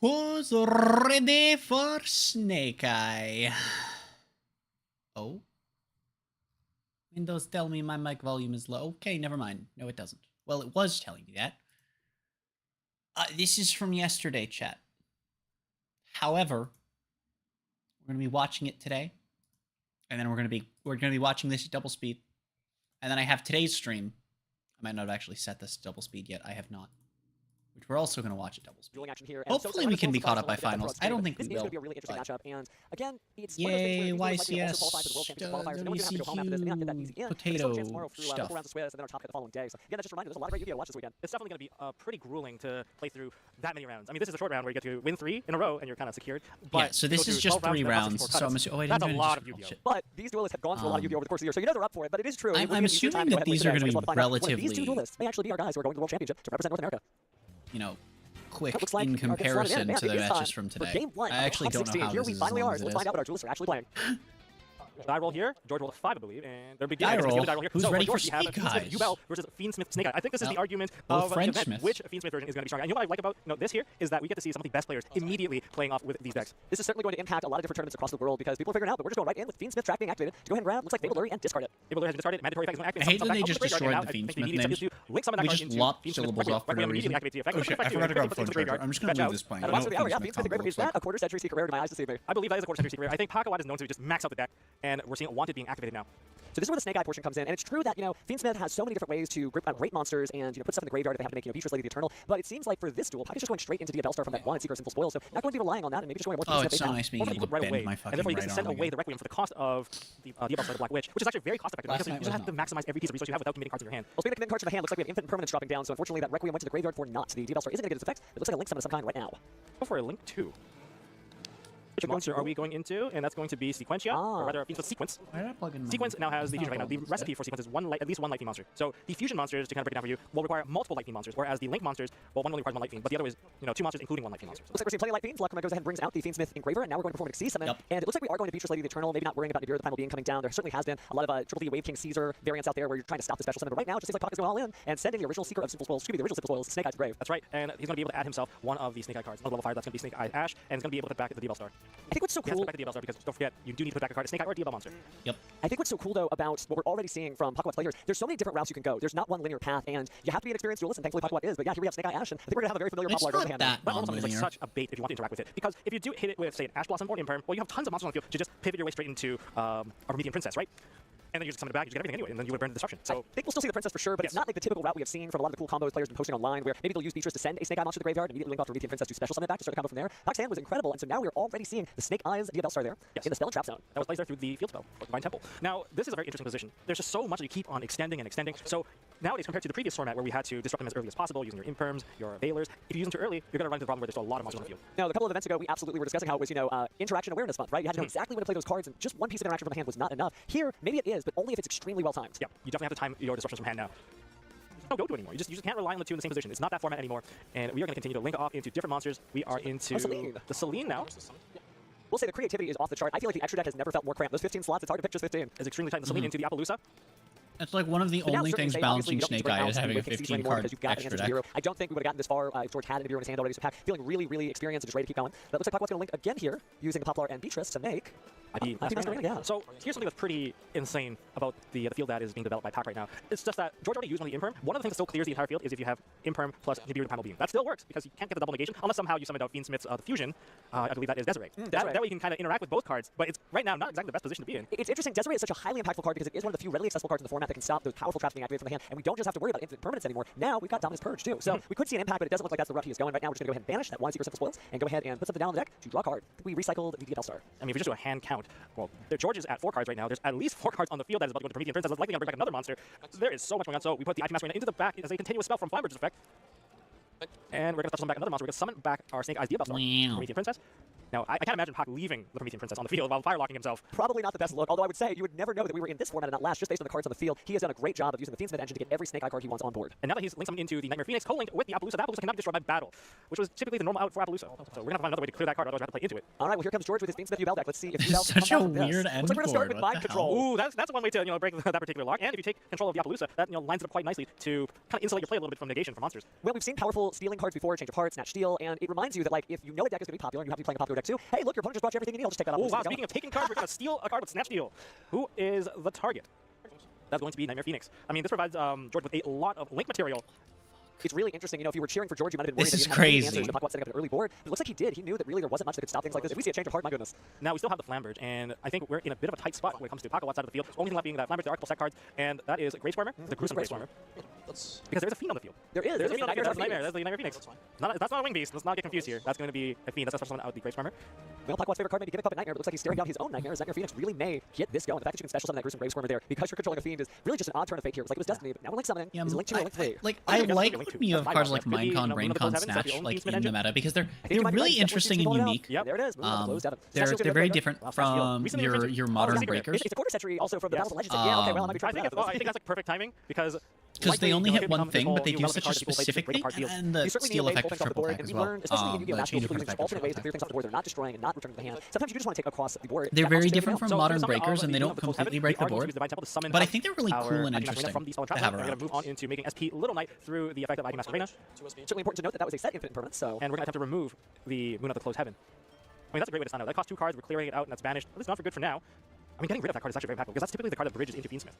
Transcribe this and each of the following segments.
Who's ready for Snake Eye? Oh? Windows tell me my mic volume is low. Okay, never mind. No, it doesn't. Well, it was telling me that. This is from yesterday, chat. However, we're going to be watching it today. And then we're going to be watching this at double speed. And then I have today's stream. I might not have actually set this to double speed yet. I have not. Which we're also going to watch at double speed. Hopefully we can be caught up by finals. I don't think we will. This is going to be a really interesting matchup. And again, it's yay, YCS, WCQ, potato stuff. Again, that just reminds me, there's a lot of great Yu-Gi-Oh! Watch this weekend. It's definitely going to be pretty grueling to play through that many rounds. I mean, this is a short round where you get to win 3 in a row and you're kind of secured. But yeah, so this is just 3 rounds. So I'm assuming. Oh, that's a lot of Yu-Gi-Oh! But these duelists have gone through a lot of Yu-Gi-Oh! Over the course of the year, so you know they're up for it. But it is true. I'm assuming that these are going to be relatively. These two duelists may actually be our guys who are going to the World Championship to represent North America. You know, quick in comparison to the matches from today. I actually don't know how here this we is finally as long are. as So it let's is. find out what our duelists are actually playing. Die roll here. George rolled a 5, I believe, and they're big Die roll. Who's ready for Snake Eyes? Yu-Bell versus Fiendsmith Snake Eye. I think this is the argument of the event, which Fiendsmith version is going to be stronger. And you know what I like about this here is that we get to see some of the best players immediately playing off with these decks. This is certainly going to impact a lot of different tournaments across the world because people are figuring out, but we're just going right in with Fiendsmith track being activated to go ahead and grab. Looks like Fable Lurry and discard it. Fable Lurry has been discarded. Mandatory effect is going to activate. I hate that they just destroyed the Fiendsmith names. We just lopped syllables off for no reason. Oh shit, I forgot to grab Fudge Charger. I'm just going to leave this playing. I know what Fiendsmith Fiendsmith is that a quarter century secret rare to my eyes to see me. I believe that is a quarter century secret rare. I think Pakawad is known to just max out the deck, and we're seeing Wanted being activated now. So this is where the Snake Eye portion comes in, and it's true that, you know, Fiendsmith has so many different ways to rate monsters and, you know, put stuff in the graveyard if they have to make, you know, Beatrice Lady the Eternal, but it seems like for this duel, Pac is just going straight into the Bellstar from that one Secret Simple Spoil, so not going to be relying on that, and maybe just going more Oh, it's so nice being able to bend my fucking and therefore you right get to send arm away again. the Requiem for the cost of the Bellstar, the Black Witch, which is actually very cost effective because you just have to maximize every piece of resource you have without committing cards in your hand. Well, speaking of committing cards in the hand, looks like we have infinite permanence dropping down, so unfortunately that Requiem went to the graveyard for naught. The Bellstar isn't going to get its effects, but it looks like a link summon of some kind right now. Go for a Link 2. Which monster are we going into? And that's going to be Sequentia, or rather, Fiendsmith Sequence. Why did I plug in my Sequence now has the fusion. Right now, the recipe for Sequence is at least one light fiend monster. So the fusion monsters, to kind of break it down for you, will require multiple light fiend monsters, whereas the Link monsters, well, one only requires one light fiend, but the other is, you know, 2 monsters including 1 light fiend monster. Looks like we're seeing plenty of light fiends. Lacroma goes ahead and brings out the Fiendsmith Engraver, and now we're going to perform an Xyz summon. Yep. And it looks like we are going to Beatrice Lady the Eternal, maybe not worrying about Nibiru, the primal being coming down. There certainly has been a lot of Triple D Wave King Caesar variants out there where you're trying to stop the special summon, but right now it just seems like Pac is going all in and sending the original Seeker of Simple Spoils, the original Simple Spoils, Snake Eye's grave. That's right, and he's going to be able to add himself one of the Snake Eye cards. Another level 5, that's going to be Snake Eye Ash, and he's going to be able to put back the Bellstar. I think what's so He has cool. to put back the Bellstar because don't forget, you do need to put back a card, a Snake Eye or a Diabell monster. Yep. I think what's so cool though about what we're already seeing from Pakawat's players, there's so many different routes you can go. There's not one linear path, and you have to be an experienced duelist, and thankfully Pakawat is. But yeah, here we have Snake Eye Ash, and I think we're gonna have a very familiar It's popular not hand. that But almost is like non-linear. such a bait if you want to interact with it. Because if you do hit it with, say, an Ash Blossom or an Imperm, well, you have tons of monsters on the field to just pivot your way straight into a Promethean Princess, right? And then you just summon it back, you get everything anyway, and then you would burn the Disruption. So I think we'll still see the Princess for sure, but it's not like the typical route we have seen from a lot of the cool combos players have been posting online, where maybe they'll use Beatrice to send a Snake Eye monster to the graveyard, and immediately link off to Promethean Princess to special summon it back to start a combo from there. Pac's hand was incredible, and so now we're already seeing the Snake Eyes Bellstar there in the spell and trap zone. that was placed there through the field spell, or Divine Temple. Now, this is a very interesting position. There's just so much that you keep on extending and extending. So nowadays, compared to the previous format where we had to disrupt them as early as possible using your Imperms, your Veilers, if you use them too early, you're going to run into the problem where there's still a lot of monsters on the field. Now, a couple of events ago, we absolutely were discussing how it was, you know, interaction awareness month, right? You had to know exactly when to play those cards, and just one piece of interaction from the hand was not enough. Here, maybe it is, but only if it's extremely well timed. Yeah, you definitely have to time your disruptions from hand now. There's no go-to anymore. You just can't rely on the 2 in the same position. It's not that format anymore, and we are going to continue to link off into different monsters. We are into the Selene now. We'll say the creativity is off the chart. I feel like the extra deck has never felt more cramped. Those 15 slots, it's hard to pick just 15. Is extremely tight. The Selene into the Appaloosa. That's like one of the only things balancing Snake Eye is having a 15 card extra deck. I don't think we would have gotten this far if George had Nibiru in his hand already. So Pac feeling really, really experienced and just ready to keep going. But it looks like Pakawat's going to link again here using the Poplar and Beatrice to make. Yeah. So here's something that's pretty insane about the field that is being developed by Pac right now. It's just that George already used one of the Imperm. One of the things that still clears the entire field is if you have Imperm plus Nibiru the Primal Being. That still works because you can't get the double negation unless somehow you summoned out Fiendsmith's the fusion. I believe that is Desiree. That way you can kind of interact with both cards, but it's right now not exactly the best position to be in. It's interesting. Desiree is such a highly impactful card because it is one of the few readily accessible cards in the format that can stop those powerful traps being activated from the hand, and we don't just have to worry about infinite permanence anymore. Now we've got Dominus Purge too. So we could see an impact, but it doesn't look like that's the route he is going right now. We're just going to go ahead and banish that one Secret Simple Spoils and go ahead and put something down on the deck to draw a card. We recycled the Bellstar. I mean, if you just do a hand count, well, George is at 4 cards right now. There's at least 4 cards on the field that is about to go to Promethean Princess. That's likely going to bring back another monster. There is so much going on. So we put the IP Master into the back as a continuous spell from Flamberger's effect. And we're going to summon back another monster. We're going to summon back our Snake Eyes Bellstar. Promethean Princess. Now, I can't imagine Pak leaving the Promethean Princess on the field while firelocking himself. Probably not the best look, although I would say you would never know that we were in this format and not last, just based on the cards on the field. He has done a great job of using the Fiendsmith engine to get every Snake Eye card he wants on board. And now that he's linked something into the Nightmare Phoenix, co-linked with the Appaloosa cannot be destroyed by battle, which was typically the normal out for Appaloosa. So we're going to have to find another way to clear that card, otherwise we have to play into it. All right, well, here comes George with his Fiendsmith Yubel deck. Let's see if This Yubel is can such come a out with this. weird Looks end like we're going to start board. with What Mind the Control. Ooh, that's one way to break that particular lock. And if you take control of the Appaloosa, that lines it up quite nicely to kind of insulate your play a little bit from negation for monsters. Well, we've seen powerful stealing cards before, Change of Hearts, Snatch Steal, and it reminds you that, like, if you know a deck is going to be popular and you have to be playing a popular deck too, hey, look, your opponent just brought you everything you need. I'll just take that off. Oh wow, speaking of taking cards, we're going to steal a card with Snatch Steal. Who is the target? That's going to be Nightmare Phoenix. I mean, this provides George with a lot of link material. It's really interesting. You know, if you were cheering for George, you might have been worried This that is he didn't have any crazy. answers to talk about setting up an early board. But it looks like he did. He knew that really there wasn't much that could stop things like this. If we see a Change of Heart, my goodness. Now, we still have the Flamberge, and I think we're in a bit of a tight spot when it comes to Paco outside of the field. Only thing left being that Flamberge, the Archipel set cards, and that is Grave Swarmer, the gruesome Grave Swarmer. Because there's a Fiend on the field. There is. There's a There Fiend on the field. That's the Nightmare. Phoenix. That's the Nightmare Phoenix. That's not a Wing Beast. Let's not get confused here. That's going to be a Fiend. That's a special summon out the Grave Swarmer. Well, Paquat's favorite card may be Gimmick Puppet Nightmare, but it looks like he's staring down his own Nightmare. Nightmare Phoenix really may get this going. The fact that you can special summon that gruesome Grave Swarmer there because you're controlling a Fiend is really just an odd turn of fate here. It was like it was Destiny, but now we're link summoning. Yeah, He's a link 2 or link 3. I guess like Link when 2. you have That's cards fine. like Could be, Minecon, Moon of the Braincon, Closed Heaven, Snatch that's the like Fiendsmith in the engine. meta because they're I think you might be really right. interesting and We're unique. Yep. There it is. Moon of the Closed Heaven. They're Snatch Steal very Graveyard. different Well, Snatch Steal. from Recently your reviewed. modern Secret. breakers It's a quarter century also from the Yes. Battle of Legends. Yeah, okay, well, I might be I trying think, to I think that's like perfect timing because they only hit one thing, but they do do such a specific thing, and the You certainly steal need a way to effect pull things off the triple board, attack and as we well. learned, especially in Yu-Gi-Oh! The Master change Duel, of using effect alternate ways to triple clear things off the board. They're not destroying and not returning to the hand. Sometimes you do just want to take across the board. They're That very option different fails. from So, modern for some of breakers, and the they don't Moon of the Closed completely Heaven, break we the are going to board. use the Divine Temple to summon But I up think they're really our cool and Acting Master Arena interesting from the Solid to Trap have Zone, and we're around. going to move on into making SP Little Knight through the effect of Acting Master Arena, Certainly important to note that that was a set infinite impermanence, so. and we're going to attempt to remove the Moon of the Closed Heaven. I mean, that's a great way to sign out. That costs 2 cards, we're clearing it out, and that's banished. At least not for good for now. I mean, getting rid of that card is actually very impactful, because that's typically the card that bridges into Fiendsmith.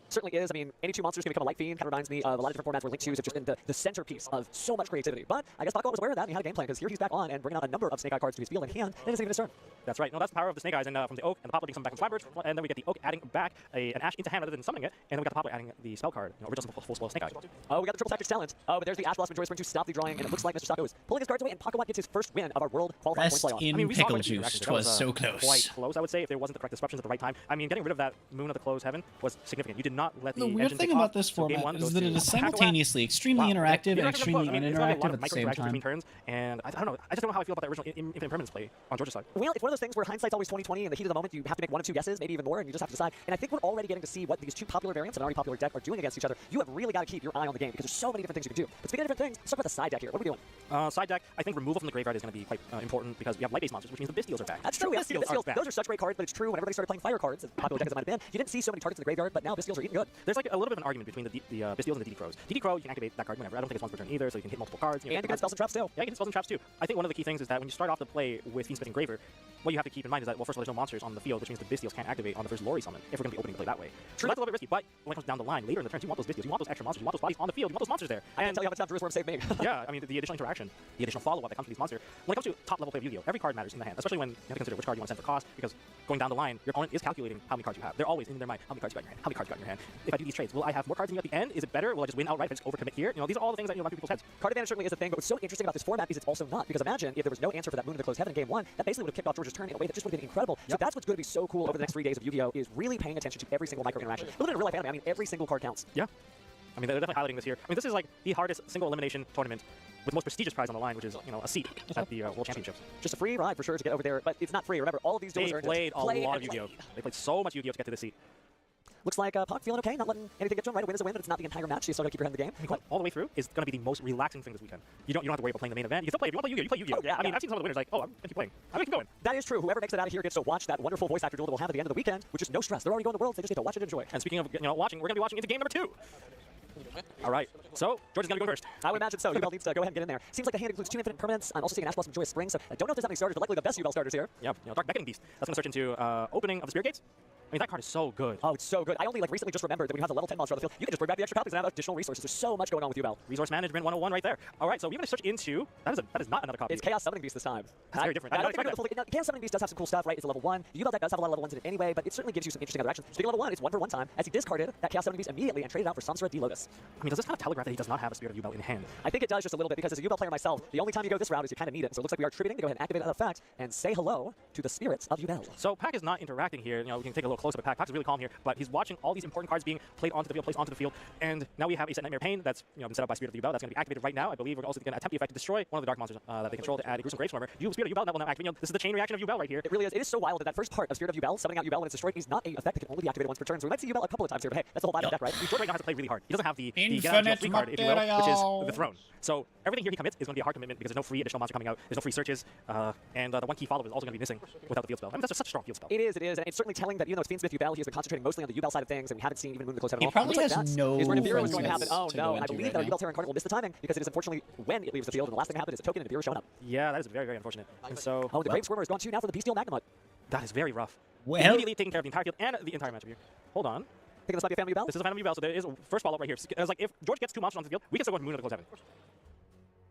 Certainly is. I mean, any 2 monsters can become a light fiend. Kind of reminds me of a lot of different formats where Link 2s have just been the centerpiece of so much creativity. But I guess Paco was aware of that and he had a game plan because here he's back on and bringing out a number of Snake Eye cards to his field in hand, and it isn't even his turn. That's right. No, that's the power of the Snake Eyes, and from the Oak and the Poplar being summoned back from Flamberge, and then we get the Oak adding back an Ash into hand rather than summoning it, and then we got the Poplar adding the spell card, original full spell Snake Eye. Oh, we got the triple tactics talent. Oh, but there's the Ash Blossom Joy Spring to stop the drawing, and it looks like Mr. Sacco is pulling his cards away, and Paco gets his first win of our world qualifying point Rest playoff. in I mean, we saw pickle quite a few juice. interactions. That Twas so quite close. close, I would say, if there wasn't the correct disruptions at the right time. I mean, getting rid of that Moon of the Closed Heaven was significant. You did not let the The weird engine thing take about off, this so game format one is goes that to it is Paco. simultaneously extremely Wow. interactive and Interactive extremely I mean, it's like a lot uninteractive of at the same micro-interactions time. between turns, and I don't know. I just don't know how I feel about that original Infinite Impermanence play on George's side. Well, it's one of those things where hindsight's always 20/20. In the heat of the moment, you have to make 1 of 2 guesses, maybe even more, and you just have to decide. And I think we're already getting to see what these 2 popular variants and already popular deck are doing against each other. You have really got to keep your eye on the game because there's so many different things you can do. But speaking of different things, let's talk about the side deck here. What are we doing? Side deck, I think removal from the graveyard is going to be quite important because we have light-based monsters, which means the Bystials are back. That's true. Yes, Bystials are back. those are such great cards, but it's true. Whenever they started playing fire cards, as popular deck as it might have been, you didn't see so many targets in the graveyard. But now Bystials are eating good. There's like a little bit of an argument between the Bystials and the DD Crows. DD Crow, you can activate that card whenever. I don't think it's once per turn either, so you can hit multiple cards. And you can spells and traps too. Yeah, you can hit spells and traps too. I think one of the key things is that when you start off the play with Fiendsmith and Graver, what you have to keep in mind is that, well, first of all, there's no monsters on the field, which means the Bystials can't activate on the first Lori summon if we're going to be opening the play that way. True. So that's a little bit risky, but when it comes down the line, later in the turns, you want those Bystials, you want those extra monsters, you want those bodies on the field, you want those monsters there. I can't tell you how much time Drew's Worm saved me. Yeah, I mean, the additional interaction, the additional follow-up that comes from these monsters. When it comes to top-level play of Yu-Gi-Oh!, every card matters in the hand, especially when you have to consider which card you want to send for cost, because going down the line, your opponent is calculating how many cards you have. They're always in their mind, how many cards you got in your hand, how many cards you got in your hand. If I do these trades, will I have more cards than you at the end? Is it better? Will I just win outright if I just overcommit here? You know, these are all the things that run through people's heads. Card advantage certainly is a thing, but what's so interesting about this format is it's also not. Because imagine if there was no answer for that Moon of the Closed Heaven in game 1, that basically would have kicked off George's turn in a way that just would have been incredible. So that's what's going to be so cool over the next 3 days of Yu-Gi-Oh! Is really paying attention to every single micro interaction. A little bit of real life anime. I mean, every single card counts. Yeah. I mean, they're definitely highlighting this here. I mean, this is like the hardest single elimination tournament with the most prestigious prize on the line, which is, you know, a seat at the World Championships. Just a free ride for sure to get over there, but it's not free. Remember, all of these duels They are played a lot of Yu-Gi-Oh! They played so much Yu-Gi-Oh! To get to this seat. Looks like Puck feeling okay, not letting anything get to him. Right, a win is a win, but it's not the entire match. So you still got to keep your head in the game. I mean, going all the way through is going to be the most relaxing thing this weekend. You don't have to worry about playing the main event. You can still play. If you want to play Yu-Gi-Oh! You play Yu-Gi-Oh! Oh, yeah, I mean, yeah. I've seen some of the winners like, oh, I'm going to keep playing. I'm going to keep going. That is true. Whoever makes it out of here gets to watch that wonderful voice actor duel that we'll have at the end of the weekend, which is no stress. They're already going to Worlds. They just get to watch it and enjoy. And speaking of, you know, watching, we're going to be watching into game number 2. All right. So, George is going to go first. I would imagine so. Yubel needs to go ahead and get in there. Seems like the hand includes 2 infinite permanents. I'm also seeing Ash Blossom Joyous Spring, so I don't know if there's that many starters, but likely the best Yubel starters here. Yeah, you know, Dark Beckoning Beast. That's going to search into opening of the Spirit Gates. I mean, that card is so good. Oh, it's so good. I only recently just remembered that when you have the level 10 monster on the field, you can just bring back the extra copies and add additional resources. There's so much going on with Yubel. Resource Management 101 right there. All right, so we're going to search into... That is not another copy. It's Chaos Summoning Beast this time. That's very different. I I don't didn't think we're now, Chaos Summoning Beast does have some cool stuff, right? It's a level 1. The Yubel deck does have a lot of level 1s in it anyway, but it certainly gives you some interesting other actions. Speaking of level 1, it's 1 for 1 time, as he discarded that Chaos Summoning Beast immediately and traded out for Samsara D Lotus. I mean, does this kind of telegraph that he does not have a Spirit of Yubel in hand? I think it does just a little bit, because as a Yubel player myself, the only time you go this route is you kind of need it. So it looks like we are tributing to go ahead and activate that effect and say hello to the spirits of Yubel. So Pac is not interacting here. You know, we can take a little close up at Pac. Pac's really calm here, but he's watching all these important cards being played onto the field, placed onto the field, and now we have a set Nightmare Pain that's been set up by Spirit of the U-Bell. That's going to be activated right now. I believe we're also going to attempt the effect to destroy one of the dark monsters that they control to add a gruesome Graveswarmer. Spirit of U-Bell, that will now activate. This is the chain reaction of U-Bell right here. It really is. It is so wild that first part of Spirit of U-Bell, summoning out U-Bell when it's destroyed, is not a effect that can only be activated once per turn. So we might see U-Bell a couple of times here, but hey, that's the whole vibe of the deck, right? George right now has to play really hard. He doesn't have the Infinite free card, if you will, which is material. the throne. So everything here he commits is going to be a hard commitment because there's no free additional monster coming out, there's no free searches, and the one key follow is also going to be missing without the field spell. I mean, that's just such a strong field spell. It is, and it's certainly telling that even though it's Fiendsmith U-Bell, he has been concentrating mostly on the U-Bell side of things, and we haven't seen even Moon the close at He all. probably Looks has like no is where Nibiru is friends going to happen. Oh to no, go and I into believe right that our now. U-Bell Terran Cardinal will miss the timing because it is unfortunately when it leaves the field, and the last thing to happen is a token and Nibiru showing up. Yeah, that is very, very unfortunate. And so, Oh, the Graveswarmer is gone too now for the Bestial Magnemite. that is very rough. Well, Immediately taking care of the entire field and the entire matchup here. Hold on. Thinking this might be a Phantom U-Bell? This is a Phantom U-Bell, so there is a first follow-up right here. It's like if George gets 2 monsters on the field, we can still go into Moon at the close 7.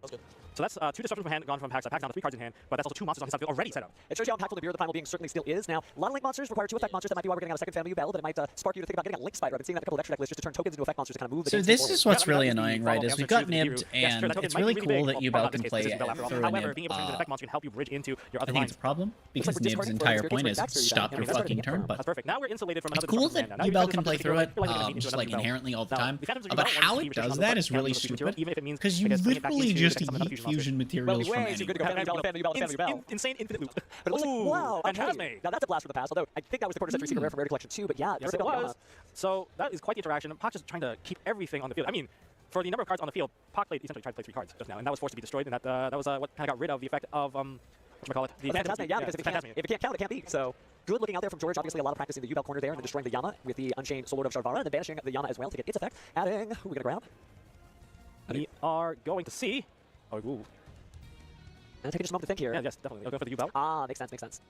That's good. So that's 2 disruptions from hand gone from Pax. Pax down to 3 cards in hand, but that's also 2 monsters on his side field already set up. It shows you how impactful the Nibiru the Primal Being certainly still is. Now, a lot of link monsters require 2 effect monsters. That might be why we're getting out a second Phantom U-Bell, but it might spark you to think about getting a Link Spider. I've been seeing that in a couple of extra deck lists just to turn tokens into effect monsters to kind of move the so game this forward. is what's Yeah, I mean, really that is the annoying, right? follow-up Is we answer got to the nibbed, Nibiru. Yes, sure, and that token it's might be really really cool big. that U-Bell Well, can in this play case, this is U-Bell after all. through a However, nib. being able to turn into effect monster can help you bridge into your I other think lines. it's a problem because we're Nib's discarding entire for point the is Spirit Backstory stop then. your I mean, fucking that's turn, already but That's perfect. Now we're insulated from it's another cool disruption that from hand. Now U-Bell you can play through it, just like U-Bell. inherently all the Now, time. the Phantoms of But U-Bell how want it to does be that is traditional really fusion stupid, even if it means because you I guess bring it back literally into just some of the eat fusion fusion monsters. Well, materials we from way too good to anywhere. go Phantom U-Bell, Phantom U-Bell. Insane infinite loop. But it looks like, wow, okay. Phantasme. Now that's a blast from the past, although I think that was the quarter century secret rare from Rare Collection 2, but yeah, Yes, there's it a was. So that is quite the interaction. Pac just trying to keep everything on the field. I mean, for the number of cards on the field, Pac essentially tried to play 3 cards just now, and that was forced to be destroyed, and that was what kind of got rid of the effect of whatchamacallit? The Phantasme, yeah, because if Phantasme. it can't count, it can't be. So good looking out there from George. Obviously, a lot of practicing the U-Bell corner there, and then destroying the Yama with the Unchained Soul Lord of Sharvara, and then banishing the Yama as well to get its effect. Adding, who are we gonna grab? We are going to see. Oh, ooh. And taking just a moment to think here. Yeah, yes, definitely. I'll go for the U-Bell. Ah, makes sense, makes sense.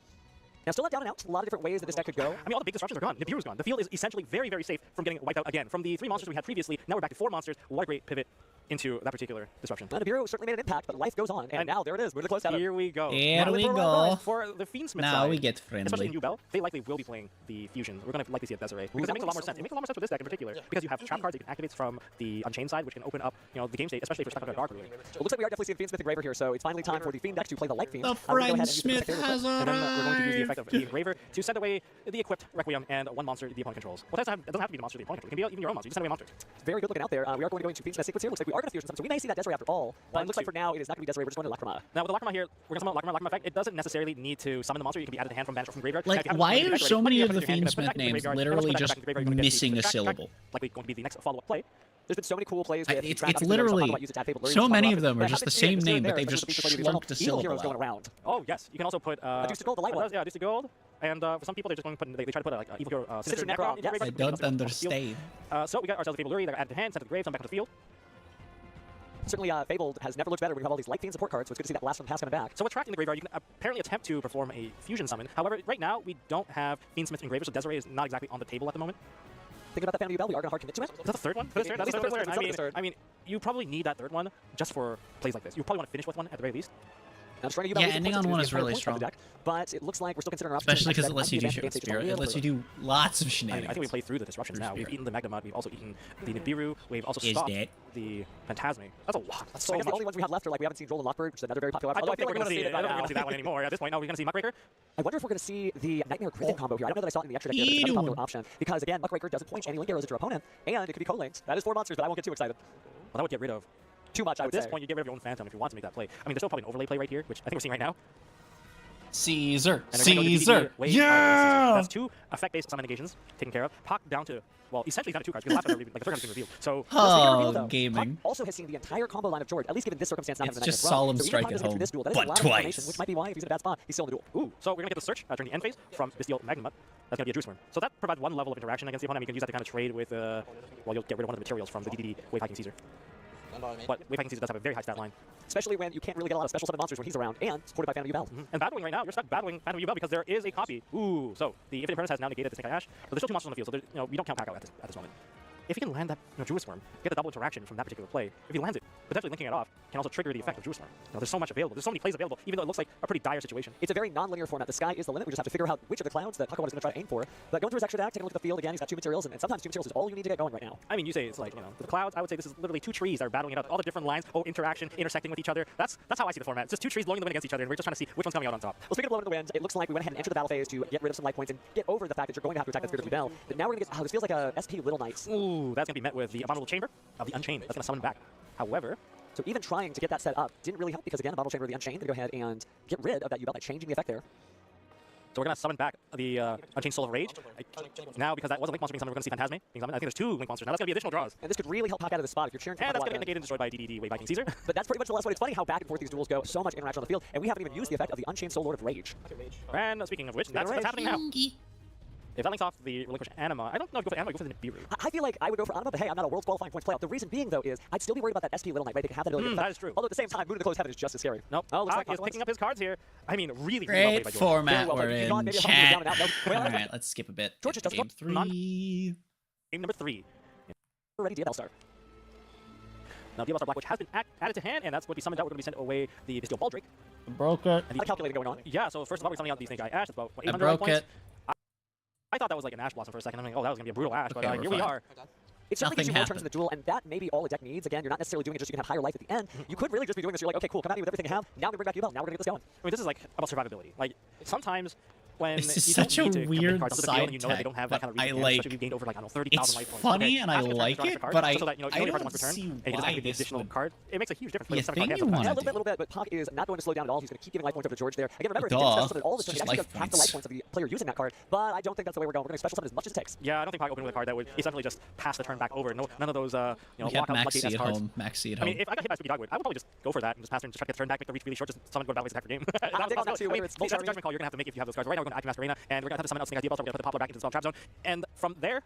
Now, still not down and out. A lot of different ways that this deck could go. I mean, all the big disruptions are gone. Nibiru's gone. The field is essentially very, very safe from getting wiped out again. From the 3 monsters we had previously, now we're back to 4 monsters. What a great pivot into that particular disruption. And Nibiru certainly made an impact, but life goes on. And now there it is. We're close out. Here we go. Here Now, we for- go. For the Fiendsmith Now side, we get especially in friendly. U-Bell, they likely will be playing the fusion. We're going to likely see a Desiree because it makes a lot more sense. It makes a lot more sense with this deck in particular because you have trap cards that you can activate from the Unchained side, which can open up, the game state, especially for stuck on a dark ruler. It looks like we are definitely seeing Fiendsmith Engraver here, so it's finally time for the Fiend deck to play the Light Fiend. The I'm gonna go ahead and use the Friendsmith Protector has And then we're going to use the effect arrived. of the Engraver to send away the equipped Requiem and 1 monster the opponent controls. Well, it doesn't have to be the monster the opponent controls. It can be even your own monster. You just send away a monster. Very good looking out there. We are going to go into Fiendsmith sequence here. Looks like we are going to fusion something, so we may see that Desiree after all. But it looks like for now it is not going to be Desiree. We're just going to Lacrima. Now, with the Lacrima here, we're going to summon Lacrima effect. It doesn't necessarily need to summon the monster. You can be added to hand from bench or from graveyard. Like, Now, if you have why the are deck so ready, many you of have the it in your hand, you can put it Fiendsmith back in the names graveyard, and literally once you put it just back in the graveyard, you're gonna get missing the a track, syllable? likely going to be the next follow-up play. There's been so many cool plays with It's Dragon, obviously, literally about use it to add Fable Lure, so talk many about of it, them but are just the haven't seen same it here name, and but there, they've especially just with the Eternal schlunked a Evil syllable heroes going out. around. Oh, yes. You can also put... Deuce to Gold, the light one. Yeah, Deuce to Gold. And for some people, they're just going to put... They try to put a Evil Hero... Sinister Necron Necron, into yes. the I graveyard, don't also on the field. understand. So we got ourselves a Fable Lure that are added to hand, sent to the grave, sent back to the field. Certainly, Fabled has never looked better when you have all these Light Fiend support cards, so it's good to see that blast from the past coming back. So with trapped in the graveyard, you can apparently attempt to perform a fusion summon. However, right now, we don't have Fiendsmith Engraver, so Desiree is not exactly on the table at the moment. Thinking about that Phantom U-Bell, we are going to hard commit to it. Is that the third one? At least the third, it's third. I mean, you probably need that third one just for plays like this. You probably want to finish with one at the very least. Now, destroying U-Bell Yeah, is ending important on to one use is the entire really point of the strong. deck, but it looks like we're still considering our options. Especially because it Might lets be you do advanced Shape advantage on Spirit. a It lets you little do lots of I shenanigans. think we played through the disruptions now. We've Spirit. eaten the Magnemud. We've also eaten the Nibiru. We've also Is stopped that? the Phantasme. That's a lot. That's So I so guess the much. only ones we have left are like we haven't seen Joel and Lockbird, which is another very popular. I Although don't think we're going to see it it. I by don't think we're now. going to see that one anymore. At this point, now we're going to see Muckraker. I wonder if we're going to see the Nightmare Cryptid combo here. I don't know that I saw it in the extra deck yet, but it's another popular option. Because again, Muckraker doesn't point any link arrows at your opponent, and it could be co-linked. That is 4 monsters, but I won't get too excited. Well, that would get rid of. Too much, I At would this say. point, you get rid of your own Phantom if you want to make that play. I mean, there's still probably an overlay play right here, which I think we're seeing right now. Caesar. And then we're going to Caesar. DD wave Yeah! That's 2 effect-based summon negations taken care of. Pac down to, well, essentially down to 2 cards because the last one, like the third card has been revealed. So Oh, gaming. Pac also has seen the entire combo line of George, at least given this circumstance. Not It's having the just Nightmare Solemn Run. So even Strike Pac at doesn't get through home, this duel. That is but a lot of twice. information, which might be why if he's in a bad spot, he's still in the duel. ooh, so we're going to get the search during the end phase from Bestial Magnemud. That's going to be a Juice Worm. So that provides one level of interaction against the opponent. You can use that to kind of trade with, well, you'll get rid of one of the materials from the DDD Wave Hiking Caesar. But Wave Hiking Caesar does have a very high stat line. Especially when you can't really get a lot of special summon monsters when he's around, and supported by Phantom U-Bell. And battling right now, you're stuck battling Phantom U-Bell because there is a copy. Ooh, so the Infinite Apprentice has now negated the Snake Eye Ash, but there's still 2 monsters on the field, so we don't count Pac out at this moment. If he can land that Juice Worm, get the double interaction from that particular play, if he lands it, potentially linking it off can also trigger the effect of Jewel Storm. You know, there's so much available. There's so many plays available, even though it looks like a pretty dire situation. It's a very non-linear format. The sky is the limit. We just have to figure out which of the clouds that Puckawad is going to try to aim for. But going through his extra deck, taking a look at the field again, he's got 2 materials, and sometimes 2 materials is all you need to get going right now. I mean, you say it's like, you know, the clouds, I would say this is literally 2 trees that are battling it out. All the different lines, interaction, intersecting with each other. That's how I see the format. It's just 2 trees blowing the wind against each other, and we're just trying to see which one's coming out on top. Well, speaking of blowing in the wind, it looks like we went ahead and entered the battle phase to get rid of some life points and get over the fact that you're going to have to attack that Spirit of Bell. But now we're going to get, this feels like a SP Little Knights. Ooh, that's going to be met with the Abominable Chamber of the Unchained. That's going to summon back. However, so even trying to get that set up didn't really help because, again, Abominable Chamber of the Unchained to go ahead and get rid of that U-Belt by changing the effect there. so we're going to summon back the Unchained Soul of Rage. Now, because that was a Link Monster being summoned, we're going to see Phantasme being summoned. I think there's 2 Link Monsters. Now that's going to be additional draws. And this could really help Puck out of the spot if you're cheering for And that's Puckawad. going to get negated and destroyed by DDD Wave Viking Caesar. But that's pretty much the last one. It's funny how back and forth these duels go. So much interaction on the field, and we haven't even used the effect of the Unchained Soul Lord of Rage. And speaking of which, that's what's happening now. If that links off the Relinquish Anima, I don't know if you go for Anima, you go for the Nibiru. I feel like I would go for Anima, but hey, I'm not a World's Qualifying Points playoff. The reason being, though, is I'd still be worried about that SP Little Knight, right? They can have that ability. That is true. Although at the same time, Moon in the Closed Heaven is just as scary. Nope. Oh, looks like he's picking up his cards here. I mean, really, Great format well, we're maybe in. not, maybe Chat. down and out. No, well, Alright, let's skip a bit. George just Game doesn't 3. Game number 3. Ready, DL Star. Now, DL Star Black, which has been added to hand, and that's what we summoned out. We're going to be sent away the Bestial Baldrick. Broke it. A calculator going on. Yeah, so first of all, we're summoning out the Snake Eye Ash. That's about what, I 800 broke points. it. I thought that was like an Ash Blossom for a second. I'm like, oh, that was going to be a brutal Ash, but Okay, here we're we fine. are. It certainly gives you Nothing more turns in the duel, and that may be all a deck needs. Again, you're not necessarily doing it just so you can have higher life at the end. You could really just be doing this. You're like, okay, cool, come at me with everything you have. Now we bring back U-Belt. Now we're going to get this going. I mean, this is like about survivability. Like, sometimes when This is you such don't a need to weird commit cards onto the field and you know that they side don't have tech, that kind of but I reason, like- especially if you've gained over like, I don't know, 30,000 It's life points. funny Okay, and I ask him to like draw it, extra cards, but just so that, you know, I only don't once per turn, see and he doesn't why get the this additional would- card. It makes a huge difference. You for the think 7 card you hand wanna Yeah, sometimes. a little bit, but Puck is not going to slow down at all. He's going to keep giving life points over to George there. Again, remember, Duh. he can special summon all this It's turn. just He actually life does half the points. life points of the player using that card, but I don't think that's the way we're going. We're going to special summon as much as it takes. Yeah, I don't think Puck opened with a card that would essentially just pass the turn back over. No, none of those, you know, We have lockout floodgate Maxi at cards. home. Maxi at I mean, home. if I got hit by Spooky Dogwood, I would probably just go for that and just pass turn, just try to get the turn back, make the reach really short, just summon, go to battle, attack for game. That was big on that possible. too, I mean, whether it's that's a Voltaren. judgment call you're going to have to make if you have those cards. Right now, we're going to Active Master Arena, and we're going to have to summon out Snake Eyes Deal, so we're going to put the Poplar back into the Spell Trap Zone. And from there,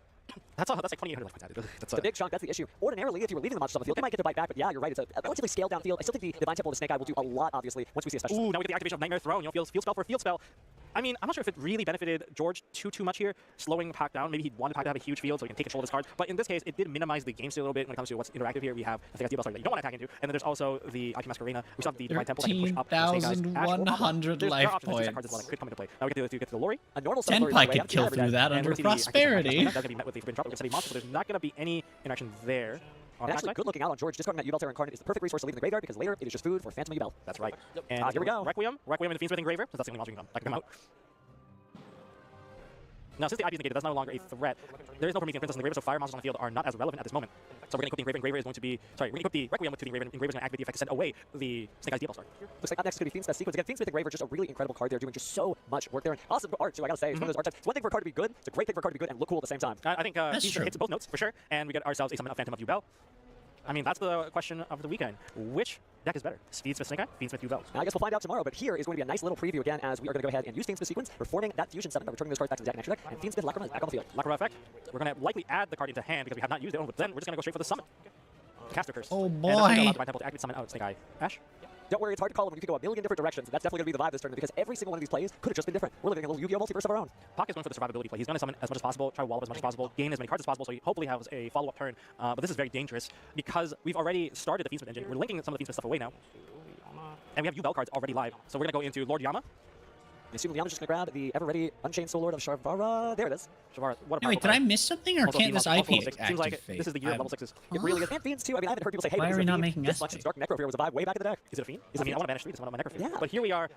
that's like 2,800 life points added. That's It's a big chunk, that's the issue. Ordinarily, if you were leaving the monsters on the field, they might get to bite back, but yeah, you're right, it's a relatively scaled down field. I still think the Divine Temple of the Snake Eye will do a lot, obviously, once we see a special. Ooh, now we get the activation of Nightmare Throne, you know, field spell for field spell. I mean, I'm not sure if it really benefited George too much here, slowing Pac down. Maybe he wanted Pac to have a huge field so he can take control of his cards. But in this case, it did minimize the game state a little bit when it comes to what's interactive here. We have, I think, a that you don't want to attack into, and then there's also the IP Master Arena. We still have the Divine Temple that can push up the Snake Eyes. Ash or Poplar. 13,100 There's life options with these cards as well points. that could come into play. Now we get to the Lori. A normal 10 summon pie could kill through that And under we're gonna see the activation of prosperity. That's going to be met with the Forbidden Drop. We're going to see monster, so there's not going to be any interaction there. On And that actually, side. good looking out on George. Discarding that U-Belt Terror Incarnate is the perfect resource to leave in the graveyard because later it is just food for Phantom U-Belt. That's right. And Here we go. Requiem and the Fiendsmith Engraver, so that's the only monster you can that can come out. Now, since the IP is negated, that's no longer a threat. There is no Promethean Princess in the Engraver, so fire monsters on the field are not as relevant at this moment. So we're going to equip the Engraver. Engraver is going to be, sorry, we're going to equip the Requiem with the Engraver. Engraver is going to activate the effect to send away the Snake Eyes Deal Star. Looks like up next is going to be Fiend's Best Sequence. Again, Fiendsmith Engraver, just a really incredible card there, doing just so much work there. And awesome art, too, I gotta say. It's one of those art types. It's one thing for a card to be good, it's a great thing for a card to be good and look cool at the same time. I think That's Fiendsmith true. hits both notes for sure, and we get ourselves a summon of Phantom of U-Bell. I mean, that's the question of the weekend. Which deck is better? Fiendsmith Snake Eye, Fiendsmith U-Bell. Now, I guess we'll find out tomorrow, but here is going to be a nice little preview again as we are going to go ahead and use Fiendsmith Sequence, performing that fusion summon by returning those cards back to the deck and extra deck, and Fiendsmith Lacrima is back on the field. Lacrima effect. We're going to likely add the card into hand because we have not used it, but then we're just going to go straight for the summon. Caster Curse. Oh, And that's going to allow boy. Divine Temple to activate summon out Snake Eye. Ash? Don't worry, it's hard to call them when you could go a million different directions, and that's definitely going to be the vibe this tournament because every single one of these plays could have just been different. We're living in a little Yu-Gi-Oh! Multiverse of our own. Pac is going for the survivability play. He's going to summon as much as possible, try to wall up as much as possible, gain as many cards as possible, so he hopefully has a follow-up turn. But this is very dangerous because we've already started the Fiendsmith engine. We're linking some of the Fiendsmith stuff away now. And we have U-Bell cards already live. So we're going to go into Lord Yama. I assume Liana's just going to grab the ever-ready Unchained Soul Lord of Sharvara. There it is. Shavara, what a No, wait, powerful did I card. miss something or Also, can't this also IP level 6. Seems like activate? this is the year of level 6s. It really is. And Fiends, too. I mean, I haven't heard people say, hey, Why this are is we a not fiend. making This much SP? Dark Necrophere was a vibe way back in the deck. Is it a fiend? I mean, I want to banish 3, so I want to necrophage. Yeah. But here we are.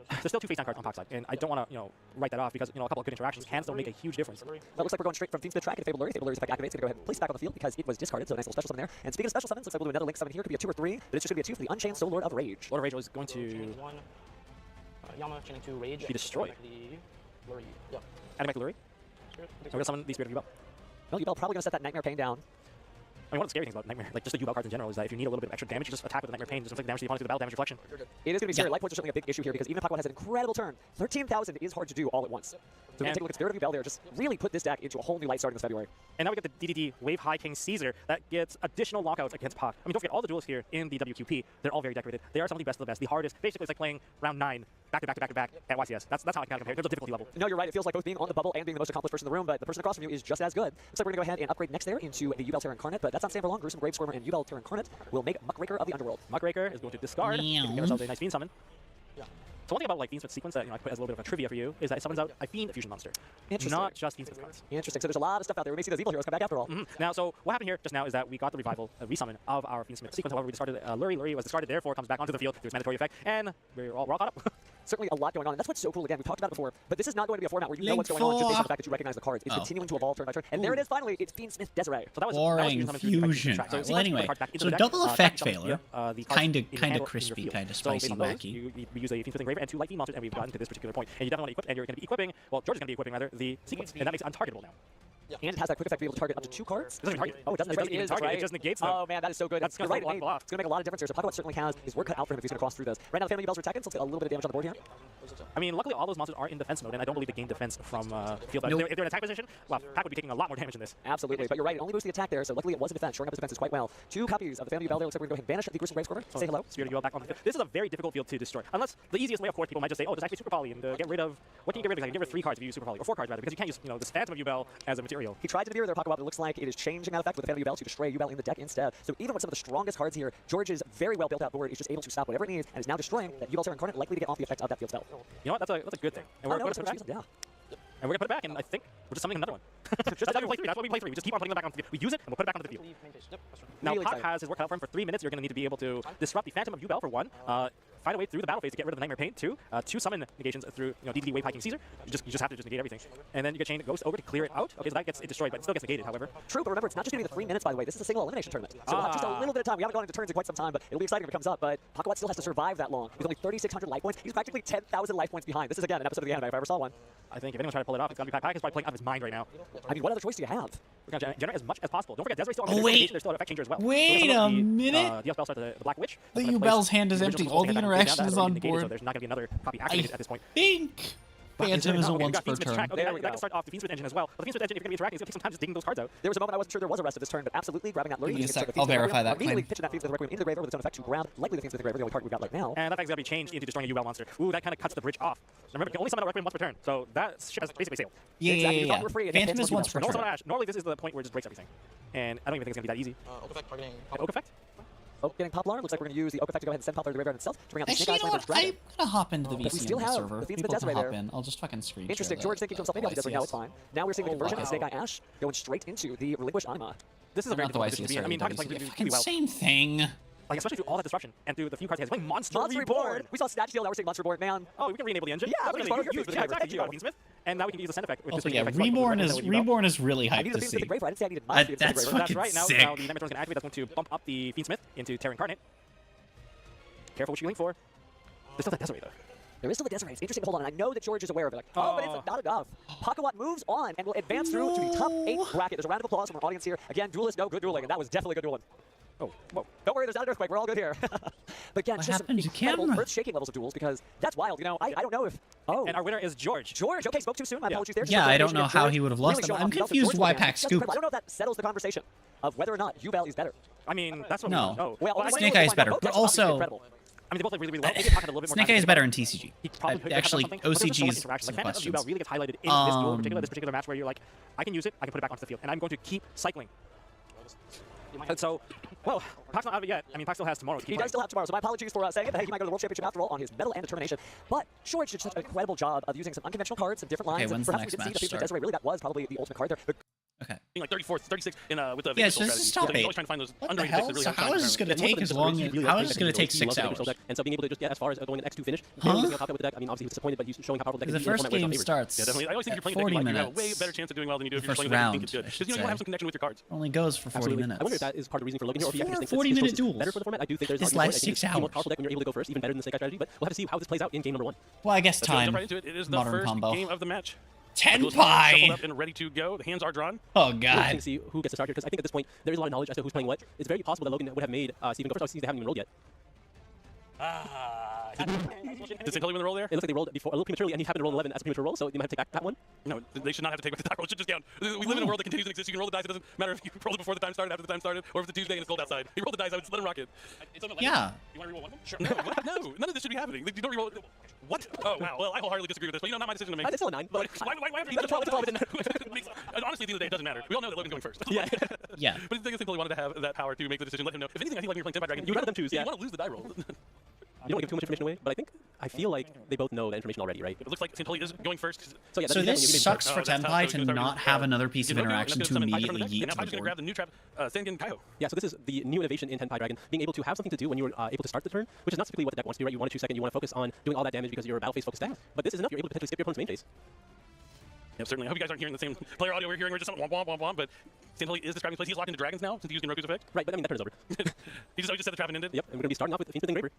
There's still 2 face-time cards on Pac's side, and I don't want to, write that off because, a couple of good interactions can still make a huge difference. That looks like we're going straight from Fiendsmith Track into Fabled Lure. Fabled Lure's effect activates. Going to go ahead and place it back on the field because it was discarded, so a nice little special summon there. And speaking of special summons, looks like we'll do another link summon here. Could be a 2 or 3, but it's just going to be a 2 for the Unchained Soul Lord of Rage. Lord of Rage is going to Yama chaining to Rage. Be destroyed. Yeah. animate the Luri. I'm going to summon the Spirit of U-Bell. Well, U-Bell probably going to set that Nightmare Pain down. I mean, one of the scary things about Nightmare, like just the U-Bell cards in general, is that if you need a little bit of extra damage, you just attack with the Nightmare Pain, just inflict damage to the opponent through the battle damage reflection. It is going to be scary. Life points are certainly a big issue here because even if Puckawad has an incredible turn, 13,000 is hard to do all at once. So we're going to take a look at Spirit of U-Bell there. Just really put this deck into a whole new light starting this February. And now we get the DDD Wave High King Caesar that gets additional lockouts against Pac. I mean, don't forget, all the duels here in the WQP, they're all very decorated. They are some of the best of the best. The hardest, basically, it's like playing round 9 back to back to back to back at YCS. That's how I kind of compare. There's a difficulty level. No, you're right. It feels like both being on the bubble and being the most accomplished person in the room, but the person across from you is just as good. Looks like we're going to go ahead and upgrade next there into the Yubel Terra Incarnate, but that's not staying for long. Gruesome Grave Squirmer and Yubel Terra Incarnate will make Muckraker of the Underworld. Muckraker is going to discard. Meow. Get ourselves a nice Fiend summon. Yeah. So one thing about like Fiendsmith sequence that I put as a little bit of a trivia for you is that it summons out a Fiend fusion monster. Interesting. Not just Fiendsmith cards. Interesting. So there's a lot of stuff out there. We may see those evil heroes come back after all. Now, so what happened here just now is that we got the revival, a resummon of our Fiendsmith sequence. However, we discarded Lurie. Lurie was discarded, therefore comes back onto the field through its mandatory effect, and we're all caught up. Certainly a lot going on, and that's what's so cool. Again, we talked about it before, but this is not going to be a format where you know what's going on just based on the fact that you recognize the cards. It's continuing to evolve turn by turn, and there it is finally. It's Fiendsmith Desiree. So that was Boring fusion. Well, anyway, so double effect failure. Kinda crispy, kinda spicy, wacky. We use a Fiendsmith Engraver and 2 light Fiend monsters, and we've gotten to this particular point. And you definitely equip, and you're going to be equipping. Well, George is going to be equipping rather the sequence, and that makes it untargetable now. Yeah. And it has that quick effect to be able to target up to 2 cards. It doesn't even target. Oh, it doesn't. It doesn't even target. Right. It just negates them. Oh man, that is so good. That's You're gonna right. block. It's going to make a lot of difference here. So Pakawat certainly has his work cut out for him if he's going to cross through those. Right now, the family bells are attacking, so let's get a little bit of damage on the board here. I mean, luckily all those monsters are in defense mode, and I don't believe they gain defense from field. Nope. If they're in attack position, well, Pack would be taking a lot more damage than this. Absolutely, but you're right. It only boosts the attack there, so luckily it was a defense, shoring up his defenses quite well. 2 copies of the family bell there. Looks like we're going to go ahead and banish the Gruesome Grave Squirmer. Say hello. Spirit Duel back on the field. This is a very difficult field to destroy. Unless the easiest way, of course, people might just say, oh, just activate Super Poly and get rid of. What can you get rid of? I can get rid of 3 cards if you use Super Poly, or 4 cards rather, because you can't use the Phantom of Yubel as a material. He tried to mirror their Pakawat, but it looks like it is changing that effect with the family Yubel to destroy Yubel in the deck instead. So even with some of the strongest cards here, George's very well built out board is just able to stop whatever it needs, and is now destroying that Yubel Terra Incarnate, likely to get off the effects of that field spell. You know what? That's a good thing. And we're going to put it back. Yeah. And we're going to put it back, and I think we're just summoning another one. That's why we play 3. That's why we play 3. We just keep on putting them back on the field. We use it, and we'll put it back onto the field. Now, Really Puck exciting. has his work cut out for him for 3 minutes. You're going to need to be able to disrupt the Phantom of Yubel for 1. Find a way through the battle phase to get rid of the Nightmare Pain. 2, 2 summon negations through DDD Wave Hiking Caesar. You just have to just negate everything. And then you get Chain Ghost over to clear it out. Okay, so that gets it destroyed, but it still gets negated, however. True, but remember, it's not just going to be the 3 minutes, by the way. This is a single elimination tournament. So we'll have just a little bit of time. We haven't gone into turns in quite some time, but it'll be exciting if it comes up. But Pakawat still has to survive that long. With only 3,600 life points, he's practically 10,000 life points behind. This is, again, an episode of the anime if I ever saw one. I think if anyone's trying to pull it off, it's going to be Pack. Pack is probably playing out of his mind right now. I mean, what other choice do you have? We're going to generate as much as possible. Don't forget, Desiree's still on Oh, wait. There's still an effect changer as well. Wait a minute. The spell starts the Black Witch. The Yubel's hand is empty. All the interactions on So board. there's not going to be another copy activated at this point. Think Phantom is a once per turn. Okay, that can start off the Fiendsmith engine as well. But the Fiendsmith engine, if you're going to be interacting, it's going to take some time just digging those cards out. There was a moment I wasn't sure there was a rest of this turn, but absolutely grabbing that Lurie. Give me a sec, I'll verify that Immediately claim. pitching that Fiendsmith Requiem into the Graver with its own effect to grab likely the Fiendsmith Graver, the only card we've got right now. And that effect's got to be changed into destroying a Yubel monster. Ooh, that kind of cuts the bridge off. Remember, you can only summon a Requiem once per turn, so that ship has basically sailed. Exactly. You thought we were free, and then Phantom is once per Normal turn. summon Ash. Normally, this is the point where it just breaks everything. And I don't even think it's going to be that easy. Oak effect targeting. Oak effect? Oh, getting Poplar. Looks like we're going to use the Oak effect to go ahead and send Poplar to the Graveyard itself to bring out the Actually, Snake you know Eyes what? Dragon. I'm gonna hop into the we still VCM have server. the Fiendsmith People can Desiree hop there. in. I'll just fucking screen share Interesting. the- George thinking to himself, maybe I'll do Desiree now, it's fine. Now we're seeing the conversion of wow. Snake Eye Ash going straight into the Relinquished Anima. This is a very Not the difficult position to be in. I mean, Target's playing fucking really well. same thing. Like, especially through all that disruption and through the few cards he has. He's playing Monster Monster Reborn. Reborn. We saw Snatch Steal, now we're seeing Monster Reborn. Man, Oh, we can re-enable the engine. Yeah, We're let's gonna borrow your use the Fiendsmith attack Graver. of Fiendsmith, and now we can use the send effect. Also, yeah, Reborn is really I hyped needed to the see. Fiendsmith Graver. I didn't say I needed my Fiendsmith That's Graver. That's fucking right. Now sick. the Nightmare Throne's going to activate. That's going to bump up the Fiendsmith into Terra Incarnate. Careful what you're healing for. There's still that Desiree, though. There is still the Desiree. It's interesting to hold on. And I know that George is aware of it. Like, oh, but it's not enough. Pakawat moves on and will advance through to the top 8 bracket. There's a round of applause from our audience here. Again, duelists know good dueling, and that was definitely good dueling. Oh, whoa. Don't worry, there's not an earthquake. We're all good here. But again, What just some happened to incredible camera? earth-shaking levels of duels because that's wild. You know, I don't know if... Oh. And our winner is George. George, okay, spoke too soon. My apologies there. Just Yeah, a I don't clarification know against how George. he would have lost Really them. showing I'm off himself. confused George why was the man. Pack Just scooped. I don't know if that settles the conversation of whether or not Yubel is better. I mean, that's what No. we know. Well, I Snake think- Eye is better, but also... I mean, they both play really, really well. Maybe Pack had a little bit more Snake time Eye to is think better about in TCG. He probably could have Actually, done something, but there's just so much OCG's interaction. some Like, Phantom of questions. Yubel really gets highlighted in this duel in particular, this particular match where you're like, I can use it, I can put it back onto the field, and I'm going to keep cycling. And so, well, Pack's not out of it yet. I mean, Pack still has tomorrow to keep He does still have tomorrow, so my apologies for saying it. But hey, he might go to the World Championship after all on his mettle and determination. But George did such an incredible job of using some unconventional cards, some different lines. Okay, and when's the perhaps next we didn't match see the start? Desiree. Really, that was probably the ultimate card there. But Okay. Like 34, 36 in with the Yeah, vehicle so this is strategy. top So you're 8. always trying to find those What the underrated hell? decks that really So have how time is this to going to turn take as long? How is this going to take 6 hours? And so being able to just get as far as going the next 2 finish, Huh? with the deck. I mean, obviously he was disappointed, but he's showing how powerful the deck The is in a first format where it's game not favored. starts Yeah, definitely. I always think at if you're playing 40 a deck like, you have a minutes. way better chance of doing well than you do if The you're first playing a deck round, you think it's good. I should Because you know, you say. have some connection with your cards. Only goes for 40 Absolutely. minutes. I wonder if that is part of the reason for Logan here, or if he actually Four thinks that 40-minute his choice is duels. better for the format. I do think there's This argument lasts for it. I think 6 it's a more hours. powerful deck when you're able to go first, even better than the Snake Eye strategy. But we'll have to see how this plays out in game number 1. Well, I guess Let's jump time. right into it. It is the Modern first combo. game of the match. 10 Duels are shuffled pie. up and ready to go. The hands are drawn. Oh, Interesting God. to see who gets to start here, because I think at this point there is a lot of knowledge as to who's playing what. It's very possible that Logan would have made Steven go first. Obviously, they haven't even rolled yet. Did Centelli win the roll there? It looks like they rolled before a little prematurely, and he happened to roll an 11 as a premature roll, so you might have to take back that one. No, they should not have to take back the die roll. It should just count. We live in a world that continues to exist. You can roll the dice. It doesn't matter if you rolled it before the time started, after the time started, or if it's a Tuesday and it's cold outside. You roll the dice, I would just let them rock it. Yeah. You want to reroll one of them? Sure. No, what? No, none of this should be happening. You don't reroll. What? Oh, wow. Well, I wholeheartedly disagree with this, but not my decision to make. It's still a 9, but Why have to It's a 12, it's a 12, it Honestly, at the end of the day, it doesn't matter. We all know that Logan's going first. yeah. Yeah. But I think Simply wanted to have that power to make the decision, let him know. If anything, I think like when you're playing Tempai Dragon, You'd rather them choose, yeah. You want to lose the die roll. You don't want to give too much information away, but I feel like they both know that information already, right? It looks like Centelli is going first. So yeah, So this sucks for Oh, that's tough. Tenpai So to you can not start have with, another piece of Okay, interaction let's to go summon Pai's immediately from the deck. yeet And now to Pai's the going to grab board. the new trap, Sengen Kaiho. Yeah, so this is the new innovation in Tenpai Dragon, being able to have something to do when you're able to start the turn, which is not typically what the deck wants to do, right? You want to choose second, you want to focus on doing all that damage because you're a battle phase focused deck. But this is enough, you're able to potentially skip your opponent's main phase. Yep, certainly. I hope you guys aren't hearing the same player audio we're hearing. We're just womp, womp, womp, womp. But Centelli is describing his place. He's locked into dragons now since he used Genroku's effect. Right, but I mean, that turn is over. He just said the trap and ended. Yep, and we're going to be starting off with the Fiend Smith Engraver.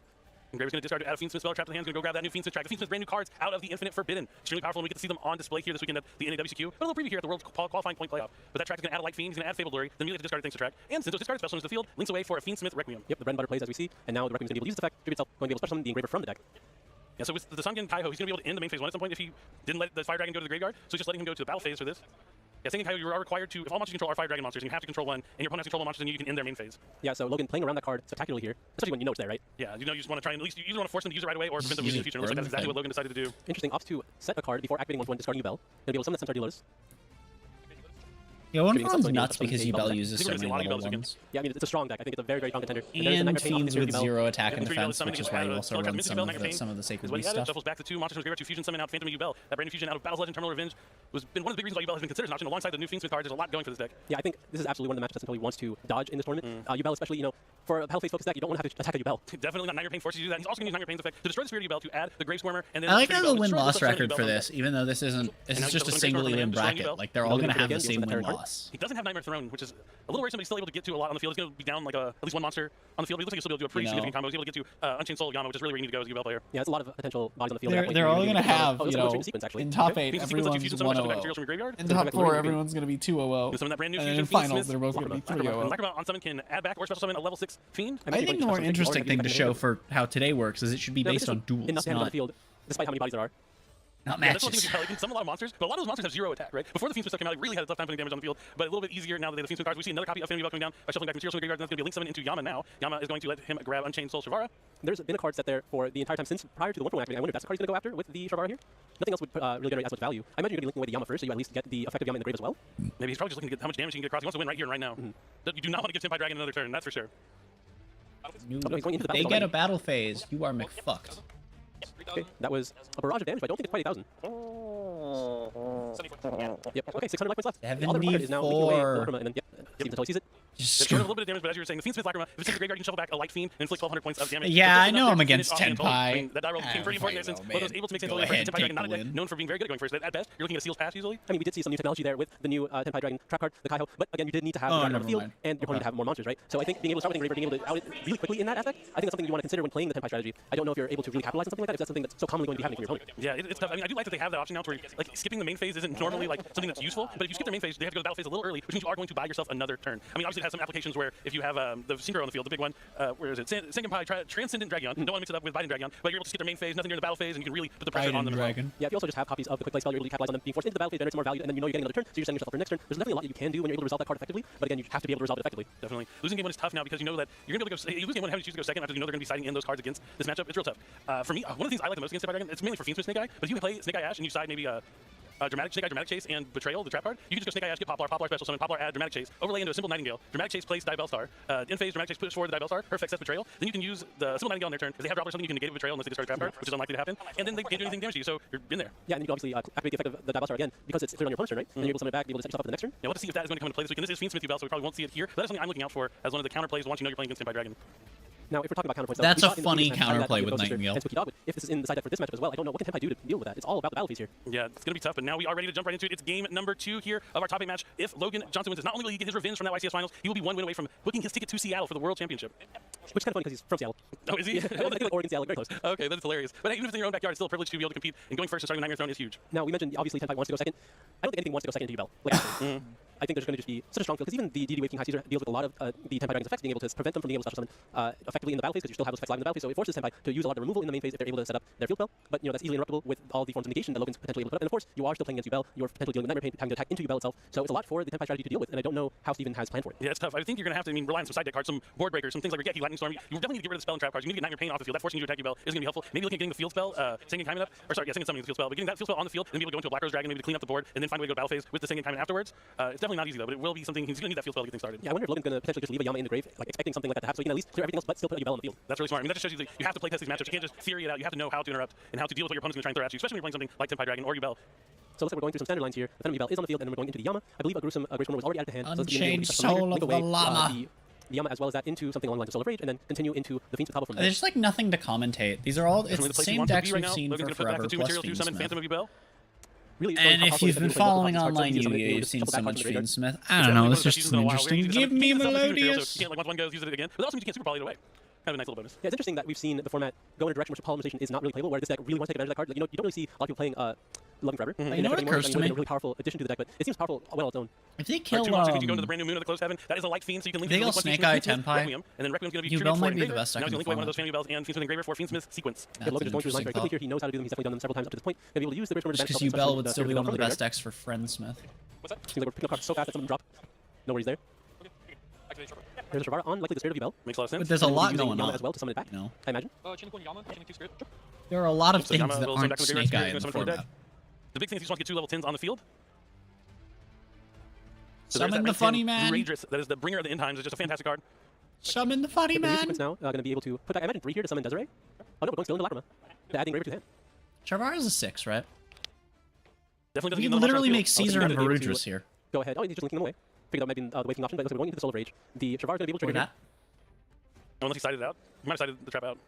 Engraver's going to discard to add a Fiendsmith spell, trap to the hand, going to go grab that new Fiendsmith track. The Fiendsmith's brand new cards out of the Infinite Forbidden. Extremely powerful, and we get to see them on display here this weekend at the NAWCQ. But a little preview here at the World Qualifying Point Playoff. But that track is going to add a Light Fiend, he's going to add Fabled Blurry, then immediately to discard things to track. And since those discarded special into the field, links away for a Fiendsmith Requiem. Yep, the bread and butter plays as we see, and now the Requiem's going to be able to use the effect, tribute itself, going to be able to special summon the Engraver from the deck. Yeah, so with the Sengen Kaiho, he's going to be able to end the main phase 1 at some point if he didn't let the Fire Dragon go to the graveyard. So he's just letting him go to the battle phase for this. Yeah, Sengen Kaiho, you are required to, if all monsters you control are Fire Dragon monsters, and you have to control one, and your opponent has to control one monster, then you can end their main phase. Yeah, so Logan playing around that card spectacularly here, especially when you know it's there, right? Yeah, you know, you just want to try and at least, you either want to force them to use it right away or prevent them Use using it in the it future. And it looks like that's exactly burn what Logan decided to do. Interesting, opts to set a card before activating one discarding Yubel. Gonna be able to summon that Centaur Dealers. Yeah, one Giving one's something nuts something because to Yubel develop. uses I so think we're many gonna see a lot of little Yubels again. ones. Yeah, I mean, it's a strong deck. I think it's a very, very strong contender. And there is a And Nightmare Pain Fiends option with here, Yubel. 0 attack And and three yellow defense, summon which is to why add you a also spell card run Mystic some Spell, of Nightmare Pain. some of the Sacred What he Beast added, stuff. shuffles back to 2 monsters from graveyard to fusion summon out Phantom and Yubel. That brand new fusion out of Battle's Legend Terminal Revenge has been one of the big reasons why Yubel has been considered as an option alongside the new Fiendsmith cards. There's a lot going for this deck. Yeah, I think this is absolutely one of the matches that Centelli wants to dodge in this tournament. Yubel, especially, you know, for a battle phase focused deck, you don't want to have to attack a Yubel. Definitely not Nightmare Pain forces you to do that. He's also going to use Nightmare Pain's effect to destroy the Spirit of Yubel to add the Grave Squirmer and then I like Spirit how of the Yubel destroys win-loss the Summon record Yubel for on this, even though this isn't, this now is you just a double single Grave Squirmer in from him, destroying bracket. Yubel. Like they're all Logan gonna gonna have play the again, same use that card. win-loss. He doesn't have Nightmare Throne, which is a little worrisome, but he's still able to get to a lot on the field. He's going to be down like at least one monster on the field. But he looks like he'll still be able to do a pretty significant combo. He's able to get to Unchained Soul Yama, which is really where you need to go as a Yubel player. Yeah, it's a lot of potential bodies on the field. at that point. They're You all really gonna need to have, oh, you it's a know, good sequence, actually. in top Okay. 8, He's sequence like everyone's fusion summon one back oh. materials from your graveyard. In Go top back to 4, Ruby. everyone's gonna be 2-0. Summon that brand new And then fusion in finals, Fiendsmith. they're both gonna be 3-0. Lacrima on summon can add back or special summon a level 6 Fiend. I think the more interesting thing to show for how today works is it should be based on duels, enough damage on the not field, despite how many bodies there are. not Yeah, that's one thing matches. with Yubel. You can summon a lot of monsters, but a lot of those monsters have 0 attack, right? Before the Fiendsmith stuff came out, it really had a tough time putting damage on the field, but a little bit easier now that they have the Fiendsmith cards. We see another copy of Phantom Yubel coming down by shuffling back materials from the graveyard, and that's going to be a link summon into Yama now. Yama is going to let him grab Unchained Soul Shavara. There's been a card set there for the entire time since prior to the 1-1 activity. I wonder if that's the card he's going to go after with the Shavara here. Nothing else would really generate as much value. I imagine you're going to be linking away the Yama first, so you at least get the effect of Yama in the grave as well. Maybe he's probably just looking to get how much damage he can get across. He wants to win right here and right now. You do not want to give Tenpai Dragon another turn, that's for sure. You- no, he's going into the they battle get a already. battle phase. You are McFucked. Okay, that was a barrage of damage, but I don't think it's quite 8,000. Yep, okay, 600 life points left. All the required is now linking away the 74. Lacrima, and then, yep, Steven until he sees it. Just It's short a little bit of damage, but as you were saying, the Fiendsmith Lacrima, if it's in the graveyard, you can shuffle back a Light Fiend and inflict 1,200 points of damage. Yeah, But I know enough I'm to finish against off the Anatoly. I mean, Tenpai. that die roll became pretty important there since man. one was able to make Go Tenpai ahead, Dragon take not the win. known for being very good at going first. At best, you're looking at a Seal's Pass usually. I mean, we did see some new technology there with the new Tenpai Dragon trap card, the Kaiho, but again, you did need to have the Oh, Dragon on never the field, mind. and your opponent to have more monsters, right? So I think being able to start with Engraver, being able to out it really quickly in that aspect, I think that's something you want to consider when playing the Tenpai strategy. I don't know if you're able to really capitalize on something like that, if that's something that's so commonly going to be happening for your opponent. Yeah, it's tough. I mean, I do like that they have that option now to where, like, skipping the main phase isn't normally, like, something that's useful, but if you skip their main phase, they have to go to the battle phase a little early, which means you are going to buy yourself another turn. I mean, obviously it has some applications where if you have the Synchro on the field, the big one, where is it? Sengenpai Transcendent Dragon. Don't want to mix it up with Biden Dragon, but you're able to skip their main phase, nothing near the battle phase, and you can really put the pressure on them as well. Dragon. Yeah, if you also just have copies of the quick play spell, you're able to capitalize on them being forced into the battle phase, generates more value, and then you know you're getting another turn, so you're setting yourself up for next turn. There's definitely a lot that you can do when you're able to resolve that card effectively, but again, you have to be able to resolve it effectively. Definitely. Losing game 1 is tough now because you know that you're going to be able to go. You lose game 1 having to choose to go second after you know they're going to be siding in those cards against this matchup. It's real tough. For me, one of the things I like the most against Tenpai Dragon, it's mainly for Fiendsmith Snake Eye, but if you play Snake Eye Ash and you side maybe Dramatic Snake Eye, Dramatic Chase, and Betrayal, the trap card, you can just go Snake Eye Ash, get Poplar, Poplar special summon, Poplar add Dramatic Chase, overlay into a simple Nightingale. Dramatic Chase plays Diabell Star. In phase, Dramatic Chase puts forward the Diabell Star. Her effect sets Betrayal. Then you can use the simple Nightingale on their turn. If they have drop or something, you can negate a Betrayal unless they discard a trap card, which is unlikely to happen. And then they can't do anything damage to you, so you're in there. Yeah, and then you can obviously activate the effect of the Diabell Star again, because it's clear on your opponent's turn, right? And you're able to summon it back, be able to set yourself up for the next turn. Yeah, we'll have to see if that is going to come into play this week. And this is Fiendsmith Yubel, so we probably won't see it here. But that's something I'm looking out for as one of the counterplays once you know you're playing against Tenpai Dragon. Now, if we're talking about counterpoints, though, That's we a saw in the funny previous match how that counterplay Yubel with sister Nightingale. and Spooky Dog, but if this is in the side deck for this matchup as well, I don't know what can Tenpai do to deal with that. It's all about the battle phase here. Yeah, it's going to be tough, but now we are ready to jump right into it. It's game number 2 here of our top 8 match. If Logan Johnson wins this, not only will he get his revenge from that YCS Finals, he will be 1 win away from booking his ticket to Seattle for the World Championship. Which is kind of funny because he's from Seattle. Oh, is he? Yeah, I think like Oregon, Seattle, very close. Okay, that's hilarious. But hey, even if it's in your own backyard, it's still a privilege to be able to compete, and going first and starting with Nightmare Throne is huge. Now, we mentioned, obviously, Tenpai wants to go second. I don't think anything wants to go second to Yubel. Like, I think there's going to just be such a strong field, because even the DD Wave King High Caesar deals with a lot of the Tenpai Dragon's effects, being able to prevent them from being able to special summon effectively in the battle phase, because you still have those effects live in the battle phase, so it forces Tenpai to use a lot of removal in the main phase if they're able to set up their field spell, but that's easily interruptible with all the forms of negation that Logan's potentially able to put up, and of course, you are still playing against Yubel, you're potentially dealing with Nightmare Pain, having to attack into Yubel itself, so it's a lot for the Tenpai strategy to deal with, and I don't know how Steven has planned for it. Yeah, it's tough. I think you're going to have to rely on some side deck cards, some board breakers, some things like Regeki, Lightning Storm. You definitely need to get rid of the spell and trap cards. You need to get Nightmare Pain off the field. That forcing you to attack Yubel is going to be helpful. Maybe looking at getting the field spell, Singing Kaiman up, or sorry, Singing Summoning the field spell, but getting that field spell on the field and then be able to go into a Black Rose Dragon, maybe to clean up the board, and then find a way to go to battle phase with the Singing Kaiman afterwards. It's definitely not easy though, but it will be something. He's going to need that field spell to get things started. Yeah, I wonder if Logan's going to potentially just leave a Yama in the grave, like expecting something like that to happen, so he can at least clear everything else, but still put Yubel on the field. That's really smart. I mean, that just shows you that you have to play test these matchups. You can't just theory it out. You have to know how to interrupt and how to deal with what your opponent's going to try and throw at you, especially when you're playing something like Tenpai Dragon or Yubel. So looks like we're going through some standard lines here. The Phantom Yubel is on the field, and then we're going into the Yama. I believe a gruesome Grace Corner was already out of the hand. Unchained so Soul of the Llama. The Yama as well as that into something along the lines of Soul of Rage, and then continue into the Fiends with Hobble from there. There's just like nothing to commentate. These are all, it's Definitely the place he same wants to decks be right we've now. seen Logan's for gonna put back forever, the 2 plus materials to summon Fiendsmith. Phantom of Yubel. Really, And if you've been following online Yu-Gi-Oh, you've seen so much Fiendsmith. I don't know, it's just interesting. Give me Melodious! You can't, like, once one goes, use it again. But it also means you can't super poly it away. Kind of a nice little bonus. Yeah, it's interesting that we've seen the format go in a direction where polymerization is not really playable, where this deck really wants to take advantage of that card. Like, you don't really see a lot of people playing Loving Forever. You know what occurs to me? A really powerful addition to the deck, but it seems powerful well on its own. If they Or kill, 2 monsters, you go into the brand new Moon of the Closed Heaven. That is a light fiend, so you can link They it go with one Snake Fiendsmith, Eye, Fiendsmith, Tenpai. Requiem, and then Requiem's going to be Yubel treated for might be the Engraver. best deck Now he's in going to the play one of those format. Phantom Yubels and Fiendsmith Engraver for Fiendsmith sequence. Yeah, Logan is going through his lines very quickly here. He knows how to do them. He's definitely done them several times up to this point. He'll be able to use the Grace Corner to because advance Yubel would still be one of the from best decks for Friendsmith. What's that? Seems like we're picking up cards so fast that some of them drop. No worries there. There's a Shavara on, likely the Spirit of Yubel. Makes a lot of sense. But there's a And we'll be lot using going Yama on. as well to summon it back, You know, I imagine. there are a lot of So things Yama that will send aren't back to the Snake Graveyard, Eye in he's the gonna summon from the format. deck. The big thing is he just wants to get 2 level 10s on the field. So there's Summon that the rank funny 10 man. Raidress, that is the bringer of the end times. It's just a fantastic card. Summon the funny The new man. sequence now going to be able to put back, I imagine 3 here to summon Desiree. Oh no, we're going still into Lacrima. To add the Engraver to the hand. Charvara's a 6, right? Definitely We doesn't could get another literally monster on the make field. Caesar and able to Varudras here. Go ahead. Oh, he's just linking them away. Figured that might be the waiting option, but we're going into the Soul of Rage. The Shavara is going to be able to Look trigger at here. that. Unless he sided it out. He might have sided the trap out.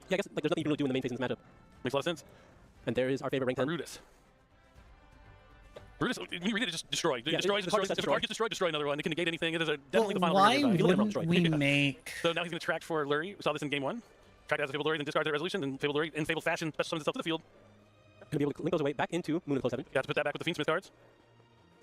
Yeah, I guess like, there's nothing you can really do in the main phase in this matchup. Makes a lot of sense. And there is our favorite rank 10. Varudras. Varudras, when you read it, just destroy. Yeah, Destroys. the card If gets a card gets destroyed, destroy another one. It can negate anything. It is definitely the final Why ring of the wouldn't destroy. we make... So now he's going to track for Lurie. We saw this in game 1. Track as a Fabled Lurie, then discard the resolution, and Fabled Lurie in Fabled fashion special summons itself to the field. Going to be able to link those away back into Moon of the Closed Heaven. You have to put that back with the Fiendsmith cards.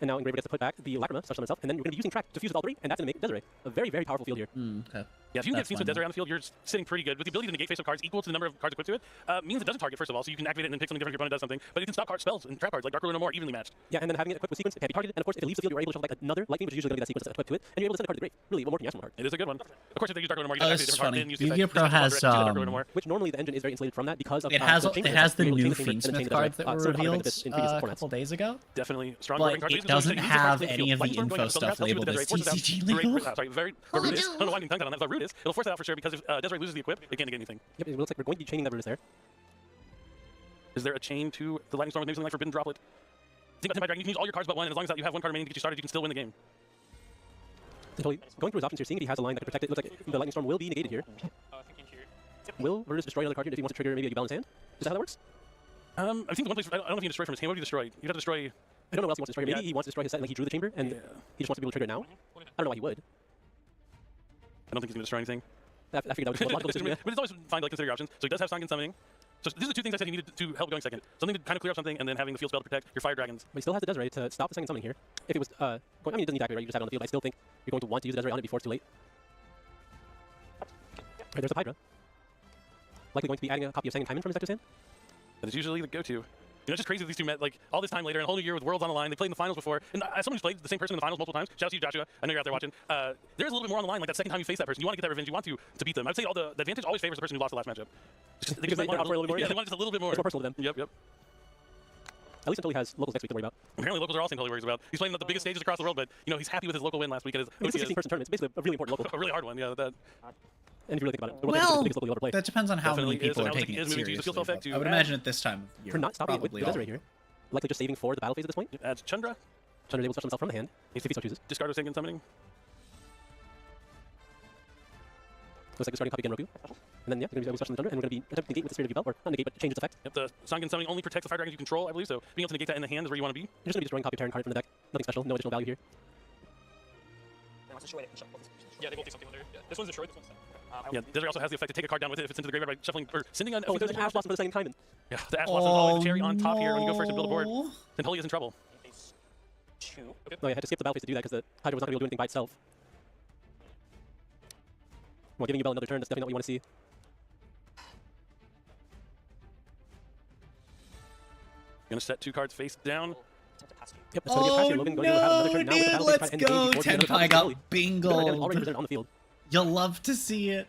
And now Engraver gets to put back the Lacrima, special summon itself, and then you're going to be using track to fuse with all 3, and that's going to make Desiree a very, very powerful field here. Okay. Yeah, if you can get That's Fiendsmith fine. Desiree on the field, you're sitting pretty good. With the ability to negate face-up cards equal to the number of cards equipped to it, means it doesn't target, first of all, so you can activate it and then pick something different if your opponent does something. But it can stop card spells and trap cards like Dark Ruler No More, evenly matched. Yeah, and then having it equipped with sequence, it can't be targeted, and of course, if it leaves the field, you're able to shuffle back another lightning, which is usually going to be that sequence that's equipped to it, and you're able to send a card to the grave. Really, what more can you ask from a card? It is a good one. Of course, if they use Dark Ruler No More, you Oh, can this activate is a different card, then use the funny. Yu-Gi-Oh! effect. Pro Just has, activate Dark Ruler No More. Which normally the engine is very insulated from that because of It has the it has the change new the thing and then change Fiendsmith the cards that Desiree. were Some of the revealed benefits in a previous formats. couple days ago. Definitely strong But cards. it doesn't have any of the info stuff labeled as TCG legal. Sorry, very Varudis. I don't know why I didn't tongue on that. Varudis. It'll force that out for sure because if Desiree loses the equip, it can't negate anything. Yep, it looks like we're going to be chaining that Brutus there. Is there a chain to the Lightning Storm with maybe something like Forbidden Droplet? Think about Tenpai Dragon. You can use all your cards but one, and as long as you have one card remaining to get you started, you can still win the game. Totally going through his options here, seeing if he has a line that can protect it. Looks like the Lightning Storm will be negated here. Will Brutus destroy another card here if he wants to trigger maybe a Yubel in his hand? Is that how that works? I think the one place I don't know if you can destroy from his hand. What would you destroy? You'd have to destroy. I don't know what else he wants to destroy here. Maybe Yeah. he wants to destroy his set and like he drew the chamber and Yeah. he just wants to be able to trigger it now. I don't know why he would. I don't think he's gonna destroy anything. I figured that was a logical decision. Yeah. But it's always fine to like, consider your options. So he does have Sunken Summoning. So these are the 2 things I said he needed to help going second. Something to kind of clear up something, and then having the field spell to protect your fire dragons. But he still has the Desiree to stop the second summoning here. If it was going, I mean, it doesn't need to activate, right? You just have it on the field. I still think you're going to want to use the Desiree on it before it's too late. Right, there's a Hydra. Likely going to be adding a copy of Sang and Kaiman from his deck to his hand. That is usually the go-to. You know, it's just crazy that these two met like all this time later, and a whole new year with Worlds on the line. They played in the finals before, and as someone who's played the same person in the finals multiple times, shout out to you, Joshua. I know you're out there watching. There's a little bit more on the line. Like that second time you face that person, you want to get that revenge. You want to beat them. I'd say the advantage always favors the person who lost the last matchup. Just, Because they want out for a little bit more, yeah, yeah. they want just a little bit more. It's more personal to them. Yep, yep. At least until he has locals next week to worry about. Apparently, locals are all he worries about. He's playing at the biggest stages across the world, but you know he's happy with his local win last week. At his I mean, it's a 16-person tournament. It's basically a really important local. a really hard one. Yeah, that. And if you really think about it, the World Well, Championship is the biggest local you'll ever play. That depends on how Definitely many is, people and are I don't taking think it it is moving to use the seriously. skill effect but to I would add- imagine at this time of year. For not stopping it with probably the Desiree here. Likely just saving for the battle phase at this point. Adds Chandra. Chandra is able to touch himself from the hand, if he so chooses. Discard of Sengen Summoning. Looks like we're starting copy again Roku. And then, yeah, we're going to be touching the Thunder, and we're going to be attempting to negate with the Spirit of Yubel, or not negate, but change its effect. Yep, the Sangen Summoning only protects the fire dragons you control, I believe, so being able to negate that in the hand is where you want to be. You're just going to be destroying copy of Terran card from the deck. Nothing special, no additional value here. Yeah, they both take something later. Yeah. This one's destroyed, this one's Yeah, Desiree also has the effect to take a card down with it if it's into the graveyard by shuffling or sending an. Oh, there's an Ash Blossom for the second Kaiman. Yeah, the Ash Blossom is always the cherry on top here when you go first and build a board. Then Holy is in trouble. 2. Okay. No, yeah, I had to skip the battle phase to do that because the Hydra was not going to be able to do anything by itself. Well, giving Yubel another turn, that's definitely not what we want to see. Gonna set 2 cards face down. Yep, it's going to Oh get Logan going to have another no, turn now with the dude, battle let's phase to try go! and engage before the other Tenpai got already bingled. presented on the field. You'll love to see it.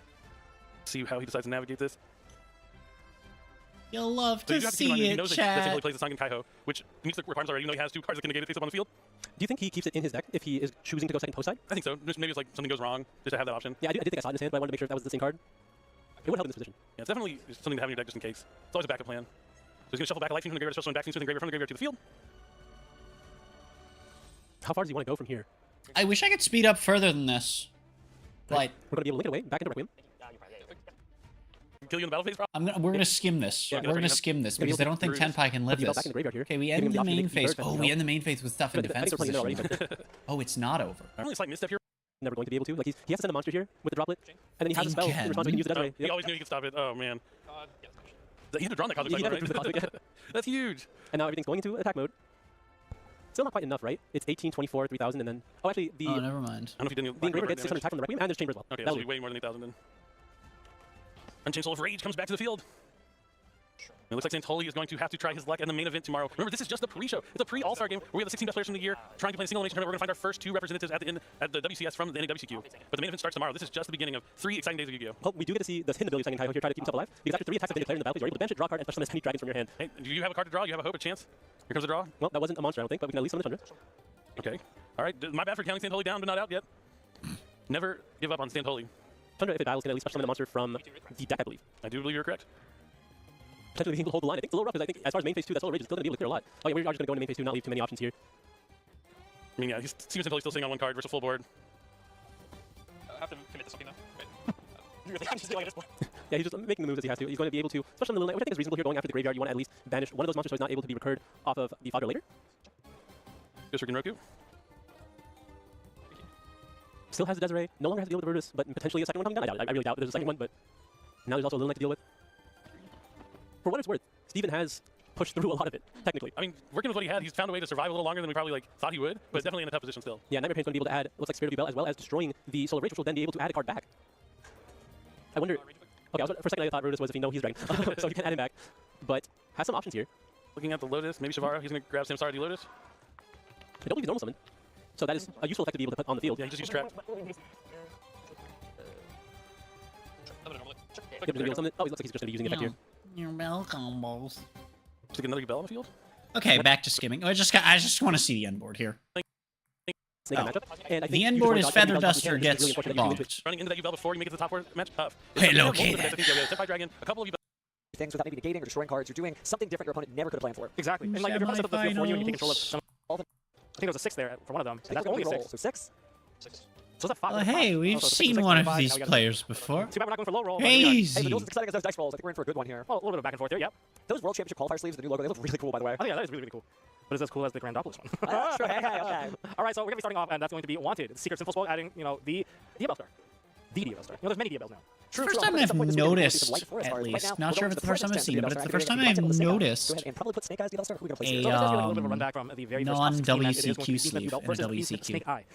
See how he decides to navigate this. You'll love So you to do have to keep in mind that see he it, knows that simply chat. plays the Sunken Kaiho, which meets the requirements already, even though he has 2 cards that can negate it face up on the field. Do you think he keeps it in his deck if he is choosing to go second post side? I think so. Just maybe it's like something goes wrong, just to have that option. Yeah, I did think I saw it in his hand, but I wanted to make sure if that was the same card. It would help in this position. Yeah, it's definitely something to have in your deck just in case. It's always a backup plan. So he's gonna shuffle back a life from the graveyard, shuffle back from the graveyard, from the graveyard to the field. How far does he want to go from here? I wish I could speed up further than this. Like, We're going to be able to link it away, back into Requiem. Kill you in the battle phase, probably. we're gonna skim this. Yeah, we're gonna skim this because I don't think Tenpai can live Yubel this. back in the graveyard here. Okay, we Giving end him the option to main make phase. third Oh, defense we Yubel. end the main phase with stuff in I think defense they're playing it position. already, Oh, it's not over. I'm really slight misstep here. Never going to be able to. Like he has to send a monster here with the droplet, and then he has a spell in Again. response so he can use it that way. He always knew he could stop it. Oh, man. Yeah. He had to draw that cosmic He cycle, never drew the right? cosmic, yeah. That's huge. And now everything's going into attack mode. Still not quite enough, right? It's 18, 24, 3,000, and then... Oh, actually, the Oh, never mind. I don't know if he did the engraver gets 600 attack from the Requiem, and there's chamber as well. Okay, That'll so do. way more than 8,000 then. Unchained Soul of Rage comes back to the field. It looks like Santoli is going to have to try his luck in the main event tomorrow. Remember, this is just the pre-show. It's a pre-All-Star game where we have the 16 best players from the year trying to play a single elimination tournament. We're going to find our first 2 representatives at the end at the WCS from the NAWCQ. But the main event starts tomorrow. This is just the beginning of 3 exciting days of Yu-Gi-Oh! Well, we do get to see the hidden ability of Second Kaiho here try to keep himself alive, because after 3 attacks have been declared in the battle phase, you're able to bench it, draw a card, and special summon as many dragons from your hand. Hey, do you have a card to draw? You have a hope, a chance? Here comes the draw. Well, that wasn't a monster, I don't think, but we can at least summon the Chandra. Okay. All right. My bad for counting Santoli down, but not out yet. Never give up on Santoli. Chandra, if it battles, can at least special summon a monster from the deck, I believe. I do believe you're correct. Potentially being able to hold the line. I think it's a little rough, because I think as far as main phase 2, that Solar Rage is still going to be able to clear a lot. Oh yeah, we are just going to go into main phase 2 and not leave too many options here. I mean, yeah, he's Santoli's still sitting on 1 card versus full board. I have to commit to something though. Right. Really, I'm just doing this one. Yeah, he's just making the moves as he has to. He's going to be able to special summon the Lil Knight, which I think is reasonable here. Going after the graveyard, you want to at least banish one of those monsters so he's not able to be recurred off of the fodder later. Goes for Genroku. Still has the Desiree, no longer has to deal with the Virtus, but potentially a second one coming down. I doubt it. I really doubt there's a second one, but now there's also a Lil Knight to deal with. For what it's worth, Steven has pushed through a lot of it, technically. I mean, working with what he had, he's found a way to survive a little longer than we probably thought he would, but definitely in a tough position still. Yeah, Nightmare Pain's going to be able to add, looks like Spirit of Yubel, as well as destroying the Solar Rage, which will then be able to add a card back. I wonder... Okay, for a second I thought Virtus was if he knows he's Dragon, so he can add him back. But has some options here. Looking at the Lotus, maybe Shavara, he's going to grab Samsara the Lotus. I don't believe he's normal summon. So that is a useful effect to be able to put on the field. Yeah, he just used Trap. Yep, he's gonna be able to summon it. Oh, he looks like he's just going to be using the effect here. You're welcome, balls. Stick another Yubel on the field. Okay, back to skimming. I just want to see the end board here. Snake Eye Oh. matchup. And I think The you end just board wanna is dodge every Feather Yubel as Duster you can, gets which is really unfortunate that you bonked. Running into that Yubel before you make it to the top four match. Hello, I think kid. we have Tenpai Dragon, a couple of Yubel. Things without maybe negating or destroying cards. You're doing something different your opponent never could have planned for. Exactly. And like if you're set up the field for you and you take control of Semifinals. some, I think there was a 6 there for one of them. I And think that's we're only a gonna 6. roll. So 6? 6. So is that 5? Well, hey, we've seen one of these players before. Too bad we're not going for low roll. but we are. Hey, the Crazy. duels is exciting as those dice rolls. I think we're in for a good one here. Well, a little bit of back and forth there, yep. Those World Championship qualifier sleeves, the new logo, they look really cool, by the way. Oh yeah, that is really, really cool. But it's as cool as the Grandopolis one. Sure, okay. All right, so we're going to be starting off, and that's going to be Wanted. Secret Simple Spell, adding, the Diabell Star. The Diabell Star. There's many Diabells now. True, First true, time at some I've point this week, we're gonna see noticed, some light forest at cards. Right least. now, Not we're sure going if to it's the first time I've seen it, but it's the first time We're gonna I've tackle the Snake Eyes. noticed Go ahead and probably put Snake Eyes Diabell Star. Who are we going to a play? So this is going to be a little bit of a run back from the very first non-WCQ sleeve sleeve and a versus WCQ. Snake Eye.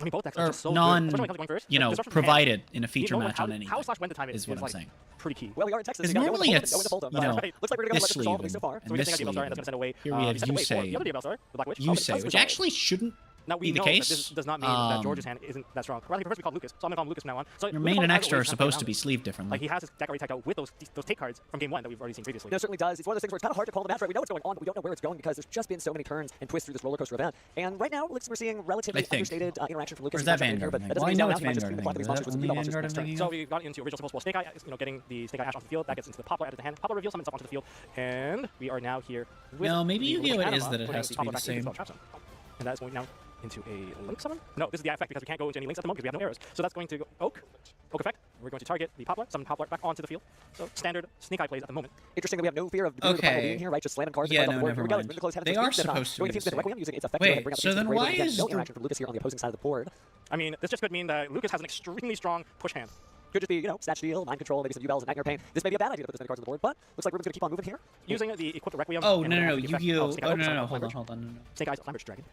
I mean, both decks Or are just so non- good. Especially when it comes to going first. You know, This rush from provided in a hand, feature you know match how, on any. How / when the time is what I'm like saying. pretty key. Well, we are in Texas. Because so we gotta normally go it's, with the Fold'em. you know, Right. Looks like we're going to this go with sleeve so far. and So we're this going to take a Diabell Star, sleeve. and that's going to send away. Here we have send away Yusei. the other Diabell Star, the Black Witch. Yusei, which actually shouldn't Now we be the know case. that this does not mean that George's hand isn't that strong. Rather, he prefers to be called Lucas, so I'm going to call him Lucas from now on. So your Lucas main and has extra are always had supposed to around be him. sleeved differently. Like he has his deck already tacked out with those take cards from game 1 that we've already seen previously. No, it certainly does. It's one of those things where it's kind of hard to call the match right. We know what's going on, but we don't know where it's going because there's just been so many turns and twists through this roller coaster event. And right now, it looks like we're seeing relatively I think. understated interaction from Lucas. Or is that He's Vanguard? but that Well, I doesn't know mean it's he's not Vanguard. just blocking these monsters with Only Yubel monsters Vanguard next turn. I'm So we got into original Simple Snake Eye, getting the Snake Eye Ash onto the field. That gets into the Poplar, added to the hand. Poplar reveals summons up onto the field, and we are now here with No, maybe the Yu-Gi-Oh! Link It is Anima, that it putting has to be Poplar the back into same. spell trap zone. And that is going now into a Link summon? No, this is the effect because we can't go into any links at the moment because we have no arrows. So that's going to go Oak effect. We're going to target the Poplar, summon Poplar back onto the field. So standard Snake Eye plays at the moment. Interesting that we have no fear of the Okay. being here, right? Just slamming cards. Yeah, and no, on the board. never Here we go. mind. It's close, They are supposed to going be to the Requiem same. using its effect. Wait, so then why Again, is no the- interaction from Lucas here on the opposing side of the board? I mean, this just could mean that Lucas has an extremely strong push hand. Could just be, Snatch Steal, Mind Control, maybe some Yubels and Nightmare Pain. This may be a bad idea to put this many cards on the board, but looks like Ruben's going to keep on moving here. Using the equipped Requiem. Oh, and no, the no, effect Yu-Gi-Oh! of Snake Eye Oh, Focus no, on no, hold on, Leverage. hold on, no, no. Snake Eyes Leverage Dragon.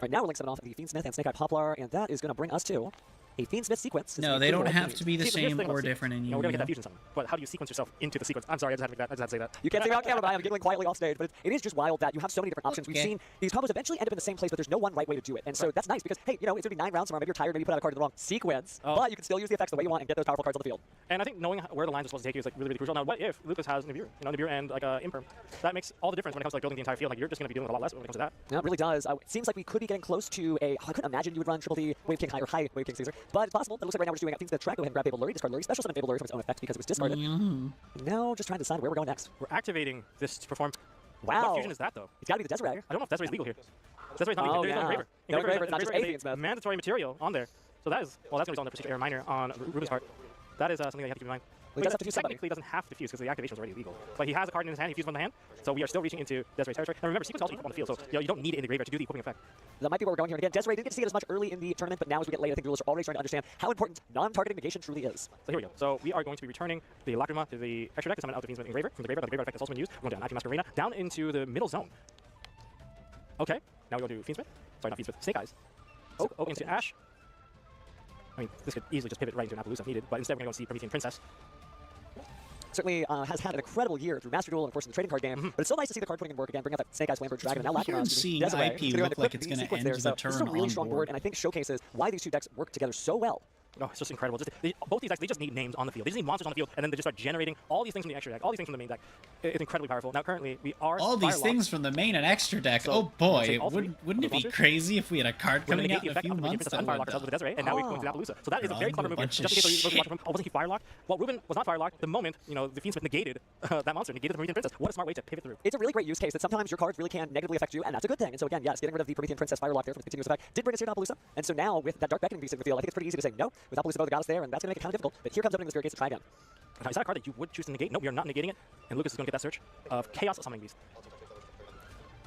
Right now we're linking off the Fiendsmith and Snake Eye Poplar, and that is going to bring us to a Fiendsmith sequence. No, they don't have to be the See, here's same thing about or sequence. different in You know, we're gonna get that Yu-Gi-Oh. fusion summon. But how do you sequence yourself into the sequence? I'm sorry, I just had to make that. I just had to say that. You can't see me on camera, but I am giggling quietly off stage. But it is just wild that you have so many different options. We've Okay. seen these combos eventually end up in the same place, but there's no one right way to do it. And so that's nice because, hey, you know, it's going to be 9 rounds tomorrow. Maybe you're tired, maybe you put out a card in the wrong sequence, Oh. but you can still use the effects the way you want and get those powerful cards on the field. And I think knowing where the lines are supposed to take you is like really, really crucial. Now, what if Lucas has Nibiru? You know, Nibiru and like Imperm. That makes all the difference when it comes to like building the entire field. Like you're just going to be dealing with a lot less when it comes to that. Yeah, it really does. It seems like we could be getting close to a. I couldn't imagine you would run Triple D, Wave King High, or High Wave King Caesar, but it's possible. It looks like right now we're just doing things that track. Go ahead and grab Fable Lurry, discard Lurry, special summon Fable Lurry from its own effect because it was discarded. Now just trying to decide where we're going next. We're activating this to perform. Wow. What fusion is that though? It's got to be the Desiree. I don't know if Desiree is legal here. Desiree is not Oh, legal. There's no yeah. engraver. No engraver, is not just engraver a is Fiendsmith. mandatory material on there. So that is, well, that's going to be on the particular error minor on Ruben's part. That is something that you have to keep in mind. Well, he does have to He fuse somebody. technically doesn't have to fuse because the activation is already illegal. But he has a card in his hand, he fuses from the hand, so we are still reaching into Desiree's territory. And remember, sequence also equip on the field, so you don't need it in the graveyard to do the equipping effect. That might be where we're going here. And again, Desiree didn't get to see it as much early in the tournament, but now as we get late, I think duelists are already starting to understand how important non-targeting negation truly is. So here we go. So we are going to be returning the Lacrima to the extra deck to summon out the Fiendsmith Engraver from the graveyard, but the graveyard effect has also been used. We're going down Active Master Arena, down into the middle zone. Okay, now we go to Fiendsmith. Sorry, not Fiendsmith, Snake Eyes. Oh, into Ash. I mean, this could easily just pivot right into an Appaloosa if needed, but instead we're going to go see Promethean Princess. Certainly has had an incredible year through Master Duel and, of course, in the trading card game. But it's so nice to see the card putting in work again, bring out that Snake Eyes, Flamberge Dragon, and now Here Lacrima. I'm seeing Desiree. IP So they're look gonna like equip it's the gonna sequence end there. the So this is a turn really on strong board. board, and I think showcases why these two decks work together so well. Oh, it's just incredible. Both these decks, they just need names on the field. They just need monsters on the field, and then they just start generating all these things from the extra deck, all these things from the main deck. It's incredibly powerful. Now, currently, we are All these Firelock. things from the main and extra deck. So, Oh boy, take all three wouldn't it of be those monsters. crazy if we had a card We're going coming to out negate in the a few effect of the months Princess that Unfirelock would, ourselves with the Desiree, and now we're going to Appaloosa. So that is a very clever move. bunch Just of in case you shit. watching from, oh, wasn't he Firelocked? Well, Ruben was not Firelocked the moment, you know, the Fiendsmith negated that monster, negated the Promethean Princess. What a smart way to pivot through. It's a really great use case that sometimes your cards really can negatively affect you, and that's a good thing. And so again, yes, getting rid of the Promethean Princess Firelock there from the continuous effect did bring us here to Appaloosa. And so now with that Dark Beckoning beast in the field, I think it's pretty easy to say no. With Appaloosa both got us there, and that's going to make it kind of difficult. But here comes opening the Spirit Gates to try again. Now, is that a card that you would choose to negate? No, we are not negating it. And Lucas is going to get that search of Chaos Summoning Beast.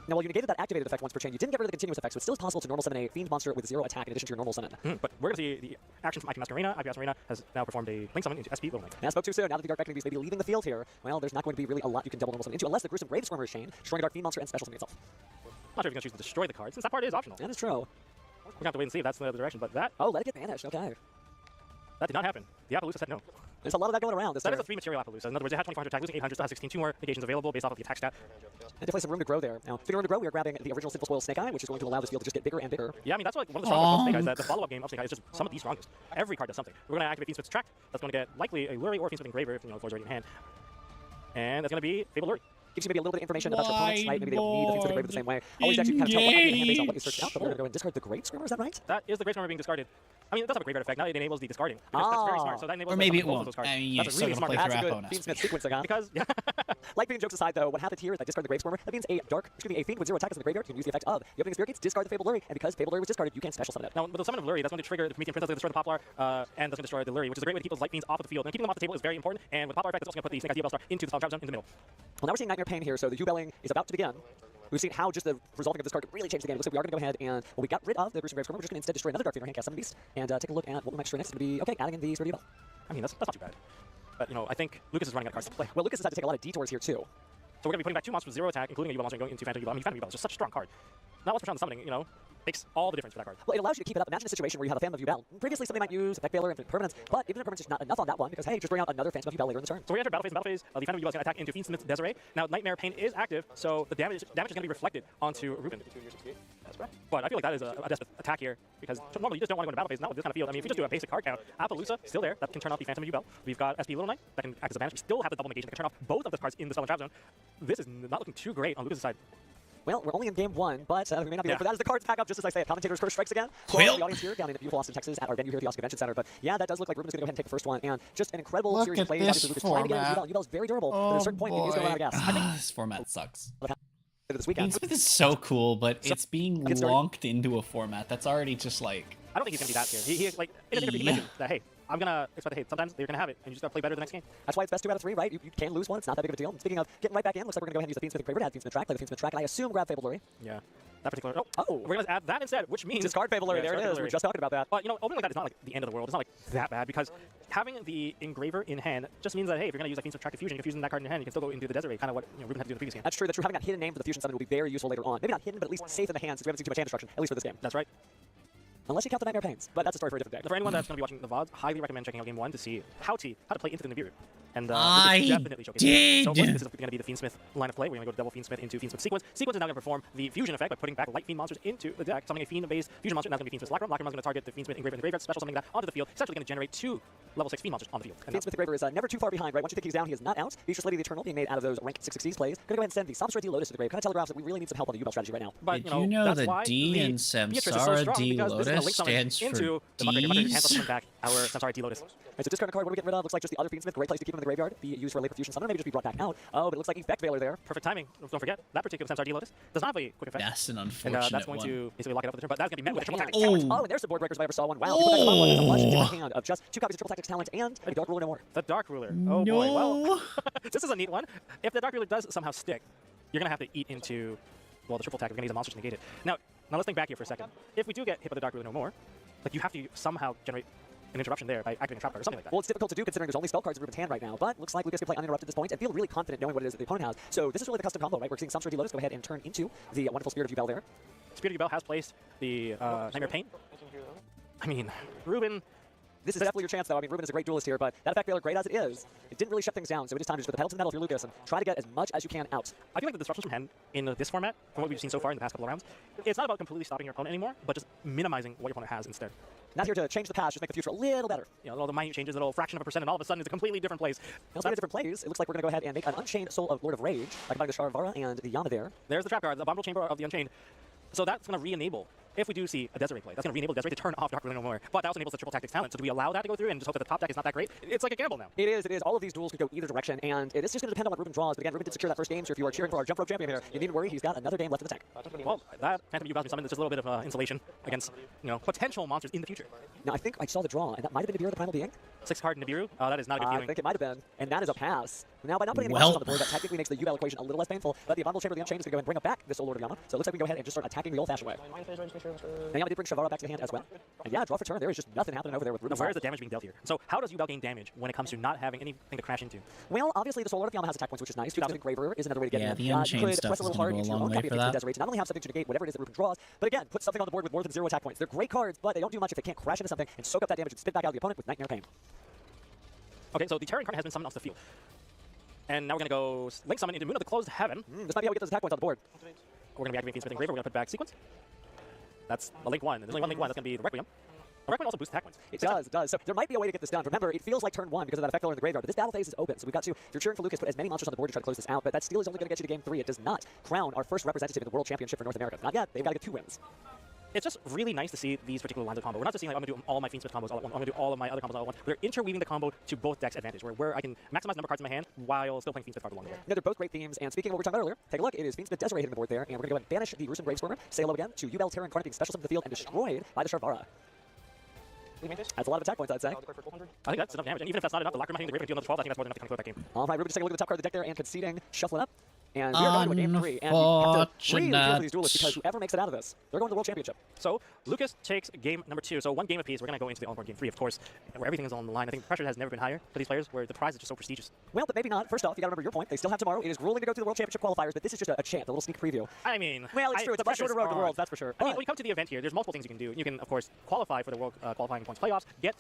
Now, while you negated that activated effect once per chain, you didn't get rid of the continuous effect, so it still is possible to normal summon a Fiend monster with 0 attack in addition to your normal summon. But we're going to see the action from IP Master Arena. IP Master Arena has now performed a Link Summon into SP Little Knight. And I spoke too soon. Now that the Dark Beckoning Beast may be leaving the field here, well, there's not going to be really a lot you can double normal summon into unless the Gruesome Grave Swarmer is chained, destroying a Dark Fiend monster and special summoning itself. I'm not sure if you're going to choose to destroy the card, since that part is optional. That is true. We're going to have to wait and see if that's the direction, but that Oh, let it get banished. Okay. did not happen. The Appaloosa said no. There's a lot of that going around this That turn. is a 3-material Appaloosa. In other words, it had 2,400 attack, losing 800, still has 16, 2 more negations available based off of the attack stat. And definitely some room to grow there. Now, speaking of room to grow, we are grabbing the original Simple Spoil Snake Eye, which is going to allow this field to just get bigger and bigger. Yeah, I mean, that's like one of the strongest of Snake Eyes, that the follow-up game of Snake Eyes is just some of the strongest. Every card does something. We're going to activate Fiendsmith's Tract. That's going to get likely a Lurry or Fiendsmith Engraver if, you know, the floor's already in hand. And that's going to be Fable Lurry. Gives you maybe a little bit of information about your opponents, right? Maybe they don't need the Fiendsmith Engraver the same way. Always actually kind of tell what might be in hand based on what you searched out, but we're going to go and discard the Great Screamer, is that right? That is the Great Summer being discarded. I mean, it does have a graveyard effect. Now it enables the discarding. That's very smart. So that enables Or maybe us to it summon both won't. of those cards. I mean, That's you're a really still smart gonna card. play That's a through good Aponas. Fiendsmith sequence, again. Because, yeah. Like being jokes aside, though, what happened here is I discard the Grave Swarmer. That means a Fiend with 0 attack is in the graveyard. You can use the effect of the opening Spirit Gates, discard the Fable Lurry, and because Fable Lurry was discarded, you can special summon it. Now, with the summon of Lurry, that's going to trigger the Promethean Princess, destroy the Poplar, and that's going to destroy the Lurry, which is a great way to keep those light fiends off of the field. And keeping them off the table is very important, and with the Poplar effect, that's also going to put the Snake Eyes Diabell Star into the Spell Trap Zone in the middle. Well, now we're seeing Nightmare Pain here, so the U-belling is about to begin. We've seen how just the resolving of this card could really change the game. It looks like we are going to go ahead and, well, we got rid of the Gruesome Grave Swarmer. We're just going to instead destroy another Dark Fiend or Handcast Summon Beast and take a look at what we might destroy next. It's going to be, okay, adding in the Spirit Evil. I mean, that's not too bad. But, you know, I think Lucas is running out of cards to play. Well, Lucas has had to take a lot of detours here, too. So we're going to be putting back 2 monsters with 0 attack, including a U-Bell monster and going into Phantom U-Bell. I mean, Phantom U-Bell is just such a strong card. Not once per turn summoning, you know, makes all the difference for that card. Well, it allows you to keep it up. Imagine a situation where you have a Phantom of U-Bell. Previously, somebody might use Effect Veiler, Infinite Permanence, but Infinite Permanence is not enough on that one because, hey, just bring out another Phantom of U-Bell later in the turn. So we enter battle phase. The Phantom U-Bell is going to attack into Fiendsmith's Desiree. Now, Nightmare Pain is active, so the damage is going to be reflected onto Ruben. That's right. But I feel like that is a desperate attack here because normally you just don't want to go into battle phase, not with this kind of field. I mean, if you just do a basic card count, Appaloosa still there, that can turn off the Phantom U-Bell. We've got SP Little Knight that can act as a banish. We still have the double negation that can turn off both of those cards in the Spell and Trap Zone. This is not looking too great on Lucas' side. Well, we're only in game 1, but we may not be there for that as the cards pack up, just as I say it. Commentator's Curse strikes again. Well. The audience here down in beautiful Austin, Texas at our venue here at the Austin Convention Center. But yeah, that does look like Ruben's going to go ahead and take the first one. And just an incredible Look series at of plays. this Obviously, Lucas trying to get his format. U-Bell. U-Bell's very durable, but at a certain point, he's going to run out of gas. I think This format sucks. this weekend. Fiendsmith is so cool, but it's being get started. lonked into a format that's already just like... I don't think he's going to be that scared. He like, in his interview, he mentioned that, hey, I'm going to expect that, hey, sometimes you're going to have it, and you just got to play better the next game. That's why it's best 2 out of 3, right? You can lose one. It's not that big of a deal. And speaking of getting right back in, looks like we're going to go ahead and use the Fiendsmith Engraver to add Fiendsmith Track, play the Fiendsmith Track, and I assume grab Fable Lurry. Yeah. that particular. Oh. We're going to add that instead, which means Discard Fabulary, there it discard is. We were Fabulary. just talking about that. But, you know, opening like that is not like the end of the world. It's not like that bad because having the Engraver in hand just means that, hey, if you're going to use like Subtractive Fusion, you can fusion that card in hand, you can still go into the Desert Ray, kind of what Ruben had to do in the previous game. That's true. Having that hidden name for the fusion summon will be very useful later on. Maybe not hidden, but at least safe in the hands since we haven't seen too much hand destruction, at least for this game. That's right. Unless you count the Nightmare Pains, but that's a story for a different day. For anyone that's going to be watching the VODs, highly recommend checking out Game 1 to see how to play into the Nibiru. And I this is definitely showcasing. did. So of course, this is going to be the Fiendsmith line of play. We're going to go to Double Fiendsmith into Fiendsmith Sequence. Sequence is now going to perform the fusion effect by putting back light Fiend monsters into the deck, summoning a Fiend-based fusion monster. And that's going to be Fiendsmith Lacrum. Lacrum is going to target the Fiendsmith Engraver in the graveyard, special summoning that onto the field, essentially going to generate 2 level 6 Fiend monsters on the field. And Fiendsmith Engraver is never too far behind, right? Once you think he's down, he is not out. Beatrice Lady of the Eternal being made out of those rank 6/6 plays. Gonna go ahead and send the Samsara D Lotus to the grave. Kind of telegraphs that we really need some help on the U-Bell strategy right now. But, Did you know that's the why D in Beatrice is so Samsara strong, D because this is gonna Lotus link summon stands for into the Muh Twitch. Muh Twitch Ds? cancel summon back our Samsara D Lotus. Alright, so discard a card. What are we getting rid of? Looks like just the other Fiendsmith. Great place to keep him in the graveyard. Be used for a later fusion summon. Maybe just be brought back out. Oh, but it looks like Effect Veiler there. Perfect timing. Don't forget, that particular Samsara D Lotus does not have a quick effect. That's an And unfortunate that's going one. to basically lock it up for the turn, but that's going to be met with a triple tactic. Oh. Oh, and there's some board breakers if I ever saw one. Wow. Put that to my one. There's a much different hand of just 2 copies of Triple Tactics Talent and a Dark Ruler no more. The Dark Ruler. Oh boy. Well, No. this is a neat one. If the Dark Ruler does somehow stick, you're going to have to eat into, well, the triple tactic. We're going to use a monster to negate it. Now let's think back here for a second. If we do get hit by the Dark Ruler no more, like you have to somehow generate an interruption there by activating a trap card or something like that. Well, it's difficult to do considering there's only spell cards in Ruben's hand right now, but looks like Lucas can play uninterrupted at this point and feel really confident knowing what it is that the opponent has. So this is really the custom combo, right? We're seeing Samsara D Lotus go ahead and turn into the wonderful Spirit of U-Bell there. Spirit of Bell has placed the Nightmare Pain. I mean, Ruben. This is definitely your chance, though. I mean, Ruben is a great duelist here, but that Effect Veiler, great as it is, it didn't really shut things down, so it is time to just put the pedal to the metal if you're Lucas and try to get as much as you can out. I feel like the disruptions from hand in this format, from what we've seen so far in the past couple of rounds, it's not about completely stopping your opponent anymore, but just minimizing what your opponent has instead. Not here to change the past, just make the future a little better. You know, all the minute changes, a little fraction of a percent, and all of a sudden it's a completely different place. Now, speaking of different plays, it looks like we're going to go ahead and make an Unchained Soul of Lord of Rage by combining the Sharvara and the Yama there. There's the trap card, the Abominable Chamber of the Unchained. So that's going to re-enable, if we do see a Desert Ray play, that's going to re-enable the Desert Ray to turn off Dark Ruler no more. But that also enables the Triple Tactics Talent. So do we allow that to go through and just hope that the top deck is not that great? It's like a gamble now. It is. All of these duels could go either direction, and it is just going to depend on what Ruben draws. But again, Ruben did secure that first game, so if you are cheering for our Jump Rope champion here, you needn't worry, he's got another game left in the tank. Well, that Phantom U-Bell summon is just a little bit of insulation against, you know, potential monsters in the future. Now, I think I saw the draw, and that might have been Nibiru the Primal Being. 6-card Nibiru, that is not a good I feeling. think it might have been, and that is a pass. Now, by not putting any Well. monsters on the board, that technically makes the U-Bell equation a little less painful, but the Abominable Chamber of the Unchained is going to go ahead and bring up back this old Lord of Yama. So it looks like we can go ahead and just start attacking the old-fashioned way. Now, Yama did bring Shavara back to the hand as well. And yeah, draw for turn. There is just nothing happening over there with Now, Ruben's where life. is the damage being dealt here? So how does U-Bell gain damage when it comes to not having anything to crash into? Well, obviously, the Soul Lord of Yama has attack points, which is nice. 2,000 Engraver is another way to get Yeah, in. the You Unchained could stuff press a is little gonna hard go a into your long own way copy for of that. Desert Ray to not only have something to negate whatever it is that Ruben draws, but again, put something on the board with more than 0 attack points. They're great cards, but they don't do much if they can't crash into something and soak up that damage and spit back out of the opponent with Nightmare Pain. Okay, so the Terran card has been summoned off the field. And now we're going to go Link Summon into Moon of the Closed Heaven. This might be how we get those attack points on the board. We're going to be activating Fiendsmith Engraver. We're going to put back Sequence. That's a Link 1. There's only one Link 1. That's going to be the Requiem. The Requiem also boosts attack points. It does. So there might be a way to get this done. Remember, it feels like turn 1 because of that Effect Veiler in the graveyard, but this battle phase is open. So we've got to, if you're cheering for Lucas, put as many monsters on the board to try to close this out, but that steal is only going to get you to game 3. It does not crown our first representative in the World Championship for North America. Not yet. They've got to get 2 wins. It's just really nice to see these particular lines of combo. We're not just seeing like I'm going to do all my Fiendsmith combos all at once. I'm going to do all of my other combos all at once. We're interweaving the combo to both decks' advantage, where I can maximize number of cards in my hand while still playing Fiendsmith card along the way. Yeah, they're both great themes, and speaking of what we were talking about earlier, take a look. It is Fiendsmith Desiree hitting the board there, and we're going to go ahead and banish the Gruesome Gravestormer, say hello again to U-Bell Terran Incarnate being special summoned to the field and destroyed by the Sharvara. That's a lot of attack points, I'd say. I think that's enough damage, and even if that's not enough, the Lacrim hitting the Graven deal another 12, I think that's more than enough to conclude that game. All right, Ruben just taking a look at the top card of the deck there and conceding, shuffling up. And we are going to game 3, and you have to really feel for these duelists because whoever makes it out of this, they're going to the World Championship. So Lucas takes game number 2. So one game apiece. We're going to go into the all-important game 3, of course, where everything is on the line. I think the pressure has never been higher for these players, where the prize is just so prestigious. Well, but maybe not. First off, you got to remember your point. They still have tomorrow. It is grueling to go through the World Championship qualifiers, but this is just a chance, a little sneak preview. I mean, well, it's true. It's a much shorter road to Worlds, that's for sure. I mean, when you come to the event here, there's multiple things you can do. You can, of course, qualify for the World qualifying points playoffs, get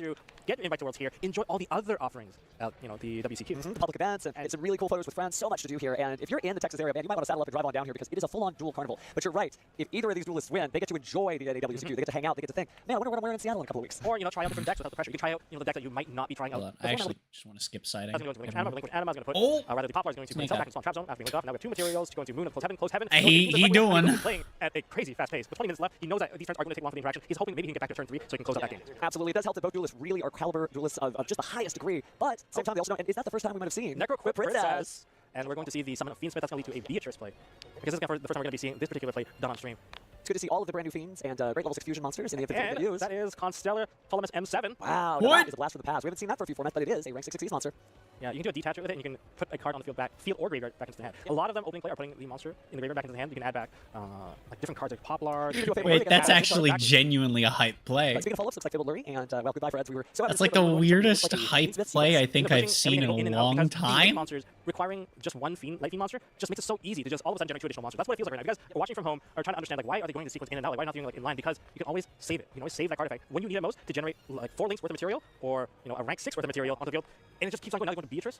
invite to Worlds here, enjoy all the other offerings, you know, the WCQ. The public events, and some really cool photos with friends. So much to do here. And if you're in the Texas area, man, you might want to saddle up and drive on down here because it is a full-on duel carnival. But you're right. If either of these duelists win, they get to enjoy the WCQ. They get to hang out. They get to think, man, I wonder what I'm wearing in Seattle in a couple of weeks. Or, you know, try out different decks without the pressure. You can try out, you know, the deck that you might not be trying Hold out. on, I actually just want to skip siding. I was going to go into Anima. I was going to put, Oh! rather the Poplar is going to put himself back in Spawn Trap Zone after being linked off. Now we have 2 materials to go into Moon of Closed Heaven. He doing. Playing at a crazy fast pace. With 20 minutes left, he knows that these turns are going to take long for the interaction. He's hoping maybe he can get back to turn 3 so he can close out that game. Absolutely. It does help that both duelists really are caliber duelists of just the highest degree. But at the same time, they also know, and is that the first time we might have seen Necroquip Princess. And we're going to see the summon of Fiendsmith. That's going to lead to a Beatrice play. Because this is the first time we're going to be seeing this particular play done on stream. It's good to see all of the brand new Fiends and great level 6 fusion monsters in the infinite And videos. that is Constellar Ptolemus M7. Wow, now What? that is a blast from the past. We haven't seen that for a few formats, but it is a rank 6 succeeds monster. Yeah, you can do a detach with it, and you can put a card on the field or graveyard back into the hand. A lot of them opening play are putting the monster in the graveyard back into the hand. You can add back like different cards like Poplar. Wait, that's actually genuinely a hype play. Speaking of follow-ups, looks like Fabled Lurie, and well, goodbye, Freds. We were so That's like the weirdest hype play I think I've seen in a long time. Monsters requiring just one light fiend monster just makes it so easy to just all of a sudden generate 2 additional monsters. That's what it feels like right now. You guys are watching from home are trying to understand like why are they going to sequence in and out? Like why not doing like in line? Because you can always save it. You can always save that card effect when you need it most to generate like 4 links worth of material or a rank 6 worth of material onto the field, and it just keeps on going. Now you're going to Beatrice.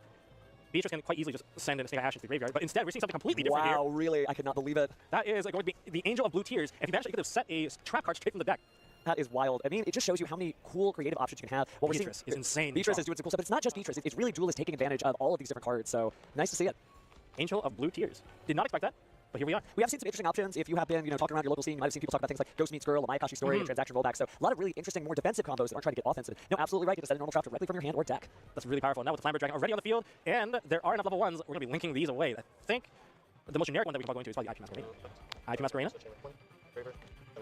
Beatrice can quite easily just send in a Snake Eye Ash into the graveyard, but instead we're seeing something completely different here. Wow, really? I could not believe it. That is going to be the Angel of Blue Tears. If you manage to get to set a trap card straight from the deck. That is wild. I mean, it just shows you how many cool creative options you can have. What Beatrice is insane. Beatrice is doing some cool stuff, but it's not just Beatrice. It's really Duel is taking advantage of all of these different cards, so nice to see it. Angel of Blue Tears. Did not expect that, but here we are. We have seen some interesting options. If you have been, talking around your local scene, you might have seen people talk about things like Ghost Meets Girl, a Mayakashi story, and transaction rollback. So a lot of really interesting, more defensive combos that aren't trying to get offensive. No, absolutely right. You can set a normal trap directly from your hand or deck. That's really powerful. Now with the Flamberge Dragon already on the field, and there are enough level 1s, we're going to be linking these away. I think the most generic one that we can probably go into is probably IP Masquerade. IP Masquerade.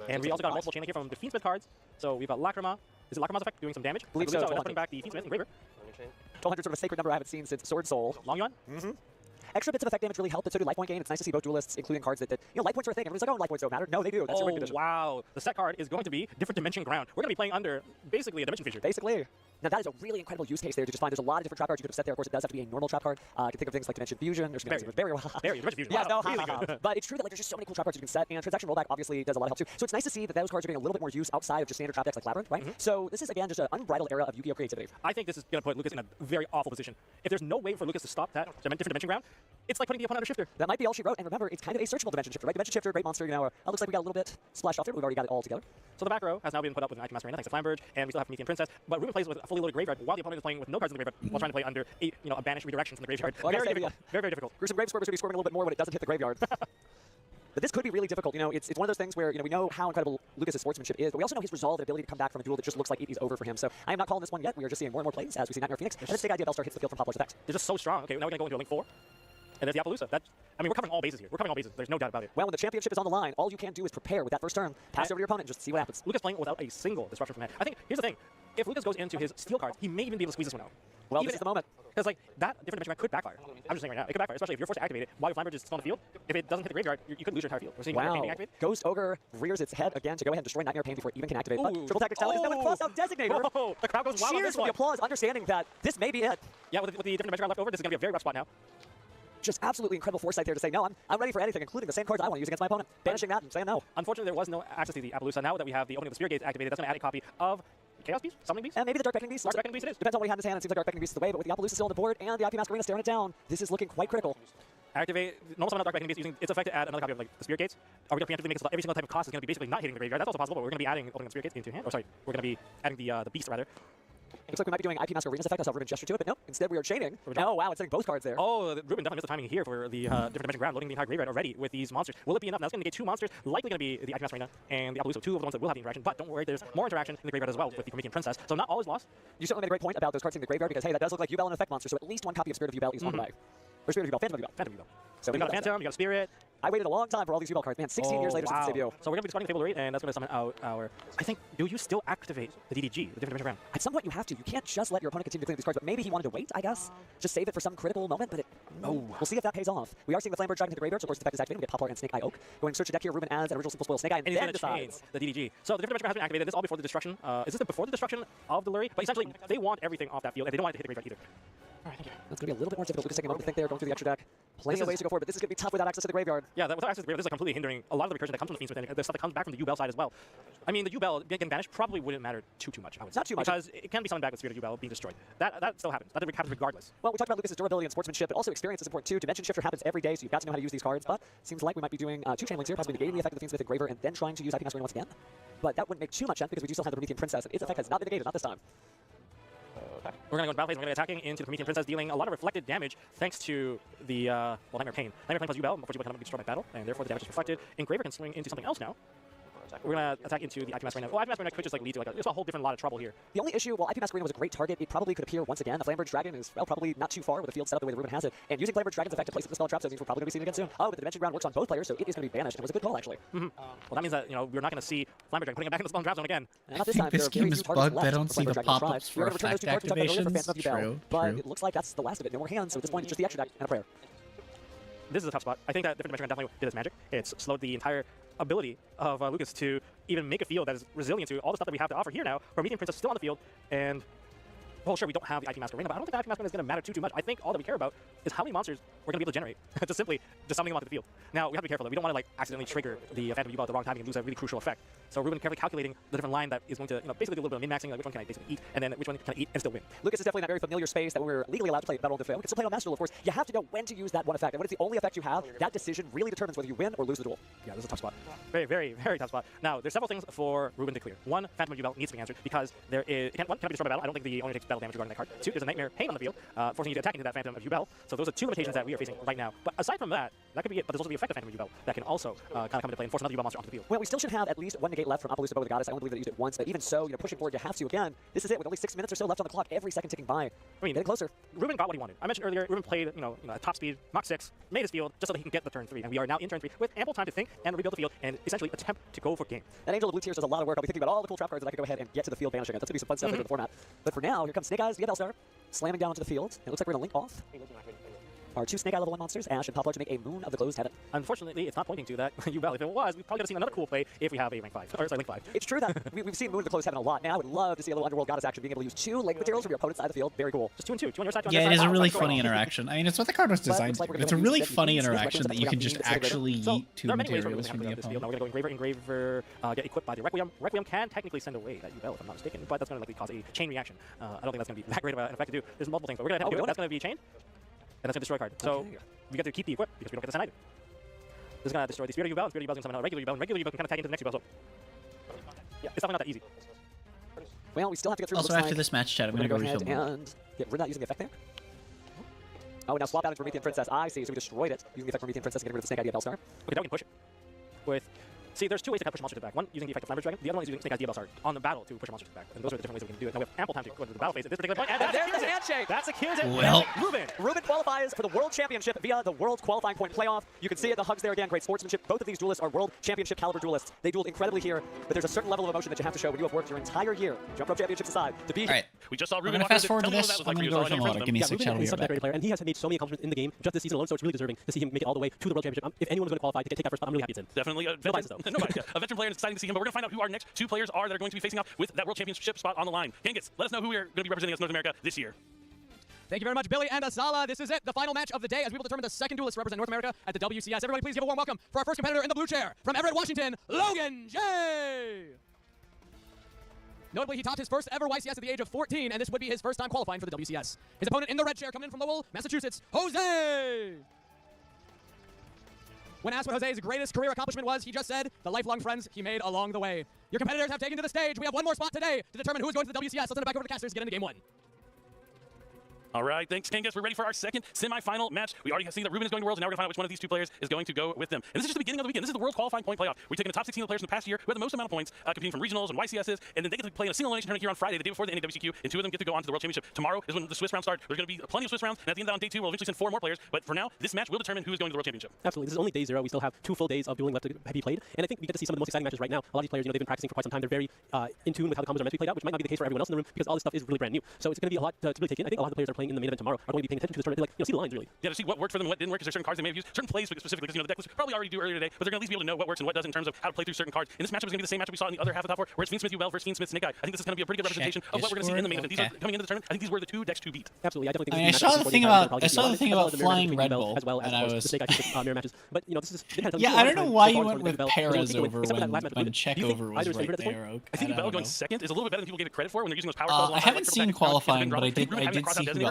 And we also got multiple chain link here from the Fiendsmith cards. So we've got Lacrima. Is it Lacrima's effect doing some damage? I believe so. And that's putting back the Fiendsmith Engraver. 1200 sort of a sacred number I haven't seen since Sword Soul. Long Yuan? Extra bits of effect damage really help, but so do life point gain. It's nice to see both duelists including cards that life points are a thing. Everyone's like, oh, life points don't matter. No, they do. That's your win condition. Wow. The set card is going to be Different Dimension Ground. We're going to be playing under basically a dimension feature. Basically. Now that is a really incredible use case there to just find there's a lot of different trap cards you could have set there. Of course, it does have to be a normal trap card. You can think of things like Dimension Fusion. There's very Dimension Fusion. Yeah, Wow. no, but it's true that there's just so many cool trap cards you can set, and transaction rollback obviously does a lot of help too. So it's nice to see that those cards are getting a little bit more use outside of just standard trap decks like Labyrinth, right? So this is again just an unbridled era of Yu-Gi-Oh creativity. I think this is going to put Lucas in a very awful position. If there's no way for Lucas to stop that Different Dimension Ground, it's like putting the opponent under Shifter. That might be all she wrote, and remember, it's kind of a searchable Dimension Shifter, right? Dimension Shifter, great monster, looks like we got a little bit splashed off there, but we've already got it all together. So the back row has now been put up with an IP Masquerade thanks to Flamberge, and we still have Promethean Princess, but Ruben plays with a fully loaded graveyard while the opponent is playing with no cards in the graveyard while trying to play under a banished redirection from the graveyard. Well, very difficult. Very difficult. Gruesome Grave Scorpers would be squirming a little bit more when it doesn't hit the graveyard. But this could be really difficult. It's one of those things where we know how incredible Lucas's sportsmanship is, but we also know his resolve and ability to come back from a duel that just looks like it is over for him. So I am not calling this one yet. We are just seeing more and more plays as we see Nightmare Phoenix, and this big idea Bellstar hits the field from Poplar's effect. They're just so strong. Okay, now we're going to go into a link 4. And there's the Appaloosa. We're covering all bases here. We're covering all bases. There's no doubt about it. Well, when the championship is on the line, all you can do is prepare with that first turn, pass it over to your opponent, and just see what happens. Lucas playing without a single disruption from hand. I think, here's the thing. If Lucas goes into his steel cards, he may even be able to squeeze this one out. Well, this is the moment. Because that Different Dimension Ground could backfire. I'm just saying right now, it could backfire, especially if you're forced to activate it while your Flamberge is still on the field. If it doesn't hit the graveyard, you could lose your entire field. We're seeing Nightmare Pain being activated. Ghost Ogre rears its head again to go ahead and destroy Nightmare Pain before it even can activate. But Triple Tactics Talent is now with plus out Designator. Whoa, the crowd goes wild on Cheers this for one. the applause, understanding that this may be it. Yeah, with the Different Dimension Ground left over, this is going to be a very rough spot now. Just absolutely incredible foresight there to say, no, I'm ready for anything, including the same cards I want to use against my opponent. Banishing that and saying no. Unfortunately, there was no access to the Appaloosa. Now that we have the opening of the Spirit Gates activated, that's going to add a copy of Chaos Beast? Summoning Beast? And maybe the Dark Beckoning Beast. Dark Beckoning Beast it is. Depends on what he had in his hand. It seems like Dark Beckoning Beast is the way, but with the Appaloosa still on the board and the IP Masquerade staring it down, this is looking quite critical. Activate normal summon Dark Beckoning Beast using its effect to add another copy of the Spirit Gates. Are we going to preemptively make it so that every single type of cost is going to be basically not hitting the graveyard? That's also possible, but we're going to be adding opening of Spirit Gates into hand. Oh, sorry. We're going to be adding the Beast, rather. Looks like we might be doing IP Masquerade's effect. I saw Ruben gesture to it, but no. Instead, we are chaining. Oh, wow, it's setting both cards there. Oh, Ruben definitely missed the timing here for the Different Dimension Ground, loading the entire graveyard already with these monsters. Will it be enough? Now it's going to negate 2 monsters, likely going to be the IP Masquerade and the Appaloosa, 2 of the ones that will have the interaction. But don't worry, there's more interaction in the graveyard as well with the Promethean Princess. So not all is lost. You certainly made a great point about those cards in the graveyard because, hey, that does look like Yubel and effect monster, so at least one copy of Spirit of Yubel is on the way. Or Spirit of Yubel, Phantom of Yubel. Phantom of Yubel. So we got a Phantom, we got a Spirit. I waited a long time for all these Yubel cards. Man, 16 years later since its debut. So we're going to be discarding Fabled Lurie, and that's going to summon out our... I think, do you still activate the DDG, the Different Dimension Ground? At some point you have to. You can't just let your opponent continue to clean these cards, but maybe he wanted to wait, I guess. Just save it for some critical moment, but we'll see if that pays off. We are seeing the Flamberge Dragon hit the graveyard, so of course the effect is activated. We get Poplar and Snake Eye Oak. Going search a deck here, Ruben adds an original Simple Spoil Snake Eye, and then decides the DDG. So the Different Dimension Ground has been activated. This is all before the destruction. Is this before the destruction of the Lurie? But essentially, they want everything off that field, and they don't want it to hit the graveyard either. All right, thank you. That's going to be a little bit more difficult. Lucas taking a moment to think there, going through the extra deck. Plenty of ways to go forward, but this is going to be tough without access to the graveyard. Yeah, without access to the graveyard, this is completely hindering a lot of the recursion that comes from the Fiendsmith, and the stuff that comes back from the Yubel side as well. I mean, the Yubel getting banished probably wouldn't matter too much, I would say. Not too much. Because it can be summoned back with Spirit of Yubel being destroyed. That still happens. That happens regardless. Well, we talked about Lucas's durability and sportsmanship, but also experience is important too. Dimension Shifter happens every day, so you've got to know how to use these cards, but seems like we might be doing 2 chain links here, possibly negating the effect of the Fiendsmith Engraver and then trying to use IP Masquerade once again. But that wouldn't make too much sense because we do still have the Promethean Princess, and its effect has not been negated, not this time. We're going to go into battle phase. We're going to be attacking into the Promethean Princess, dealing a lot of reflected damage thanks to the Nightmare Pain. Nightmare Pain plus Yubel, unfortunately, cannot be destroyed by battle, and therefore the damage is reflected. Engraver can swing into something else now. We're gonna attack into the IP Mask right now. Well, IP Mask right now could just like lead to like it's a whole different lot of trouble here. The only issue, while IP Masquerade was a great target, it probably could appear once again. The Flamberge Dragon is, well, probably not too far with the field set up the way that Ruben has it. And using Flamberge Dragon's effect to place it in the spell trap, so it means we're probably going to be seeing it again soon. Oh, but the Dimension Ground works on both players, so it is going to be banished. And it was a good call, actually. Well, that means that, you know, we're not going to see Flamberge Dragon putting it back in the spell trap zone again. And not I this think time. this There are game very is few targets bugged. I left don't for see the Flamberge Dragon's pop-ups Tribe. We're for gonna return those effect two cards we talked about earlier for activations. Phantom of Yubel, True, but true. it looks like that's the last of it. No more hands, so at this point, it's just the extra deck and a prayer. This is a tough spot. I think that Different Dimension definitely did its magic. It's slowed the entire ability of Lucas to even make a field that is resilient to all the stuff that we have to offer here now. Promethean Princess still on the field, and well, sure, we don't have the IP Master Arena, but I don't think the IP Master Arena is going to matter too much. I think all that we care about is how many monsters we're going to be able to generate, just simply just summoning them onto the field. Now, we have to be careful that we don't want to like accidentally trigger the Phantom Yubel at the wrong time and lose a really crucial effect. So Ruben carefully calculating the different line that is going to, you know, basically do a little bit of min-maxing, like which one can I basically eat, and then which one can I eat and still win. Lucas is definitely in that very familiar space that we're legally allowed to play Battle of the Fail. We can still play on Master Duel, of course. You have to know when to use that one effect, and when it's the only effect you have, that decision really determines whether you win or lose the duel. Yeah, this is a tough spot. Very, very, very tough spot. Now, there's several things for Ruben to clear. One, Phantom Yubel needs to be answered because there is, one, cannot be destroyed by battle. I don't think the only takes battle damage regarding that card. Two, there's a Nightmare Pain on the field, forcing you to attack into that Phantom of Yubel. So those are two limitations that we are facing right now. But aside from that, that could be it. But there's also the effect of Phantom of Yubel that can also kind of come into play and force another Yubel monster onto the field. Well, we still should have at least one negate left from Apollousa Bow of the Goddess. I only believe they used it once, but even so, you know, pushing forward, you have to again. This is it with only 6 minutes or so left on the clock. Every second ticking by. I mean, getting closer. Ruben got what he wanted. I mentioned earlier, Ruben played, you know, at top speed, Mach 6, made his field just so that he can get the turn 3. And we are now in turn 3 with ample time to think and rebuild the field and essentially attempt to go for game. That Angel of Blue Tears does a lot of work. I'll be thinking about all the cool trap cards that I can go ahead and get to the field banishing it. That's going to be some fun stuff later in the format. But for now, here comes Snake Eyes, the Bellstar, slamming down onto the field. It looks like we're going to link off our two Snake Eye level 1 monsters, Ash and Poplar, to make a Moon of the Closed Heaven. Unfortunately, it's not pointing to that Yubel. If it was, we probably could have seen another cool play if we have a rank 5. Or sorry, link 5. It's true that we've seen Moon of the Closed Heaven a lot. Now I would love to see a little Underworld Goddess action, being able to use 2 link materials from your opponent's side of the field. Very cool. Just 2 and 2. 2 on your side, 2 on Yeah, your it side. is a Oh, really that's great. funny interaction. I mean, it's what the card was designed like for. we're It's a gonna really use funny Deadly Beast, interaction that you can just actually So yeet 2 there are many ways materials we're from going the to this field. Now opponent. we're going to go Engraver, get equipped by the Requiem. Requiem can technically send away that Yubel, if I'm not mistaken, but that's going to likely cause a chain reaction. I don't think that's going to be that great of an effect to do. There's multiple things, but we're going to do it. That's going to be a chain, and that's going to destroy a card. So we get to keep the equip because we don't get to send either. This is going to destroy the Spirit of Yubel, and Spirit of Yubel is going to summon a regular Yubel, and regular Yubel can kind of tag into the next Yubel. So yeah, it's definitely not that easy. Well, we still have to get through. Also, after this match chat, I'm we're going going to to go go to ahead and get rid of that using the effect there. Oh, now swap out into Promethean Princess. I see. So we destroyed it using the effect of Promethean Princess and getting rid of the Snake Idea Bellstar. Okay, now we can push it. With see, there's 2 ways to kind of push a monster to the back. One, using the effect of Flamberge Dragon. The other one is using Snake Eyes Bellstar on the battle to push a monster to the back. And those are the different ways that we can do it. Now we have ample time to go to the battle phase at this particular point. And that there's secures the it. handshake. That secures it. Well. Ruben qualifies for the World Championship via the World Qualifying Point playoff. You can see it, the hugs there again, great sportsmanship. Both of these duelists are World Championship caliber duelists. They dueled incredibly here, but there's a certain level of emotion that you have to show when you have worked your entire year, jump rope championships aside, to be All right. We just saw I'm Ruben going to walk fast in. forward to Tell me what this. that was I'm like for going you. to go All to in front of Lord. them. Give me a Yeah, sec. Ruben I'll be is right such a back. great player, and he has made so many accomplishments in the game just this season alone, so it's really deserving to see him make it all the way to the World Championship. If anyone's going to qualify to take that first spot, I'm really happy it's him. Definitely a biases, veteran, though. no bias, yeah. A veteran player, and it's exciting to see him. But we're going to find out who our next 2 players are that are going to be facing off with that World Championship spot on the line. Genghis, let us know who we are going to be representing us North America this year. Thank you very much, Billy and Asala. This is it, the final match of the day as we will determine the second duelist to represent North America at the WCS. Everybody please give a warm welcome for our first competitor in the blue chair. From Everett, Washington, Logan J. Notably, he topped his first ever YCS at the age of 14, and this would be his first time qualifying for the WCS. His opponent in the red chair coming in from Lowell, Massachusetts, Jose. When asked what Jose's greatest career accomplishment was, he just said, the lifelong friends he made along the way. Your competitors have taken to the stage. We have one more spot today to determine who is going to the WCS. Let's send it back over to the casters to get into game 1. All right, thanks, Genghis. We're ready for our second semifinal match. We already see that Ruben is going to Worlds, and now we're going to find out which one of these 2 players is going to go with them. And this is just the beginning of the weekend. This is the World Qualifying Point Playoff. We're taking the top 16 of the players from the past year who had the most amount of points, competing from regionals and YCSs, and then they get to play in a single elimination tournament here on Friday, the day before the NAWCQ, and 2 of them get to go on to the World Championship. Tomorrow is when the Swiss round starts. There's going to be plenty of Swiss rounds, and at the end of that, on day 2, we'll eventually send 4 more players. But for now, this match will determine who is going to the World Championship. Absolutely. This is only day 0. We still have 2 full days of dueling left to be played, and I think we get to see some of the most exciting matches right now. A lot of these players, they've been practicing for quite some time. They're very in tune with how the combos are meant to be played out, which might not be the case for everyone else in the room because all this stuff is really brand new. So it's going to be a lot to really take in. I think a lot of the players that are playing in the main event tomorrow are going to be paying attention to this tournament, to see the lines really. Yeah, to see what worked for them and what didn't work, because there's certain cards they may have used, certain plays specifically, because the deck was probably already due earlier today, but they're going to at least be able to know what works and what doesn't in terms of how to play through certain cards. And this matchup is going to be the same matchup we saw in the other half of the top 4, where it's Fiend Smith Yubel versus Fiend Smith Snake Eye. I think this is going to be a pretty good representation of what we're going to see in the main event. These are coming into the tournament. I think these were the 2 decks to beat. Absolutely, I definitely think. I mean, I saw the thing about flying Red Bull, as well as and I was mirror matches. But you know, this is yeah. I don't know why you went with Paras over when Check over was right there. I think Yubel going second is a little bit better than people gave it credit for when they're using those power spells. I haven't seen qualifying, but I did see Yubel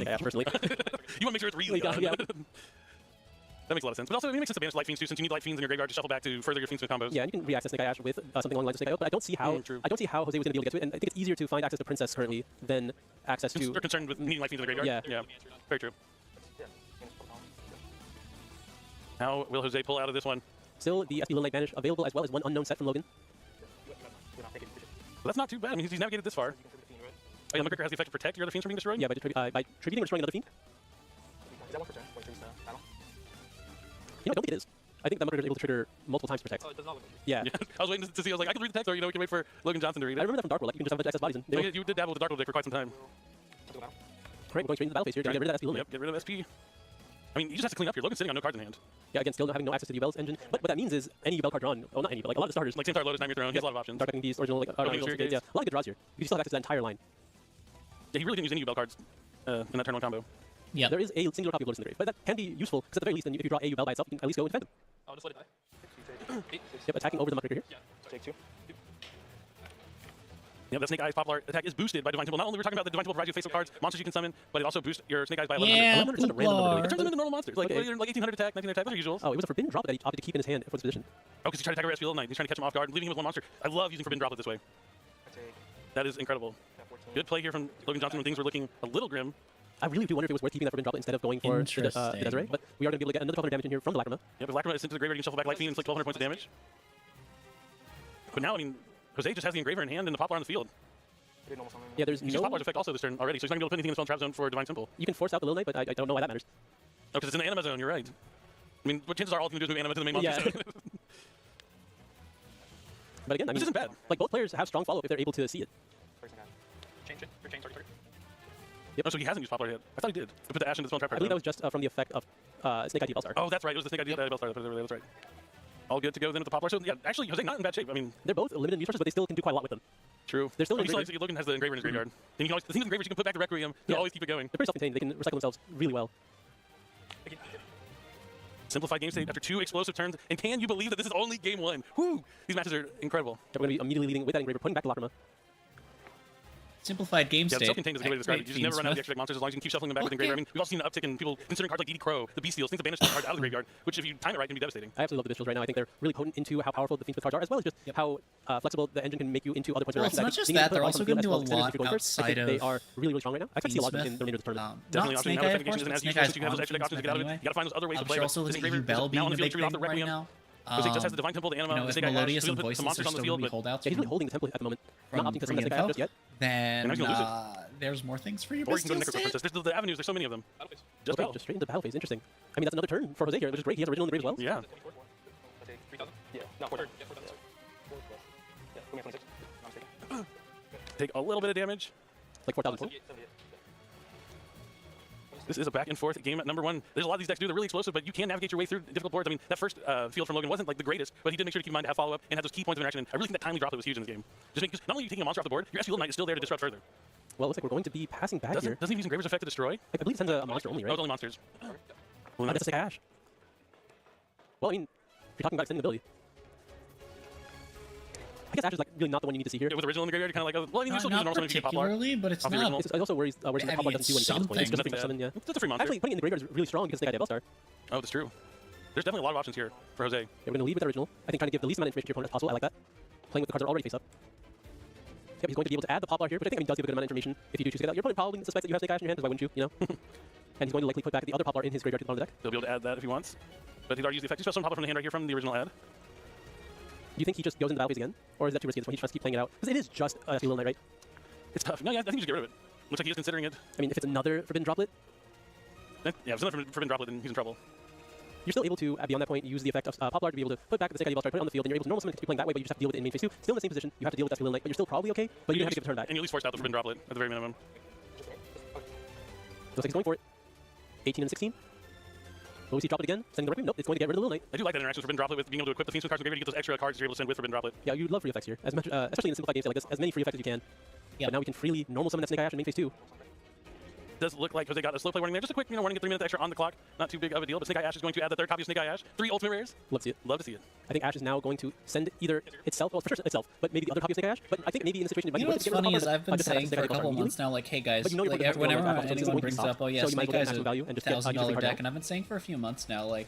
Snake Eye Ash personally. You want to make sure it's really Yeah, done. yeah. That makes a lot of sense. But also, it makes sense to banish Light Fiends too, since you need Light Fiends in your graveyard to shuffle back to further your Fiendsmith combos. Yeah, and you can reaccess Snake Eye Ash with something along the lines of Snake Eye, but I don't see how True. I don't see how Jose was going to be able to get to it, and I think it's easier to find access to Princess currently than access to. They're concerned with needing Light Fiends in the graveyard. Yeah. Very true. How will Jose pull out of this one? Still, the SP Lil Knight banish available as well as one unknown set from Logan. Well, that's not too bad. I mean, he's navigated this far. Oh, yeah, Muckraker has the effect to protect your other Fiends from being destroyed? Yeah, by tributing or destroying another Fiend. Is that one for turn? When it turns to battle? You know, I don't think it is. I think that Muckraker is able to trigger multiple times to protect. Oh, it does not look like Yeah. Yeah. I was waiting to see. I was like, I can read the text, or we can wait for Logan Johnson to read it. I remember that from Dark World. Like, you can just have a bunch of excess bodies in. Oh, yeah, you did dabble with the Dark World deck for quite some time. it. To battle. Right, we're going straight into the battle phase here. Gonna get rid of that SP Lil Knight. Yep, get rid of SP. I mean, you just have to clean up here. Logan's sitting on no cards in hand. Yeah, again, still not having no access to the Yubel's engine. But what that means is any Yubel card drawn, well, not any, but like a lot of the starters, Like Samstar, Lotus, Nightmare Throne, he has a lot of options. Dark Beast, original, like, Sphere Gates. yeah, a lot of good draws here. You still have access to that entire line. Yeah, he really didn't use any Bell cards in that turn one combo. Yeah. There is a singular copy of Lotus in the grave, but that can be useful because at the very least, then if you draw a Yubel by itself, you can at least go and defend them. Oh, just let it die. 8, 6. Yep, attacking over the Muckraker here. Yeah. Take 2. Yeah, that Snake Eyes popular attack is boosted by Divine Temple. Not only we're talking about the Divine Temple provides you face-up cards, monsters you can summon, but it also boosts your Snake Eyes by 1100. Yeah, 1100 is just a random number. It turns them Blar. into normal monsters. Like, Okay. like 1800 attack, 1900 attack, those are usuals. Oh, it was a forbidden drop that he opted to keep in his hand for this position. Oh, because he's trying to attack our SP Little Knight. He's trying to catch him off guard, leaving him with one monster. I love using Forbidden Droplet this way. I take That is incredible. 14. Good play here from Logan Johnson when things were looking a little grim. I really do wonder if it was worth keeping that forbidden droplet instead of going for the Interesting. Desiree, but we are going to be able to get another 1200 damage in here from the Lacrima. Yeah, but Lacrima is sent to the graveyard, you can shuffle back Light Fiend and inflict 1200 points of damage. But now, I mean, Jose just has the Engraver in hand and the Poplar on the field. I did normal summon. Yeah, there's He's no... used Poplar's effect also this turn already, so he's not going to be able to put anything in the spell trap zone for Divine Temple. You can force out the Lil Knight, but I don't know why that matters. Oh, because it's in the Anima zone, you're right. I mean, what chances are all it's going to do is move Anima to the main monster Yeah. zone. But again, I Which mean, isn't bad. like both players have strong follow-up if they're able to see it. Change it. Or change target. Oh, so he hasn't used Poplar yet. I thought he did. To put the Ash in the spell trap. I believe that was just from the effect of Snake ID Bellstar. Oh, that's right. It was the Snake Idea Bellstar. That's right. All good to go then with the Poplar. So, yeah, actually, Jose not in bad shape. I mean, They're both limited resources, but they still can do quite a lot with them. true. They're still Oh, in he Engraver. still Logan has the Engraver in his graveyard. And you can always, the thing with Engravers, you can put back the Requiem. You Yeah. always keep it going. They're pretty self-contained. They can recycle themselves really well. Simplified game state after 2 explosive turns. And can you believe that this is only game 1? Whoo! These matches are incredible. Yeah, we're going to be immediately leading with that Engraver, putting back the Lacrima. Simplified game Yeah, state. self-contained is a good way to describe it. You just never run out of the extra deck monsters as long as you can keep shuffling them back with Okay. Engraver. I mean, we've also seen an uptick in people considering cards like DD Crow, the Beast Steals, things to banish cards out of the graveyard, which if you time it right can be devastating. I absolutely love the visuals right now. I think they're really potent into how powerful the Fiendsmith cards are, as well as just how flexible the engine can make you into other points of Well, interaction. it's not just Being able that, to they're put also on the going to field do as a well, lot especially if you're going first. I outside think they of are really, really strong right now. I expect to see a lot of them in Fiendsmith. the remainder of the tournament. Definitely Not options. Snake No Eye, of authentications course, isn't but as Snake useful Eye's since you have those on extra deck options to get out of it. anyway. You gotta find those other ways to I'm play sure it. also This looking at Engraver Yubel is being now a able to be able big to read off thing the right Requiem. now. Because he just has the Divine Temple, the Anima, You know, the if Snake Eye Ash, Melodious to and be able to put Voices some are monsters on the still field, going to be but holdouts Yeah, he's from, really holding the template at the moment. from Not opting to summon the free second info, just yet. then And now he's gonna lose there's more things for you. or you can go to Necro Princess. There's the avenues, there's so many of them. Just Okay, Bell. just straight into battle phase. Interesting. I mean, that's another turn for Jose here, which is great. He has original in the grave as well. Yeah. I take 3,000. Yeah. No, 4,000. Yeah, 4,000. Yeah, put me at 26. No, I'm mistaken. Take a little bit of damage. Like 4,000 total. 78. This is a back and forth game at number 1. There's a lot of these decks do. They're really explosive, but you can navigate your way through difficult boards. I mean, that first field from Logan wasn't like the greatest, but he did make sure to keep in mind to have follow-up and have those key points of interaction. And I really think that timely droplet was huge in this game. Just because not only are you taking a monster off the board, your SP Little Knight is still there to disrupt further. Well, it looks like we're going to be passing back here. Doesn't he use Engraver's effect to destroy? I believe it sends a monster only, Oh, right? it's only monsters. Oh, that's a Snake Eye Ash. Well, I mean, if you're talking about extending ability. I guess Ash is like really not the one you need to see here. Yeah, with original in the graveyard, you're kind of like, well, I mean, you still use Not normal summon if you get Poplar. particularly, but it's Off the not. original. It's also where the I Poplar mean, doesn't do it's anything at this point. It's just something. nothing summon, yeah. That's a free monster. Actually, putting it in the graveyard is really strong against Snake Eye Bellstar. Oh, that's true. There's definitely a lot of options here for Jose. Yeah, we're going to lead with that original. I think trying to give the least amount of information to your opponent as possible. I like that. Playing with the cards that are already face up. Yep, he's going to be able to add the Poplar here, which I think does give a good amount of information if you do choose to get that. Your opponent probably suspects that you have Snake Eye in your hand, because why wouldn't you, you know? And he's going to likely put back the other Poplar in his graveyard to the bottom of the deck. He'll be able to add that if he wants. But he'd already used the effect. He's got some Poplar from the hand right here from the original ad. Do you think he just goes into battle phase again? Or is that too risky at this point? He just keep playing it out? Because it is just a Little Knight, right? It's tough. No, yeah, I think you should get rid of it. Looks like he is considering it. I mean, if it's another Forbidden Droplet, Yeah, if it's another Forbidden Droplet, then he's in trouble. you're still able to, beyond that point, use the effect of Poplar to be able to put back the Snake Eye Bellstar, put it on the field, and you're able to normal summon to be playing that way, but you just have to deal with it in main phase 2. Still in the same position, you have to deal with that Little Knight, but you're still probably okay, but you don't have to give a turn back. And you at least forced out the Forbidden Droplet at the very minimum. Looks like he's going for it. 18 and 16. Will we see drop it again? Sending the Requiem? Nope, it's going to get rid of the Little Knight. I do like that interaction with Forbidden Droplet with being able to equip the Fiendsmith cards in the graveyard to get those extra cards you're able to send with Forbidden Droplet. Yeah, you love free effects here, as much, especially in a simplified game state like this, as many free effects as you can. Yep. But now we can freely normal summon that Snake Eye Ash in main phase 2. Does look like Jose got a slow play warning there. Just a quick, warning at 3 minutes extra on the clock. Not too big of a deal, but Snake Eye Ash is going to add the third copy of Snake Eye Ash. 3 ultimate rares. Love to see it. Love to see it. I think Ash is now going to send either itself, well, for sure itself, but maybe the other copy of Snake Eye Ash. But I think maybe in the situation it might You be know worth what's to get rid funny of is the I've been just have saying Snake for Eye a couple Bellstar months now, like, hey guys, But you know you're like, putting the whenever Snake Eye Bellstar, so it's anyone going to be brings soft. up, oh yeah, So you might Snake as well Eyes get a maximum value and just get $1,000 card deck, out. and I've been saying for a few months now, like,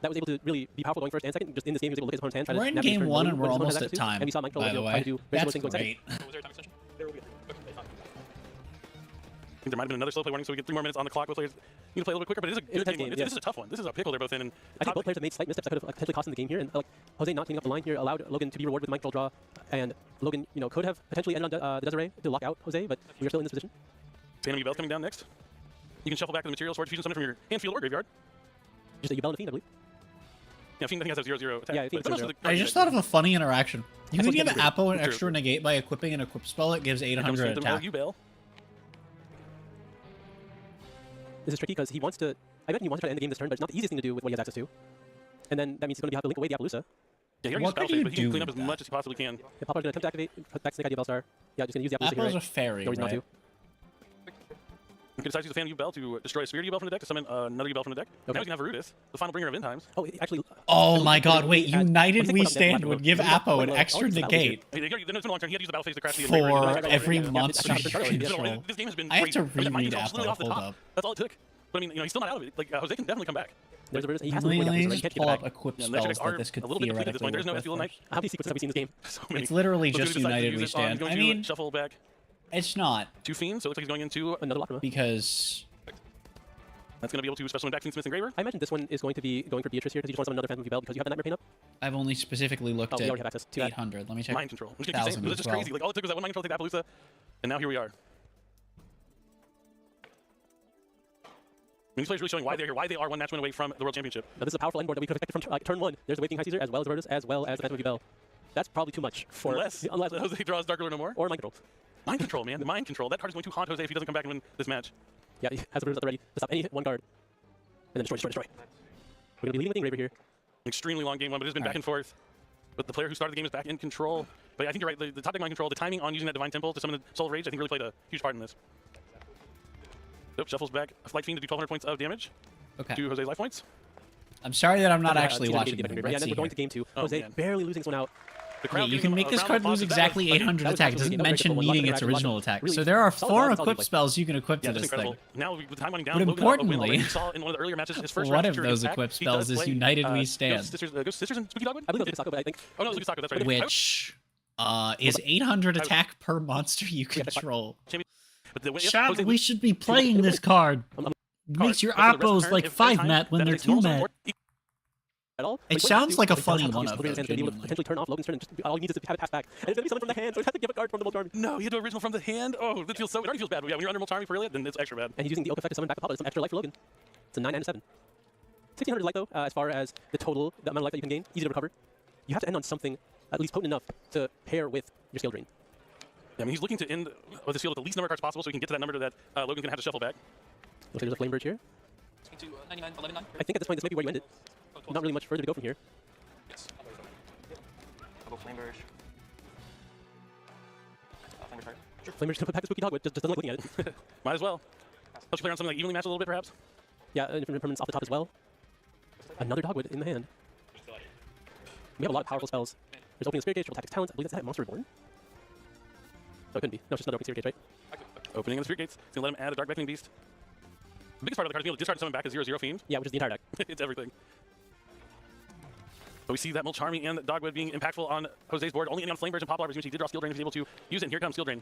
that was able to really be powerful going first and second. Just in this game, he was able to look at his opponent's hand. Try to We're in navigate game turn one mode and when we're his opponent almost has at access to, time. And we saw Mike By the try to way, do very that's similar things going second. great. Was there a time extension? There will be. Okay, fine. I think there might have been another slow play warning, so we get 3 more minutes on the clock. Both players need to play a little bit quicker, but it is a good tense game. game, This is a tough one. This is a pickle they're both in. And I think both players have made slight missteps that could have potentially cost them the game here. And like Jose not cleaning up the line here allowed Logan to be rewarded with Mike draw, and Logan, could have potentially ended on the Desiree to lock out Jose, but we are still in this position. Enemy Belt coming down next. You can shuffle back the material sword fusion summon from your hand, field, or graveyard. Just a Yubel and a Fiend, I believe. Yeah, Fiend I think has a 0/0 attack. Yeah, I think but it's most of 0/0. the I cards just that- thought of a funny interaction. You can That's give what you Appo an True. extra negate by equipping an equip spell that gives Here comes 800 Phantom attack. Yubel. This is tricky because he wants to. I bet he wants to try to end the game this turn, but it's not the easiest thing to do with what he has access to. And then that means he's going to have to link away the Appaloosa. Yeah, he already What used Battle could you Phase, but he can do clean up with as that? much as he possibly can. Yeah, Poplar's going to attempt to activate, put back Snake Eye Bellstar. Yeah, just going to use the Appaloosa here, Appo's a right? fairy, No reason not right? to. You can decide to use the Phantom Yubel to destroy a Spirit Yubel from the deck to summon another Yubel from the deck. Now he's going to have Arudis, the final bringer of end times. Oh, actually. Oh my god, wait, What do you United think We about that? Stand would give Appo an Oh, extra it's a battle negate Hey, it's been a long turn. He had to use the battle phase to crash the for every yeah, monster yeah, you yeah. control. This game has been I have great. to I mean, that mind reread control is literally Appo, off the hold top. up. That's all it took. But I mean, he's still not out of it. Like, Jose can definitely come back. There's a Arudis. He has to Let link away me the Appaloosa, right? He just can't pull get up it back. equip Yeah, spells next that this could a little bit depleted at this point. There's no theoretically Ethereal work Knight. How many sequences have we seen in this game? So many. It's literally Look, just he decides to United use We it. Stand. He's I going to mean, shuffle back it's not, 2 Fiends, so it looks like he's going into. Another Lacrima. because That's going to be able to special summon back Fiendsmith Engraver. I imagine this one is going to be going for Beatrice here because you just want to summon another Phantom Yubel because you have that Nightmare Pain up. I've only specifically looked Oh, we at already have access to that. 800. Let me check. Mind control. I'm just going to keep saying 1,000 it. It's as just well. crazy. Like, all it took was that one mind control to take Appaloosa, and now here we are. I mean, these players really showing why they're here, why they are one match win away from the World Championship. Now, this is a powerful end board that we could have expected from turn 1. There's the Waking High Caesar as well as Arudis as well as the Phantom Yubel. That's probably too much for Unless Jose draws Dark Lord no more. or Mind Control. Mind control, man. Mind control. That card is going to haunt Jose if he doesn't come back and win this match. Yeah, he has Arudis at the ready to stop any one card and then destroy. We're going to be leading with the Engraver here. Extremely long game one, but it's been back Alright. and forth. But the player who started the game is back in control. But I think you're right. The top deck mind control, the timing on using that Divine Temple to summon the Soul of Rage, I think really played a huge part in this. Nope, shuffles back a Flight Fiend to do 1,200 points of damage Okay. to Jose's life points. I'm sorry that I'm not Yeah, actually it's gonna watching be the the game. Engraver. Yeah, Let's and then see we're going here. to game 2. Oh, Jose man. barely losing this one out. The Yeah, crowd you gave can him make a this round card of applause. lose That was- exactly I mean, 800 that was attack. It actually doesn't the game. mention That was a lot of needing its interaction, a lot original of attack. really So there are solid 4 rounds, equip solid spells you can equip Yeah, to that's this thing. incredible. Now, with the time winding down, But Logan up a win importantly- already. We saw in one of the earlier matches his first One round of feature those attack. equip He does spells is play, United We Ghost Stand. Sisters and Spooky Dogwood? I believe that was Sako, but I think Oh, no, Spooky Dogwood, that's right. Which is 800 attack per monster you control. But the way- Shab, Jose- we should be playing this card. Makes your But for the rest of the Appos turn, like if 5 anytime, mat when that they're is 2 normal mat. support, at all. It Like, what sounds he has like to a do, funny he does have one to of use Logan's those, hands to be able to genuinely. potentially turn off Logan's turn and just all he needs is to have it pass back. And it's going to be something from the hand, so he has to give a card from the Mulcharmy. No, he had to original from the hand. Oh, that feels so. It already feels bad. But yeah, when you're under Mulcharmy for Iliad, then it's extra bad. And he's using the oak effect to summon back the Papa, some extra life for Logan. It's a 9 and a 7. 1,600 life, though, as far as the total, the amount of life that you can gain, easy to recover. You have to end on something at least potent enough to pair with your skill drain. Yeah, I mean, he's looking to end with this field with the least number of cards possible so he can get to that number that Logan's going to have to shuffle back. Looks like there's a Flame Bridge here. To 99, 11, 9. I think at this point, this may be where you end it. Not really much further to go from here. Yes. I'll go Flame Burge. Flame Burge. Flame Bridge can put back the Spooky Dogwood, just doesn't like looking at it. Might as well. Helps you play on something like evenly matched a little bit, perhaps. Yeah, different permanents off the top as well. Another Dogwood in the hand. We have a lot of powerful spells. There's Opening the Spirit Gate, Triple Tactics Talents. I believe that's that Monster Reborn. No, it couldn't be. No, it's just another Opening Spirit Gate, right? Opening of the Spirit Gates. It's going to let him add a Dark Beckoning Beast. The biggest part of the card is being able to discard and summon back a 0/0 Fiend. Yeah, which is the entire deck. It's everything. But we see that Mulcharmy and Dogwood being impactful on Jose's board. Only ending on Flame Burge and Pop Lobbers, which he did draw Skill Drain if he's able to use it. And here comes Skill Drain.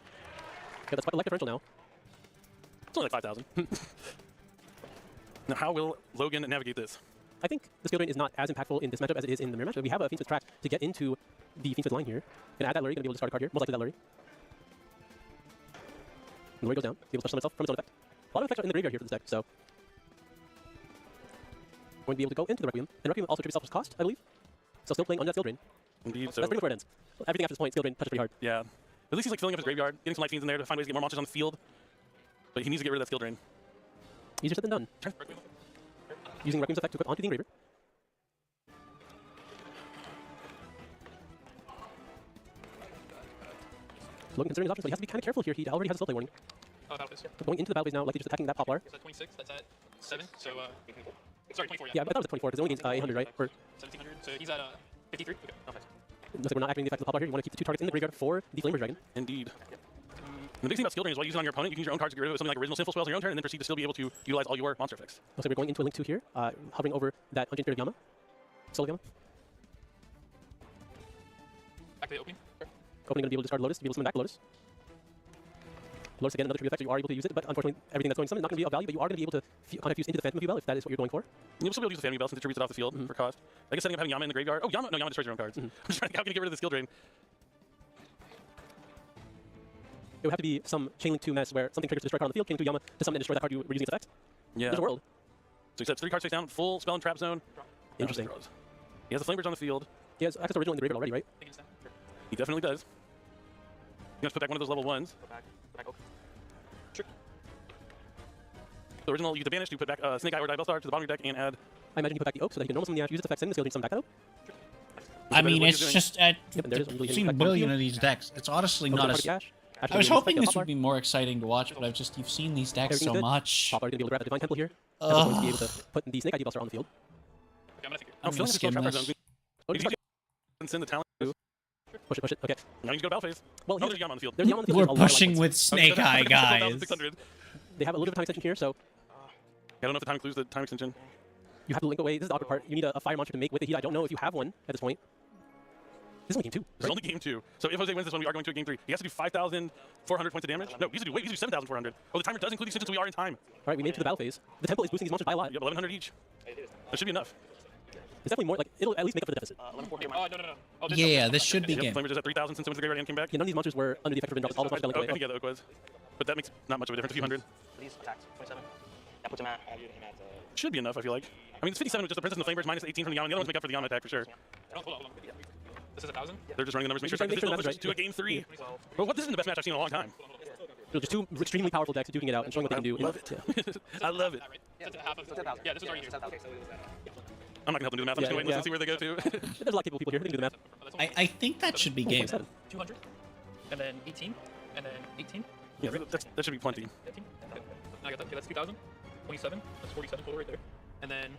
Yeah, that's quite a life differential now. It's only like 5,000. Now, how will Logan navigate this? I think the skill drain is not as impactful in this matchup as it is in the mirror match. We have a Fiendsmith track to get into the Fiendsmith line here. Gonna add that Lurry, gonna be able to discard a card here. Most likely that Lurry. And Lurry goes down, be able to summon itself from its own effect. A lot of effects are in the graveyard here for this deck, so. Going to be able to go into the Requiem. And Requiem also tributes self cost, I believe. So still playing on that skill drain. Indeed. So, That's pretty much where it ends. Everything after this point, skill drain touches pretty hard. yeah. At least he's like filling up his graveyard, getting some light fiends in there to find ways to get more monsters on the field. But he needs to get rid of that Skill Drain. Easier said than done. Using Requiem's effect to equip onto the Engraver. Logan considering his options, but he has to be kind of careful here. He already has a slow play warning. Battle Phase. But going into the battle phase now, likely just attacking that Poplar. Is that 26? That's at 7. So, sorry, 24. Yeah, but that was at 24 because it only gains 800, right? Or, 1,700. So he's at 53. Okay. Oh, nice. looks like we're not activating the effect of the Poplar here. You want to keep the 2 targets in the graveyard for the Flamer Dragon. Indeed. And the big thing about Skill Drain is while you use it on your opponent, you can use your own cards to get rid of something like original Sinful Spells on your own turn, and then proceed to still be able to utilize all your monster effects. Looks like we're going into a Link 2 here, hovering over that Unchained Spirit of Yama. Soul of Yama. Activate opening. Opening going to be able to discard Lotus to be able to summon back Lotus. Lotus again, another tribute effect, so you are able to use it, but unfortunately everything that's going to summon is not going to be of value, but you are going to be able to kind of fuse into the Phantom of Yubel if that is what you're going for. You'll still be able to use the Family Bell since it tributes it off the field for cost. I guess setting up having Yama in the graveyard. Oh, Yama! No, Yama destroys your own cards. I'm just trying to how can you get rid of the Skill Drain? It would have to be some Chain Link 2 mess where something triggers to destroy a card on the field, Chain Link 2 Yama to summon and destroy that card you were using its effect. Yeah. There's a world. So he sets 3 cards face down, full spell and trap zone. Interesting. Draws. He has the Flame Bridge on the field. He has access to original in the graveyard already, right? He definitely does. He has to put back one of those level 1s. The original, you get to banish, you put back Snake Eye or Diabellstar to the bottom of your deck and add. I imagine you put back the Oak so that he can normal summon the Ash, use its effect, send the field, summon back that Oak. I mean, what it's he's doing. just and there it is, I've legally seen hitting a back on billion field. of these decks. It's honestly Open not card as. of the Ash. Ash I was can be hoping used this to would be more exciting to watch, but you've seen these decks Everything's so good. much. Poplar is going to be able to grab the Divine Temple here. And is going to be able to put the Snake Eye Diabellstar on the field. I'm feeling gonna like skim trap this. zone. Oh, You can send the talent. push it, okay. Now you can go to battle phase. Well, No, here's- there's Yama on the field. there's Yama on the field. We're there's a lot of pushing light with points. Snake Eye, guys. 600. They have a little bit of time extension here, so I don't know if the time includes the time extension. you have to link away. This is the awkward part. You need a fire monster to make with the heat. I don't know if you have one at this point. This is only game 2. It's only game 2. So if Jose wins this one, we are going to a game 3. He has to do 5,400 points of damage. No, he has to do 7,400. Oh, the timer does include the extension, so we are in time. All right, we made it to the battle phase. The temple is boosting these monsters by a lot. You have 1,100 each. That should be enough. It's definitely more like it'll at least make up for the deficit. Yeah, this should be Yep, game. Flame Bridge is at 3,000 since it went to the graveyard and came back. Yeah, none of these monsters were under the effect of Forbidden Drops. All those monsters got Oh, linked away. yeah, the Oak was. But that makes not much of a difference, a few hundred. These attacks, 27. That puts him at. Should be enough, I feel like. I mean, it's 57 with just the Princess and the Flame Bridge, minus 18 from the Yama. The other ones make up for the Yama attack for sure. This is 1,000? They're just running the numbers, make Just sure make sure the it's numbers to a right. game 3. But what, this isn't the best match I've seen in a long time. So just 2 extremely powerful decks duking it out and showing what they can do. Love it. Yeah. I love it. Yeah, this is already here. I'm not going to help them do the math. I'm just going to wait and listen and see where they go to. There's a lot of capable people here. They can do the math. I think that should be game. 27. 200, and then 18, and then 18, Yeah, that should be plenty. 15. I got that. Okay, that's 2,000. 27. That's 47 total right there. And then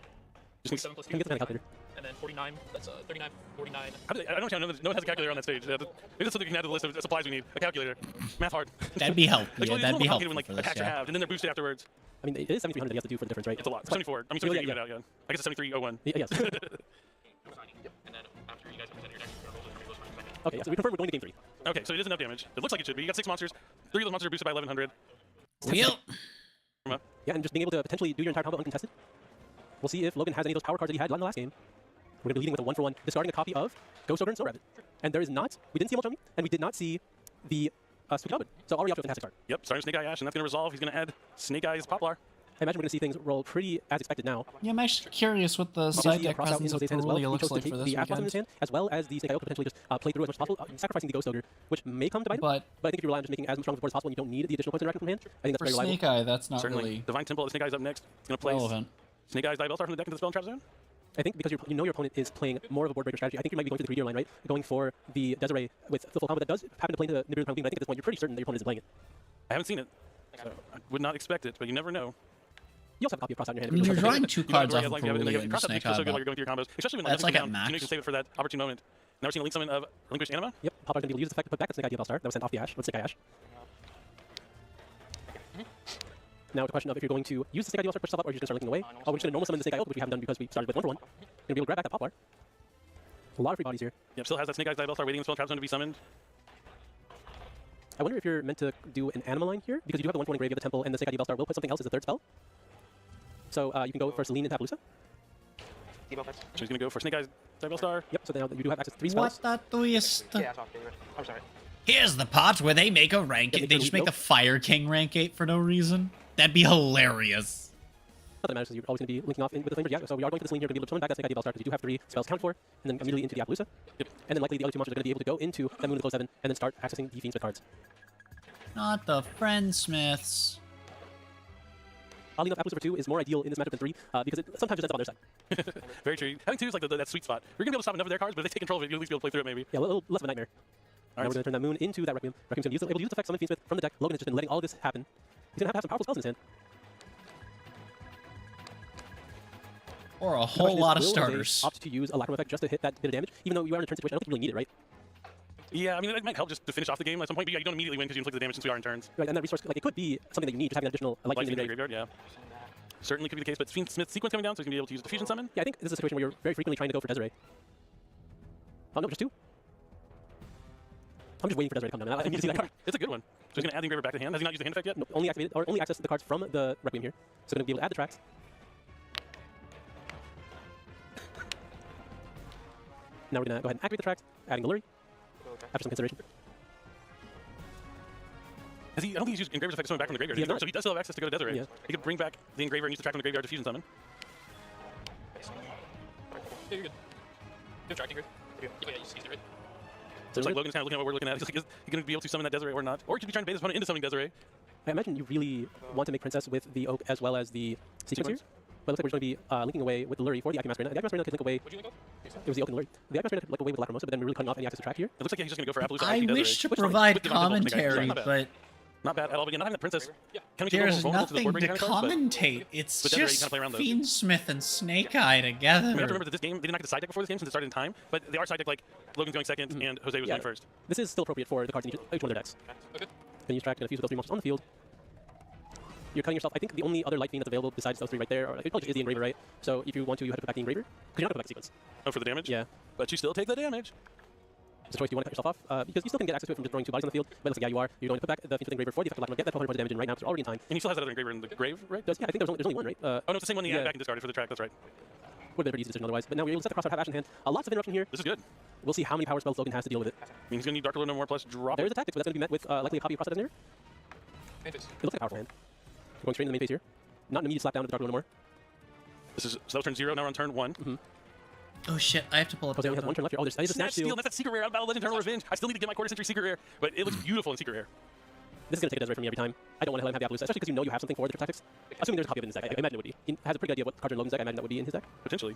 Just 27 plus Can 2. we get the mana calculator? And then 49. That's 39, 49. I don't understand. No one has a calculator on that stage. Maybe that's something we can add to the list of supplies we need. A calculator. Math hard. That'd be helpful. Like, Yeah, it's a that'd little be complicated helpful when like for this. attacks are Yeah. halved and then they're boosted afterwards. I mean, it is 7,300 you have to do for the difference, right? It's a lot. So- 74. I mean, Yeah, 73 yeah, even out, yeah. I guess it's 7301. Yes. And then after you guys present your deck, you're going to roll those Okay, so we confirm we're going to game 3. Okay, so it is enough damage. It looks like it should be. You got 6 monsters. 3 of those monsters are boosted by 1100. Wheel. Yeah, and just being able to potentially do your entire combo uncontested. We'll see if Logan has any of those power cards that he had in the last game. We're going to be leading with a 1-for-1, discarding a copy of Ghost Ogre and Snow Rabbit. And there is not, we didn't see Mulchummy, and we did not see the Spooky Goblin. So already off to a fantastic start. Yep, starting Snake Eye Ash, and that's going to resolve. He's going to add Snake Eye's Poplar. I imagine we're going to see things roll pretty as expected now. Yeah, I'm actually curious what the We'll side see deck cross out presence in of Jose's hand as well. Perulia He looks chose like to for take this the Ash Blossom in his weekend. hand, as well as the Snake Eye to potentially just play through as much as possible, sacrificing the Ghost Ogre, which may come to bite him. But I think if you rely on just making as much strong support as possible and you don't need the additional points interaction from hand, I think that's for very reliable. Snake Eye, that's not Certainly. really Divine Temple, the Snake Eye's up next. It's going to place relevant. Snake Eye's Diabellstar from the deck into the spell and trap zone. I think because you know your opponent is playing more of a board breaker strategy, I think you might be going for the greedier line, right? Going for the Desiree with the full combo that does happen to play into Nibiru Queen, but I think at this point you're pretty certain that your opponent isn't playing it. I haven't seen it, so I would not expect it, but you never know. You also have a copy of Cross out in your I hand. mean, which you're is drawing 2 cards off Yeah, of like, you have it, Perulia like, and cross out Snake is so Eye. good while but you're going through your combos, especially when That's like like down. at max. You can save it for that opportune moment. Now we're seeing Link Summon of Relinquished Anima. Yep, Poplar's going to be able to use the effect to put back that Snake Eye Diabellstar that was sent off the Ash with Snake Eye Ash. Now the question of if you're going to use the Snake Eye Diabellstar to push stuff up or you're just going to start linking away. Oh, we're just going to normal summon the Snake Eye Oak, which we haven't done because we started with 1-for-1. Going to be able to grab back that Poplar. A lot of free bodies here. Yep, still has that Snake Eye's Diabellstar waiting in the spell and trap zone to be summoned. I wonder if you're meant to do an Anima line here, because you do have the 1-for-1 grave, you have the Temple, and the Snake Eye Diabellstar will put something else as a third spell. So you can go for Celine and Tapalusa. So he's going to go for Snake Eye's Diabellstar. Yep, so now you do have access to 3 spells. What a twist. Yeah, it's off, David. I'm sorry. Here's the part where they make a rank. Yeah, They just make the Fire King rank 8 for no reason. That'd be hilarious. Not that it matters, because you're always going to be linking off in with the Flame Bridge. Yeah, so we are going for this lane here to be able to summon back that Snake Eye Diabellstar, because you do have 3 spells to count for, and then immediately into the Appaloosa. Yep. And then likely the other 2 monsters are going to be able to go into that Moon of Close 7, and then start accessing the Fiends with cards. Not the Friendsmiths. Oddly enough, Appaloosa for 2 is more ideal in this matchup than 3, because it sometimes just ends up on their side. Very true. Having 2 is like that sweet spot. You're going to be able to stop enough of their cards, but if they take control of it, you'll at least be able to play through it maybe. Yeah, a little less of a nightmare. Now All right. we're going to turn that Moon into that Requiem. Requiem's going to be able to use the effect summon Fiends with from the deck. Logan has just been letting all of this happen. He's going to have some powerful spells in his hand. Or a The whole question is, lot of will Jose starters. opt to use a Lacrimal effect just to hit that bit of damage, even though you are in a turn situation. I don't think you really need it, right? Yeah, I mean, it might help just to finish off the game at some point, but yeah, you don't immediately win because you inflict the damage since we are in turns. Right, and that resource, like, it could be something that you need, just having an additional Like lightning in in the the grave. graveyard, yeah. Certainly could be the case, but Fiend Smith's sequence coming down, so he's going to be able to use the fusion summon. Yeah, I think this is a situation where you're very frequently trying to go for Desiree. Oh, no, just 2? I'm just waiting for Desiree to come down. I need to see that card. It's a good one. So he's going to add the engraver back to hand. Has he not used the hand effect yet? No, only activated, or only access the cards from the Requiem here. So going to be able to add the tracks. Now we're going to go ahead and activate the tracks, adding the Luri, after some consideration. I don't think he's used Engraver's effect to summon back from the graveyard. So he does still have access to go to Desiree. Yeah. He could bring back the Engraver and use the track from the graveyard to fusion summon. Yeah, you're good. You have Dragon Grid? Yeah, you just used it, right? So it's like Logan's kind of looking at what we're looking at. He's like, is he going to be able to summon that Desiree or not? Or he could be trying to bait his opponent into summoning Desiree. I imagine you really want to make Princess with the Oak as well as the Sequence here. But it looks like we're just going to be linking away with the Lurry for the Master Arena. The Master Arena could link away. Would you link up? It was the Oak and the Lurry. The Master Arena could link away with the Lacrimosa, but then we're really cutting off any access to track here. It looks like he's just going to go for Appaloosa. I IP wish to Desiree, which provide with Divine Divulge, commentary, not bad. but Not bad at all. But again, not having the Princess. Yeah. Kind of keep there's vulnerable to the nothing board to breaking kind of cards, commentate. It's but Desiree, you just kinda play around those. Fiendsmith and Snake Eye together. I mean, you have to remember that this game, they didn't have the side deck before this game since it started in time, but they are side deck like Logan's going second and Jose was going first. This is still appropriate for the cards in each one of their decks. Okay. Then use track and fuse with those 3 monsters on the field. You're cutting yourself. I think the only other light fiend that's available besides those 3 right there, or it probably just is the Engraver, right? So if you want to, you have to put back the Engraver. Because you're not going to put back the Sequence. Oh, for the damage? Yeah. But you still take the damage. It's a choice. Do you want to cut yourself off? Because you still can get access to it from just throwing 2 bodies on the field. But it looks like, yeah, you are. You're going to put back the Fiend with Engraver for the effect of get that 1200 damage in right now because you're already in time. And he still has that other Engraver in the grave, right? Yeah, I think there's only one, right? Oh, no, it's the same one he had back and discarded for the track, that's right. Would have been a pretty easy decision otherwise. But now we're able to set the crosshair, have action in hand. Lots of interruption here. This is good. We'll see how many power spells Logan has to deal with it. I mean, he's going to need Dark Lord no more plus drop There's it. a tactic, but that's going to be met with likely a copy of Crosshair Designator. Main phase. It looks like a powerful hand. Going straight in the main phase here. Not an immediate slap down to the Dark Lord no more. This is, so that was turn 0, now we're on turn 1. Oh shit, I have to pull up. Jose only has 1 turn left here. Oh, there's a Snatch Snatch Steal. That's that secret rare out of Battle Legend Eternal Revenge. I still need to get my quarter century secret rare, but it looks beautiful in secret rare. This is going to take a Desiree from me every time. I don't want to let him have the Appaloosa, especially because you know you have something for the tactics. Assuming there's a copy of it in his deck. I imagine it would be. He has a pretty good idea of what cards are in Logan's deck. I imagine that would be in his deck. Potentially.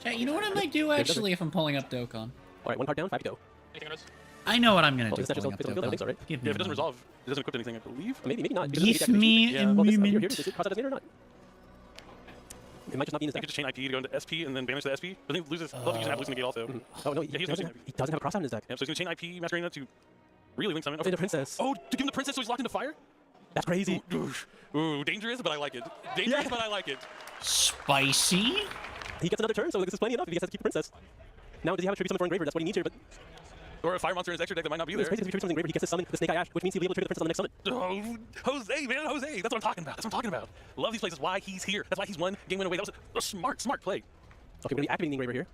Chat, you know what I might do actually if I'm pulling up Dokkan? Alright, 1 card down, 5 to go. Anything on us? I know what I'm gonna Well, do is that just pulling up physical build? I think so, Dokkan. right? Give Yeah, me if it doesn't a resolve, it doesn't equip anything, I believe. Maybe not. Give me a Well, this here, moment. is it Crosshair Designator or not? It might just not be in his I deck. could just chain IP to go into SP and then banish the SP, but then he loses. Love using Appaloosa negate also. Oh, no, he Yeah, he's doesn't losing have a Crosshair in his deck. Yep, so he's going to chain IP Master Arena to really link summon. Oh, the Princess. Oh, to give him the Princess so he's locked into fire? That's crazy. Ooh, dangerous, but I like it. Dangerous, but I like it. Spicy? He gets another turn, so this is plenty enough if he gets to keep the Princess. Now, does he have a tribute summon for Engraver? That's what he needs here, but Or a fire monster in his extra deck that might not be it's there. crazy if he tribute summon Engraver, he gets to summon the Snake Eye Ash, which means he'll be able to trigger the Princess on the next summon. Oh, Jose, man, Jose. That's what I'm talking about. That's what I'm talking about. Love these plays. That's why he's here. That's why he's one game win away. That was a smart play. Okay, we're going to be activating the Engraver here.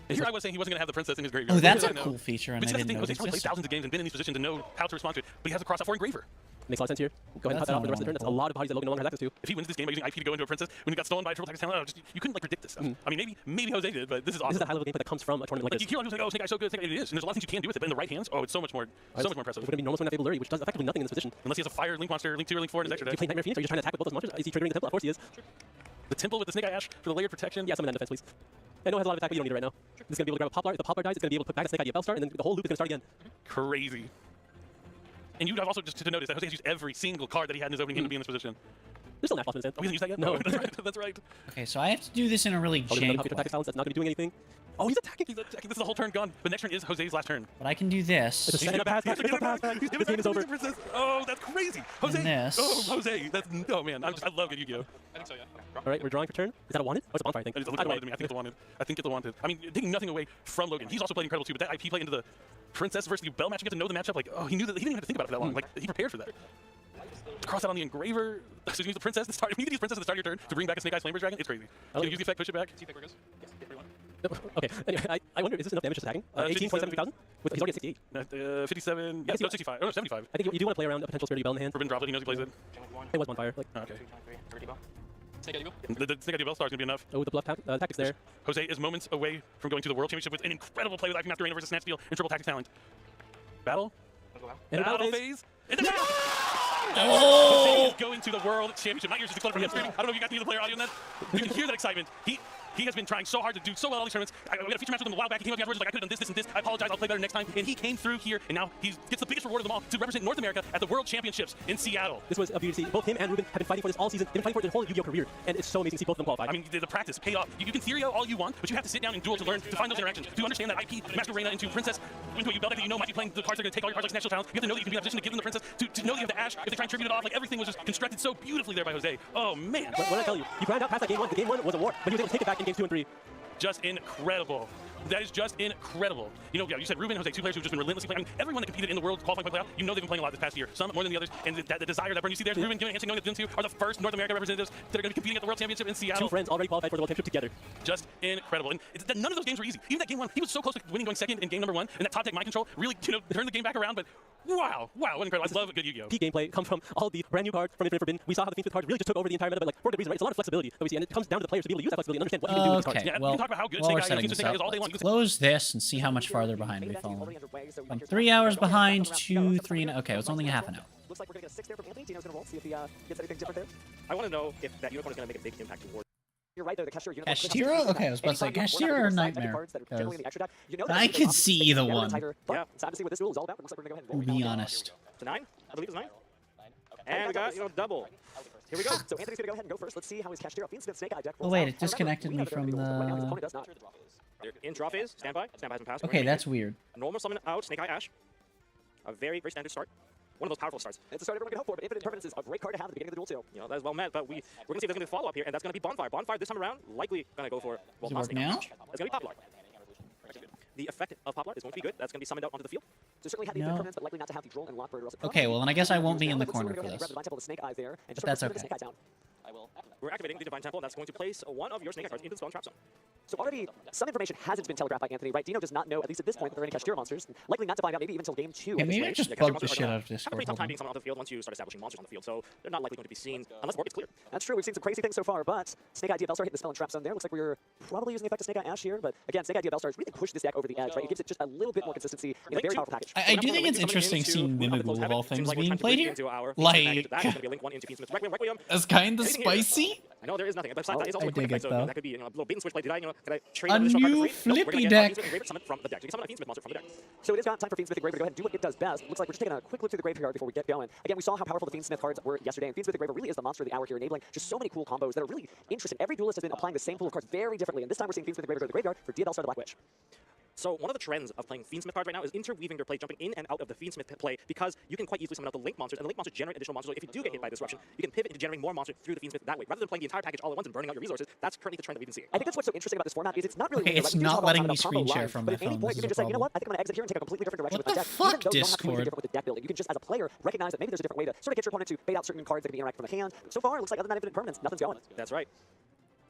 Here I was saying he wasn't going to have the Princess in his graveyard. Oh, that's I a know. cool feature, and But I see, that's the didn't thing. notice Jose's probably played this. thousands of games and been in these positions to know how to respond to it. But he has a cross out for Engraver. Makes a lot of sense here. Go ahead and cut that off for the rest of the turn. That's a lot of bodies that Logan no longer has access to. If he wins this game by using IP to go into a Princess when he got stolen by a triple tax talent, you couldn't like predict this stuff. I mean, maybe Jose did, but this is This awesome. is a high-level gameplay that comes from a tournament like Like you this. hear on who's like, oh, Snake Eye's so good, Snake Eye, it is, and there's a lot of things you can do with it, but in the right hands, oh, it's so much more impressive. We're going to be normal swing Fable Lurry, which does effectively nothing in this position. Unless he has a fire link monster, link 2 or link 4 in his extra Do you deck. play Nightmare Fiends, or are you just trying to attack with both those monsters? Is he triggering the temple? Of course he is. The temple with the Snake Eye Ash for the layered protection. Yeah, summon that in defense, please. I know it has a lot of attack, but you don't need it right now. This is going to be able to grab a Poplar. If the Poplar dies, it's going to be able to put back a Snake Eye Bell Star, and then the whole loop is going to start again. Crazy. And you'd have also just to notice that Jose has used every single card that he had in his opening hand to be in this position. There's still Nat Floss in his hand. Oh, he hasn't used that yet? No. that's right. That's right. Okay, so I have to do this in a really Oh, there's another jank copy of way. Tactics Silence that's not going to be doing anything. Oh, he's attacking! He's attacking. This is the whole turn gone. The next turn is Jose's last turn. But I can do this. It's a second pass back. It's a pass back. He's This game is over. Princess. Oh, that's crazy. Jose. this. Oh, Jose. That's oh man. I love good Yu-Gi-Oh. I think so, yeah. All right, we're drawing for turn. Is that a wanted? Or is it a bonfire thing? It looks wanted to me. I think it's the wanted. I think it's the wanted. I mean, taking nothing away from Logan. He's also played incredible too. But that IP play into the Princess versus the Bell match, you get to know the matchup. Like, oh, he knew that. He didn't even have to think about it for that long. Like, he prepared for that. Cross out on the Engraver. So you use the Princess to start. If you use Princess at the start of your turn to bring back a Snake Eyes Flamber's Dragon, it's crazy. Can you use the effect, push it back? See if it goes. Yes, everyone. Okay, anyway, I wonder, is this enough damage just attacking? 18, 27, 3000? He's already at 68. 57. Yeah, no, 65. Oh, no, 75. I think you do want to play around a potential Spirited Bell in the hand. Forbidden Droplet. He knows he plays it. It was bonfire. Like, Okay. Snake Eye, The Snake Eye Bell Star is gonna be enough. oh, the bluff tactics there. Jose is moments away from going to the World Championship with an incredible play with IP Master Arena versus Snatch Steal and Triple Tactics Talent. Battle. And a Battle phase. phase. And the Jose is going to the World Championship. My ears just exploded from him screaming. I don't know if you guys can hear the player audio on that. You can hear that excitement. He has been trying so hard to do so well in all these tournaments. We had a feature match with him a while back. He came up afterwards like, I could have done this, and this. I apologize. I'll play better next time. And he came through here, and now he gets the biggest reward of them all to represent North America at the World Championships in Seattle. This was a beauty to see. Both him and Ruben have been fighting for this all season. They've been fighting for their whole Yu-Gi-Oh career, and it's so amazing to see both of them qualify. I mean, the practice paid off. You can theory all you want, but you have to sit down and duel to learn, to find those interactions, to understand that IP, Master Arena into Princess, into a Bell deck that you know might be playing the cards that are going to take all your cards like National Challenge. You have to know that you can be in a position to give them the Princess, to know that you have the Ash if they try and tribute it off. Like, everything was just constructed so beautifully there by Jose. Oh, man. What did I tell you? He grind out past that game 1. The game 1 was a war, but he was able to take it back in games 2 and 3. Just incredible. That is just incredible. You know, yeah, you said Ruben, Jose, 2 players who've just been relentlessly playing. I mean, everyone that competed in the world qualifying playoff, you know they've been playing a lot this past year. Some more than the others, and the desire that burn. You see there, Ruben, Kim, and Hansen, knowing that them two are the first North America representatives that are going to be competing at the World Championship in Seattle. 2 friends already qualified for the World Championship together. Just incredible. And none of those games were easy. Even that game 1, he was so close to winning, going second in game number 1, and that top deck mind control really, turned the game back around. But wow, what incredible! I love good Yu-Gi-Oh. Peak gameplay comes from all the brand new cards from Infinite Forbidden. We saw how the Fiend Smith cards really just took over the entire meta, but like for good reason, right? It's a lot of flexibility that we see, and it comes down to the players to be able to use that flexibility and understand what you can do with these cards. Yeah, well, you can talk about how good while we're Snake Eye setting and this Snake Eye up, is all day long. let's close this and see how much farther behind we've fallen. I'm 3 hours behind, 2, 3, okay, it's only half an hour. Looks like we're going to get a 6 there from Anthony. Dino's going to roll, see if he gets anything different there. I want to know if that unicorn is going to make a big impact toward. You're right there, the Cashier unicorn. Cashtira? Okay, I was about to say Cashtira or Nightmare. I could see either one. Yeah, it's time to see what this duel is all about. Looks like we're going to go ahead and To roll. be honest. To 9? I believe it's 9. And we got, double. Here we go. So Anthony's going to go ahead and go first. Let's see how his Cashtira Fiend Smith Snake Eye deck Oh rolls wait, out. it disconnected me from Right now, his opponent the... does not. They're in draw phase. Standby. Standby has been passed. Okay, that's weird. Normal summon out, Snake Eye Ash. A very, very standard start. One of those powerful starts. It's a start everyone can hope for, but Infinite Impermanence is a great card to have at the beginning of the duel, too. You know, that is well met, but we're going to see if there's going to be follow up here, and that's going to be Bonfire. Bonfire this time around, likely going to go for... Well, Does it not work Snake Eye now? Ash. It's going to be Poplar. The effect of Poplar is going to be good. That's going to be summoned out onto the field. So certainly have the No. Infinite Impermanence, but likely not to have the Droll and Lockbird or else. Okay, well then I guess I won't be in the Let's see, corner we're for gonna go ahead and this. grab the Divine Temple of the Snake Eye there, and just But that's start with the okay. Snake Eye down. We're activating the Divine Temple, and that's going to place one of your Snake Eye cards into the spell and trap zone. So already, some information hasn't been telegraphed by Anthony, right? Dino does not know, at least at this point, that there are any Cashtira monsters. Likely not to find out maybe even until game 2. Okay, of this maybe I range. just Yeah, bugged Cashtira the monsters shit are out of gonna have a Discord. pretty tough Hold time on. being summoned onto the field once you start establishing monsters on the field, so they're not likely going to be seen unless the board gets cleared. That's true. We've seen some crazy things so far, but Snake Eye DFL Star hitting the spell and trap zone there. Looks like we're probably using the effect of Snake Eye Ash here, but again, Snake Eye DFL Star has really pushed this deck over the edge, right? It gives it just a little bit more consistency in a very powerful package. I do think it's interesting seeing Mimigul of all things being played here. Like, that's kind of spicy. I know there is nothing. Besides that, is also I a quick dig effect, it, so though. that could be a little bait and switch play. Did I trade A on this new Nope, we're gonna flippy get deck. Fiend Smith Engraver summoned from the deck. So you can summon a Fiend Smith monster from the deck. So it is time for Fiend Smith Engraver to go ahead and do what it does best. Looks like we're just taking a quick look through the graveyard before we get going. Again, we saw how powerful the Fiend Smith cards were yesterday, and Fiend Smith Engraver really is the monster of the hour here, enabling just so many cool combos that are really interesting. Every duelist has been applying the same pool of cards very differently, and this time we're seeing Fiend Smith Engraver go to the graveyard for DFL Star the Black Witch. So one of the trends of playing Fiend Smith cards right now is interweaving your play, jumping in and out of the Fiend Smith play, because you can quite easily summon out the Link monsters, and the Link monsters generate additional monsters. So if you do get hit by disruption, you can pivot into generating more monsters through the Fiend Smith that way, rather than playing the entire package all at once and burning out your resources. That's currently the trend that we've been seeing. I think that's what's so interesting about this format is it's not really Okay, linear, it's right? You can not talk all the letting time me about combo screen share lines, from but my at any phone. point This you is can a just say, you know problem. what, I think I'm going to exit here and take a completely different direction What with the my deck. fuck, Even though you don't have to do anything Discord? different with the deck building, you can just as a player recognize that maybe there's a different way to sort of get your opponent to bait out certain cards that can be interacted from the hand. So far, it looks like other than Infinite Permanence, nothing's going. That's right.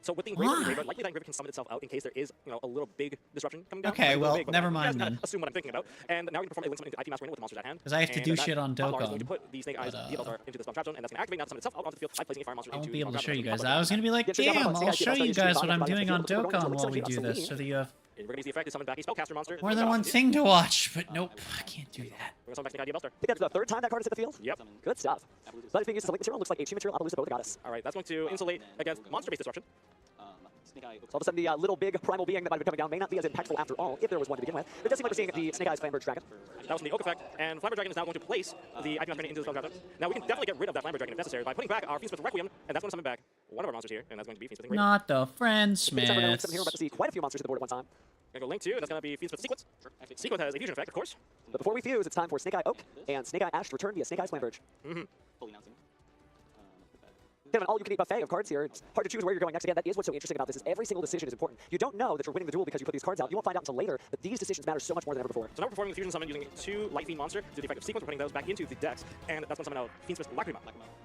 So with the Engraver, likely that Engraver can summon itself out in case there is, a little big disruption coming down. Okay, Like, well, big, but never you mind guys then. Assume what I'm thinking about. And now we can perform a link summon into IP Master with the monsters at hand. 'Cause I have to And do that shit on Poplar is Dokkan. going to put the Snake Eyes DFL Star into the spell trap zone, and that's going to activate now to summon itself out onto the field by placing a fire monster I into won't be able to the show you trap guys zone. that. I was gonna be like, Yeah, check out damn, how I'll Snake show Eye you DFL guys Star what I'm is doing on going to Dokkan while we Celine do this, so that you have And we're going to use the effect to summon back a spellcaster monster. more than one thing to watch. But nope, I can't do that. We're going to summon back Snake Eye DFL Star. I think that's the third time that card has hit the field. Yep. Good stuff. But it's being used as a link material. Looks like a 2 material Appaloosa Bow the Goddess. All right, that's going to insulate against monster-based disruption. So all of a sudden, the little big primal being that might have been coming down may not be as impactful after all, if there was one to begin with. But it does seem like we're seeing the Snake Eyes Flamberge Dragon. That was from the Oak effect, and Flamberge Dragon is now going to place the IP Master into the spell trap zone. Now we can definitely get rid of that Flamberge Dragon if necessary by putting back our Fiend Smith Requiem, and that's going to summon back one of our monsters here, and that's going to be Fiend Smith Engraver. Not the friend Here, we're Smiths. about to see quite a few monsters hit the board at one time. We're going to go Link 2, and that's going to be Fiend Smith Sequence. Sequence has a fusion effect, of course. But before we fuse, it's time for Snake Eye Oak and Snake Eye Ash to return via Snake Eyes Flamberge. Kind of an all-you-can-eat buffet of cards here. It's hard to choose where you're going next. Again, that is what's so interesting about this, is every single decision is important. You don't know that you're winning the duel because you put these cards out. You won't find out until later that these decisions matter so much more than ever before. So now we're performing the fusion summon using 2 Light Fiend monster to the effect of Sequence. We're putting those back into the decks, and that's going to summon out Fiend Smith Lacrima.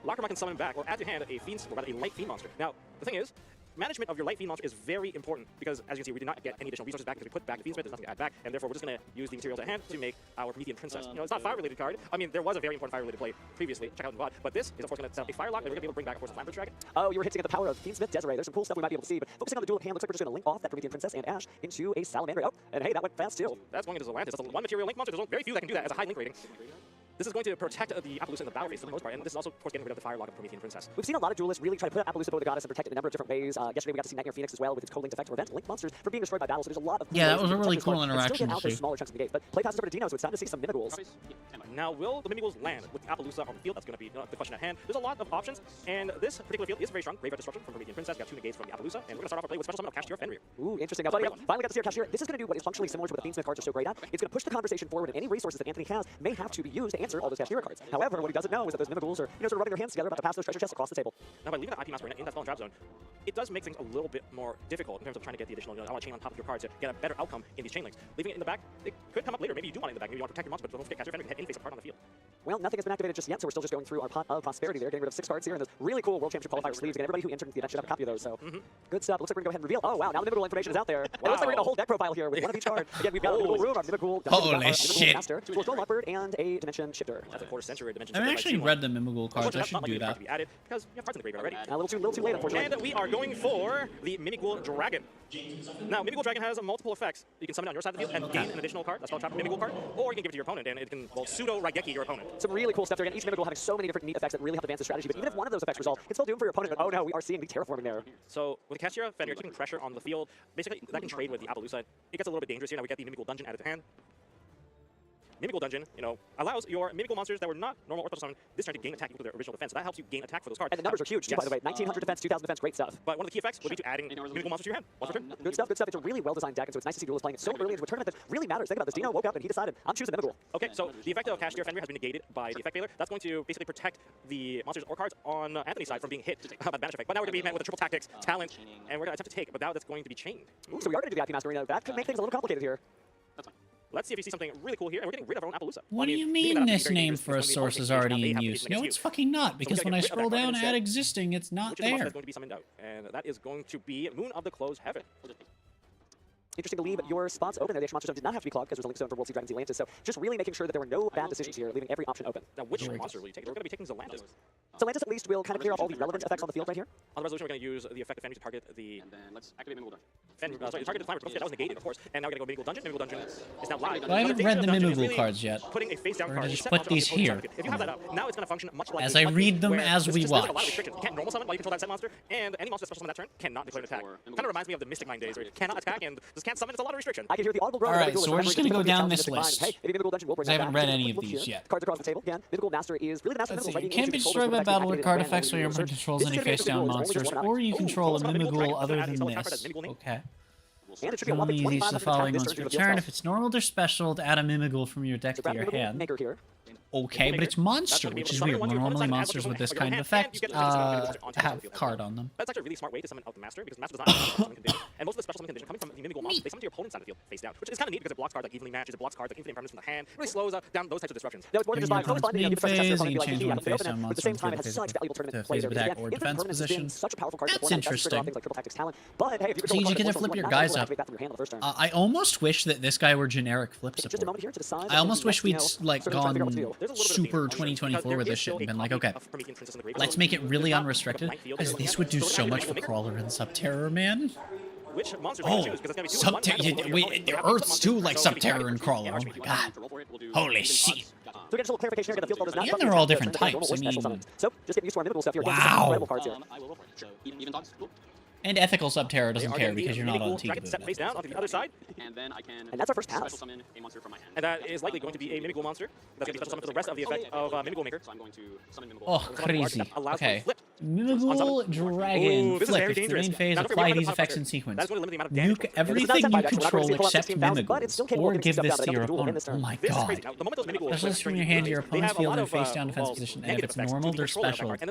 Lacrima can summon back or add to hand a Light Fiend monster. Now, the thing is, management of your Light Fiend monster is very important because, as you can see, we did not get any additional resources back because we put back the Fiend Smith. There's nothing to add back, and therefore we're just going to use the materials at hand to make our Promethean Princess. It's not a fire-related card. I mean, there was a very important fire-related play previously. Check out the VOD. But this is, of course, going to set up a fire lock that we're going to be able to bring back, of course, the Flamberge Dragon. Oh, you were hinting at the power of Fiend Smith Desiree. There's some cool stuff we might be able to see, but focusing on the duel at hand, looks like we're just going to link off that Promethean Princess and Ash into a Salamander. Oh, and hey, that went fast too. That's going into Atlantis. That's a 1 material link monster. There's very few that can do that as a high link rating. This is going to protect the Appaloosa in the battle phase for the most part, and this is also, of course, getting rid of the fire lock of Promethean Princess. We've seen a lot of duelists really try to put Appaloosa Bow the Goddess and protect it in a number of different ways. Yesterday we got to see Nightmare Phoenix as well with its co-linked effect to prevent link monsters from being destroyed by battle, so there's a lot of Yeah, that ways was a to really protect this cool card and interaction still get to out those see. smaller chunks of the gate. But play passes over to Dino, so it's time to see some Mimigul's. Now, will the Mimigul's land with the Appaloosa on the field? That's going to be the question at hand. There's a lot of options, and this particular field is very strong. Graveyard Destruction from Promethean Princess. We got 2 negates from the Appaloosa. Appaloosa, and we're going to start off our play with special summon of Cashier Fenrir. Ooh, interesting. Now, buddy, finally got to see our Cashier. This is going to do what is functionally similar to what the Fiendsmith cards are so great at. It's going to push the conversation forward, and any resources that Anthony has may have to be used to answer all those Cashier cards. However, what he doesn't know is that those Mimigools are, sort of rubbing their hands together about to pass those treasure chests across the table. Now, by leaving that IP Master in that spell and trap zone, it does make things a little bit more difficult in terms of trying to get the additional, I want to chain on top of your card to get a better outcome in these chain links. Leaving it in the back, it could come up later. Maybe you do want it in the back. Maybe you want to protect your monster, but don't forget Cashier Fenrir can hit any face card on the field. Well, nothing has been activated just yet, so we're still just going through our pot of prosperity there, getting rid of 6 cards here, and those really cool World Championship qualifier sleeves. Again, everybody who entered the event should have a copy of those, so good stuff. Looks like we're going to go ahead and reveal. Oh, wow, now the Mimigool information is out there. It looks like we're going to whole deck profile here with one of each card. Again, we've got a Mimigool Room, our Mimigool Holy shit. Master, Full Leopard, and a Dimension Shifter. That's a quarter-century dimension. I've actually read the Mimigool cards. I Unfortunately, that's should not do likely that. to be added because you have cards in the graveyard already. A little too late, unfortunately. And we are going for the Mimighoul Dragon. Now, Mimighoul Dragon has multiple effects. You can summon it on your side of the field and gain an additional card, that's called Trap Mimighoul card, or you can give it to your opponent and it can, well, pseudo-Raigeki your opponent. Some really cool stuff there. Again, each Mimigool having so many different neat effects that really help advance the strategy, but even if one of those effects resolve, it's still doomed for your opponent. But oh no, we are seeing the terraforming there. So, with the Cashier Fenrir keeping pressure on the field, basically, that can trade with the Appaloosa. It gets a little bit dangerous here. Now we get the Mimighoul Dungeon added to hand. Mimighoul Dungeon, allows your Mimighoul monsters that were not normal or special summon this turn to gain attack equal to their original defense. So that helps you gain attack for those cards. And the numbers are huge, too, by the way. 1900 defense, 2000 defense, great stuff. But one of the key effects would be to adding Mimighoul monsters to your hand. Once per turn. Good stuff, good stuff. It's a really well-designed deck, and so it's nice to see duelists playing it so early into a tournament that really matters. Think about this. Dino woke up and he decided, I'm choosing Mimighoul. Okay, so the effect of Cashier Fenrir has been negated by the effect failure. That's going to basically protect the monsters or cards on Anthony's side from being hit by the banish effect. But now we're going to be met with a triple tactics, talent, and we're going to attempt to take, but now that's going to be chained. Ooh, so we are going to do the IP Master Arena. That could make things a little complicated here. Let's see if you see something really cool here, and we're getting rid of our own Appaloosa. What do you mean this name for a source is already in use? No, it's fucking not, because when I scroll down add existing, it's not Which is the monster there. that's going to be summoned out, and that is going to be Moon of the Closed Heaven. Interesting to leave your spots open there. The extra monster zone did not have to be clogged because there's a link zone for World Sea Dragons Atlantis. So just really making sure that there were no bad decisions here, leaving every option open. Now, which monster will you take? We're going to be taking Zelantis. So Atlantis at least will kind of clear off all the relevant effects on the field right here. On the resolution, we're going to use the effect of Fenrir to target the... And then let's activate Mimighoul Dungeon. target the Climber. That was negated, of course. And now we're going to go Mimighoul Dungeon. Mimighoul Dungeon is now live. Well, I haven't read the Mimighoul cards yet. Putting a face-down We're card. gonna just set put monster on these the opponent's here. side. If you have that up, now it's going to function much like As a I Lucky, read them where as there's we just a lot of watch. restrictions. You can't normal summon while you control that set monster, and any monster special summon that turn cannot declare an attack. Kind of reminds me of the Mystic Mind days, where you cannot attack and just can't summon. It's a lot of restriction. I can hear the audible groan. Alright, so we're just gonna go down this list. Hey, maybe Mimighoul Dungeon will bring I that haven't back. read any of Look these here. yet. Cards across the table. Again, Mimighoul Master is really the master of Let's see. Mimighoul. You can't be destroyed by battle with card effects while your opponent controls any face-down monsters, or you control a Mimighoul other than this. Okay. And it should be a Only whopping use the 25 following this once turn per to reveal turn. spells. If it's normal or special, to add a Mimighoul from your deck So to grab your Mimighoul hand. Maker here. Okay, but it's monster, which is weird. Normally monsters with this kind of effect have card on them. That's actually a really smart way to summon out the Master, because Master does not have a summon condition. And most of the special summon condition coming from the Mimighoul monsters, they summon to your opponent's side of the field, face down, which is kind of neat because it blocks cards like evenly matches, it blocks cards like infinite impermanence from the hand, it really slows down those types of disruptions. No, it's more than just During fine. your It's fine to opponent's give main the phase, you opponent change like one but at the face-down same monster time, it has such valuable to tournament phase play of there. attack or defense position. Such a powerful card. That's for opponents, interesting. things like triple tactics talent. But hey, if you So you control get to the flip card, your now guys you'll up. activate that from your hand on the first turn. I almost wish that this guy were generic flip Just a moment support. here to decide. I almost wish we'd like sort of try to figure out what to gone do. There's a little bit of super danger, 2024 with this shit and been like, okay, let's make it really unrestricted, because this would do so much for Crawler and Subterror, man. Which monster Oh, choose? Because it's going to be the Earth's too like Subterror and Crawler. Oh my god. Holy shit. So again, just a little clarification here. The field does not And function they're all as different turns, types, normal or I special mean- summons. So just get used to our Mimighoul stuff here. Wow. Again, some incredible cards here. I will roll for it. So even dogs. Cool. And Ethical Subterror doesn't care because you're not on team. Set face down onto the other side, And then I can. And that's our first pass. Special summon a monster from my hand. and that is likely going to be a Mimighoul monster. That's going to be special summon for the rest of the effect of Mimighoul Maker. So I'm going to summon Mimighoul. Oh, crazy. Okay. Ooh, Mimighoul Dragon. this is Flip. very If the dangerous. main phase, Now, don't forget, apply we have these the effects top in pressure. sequence. That's going to limit the amount of damage. Nuke It's everything not you side by deck, so we're not control gonna see a pull-out except 16,000, but it's still Mimighoul. capable Or of getting give stuff this done. to your It's gonna do in opponent. this turn. Oh my This is crazy. god. Now, the moment those Mimighoul Specialist from your hand to your opponent's field in face-down defense position, and if it's normal, they're special. Add a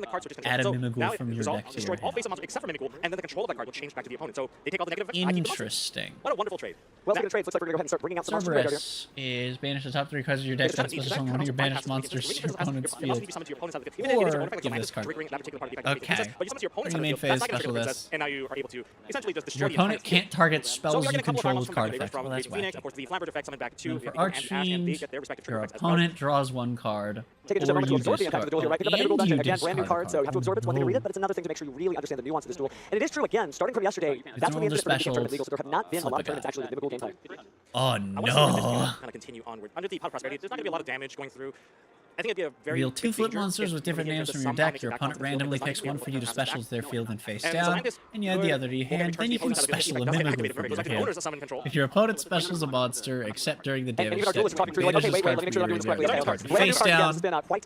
Mimighoul from your deck to destroy your all hand. face monsters except for Mimighoul, and then the control of that card will change back to the opponent. So they take all the negative effects. I keep the monster. Interesting. What a wonderful trade. Well, speaking of trades, looks like we're gonna go ahead and start bringing out some monsters from the graveyard here. Cerberus is banish the top 3 cards of your deck, then special summon one of your banished monsters to your opponent's field. Or give this card. Okay. Bring the main phase, special this. And now you are able to essentially just destroy Your the opponent entire can't target So spells we are you getting a couple of control monsters with from card the effects. from Well, the that's Phoenix, wacky. of course, the Flamberge effect summoned back to And for the hand, and they Archfiend, get their respective your trigger effects as well. opponent draws 1 card. Take additional Or moment to you absorb the impact of the duel here, right? Pick up that discard Mimighoul Dungeon. and Again, you brand new discard card, so you have to absorb it. It's one thing to read it, Whoa. but it's another thing to make sure you really understand the nuance of this duel. And it is true, again, starting from yesterday, that's when the normal infinite special, tournament legal, so there have not been a lot of flip a tournaments actually with Mimighoul gameplay. Oh I want to see this no. kind of continue onward. Under the Pot of Prosperity, there's not going to be a lot of damage going through. I think it'd be a very Reveal big 2 flip danger monsters if with different we get names to from your somehow deck. make Your it back opponent onto the field, randomly but picks it's not one gonna for be you to able to special back. their field and face And down, Zelandis and you add the would other to your hold hand. the Then you can opponent's side of the special a field. It doesn't Mimighoul activate it from very your much. The hand. owners are summon control. If your opponent specials a monster, except during the And damage even our step, duelists are talking through, like, okay, banish wait, this let me make card sure I'm from doing your this correctly. deck. Okay, Card brand new face card again, down. this has been quite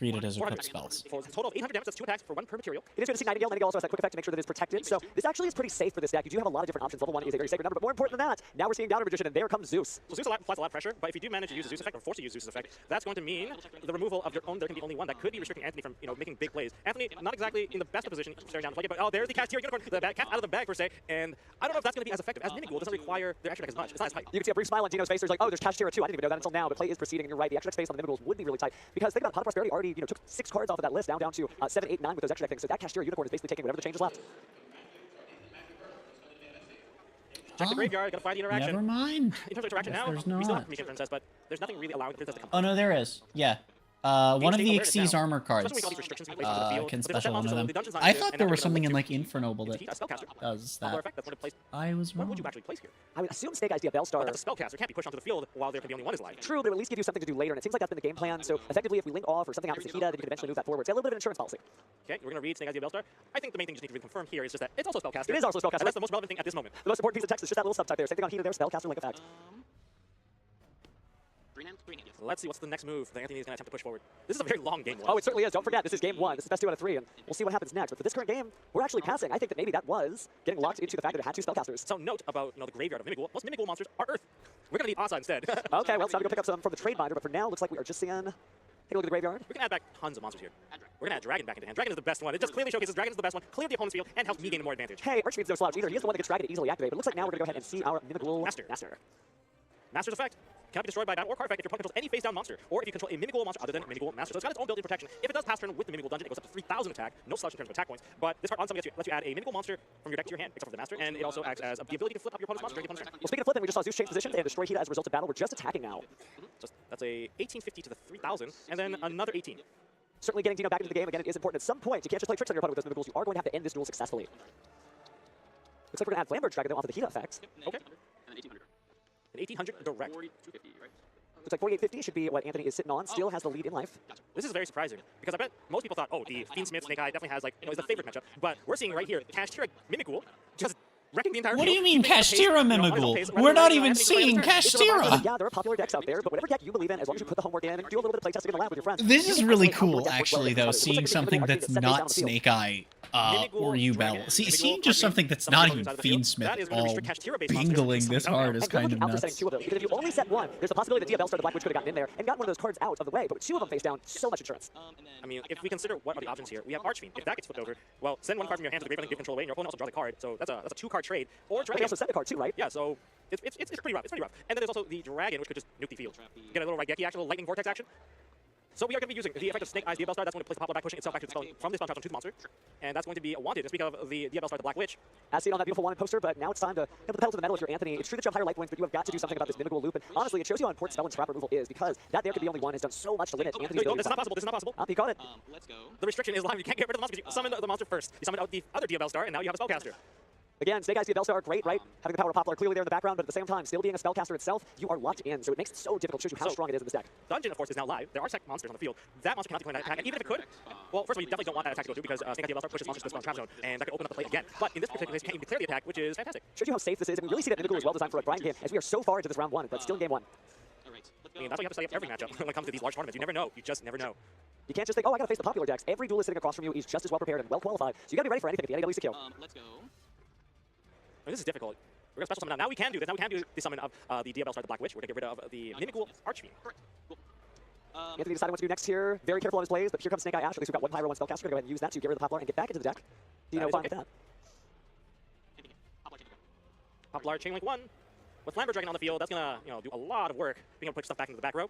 treated as equipped spells. For a total of 800 damage, that's 2 attacks for 1 per material. It is going to see Nightingale. Nightingale also has that quick effect to make sure that it's protected. So this actually is pretty safe for this deck. You do have a lot of different options. Level 1 is a very sacred number, but more important than that, now we're seeing down a magician, and there comes Zeus. So Zeus applies a lot of pressure, but if you do manage to use a Zeus effect or force to use Zeus effect, that's going to mean the removal of your own. There can be only one that could be restricting Anthony from making big plays. Anthony not exactly in the best of position staring down the play, but there's the Catgirl unicorn, the cat out of the bag per se, and I don't know if that's going to be as effective as Mimighoul. Doesn't require their extra deck as much. It's not as tight. You can see a brief smile on Dino's face. There's like, oh, there's Catgirl too. I didn't even know that until now, but play is proceeding, and you're right. The extra deck space on the Mimighouls would be really tight because think about it, Pot of Prosperity already took 6 cards off of that list down to 7, 8, 9 with those extra deck things. So that Catgirl unicorn is basically taking whatever the change is left. Check the graveyard, gotta find the interaction. Never mind. In terms of interaction now, there's we still not. have Promethean Princess, but there's nothing really allowing the Princess to come. Oh no, there is. Yeah. One of the Xyz armor cards Especially when we got these restrictions in place on the field. can But if it's special one set of them. monsters, the dungeon's not I good, thought and there now was we're something gonna in look like Infernoble to defeat that a spellcaster. does Popular that. effect, that's going to place. I was What wrong. would you actually place here? I would assume Snake Eyes Diabellstar. But that's a spellcaster can't be pushed onto the field while there can be only one is live. True, but at least give you something to do later, and it seems like that's been the game plan. So effectively, if we link off or something happens to Hida, then you can eventually move that forward. So a little bit of an insurance policy. Okay, we're going to read Snake Eyes Diabellstar. I think the main thing you just need to reconfirm here is just that it's also a spellcaster. It is also a spellcaster. And that's the most relevant thing at this moment. The most important piece of text is just that little subtype there. Same thing on Hida there, spellcaster link effect. Let's see what's the next move that Anthony is going to attempt to push forward. This is a very long game. Oh, it certainly is. Don't forget, this is game 1. This is best 2 out of 3, and we'll see what happens next. But for this current game, we're actually passing. I think that maybe that was getting locked into the fact that it had 2 spellcasters. So note about the graveyard of Mimighoul. Most Mimighoul monsters are Earth. We're going to need Asa instead. Okay, well, it's time to go pick up some from the trade binder, but for now, looks like we are just seeing... Take a look at the graveyard. We can add back tons of monsters here. We're going to add Dragon back into hand. Dragon is the best one. It just clearly showcases Dragon is the best one, clear the opponent's field, and helps me gain more advantage. Hey, Archfield's no slouch either. He is the one that gets Dragon to easily activate, but it looks like now we're going to go ahead and see our Mimighoul Master. Master. Master's effect cannot be destroyed by battle or card effect if your opponent controls any face-down monster, or if you control a Mimighoul monster other than Mimighoul Master. So it's got its own built-in protection. If it does pass turn with the Mimighoul dungeon, it goes up to 3,000 attack. No slouch in terms of attack points, but this card on some lets you add a Mimighoul monster from your deck to your hand, except for the Master, and it also acts as the ability to flip up your opponent's monster during the opponent's turn. Well, speaking of flipping, we just saw Zeus change positions and destroy Hida as a result of battle. We're just attacking now. That's a 1850 to the 3,000, and then another 18. Certainly getting Dino back into the game again, it is important at some point. You can't just play tricks on your opponent with those Mimighouls. You are going to have to end this duel successfully. Looks like we're going to add Flamberge Dragon though off of the Hida effects. Okay. An 1800 direct. Looks like 4850 should be what Anthony is sitting on. Still has the lead in life. This is very surprising, because I bet most people thought, oh, the Fiend Smith Snake Eye definitely has, is the favorite matchup. But we're seeing right here, Kashtira Mimighoul just wrecking the entire What do field. you mean Kashtira Mimighoul? We're not even seeing Kashtira. Yeah, there are popular decks out there, but whatever deck you believe in, as long as you put the homework in and do a little bit of playtesting in the lab with your friends. This you is can really actually cool, deck work actually, well though, against it. It seeing looks like something Mimighoul that's are set face down on not the field. Snake Eye or U-Bell. Seeing just something that's not even Fiend Smith all bingling this hard is kind of out for setting nuts. 2 of those, because if you only set 1, there's a possibility that Diabellstar the Black Witch could have gotten in there and got one of those cards out of the way, but with 2 of them face down, so much insurance. I mean, if we consider what are the options here, we have Archfiend. If that gets flipped over, well, send 1 card from your hand to the graveyard and give control away, and your opponent also draws a card. So that's a 2-card trade. Or But they also send a card too, right? yeah, so it's pretty rough. It's pretty rough. And then there's also the Dragon, which could just nuke the field. Get a little Raigeki action, a little Lightning Vortex action. So we are going to be using the effect of Snake Eyes Diabellstar. That's going to place the Poplar back, pushing itself back to the spell from this spell onto the monster. And that's going to be wanted. And speak of the Diabellstar, the Black Witch. As seen on that beautiful wanted poster, but now it's time to put the pedal to the metal if you're Anthony. It's true that you have higher life points, but you have got to do something about this Mimighoul loop. And honestly, it shows you how important spell and trap removal is, because that there could be only one has done so much to limit Anthony's No, ability. this is not possible. This is not possible. He got it. Let's go. The restriction is live. You can't get rid of the monster because you summoned the monster first. You summoned out the other Diabellstar, and now you have a spellcaster. Again, Snake Eyes Diabellstar are great, right? Having the power of Poplar clearly there in the background, but at the same time, still being a spellcaster itself, you are locked in, so it makes it so difficult. It shows you how strong it is in this deck. Dungeon, of course, is now live. There are tech monsters on the field. That monster cannot decline that attack, and even if it could, well, first of all, you definitely don't want that attack to go through because Snake Eyes Diabellstar pushes monsters to the spawn trap zone, and that could open up the play again. But in this particular case, you can't even declare the attack, which is fantastic. Shows you how safe this is, and we really see that Mimighoul is well designed for a grind game, as we are so far into this round 1, but still in game 1. All right. Let's I mean, that's why you have to study up every matchup when it comes to these large tournaments. You never know. You just never know. You can't just think, oh, I gotta face the popular decks. Every duelist sitting across from you is just as well prepared and well qualified, so you gotta be ready for anything if the NAW's to kill. Let's go. I mean, this is difficult. We're going to special summon now. Now we can do this. Now we can do the summon of the Diabellstar, the Black Witch. We're going to get rid of the Mimighoul Archfiend. Anthony decided what to do next here. Very careful on his plays, but here comes Snake Eye Ash. At least we've got 1 Pyro, 1 Spellcaster. We're going to go ahead and use that to get rid of the Poplar and get back into the deck. Do you know fine with that? Poplar Chain Link 1. With Flamber Dragon on the field, that's going to do a lot of work being able to put stuff back into the back row.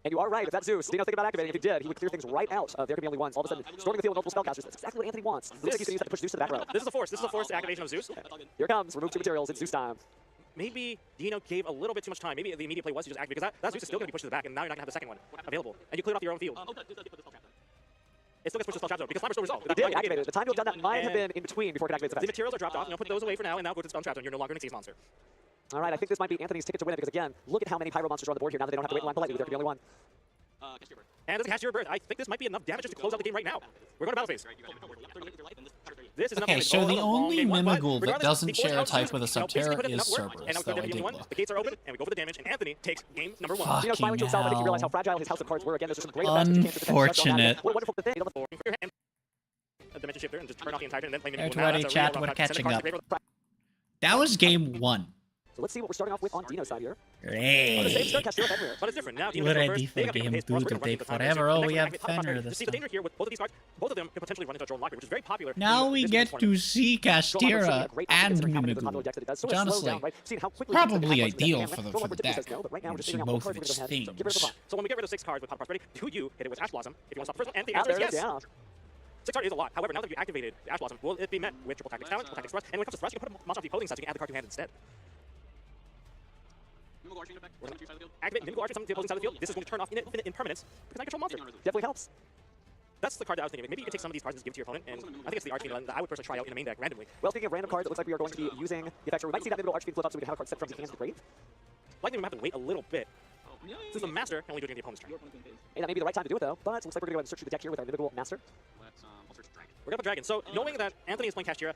And you are right, if that's Zeus, Dino thinking about activating. If he did, he would clear things right out. There could be only ones. All of a sudden, storming the field with multiple spellcasters. That's exactly what Anthony wants. Looks like he's going to use that to push Zeus to the back row. This is a force. This is a force activation of Zeus. Here comes. Remove 2 materials. It's Zeus time. Maybe Dino gave a little bit too much time. Maybe the immediate play was to just activate, because that Zeus is still going to be pushed to the back, and now you're not going to have the second one available. And you cleared off your own field. It still gets pushed to the spell trap zone, because Flamber's still resolved. He did activate it. The time to have done that might have been in between before it could activate the The effect. materials are dropped off. Put those away for now, and now go to the spell trap zone. You're no longer an Xyz monster. All right, I think this might be Anthony's ticket to win it, because again, look at how many Pyro monsters are on the board here now that they don't have to wait in line politely. There could be only one. And there's a Catgirl bird. I think this might be enough damage just to close out the game right now. We're going to battle phase. This is enough Okay, damage. so the long only game one, but Mimighoul that regardless, doesn't the force share a out type Zeus, with a basically Subterra put in is enough work, Cerberus, and now though, we're I game did one. look. The gates are open, and we go for the damage, and Anthony takes game number 1. Dino smiling to himself. I think he realized how fragile his house of cards were. Again, there's some great effects that you can't just Unfortunate. What a wonderful thing. For your hand, a dimension shifter, and just turn off the entire turn, and then play Air Mimighoul. Now, 20 that's a chat, really we're rough effect. Send the catching cards to up. the graveyard. That was game 1. So let's see what we're starting off with on Dino's side here. Great. Same start, Catgirl, Fenrir. But it's different. Now, Dino We're goes ready first. for They have game pace, 2 plus to we're gonna run take the time. forever. So Oh, next we one, have Activate Pop Fenrir Prosperity. this See the time. danger here with both of these cards. Both of them could potentially run into Drone Lockbird, which is very popular. Now in we this get tournament. to see Castira and Mimigul, which honestly, probably ideal for the deck. See both of its themes. So when we get rid of 6 cards with Pop Prosperity, do you hit it with Ash Blossom if you want to stop the first one? And the answer is yes. 6 cards is a lot. However, now that you activated Ash Blossom, will it be met with Triple Tactics Challenge, Triple Tactics Thrust, and when it comes to Thrust, you can put a monster off the opposing side so you can add the card to your hand instead. Activate Mimigul Archer, summon to the opposing side of the field. This is going to turn off infinite impermanence because I control monster. Definitely helps. That's the card that I was thinking of. Maybe you can take some of these cards and just give it to your opponent, and I think it's the Archfiend that I would personally try out in a main deck randomly. Well, speaking of random cards, it looks like we are going to be using the effect. We might see that Mimigul Archfiend flip up so we can have a card set from the hands to the grave. Likely we might have to wait a little bit, since the Master can only do it in the opponent's turn. Hey, that may be the right time to do it though, but it looks like we're going to go ahead and search through the deck here with our Mimigul Master. We're going to Dragon. So, knowing that Anthony is playing Castira,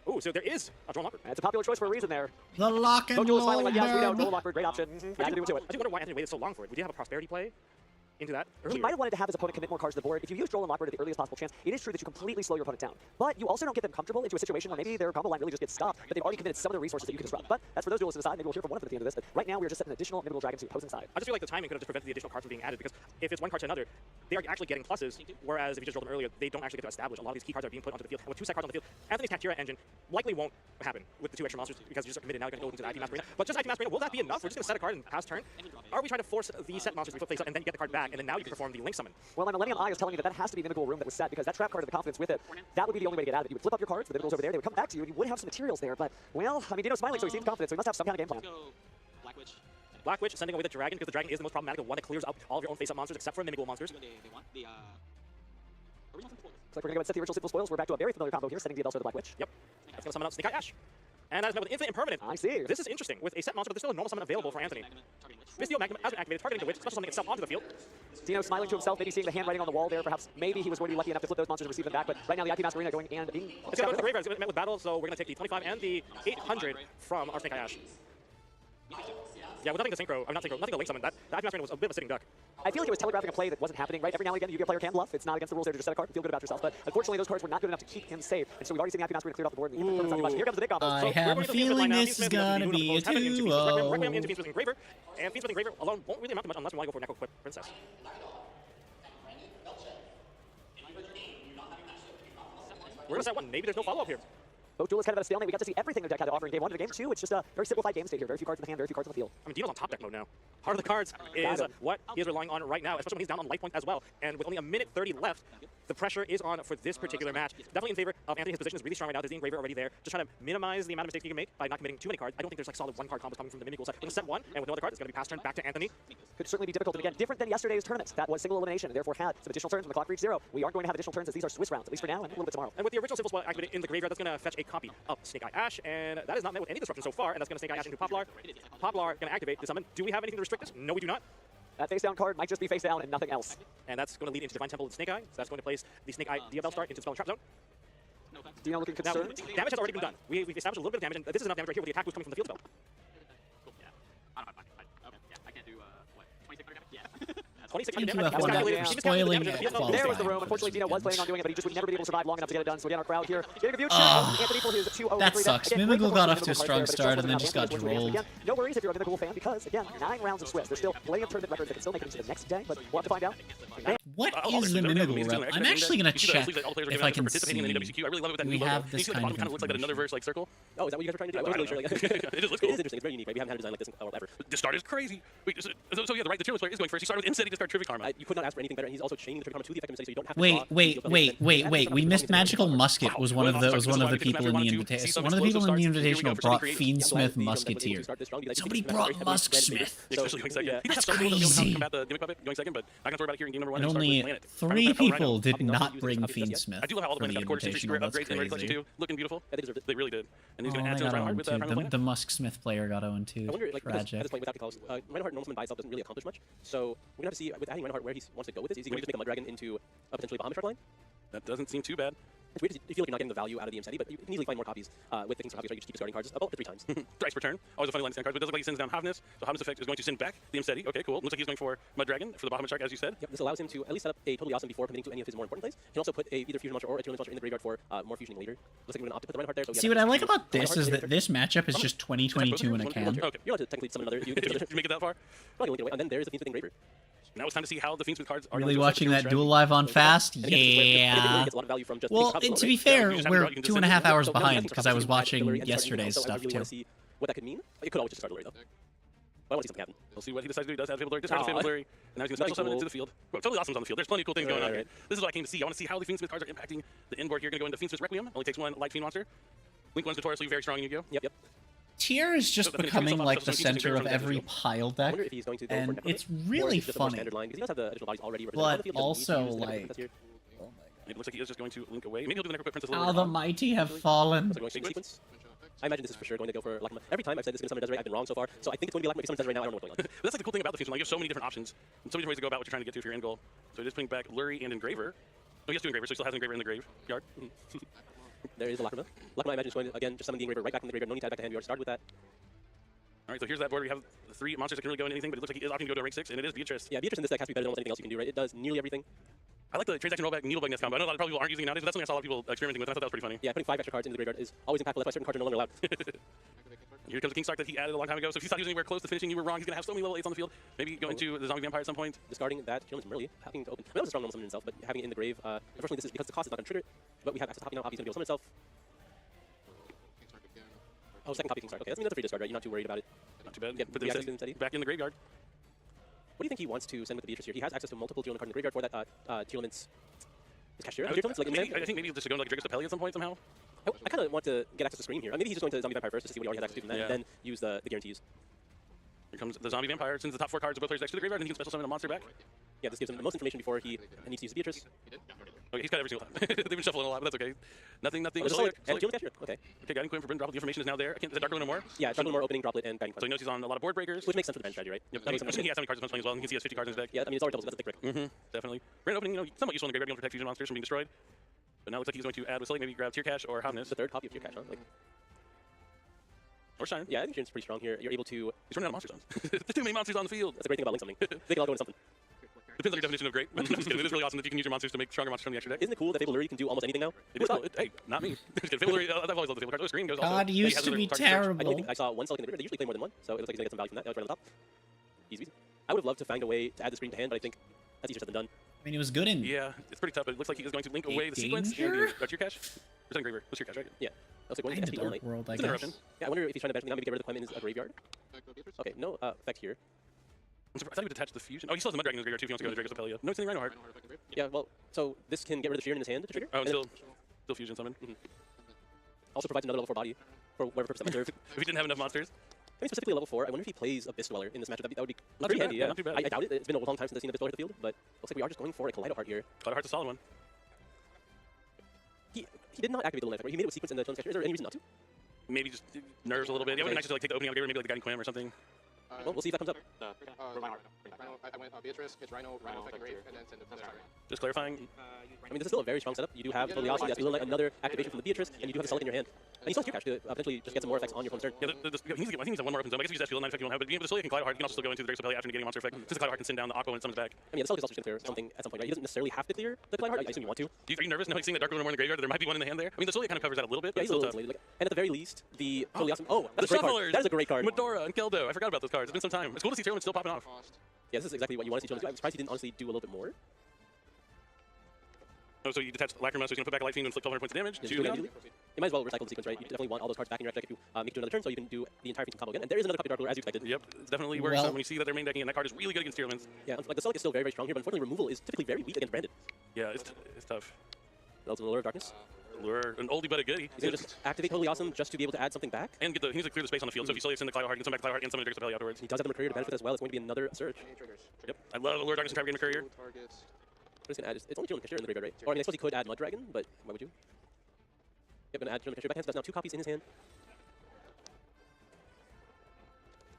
ooh, so there is a Drone Lockbird. It's a popular choice for a reason there. The lock and Moh Duel is smiling like, yes, we know, load. Drone Lockbird, great option. I Had to do it to it. do wonder why Anthony waited so long for it. Would you have a Prosperity play into that He earlier? might have wanted to have his opponent commit more cards to the board. If you use Droll and Lockbird at the earliest possible chance, it is true that you completely slow your opponent down. But you also don't get them comfortable into a situation where maybe their combo line really just gets stopped, but they've already committed some of the resources that you can disrupt. But that's for those duelists to decide. Maybe we'll hear from one of them at the end of this. But right now, we're just setting an additional Mimigul Dragon to the opposing side. I just feel like the timing could have just prevented the additional cards from being added, because if it's one card to another, they are actually getting pluses, whereas if you just rolled them earlier, they don't actually get to establish. A lot of these key cards are being put onto the field. And with 2 set cards on the field, Anthony's Catgirl engine likely won't happen with the 2 extra monsters because you just are committed. Now you're going to go into the IP Master Arena. But just IP Master Arena, will that be enough? We're just going to set a card and pass turn? Are we trying to force the set monsters to flip face up and then get the card back, and then now you can perform the Link Summon? Well, my Millennium Eye is telling me that that has to be the Mimigul room that was set, because that trap card and the confidence with it, that would be the only way to get out of it. You would flip up your cards, the Mimigul's over there, they would come back to you, and you would have some materials there. But, well, I mean, Dino's smiling, so he seems confident, so he must have some kind of game plan. Black Witch sending away the Dragon, because the Dragon is the most problematic, the one that clears up all of your own face-up monsters except for Mimigul monsters. Looks like we're going to go and set the original Simple Spoils. We're back to a very familiar combo here, setting the also the Black Witch. Yep. That's going to summon out Snake Eye Ash. And that is met with Infinite Impermanence. I see. This is interesting. With a set monster, but there's still a normal summon available for Anthony. Mistio Magnum has been activated, targeting the Witch, special summoning itself onto the field. Dino smiling to himself, maybe seeing the handwriting on the wall there. Perhaps, maybe he was going to be lucky enough to flip those monsters and receive them back. But right now, the IP Master Arena going and being... It's going to go to the graveyard. It's going to be met with battle, so we're going to take the 25 and the 800 from our Snake Eye Ash. Yeah, with nothing to synchro, nothing to link summon, that IP Master Arena was a bit of a sitting duck. I feel like it was telegraphing a play that wasn't happening, right? Every now and again, you get a player can bluff. It's not against the rules there to just set a card and feel good about yourself. But unfortunately, those cards were not good enough to keep him safe. And so we've already seen the IP Master Arena cleared off the board. And here comes the big combo. I have a feeling this is gonna be a 2-0. Requiem into Fiendsmith Engraver, and Fiendsmith Engraver alone won't really amount to much unless we want to go for Necro Equip Princess. We're going to set one. Maybe there's no follow-up here. Both duelists kind of at a stalemate. We got to see everything their deck had to offer in game 1 to game 2. It's just a very simplified game state here. Very few cards in the hand, very few cards on the field. I mean, Dino's on top deck mode now. Heart of the cards is what he is relying on right now, especially when he's down on life point as well. And with only a minute 30 left, the pressure is on for this particular match. Definitely in favor of Anthony. His position is really strong right now. There's the Engraver already there. Just trying to minimize the amount of mistakes you can make by not committing too many cards. I don't think there's like solid 1-card combos coming from the Mimigul side. We're going to set one, and with no other card, it's going to be pass turn back to Anthony. Could certainly be difficult, and again, different than yesterday's tournament. That was single elimination, and therefore had some additional turns when the clock reached 0. We aren't going to have additional turns as these are Swiss rounds, at least for now, and a little bit tomorrow. And with the original Simple Spell activated in the graveyard, that's going to fetch a copy of Snake Eye Ash, and that is not met with any disruption so far, and that's going to Snake Eye Ash into Poplar. Poplar going to activate the summon. Do we have anything to restrict this? No, we do not. That face down card might just be face down and nothing else. And that's going to lead into Divine Temple of Snake Eye, so that's going to place the Snake Eye Diabell Star into Spell and Trap Zone. Dino looking Now, concerned. damage has already been done. We've established a little bit of damage, and this is enough damage right here where the attack was coming from the field spell. I can't do, what, 2600 damage? Yeah. 2600 Thank you, damage. That's F1, calculated. for He spoiling miscalculated it. damage. There was the room. Unfortunately, Dino was planning on doing it, but he just would never be able to survive long enough to get it done. So again, our crowd here getting a view. Anthony for his 2-0 That victory. sucks. Again, Mimigul great got performance off to a from strong Mimigul start there, and then just got Again, rolled. no worries if you're a Mimigul fan, because again, 9 rounds of Swiss. There's still plenty of tournament records that can still make it into the next day, but we'll have to find out. What is the Mimigul rep? I'm actually gonna check if I can see. I really love it with that We new logo. have this You see, like, kind the bottom kind of of looks like that another verse like circle. Oh, is that what you guys are trying to do? I wasn't really sure. Like, It just looks It cool. is interesting. It's very unique, right? We haven't had a design like this ever. The start is crazy. Wait, so yeah, the Cheerless player is going first. He started with Instead, he discarded Trivia Karma. You could not ask for anything better, and he's also chaining the Trivia Karma to the effective study, so you don't have to draw. Wait. We missed Magical Musket. Was one of the people in the invitation. One of the people in the invitational brought Fiendsmith Musketeer. Somebody brought Musksmith. Especially going second. He That's does have so crazy. combat the Gimmick Puppet going second, but I can talk about it here in game number 1. And only 3 people did not bring Fiendsmith I do love how all the for the planes got quarter century invitational. That's upgrades in Ready Collection crazy. 2. Looking beautiful. Yeah, they deserved it. They really did. And he's Oh, going to I add to his got Reinhardt Owen with too. Reinhardt. The Musksmith player got Owen too. I wonder, like, at Tragic. this point, without the calls, Reinhardt normal summon by itself doesn't really accomplish much. So we're gonna have to see with adding Reinhardt where he wants to go with this. Is he going to just make a Mud Dragon into a potentially Bahamut Shark line? That doesn't seem too bad. It's weird because you feel like you're not getting the value out of the M-Seti, but you can easily find more copies with the King's copies, right? You just keep discarding cards about 3 times. Thrice per turn. Always a funny line to stand cards, but it does look like he sends down Havness. So Havness effect is going to send back the M-Seti. Okay, cool. Looks like he's going for Mud Dragon for the Bahamut Shark, as you said. Yep, this allows him to at least set up a totally awesome before committing to any of his more important plays. He can also put either fusion monster or a Tearless monster in the graveyard for more fusioning later. Looks like we're going to opt to put the Reinhardt there. So See, what I like about this is that this matchup is just 2022 in a can. Okay. You're allowed to technically summon another. You make it that far? And then there's the Fiendsmith Engraver. Now it's time to see how the Fiendsmith cards are. Really watching that duel live on fast? Yeah. Well, to be fair, we're 2.5 hours behind because I was watching yesterday's stuff too. See what that could mean. It could always just start Lurry though. I want to see something happen. We'll see what he decides to do. He does have Fabled Lurry. Discards Fabled Lurry. And now he's going to special summon into the field. Well, totally awesome's on the field. There's plenty of cool things going on here. This is what I came to see. I want to see how the Fiendsmith cards are impacting the end board here. Going to go into Fiendsmith Requiem. Only takes 1 Light Fiend monster. Link 1's notoriously very strong in Yu-Gi-Oh! Yep. Tier is just becoming like the center of every pile deck, and it's really funny. But also, like, it looks like he is just going to link away. Maybe he'll do the Necroquip Princess. How the mighty have fallen. I imagine this is for sure going to go for Lakma. Every time I've said this is going to summon Desiree, I've been wrong so far. So I think it's going to be Lakma. If someone Desiree now, I don't know what's going on. That's like the cool thing about the Fusion. Like, you have so many different options, and so many different ways to go about what you're trying to get to for your end goal. So just putting back Lurry and Engraver. Oh, he has 2 Engravers, so he still has an Engraver in the graveyard. There is the Lakma. Lakma, I imagine, is going to, again, just summon the Engraver right back from the graveyard. No need to add back to hand. We already started with that. All right, so here's that board. We have 3 monsters that can really go into anything, but it looks like he is opting to go to rank 6, and it is Beatrice. Yeah, Beatrice in this deck has to be better than almost anything else you can do, right? It does nearly everything. I like the transaction rollback needle bug nest combo. I know a lot of people aren't using it nowadays, but that's something I saw a lot of people experimenting with, and I thought that was pretty funny. Yeah, putting 5 extra cards into the graveyard is always impactful. That's why certain cards are no longer allowed. Here comes the King Stark that he added a long time ago, so if he's not using anywhere close to finishing, you were wrong. He's going to have so many level 8s on the field. Maybe go into the Zombie Vampire at some point. Discarding that, Chillman's Merly, having to open. I mean, that was a strong normal summon itself, but having it in the grave, unfortunately, this is because the cost is not going to trigger it, but we have access to Hoppy now. Hoppy's going to be able to summon itself. Oh, second copy King Stark. Okay, that's a free discard, right? You're not too worried about it. Not too bad. Get Put them back in the graveyard. What do you think he wants to send with the Beatrice here? He has access to multiple Tearlament cards in the graveyard for that Tearlament's... Is Cashier? I think maybe just to go into like Draco's Apelli at some point somehow. I kind of want to get access to Screen here. Maybe he's just going to Zombie Vampire first to see what he already has access to, and then use the guarantees. Here comes the Zombie Vampire. Sends the top 4 cards of both players' decks to the graveyard, and he can special summon a monster back. Yeah, this gives him the most information before he needs to use the Beatrice. Okay, he's got every single time. They've been shuffling a lot, but that's okay. Nothing. Oh, Cashier. Okay. Okay, Guiding Queen for Droplet. The information is now there. Is it Dark Ruin no more? Yeah, Dark Ruin no more, opening, Droplet, and Guiding Queen. So he knows he's on a lot of board breakers. Which makes sense for the bench strategy, right? Yep. He has how many cards he's playing as well, and you can see he has 50 cards in his deck. Yeah, I mean, it's already doubles, so that's a thick brick. Definitely. Grand opening, somewhat useful in the graveyard, being able to protect fusion monsters from being destroyed. But now it looks like he's going to add Vasily, maybe grab Tear Cash or Havness. The 3rd copy of Tear Cash, huh? Like, or Shine. Yeah, I think Shine's pretty strong here. You're able to... He's running out of monster zones. There's too many monsters on the field. That's a great thing about link summoning. They can all go into something. Depends on your definition of great. I'm just kidding. It is really awesome that you can use your monsters to make stronger monsters from the extra deck. Isn't it cool that Fabled Lurry can do almost anything now? It is cool. Hey, not me. I've always loved the table cards. Oh, screen goes God used to be terrible. I saw 1 Sulk in the river. They usually play more than 1, so it looks like he's going to get some value from that. That was right on the top. Easy. I would have loved to find a way to add the screen to hand, but I think that's easier said than done. I mean, it was good in... Yeah, it's pretty tough, but it looks like he is going to link away the sequence and Tear Cash. Or Engraver. What's Tear Cash, right? Yeah. Looks like Kinda Dark World, I guess. Yeah, I wonder if he's trying to bench me now, maybe get rid of the Clem in his graveyard. Okay, no effect here. I'm surprised I thought he would attach the fusion. Oh, he still has the Mud Dragon in his graveyard too if he wants to go to Draco's Apelli. No, it's in the Rhinoheart. Yeah, well, so this can get rid of the fear in his hand to trigger. Oh, and still fusion summon. Also provides another level 4 body for whatever purpose that might serve. If he didn't have enough monsters. I mean, specifically level 4, I wonder if he plays Abyss Dweller in this matchup. That would be not pretty too handy, bad. yeah. Not too bad. I doubt it. It's been a long time since I've seen Abyss Dweller hit the field, but looks like we are just going for a Kaleido Heart here. Kaleido Heart's a solid one. He did not activate the Luna effect, right? He made it with sequence in the Chillman's Cashier. Is there any reason not to? Maybe just nerves a little bit. Yeah, it would be nice to like take the opening out of the maybe like the Guiding Quim or something. Well, we'll see if that comes up. I went Beatrice, it's Rhino effect great, and then send the Just clarifying. I mean, this is still a very strong setup. You do have Totally Awesome, that's another activation from the Beatrice, and you do have a Sulk in your hand. And you still have Tear Cash to potentially just get some more effects on your opponent's turn. Yeah, he needs to have one more open zone. I guess if you use that field, 9 effect you won't have, but being able to Soleil and Kaleido Heart, you can also still go into the Draco's Apelli after getting a monster effect. Since the Kaleido Heart can send down the Aqua when it summons back. I mean, the Sulk is also just going to clear something at some point, right? He doesn't necessarily have to clear the Kaleido Heart. I assume you want to. Are you nervous knowing seeing that Dark Ruin more in the graveyard? There might be one in the hand there. I mean, the Soleil kind of covers that a little bit. Yeah, he's a little insulated. And at the very least, the Totally Awesome. Oh, that's a great card. That is a great card. Medora and Keldo. I forgot about those cards. It's been some time. It's cool to see Tearlament still popping off. Yeah, this is exactly what you want to see Chillman do. I'm surprised he didn't honestly do a little bit more. Oh, so you detach Lacrima, so he's going to put back a Light Fiend and flip 1200 points of damage. You might as well recycle the sequence, right? You definitely want all those cards back in your deck if you make it to another turn, so you can do the entire Fiend combo again. And there is another copy of Dark Ruler, as you expected. Yep, it's definitely worrisome when you see that they're main decking, and that card is really good against Tearlaments. Yeah, like the Sulk is still very, very strong here, but unfortunately removal is typically very weak against Branded. Yeah, it's tough. Ultimate Lure of Darkness. Lure, an oldie but a goodie. He's going to just activate Totally Awesome just to be able to add something back. And he needs to clear the space on the field, so if you slowly send the Kaleido Heart, you can send back the Kaleido Heart and summon the Draco's Apelli afterwards. He does have the Mercurier to benefit as well. It's going to be another search. Yep, I love Lure Darkness and Trap Mercurier. I'm just going to add, it's only Chillman Cashier in the graveyard, right? Or I mean, I suppose he could add Mud Dragon, but why would you? Yep, going to add Chillman Cashier backhand, so that's now 2 copies in his hand.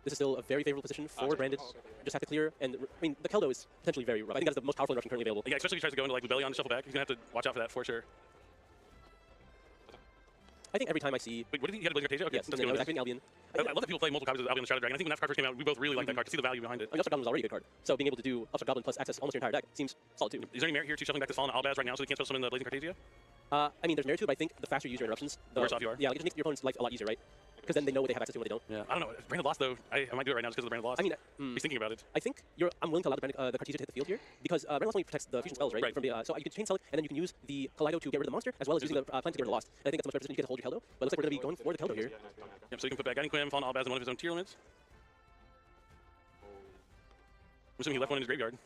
This is still a very favorable position for Branded. Just have to clear, and I mean, the Keldo is potentially very rough. I think that's the most powerful Russian currently available. Yeah, especially if he tries to go into like Rebellion and shuffle back. He's going to have to watch out for that for sure. I think every time I see... Wait, what did he had a Blazing Cartasia? Okay, Yes, that's and then I good. was activating Albion. I love that people play multiple copies of Albion and Shadow Dragon. I think when that card first came out, we both really liked that card to see the value behind it. I mean, Upstart Goblin was already a good card, so being able to do Upstart Goblin plus access almost your entire deck seems solid too. Is there any merit here to shuffling back this Fallen Albaz right now so they can't spell summon the Blazing Cartasia? I mean, there's merit to it, but I think the faster you use your interruptions, the worse off you are. Yeah, like, it just makes your opponent's life a lot easier, right? Because then they know what they have access to and what they don't. Yeah, I don't know. Branded Lost though, I might do it right now just because of the Branded Lost. I mean, he's thinking about it. I think I'm willing to allow the Cartesia to hit the field here because Branded Lost only protects the fusion spells, right? Right. From the, so you can chain select and then you can use the Kaleido to get rid of the monster as well as using the plant to get rid of the Lost. And I think that's much better than you get to hold your Keldo. But it looks like we're going to be going for the Keldo here. Yep, so you can put back Guiding Quim, Fallen Albaz, and one of his own tier limits. I'm assuming he left one in his graveyard.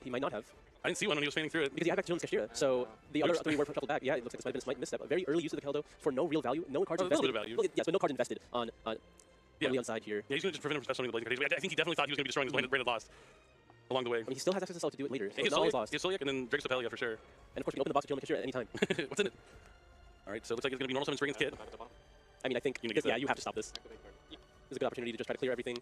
He might not have. I didn't see one when he was fanning through it. Because he had back to Jones Kashira, so the other three were shuffled back. Yeah, it looks like this might have been a slight misstep. A very early use of the Keldo for no real value, no cards Oh, there's a invested. little bit of value. Well, yes, but no cards invested on the inside here. Yeah, he's going to just prevent him from special summing the Blazing Cartasia. I think he definitely thought he was going to be destroying his Branded Lost along the way. I mean, he still has access to select to do it later. So He it's has not always Solic, lost. he has Solic, and then Drake's Apelia for sure. And of course, we can open the box of Jones Kashira at any time. What's in it? All right, so it looks like it's going to be normal summon Spriggan's Kit. I mean, I think, You need to get yeah, that. you have to stop this. This is a good opportunity to just try to clear everything.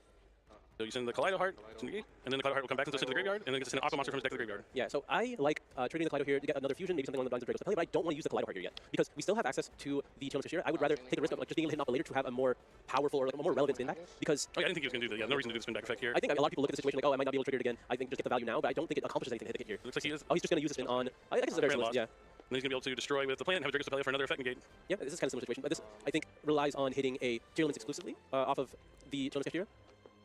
So you send the Kaleido Heart to negate, and then the Kaleido Heart will come back into the graveyard, and then you can send an Aqua Monster from his deck to the graveyard. Yeah, so I like trading the Kaleido here to get another fusion, maybe something along the lines of Draco's Apelia, but I don't want to use the Kaleido Heart here yet because we still have access to the Jones Kashira. I would rather take the risk of like just being able to hit Napa later to have a more powerful or like, a more relevant spin back because Oh, yeah, I didn't think he was going to do that. Yeah, no reason to do the spin back effect here. I think a lot of people look at the situation like, oh, I might not be able to trigger it again. I think just get the value now, but I don't think it accomplishes anything to hit it here. Looks like he is. Oh, he's just going to use the spin on. I guess it's a very Brand similar. Lost. Yeah, And then he's going to be able to destroy with the plant and have a Drake's Apelia for another effect negate. yeah, this is kind of a similar situation, but this I think relies on hitting a tier limits exclusively off of the Jonas Kashira,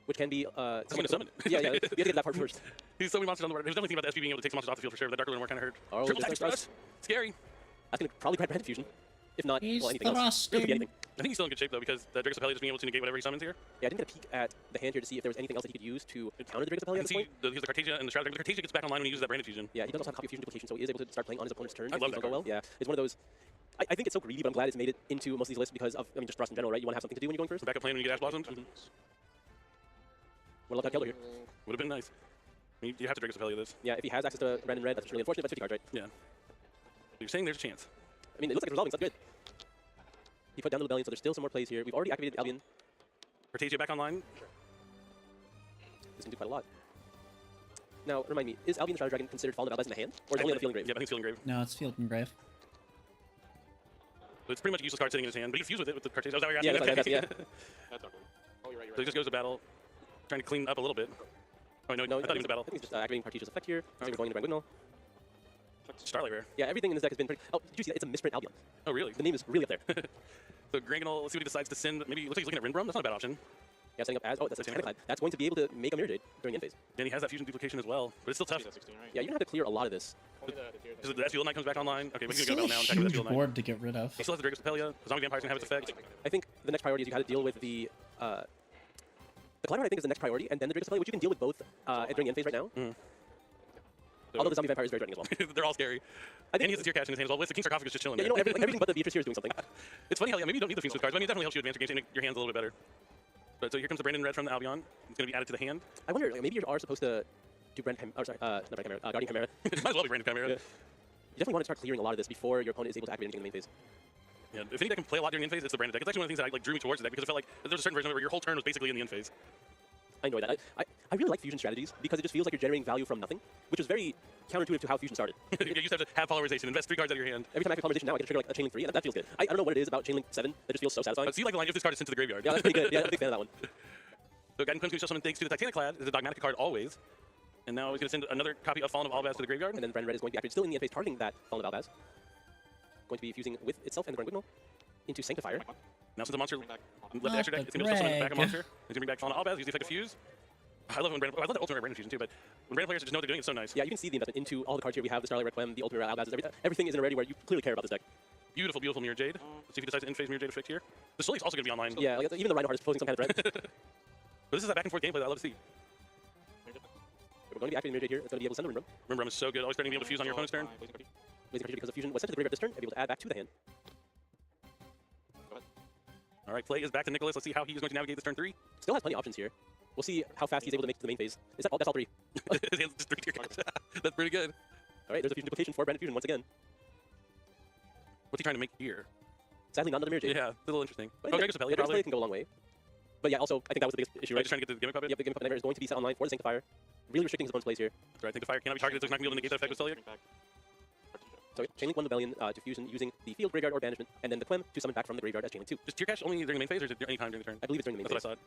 which can be. He's going to summon it. Yeah, yeah, you have to get that part first. He's so many monsters on the board. He was definitely thinking about the SB being able to take some monsters off the field for sure, but that Dark Lord more kind of hurt. Oh, Triple just Tactics like Thrust. Scary. That's going to probably grab Branded Fusion, if not He's well, anything else. thrusting. It could be anything. I think he's still in good shape though because the Drake's Apelia just being able to negate whatever he summons here. Yeah, I didn't get a peek at the hand here to see if there was anything else that he could use to counter the Drake's I Apelia can at this see point. he has the Cartasia and the Shadow Dragon. The Cartasia gets back online when he uses that Branded Fusion. Yeah, he does also have copy of fusion duplication, so he is able to start playing on his opponent's turn. I if love things that don't go well. card. Yeah, it's one of those. I think it's so greedy, but I'm glad it's made it into most of these lists because of just Thrust in general, right? You want to have something to do when you're going first. Backup plan when you get Ash Blossomed. Want to look at Keldo here? Would have been nice. I mean, you have to Drake's Apelia this. Yeah, if he has access to red and red, that's really unfortunate, but it's 50 cards, right? Yeah. But you're saying there's a chance. I mean, it looks like it's resolving, so that's good. He put down the Rebellion, so there's still some more plays here. We've already activated Albion. Cartasia back online. This can do quite a lot. Now, remind me, is Albion the Shadow Dragon considered Fallen Albaz in the hand? Or is it only on the Feeling Grave? Yeah, I think it's Feeling Grave. No, it's Field and Grave. So it's pretty much a useless card sitting in his hand, but he can fuse with it with the Cartasia. Oh, is that what Yeah, you're that's asking? yeah. That's awkward. Oh, you're right. So he just goes to battle, trying to clean up a little bit. Oh, no, No, I thought he was to battle. I think he's just activating Cartesia's effect here. So we're going into Brand Starlight Rare. Yeah, everything in this deck has been pretty... Oh, did you see that? It's a misprint Albion. Oh, really? The name is really up there. So Granganol, let's see what he decides to send. Maybe it looks like he's looking at Rinbrum. That's not a bad option. Yeah, setting up as... Oh, that's a Tentaclad. That's going to be able to make a Mirror Jade during end phase. And he has that fusion duplication as well, but it's still tough. That's 16, right? Yeah, you're going to have to clear a lot of this. Only the tier. Because the Field Knight comes back online. Okay, but he's It's going to go still a battle now and attack with that huge Field Knight. board to get rid of. He still has the Drake's Apelia. The Zombie Vampire's going to have its effect. I think the next priority is you got to deal with the Climber, I think, is the next priority, and then the Drake's Apelia, which you can deal with both during end phase right now. Although the Zombie Vampire is very threatening as well. They're all scary. I And think he has the Tier Cash in his hand as well. With the King Sarcophagus just chilling yeah, there. you know, everything but the Beatrice here is doing something. It's funny how, yeah, maybe you don't need the Fiend Swift cards, but I mean, it definitely helps you advance your games and your hands a little bit better. But so here comes the Brandon Red from the Albion. It's going to be added to the hand. I wonder, like, maybe you are supposed to do Brand Chimera, not Brand Chimera, Guardian Chimera. Might as well be Brandon Chimera. Yeah. You definitely want to start clearing a lot of this before your opponent is able to activate anything in the main phase. Yeah, if any deck can play a lot during the end phase, it's the Brandon deck. It's actually one of the things that drew me towards the deck because it felt like there was a certain version of it where your whole turn was basically in the end phase. I enjoy that. I really like fusion strategies because it just feels like you're generating value from nothing, which is very counterintuitive to how fusion started. You used to have to have polarization, invest 3 cards out of your hand. Every time I have a conversation now, I get to trigger like a Chain Link 3, and that feels good. I don't know what it is about Chain Link 7 that just feels so satisfying. So you like the line, if this card is sent to the graveyard. Yeah, that's pretty good. Yeah, I'm a big fan of that one. So Guiding Quim's going to show summon things to the Titaniclad. It's a Dogmatic card always. And now he's going to send another copy of Fallen of Albaz to the graveyard. And then Brand Red is going to be activated still in the end phase, targeting that Fallen of Albaz. Going to be fusing with itself and the Grand Wignall into Sanctifier. Now since the monster left the Not extra deck, the it's going to be able to summon back a Greg. monster. He's going to bring back Fallen Albaz, use the effect of Fuse. I love when Brandon, I love the ultimate Brandon fusion too, but when Brandon players just know what they're doing, it's so nice. Yeah, you can see the investment into all the cards here. We have the Starlight Red Quem, the Ultimate Red Albaz, everything is in a rarity where you clearly care about this deck. Beautiful, beautiful Mirror Jade. Let's see if he decides to end phase Mirror Jade effect here. The Solic's also going to be online. Yeah, like, even the Rhino Heart is posing some kind of threat. But this is that back and forth gameplay that I love to see. We're going to be activating Mirror Jade here. It's going to be able to send a Rimrum. Rimrum is so good, always starting to be able to fuse on your opponent's turn. Blazing Cartasia because the fusion was sent to the graveyard this turn, and be able to add back to the hand. All right, play is back to Nicholas. Let's see how he's going to navigate this turn 3. Still has plenty of options here. We'll see how fast he's able to make it to the main phase. Is that all? That's all 3. His hand's just 3 tier cards. That's pretty good. All right, there's a fusion duplication for Brandon Fusion once again. What's he trying to make here? Sadly, not another Mirror Jade. Yeah, it's a little interesting. But Oh, yeah, Draco's Apelia, Draco's probably. Apelia can go a long way. But yeah, also, I think that was the biggest issue, Right, right? just trying to get the Gimmick Puppet? Yep, the Game Puppet Nightmare is going to be set online for the Sanctifier. Really restricting his opponent's plays here. Right, I think the fire cannot be targeted, so he's not going to be able to negate that effect with Celiac. So Chain Link 1 Rebellion to fusion using the field, graveyard, or banishment, and then the Quem to summon back from the graveyard as Chain Link 2. Just tier cash only during the main phase, or is it any time during the turn? I believe it's during the main That's phase. what I thought.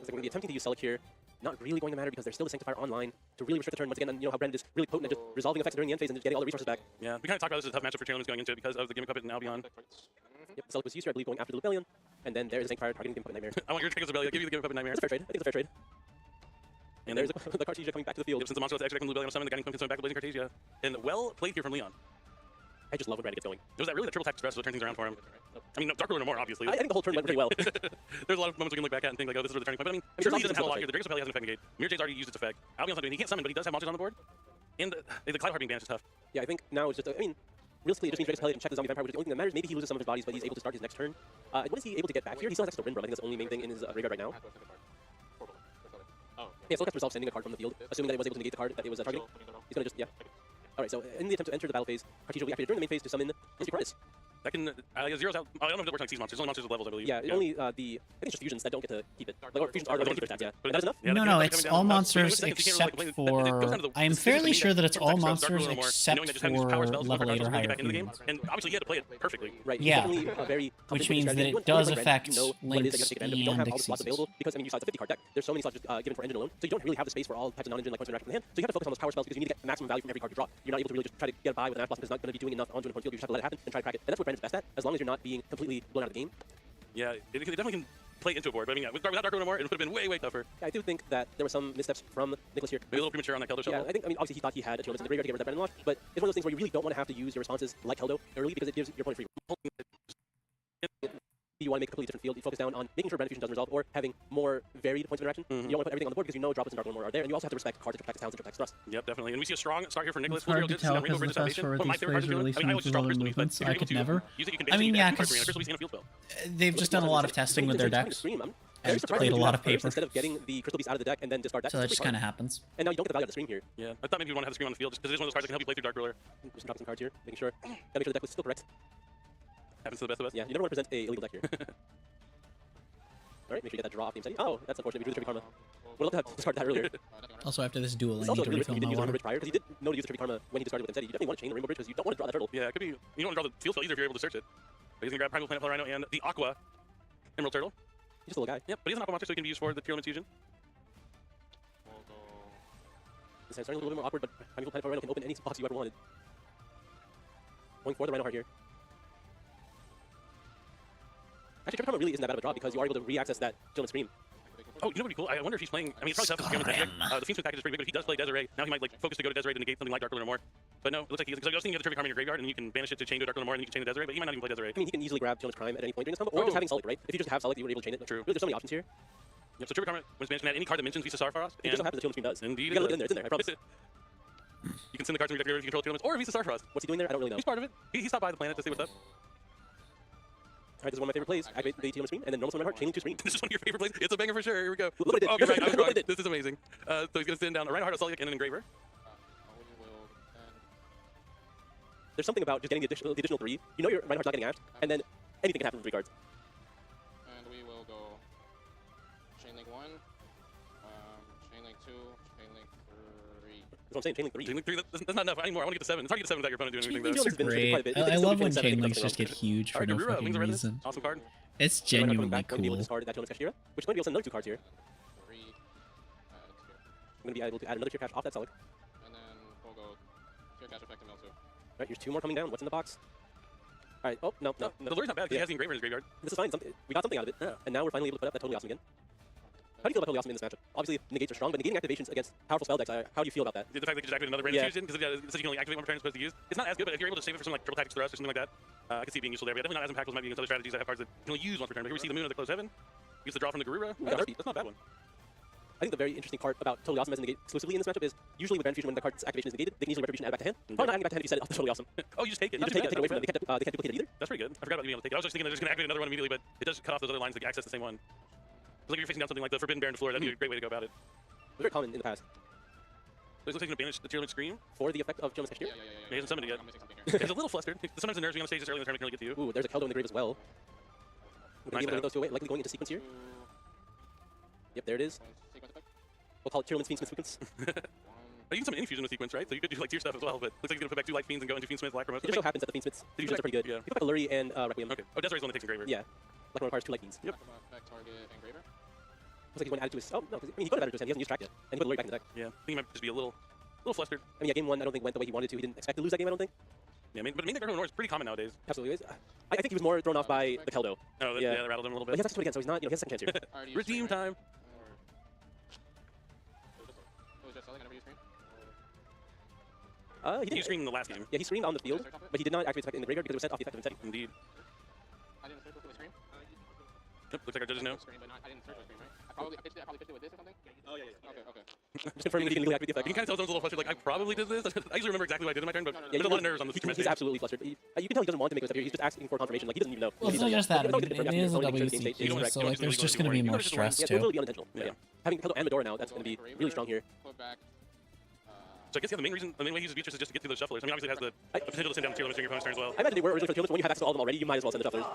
So we're going to be attempting to use Select here. Not really going to matter because there's still the Sanctifier online to really restrict the turn once again. And you know how Brandon is really potent at just resolving effects during the end phase and just getting all the resources back. Yeah, we kind of talked about this as a tough matchup for Chain Link's going into it because of the Gimmick Puppet and Albion. Yep, Select was used here, I believe, going after the Rebellion. And then there's the Sanctifier targeting the Gimmick Puppet Nightmare. I want your Trickles Rebellion. I'll give you the Gimmick Puppet Nightmare. That's a fair trade. I think it's a fair trade. And there's the Cartesia coming back to the field. Yep, since the monster with the extra deck from the Rebellion summon, the guy can summon back with Blazing Cartesia. And well played here from Leon. I just love when Brandon gets going. It was that really the triple tech stress that turned things around for him. I mean, Dark Ruler more, obviously. I think the whole turn went pretty well. There's a lot of moments we can look back at and think like, oh, this is where the turning point. But I mean, sure, he doesn't have a lot here. The Great Spell has an effect negate. Mirror Jade's already used its effect. Albion's not doing it. He can't summon, but he does have monsters on the board. And the Cloudheart being banished is tough. Yeah, I think now it's just, I mean, realistically, it just means Dragon's Pellet can check the Zombie Vampire, which is the only thing that matters. Maybe he loses some of his bodies, but he's able to start his next turn. What is he able to get back here? He still has access to Rinbro. I think that's the only main thing in his graveyard right now. Yeah, so he'll have to resolve sending a card from the field, assuming that it was able to negate the card that it was targeting. He's going to just, yeah. Alright, so in the attempt to enter the battle phase, Cartesia will be activated during the main phase to summon Mystic Furnace. That can zeros out. I don't know if it works like Seas monsters. There's only monsters with levels, I believe. Yeah, only I think it's just fusions that don't get to keep it. Like, or fusions are going to keep it, yeah. But that is enough? Yeah, No, it's all monsters except for... I'm fairly sure that it's all monsters except for level 8 or higher fusions. And obviously, you had to play it perfectly. Right. Yeah, which means that it does affect links and we don't have all the slots exceeds. available because, I mean, you saw it's a 50 card deck. There's so many slots just given for engine alone, so you don't really have the space for all types of non-engine like points of interaction from the hand. So you have to focus on those power spells because you need to get the maximum value from every card you draw. You're not able to really just try to get by with an Ash Blossom because it's not going to be doing enough onto an important field. You just have to let it happen and try to crack it. And that's what Brandon's best at, as long as you're not being completely blown out of the game. Yeah, it definitely can play into a board, but I mean, without Dark Ruler more, it would have been way, way tougher. Yeah, I do think that there were some missteps from Nicholas here. Maybe a little premature on that Keldo Yeah, shuffle. I mean, obviously he thought he had a Children's in the graveyard to get rid of that Brandon lost, but it's one of those things where you really don't want to have to use your responses like Keldo early because it gives your opponent free. You want to make a completely different field. You focus down on making sure Brandon Fusion doesn't resolve or having more varied points of interaction. You don't want to put everything on the board because you know Droplets and Dark One more are there, and you also have to respect cards that protect towns and protect thrust. Yep, definitely. And we see a strong start here for Nicholas. It's hard to tell because the fast forward these players are releasing these other movements. I could never. I mean, yeah, because they've just done a lot of testing with their decks. And played a lot of paper. Instead of getting the Crystal Beast out of the deck and then discard that. So that just kind of happens. And now you don't get the value of the screen here. Yeah, I thought maybe you'd want to have the screen on the field just because it is one of those cards that can help you play through Dark Ruler. Just dropping some cards here, making sure. Gotta make sure the deck was still correct. Happens to the best of us. Yeah, you never want to present a illegal deck here. Alright, make sure you get that draw off the side. Oh, that's unfortunate. We drew the Trippy Karma. Would love to have discarded that earlier. Also, after this duel, I Also, need to really refill he didn't my use Rainbow water. Bridge prior because he did know to use the Trippy Karma when he discarded with instead. You definitely want to chain the Rainbow Bridge because you don't want to draw that turtle. Yeah, it could be. You don't want to draw the field spell either if you're able to search it. But he's going to grab Primal Planet Rhino and the Aqua Emerald Turtle. He's just a little guy. Yep, but he's an Aqua monster, so he can be used for the Pure Element Fusion. This is starting a little bit more awkward, but Primal Planet Rhino can open any box you ever wanted. Going for the Rhino Heart here. Actually, Trippy Karma really isn't that bad of a draw because you are able to re-access that Children's Scream. Oh, you know what would be cool? I wonder if he's playing. I mean, it's probably tough to the Fiend Smith package is pretty big, but if he does play Desiree, now he might like focus to go to Desiree to negate something like Dark Ruler more. But no, it looks like he's because I was thinking you have the Trippy Karma in your graveyard and you can banish it to chain to Dark Ruler more and you can chain to Desiree, but he might not even play Desiree. I mean, he can easily grab Children's Crime at any point during this combo, or just having Solid, right? If you just have Solid, you were able to chain it. True. Really, there's so many options here. Yep, so Trippy Karma was banished at any card that mentions Visa Starfrost. It just so happens that Children's Scream does. Indeed, you gotta look in there. It's in there. I promise. You can send the cards from your deck if you control two elements, or Visa Starfrost. What's he doing there? I don't really know. He's part of it. He stopped by the planet to see what's up. Alright, this is one of my favorite plays. Activate the Children's Scream, and then normal summon Heart, chaining 2 screen. This is one of your favorite plays. It's a banger for sure. Here we go. Look what I did. Oh, you're right. I was Look what I wrong. did. This is amazing. So he's going to send down a Rhino Heart, a Solic, and an Engraver. There's something about just getting the additional 3. You know your Rhino Heart's not getting ashed, and then anything can happen with 3 cards. And we will go Chain Link 1, Chain Link 2, Chain Link 3. That's what I'm saying, chain link 3. Chain Link 3, that's not enough anymore. I want to get to 7. It's hard to get to 7 without your opponent doing anything, Chain though. Link Great. I love when chain links just get huge for Alright, no Garura, fucking Wings of Redness. reason. Awesome card. It's Coming genuinely back, I'm able to cool. discard that Children's Cashiera, which is going to be able to send another 2 cards here. 3, 2. I'm going to be able to add another Tear Cash off that Solid. And then we'll go Tear Cash Effect to mill 2. Alright, here's 2 more coming down. What's in the box? Alright, oh, no. The Lure's not bad because he has the Engraver in his graveyard. This is fine. We got something out of it. Yeah. And now we're finally able to put up that Totally Awesome again. How do you feel about Totally Awesome in this matchup? Obviously, negates are strong, but negating activations against powerful spell decks, how do you feel about that? The fact that you just activate another random Yeah. fusion, because it says you can only activate one per turn it's supposed to use. It's not as good, but if you're able to save it for something like Triple Tactics Thrust or something like that, I can see it being useful there. But definitely not as impactful as might be against other strategies that have cards that can only use one per turn. But here we see the Moon of the Close Heaven. Use the draw from the Garura. That's not a bad one. I think the very interesting part about Totally Awesome as a negate exclusively in this matchup is usually with Grand Fusion when the card's activation is negated, they can easily Retribution add it back to hand. Probably not adding back to hand if you set it off the Totally Awesome. Oh, you just take it. You just take it, take it away from them. They can't duplicate it either. That's pretty good. I forgot about being able to take it. I was just thinking they're just going to activate another one immediately, but it does cut off those other lines that access the same one. It's like if you're facing down something like the Forbidden Baron to floor, that'd be a great way to go about it. Very common in the past. So it looks like you're going to banish the Tear Link Scream. For the effect of Children's Cashiera. He hasn't summoned it yet. I'm missing something here. He's a little flustered. Sometimes the nerves are going to stage this early in the turn can really get to you. Ooh, there's a Keldo in the grave as well. We're Nice going to those 2 away, likely going into sequence here. Yep, there it is. Sequence effect. We'll call it Children's Fiend Smith sequence. 1, You can summon any fusion with sequence, right? So you could do like tier stuff as well, but looks like he's gonna put back 2 Life Fiends and go into Fiend Smith, Lacrimosa. It just so happens that the Fiend Smith's fusions are pretty good. Yeah. You put like Alluri and Requiem. Okay. Oh, Desiree's the one that takes Engraver. Yeah. Lacrimosa requires 2 Life Fiends. Yep. Back target Engraver. Looks like he's going to add it to his... Oh, no, 'cause, I mean, he could have added it to his hand. He hasn't used Track yet. And he put Alluri back in the deck. Yeah. I think he might just be a little flustered. I mean, yeah, game 1 I don't think went the way he wanted to. He didn't expect to lose that game, I don't think. Yeah, I mean, but main deck Dark Lord is pretty common nowadays. Absolutely. I think he was more thrown off by the Keldo. Oh, Yeah. that rattled him a little But he bit. has access to it again, so he's not, he has a second chance here. Already used Redeem screen, right? time. It was just selling, I never used screen. He You didn't. screamed in the last game. Yeah, he screamed on the field, but he did not activate the effect in the graveyard because it was set off the effective setting. Indeed. I didn't search with screen. Yep, looks like our judges know. Screen, but I didn't search with screen, right? I probably pitched it with this or something? Oh, yeah. Okay. Just confirming that he can legally activate the You can effect. kind of tell someone's a little flustered, like, I probably did this. I usually remember exactly what I did in my turn, but there's a lot of nerves on this He's absolutely flustered. You can tell he doesn't want to make this up here. He's just asking for confirmation. Like, he doesn't even know. Well, it's not just that. I mean, it is a WCG, so like, there's just going to be more stress Yeah, it too. will be unintentional. Yeah. Having Keldo and Medora now, that's going to be really strong here. Put back. So I guess the main reason, the main way he uses Beatrice is just to get through those shufflers. I mean, obviously it has the potential to send down tier limits during your opponent's turn as well. I imagine they were originally for the field, but when you have access to all of them already, you might as well send the shufflers.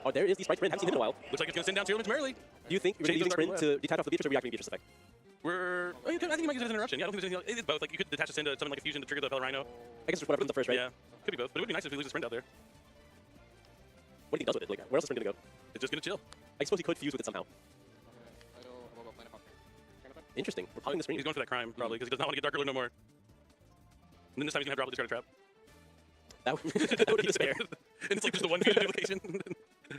Oh, there is the Sprite Sprint. Haven't seen him in a while. Looks like it's going to send down tier limits merrily. Do you think you're going to use Sprint to detach off the Beatrice or reactivate Beatrice effect? I think you might use it as an interruption. Yeah, I don't think there's anything else. It's both. Like, you could detach a send to something like a fusion to trigger the Fellow Rhino. I guess just whatever comes up first, right? Yeah, could be both. But it would be nice if he loses Sprint out there. What do you think he does with it? Like, where else is Sprint going to go? It's just going to chill. I suppose he could fuse with it somehow. We'll go Planet Pop. Interesting. We're popping the screen. He's going for that crime, probably, because he does not want to get Dark Lord no more. And then this time he's going to have to drop the discard trap. That would be despair. And it's like just the one fusion location.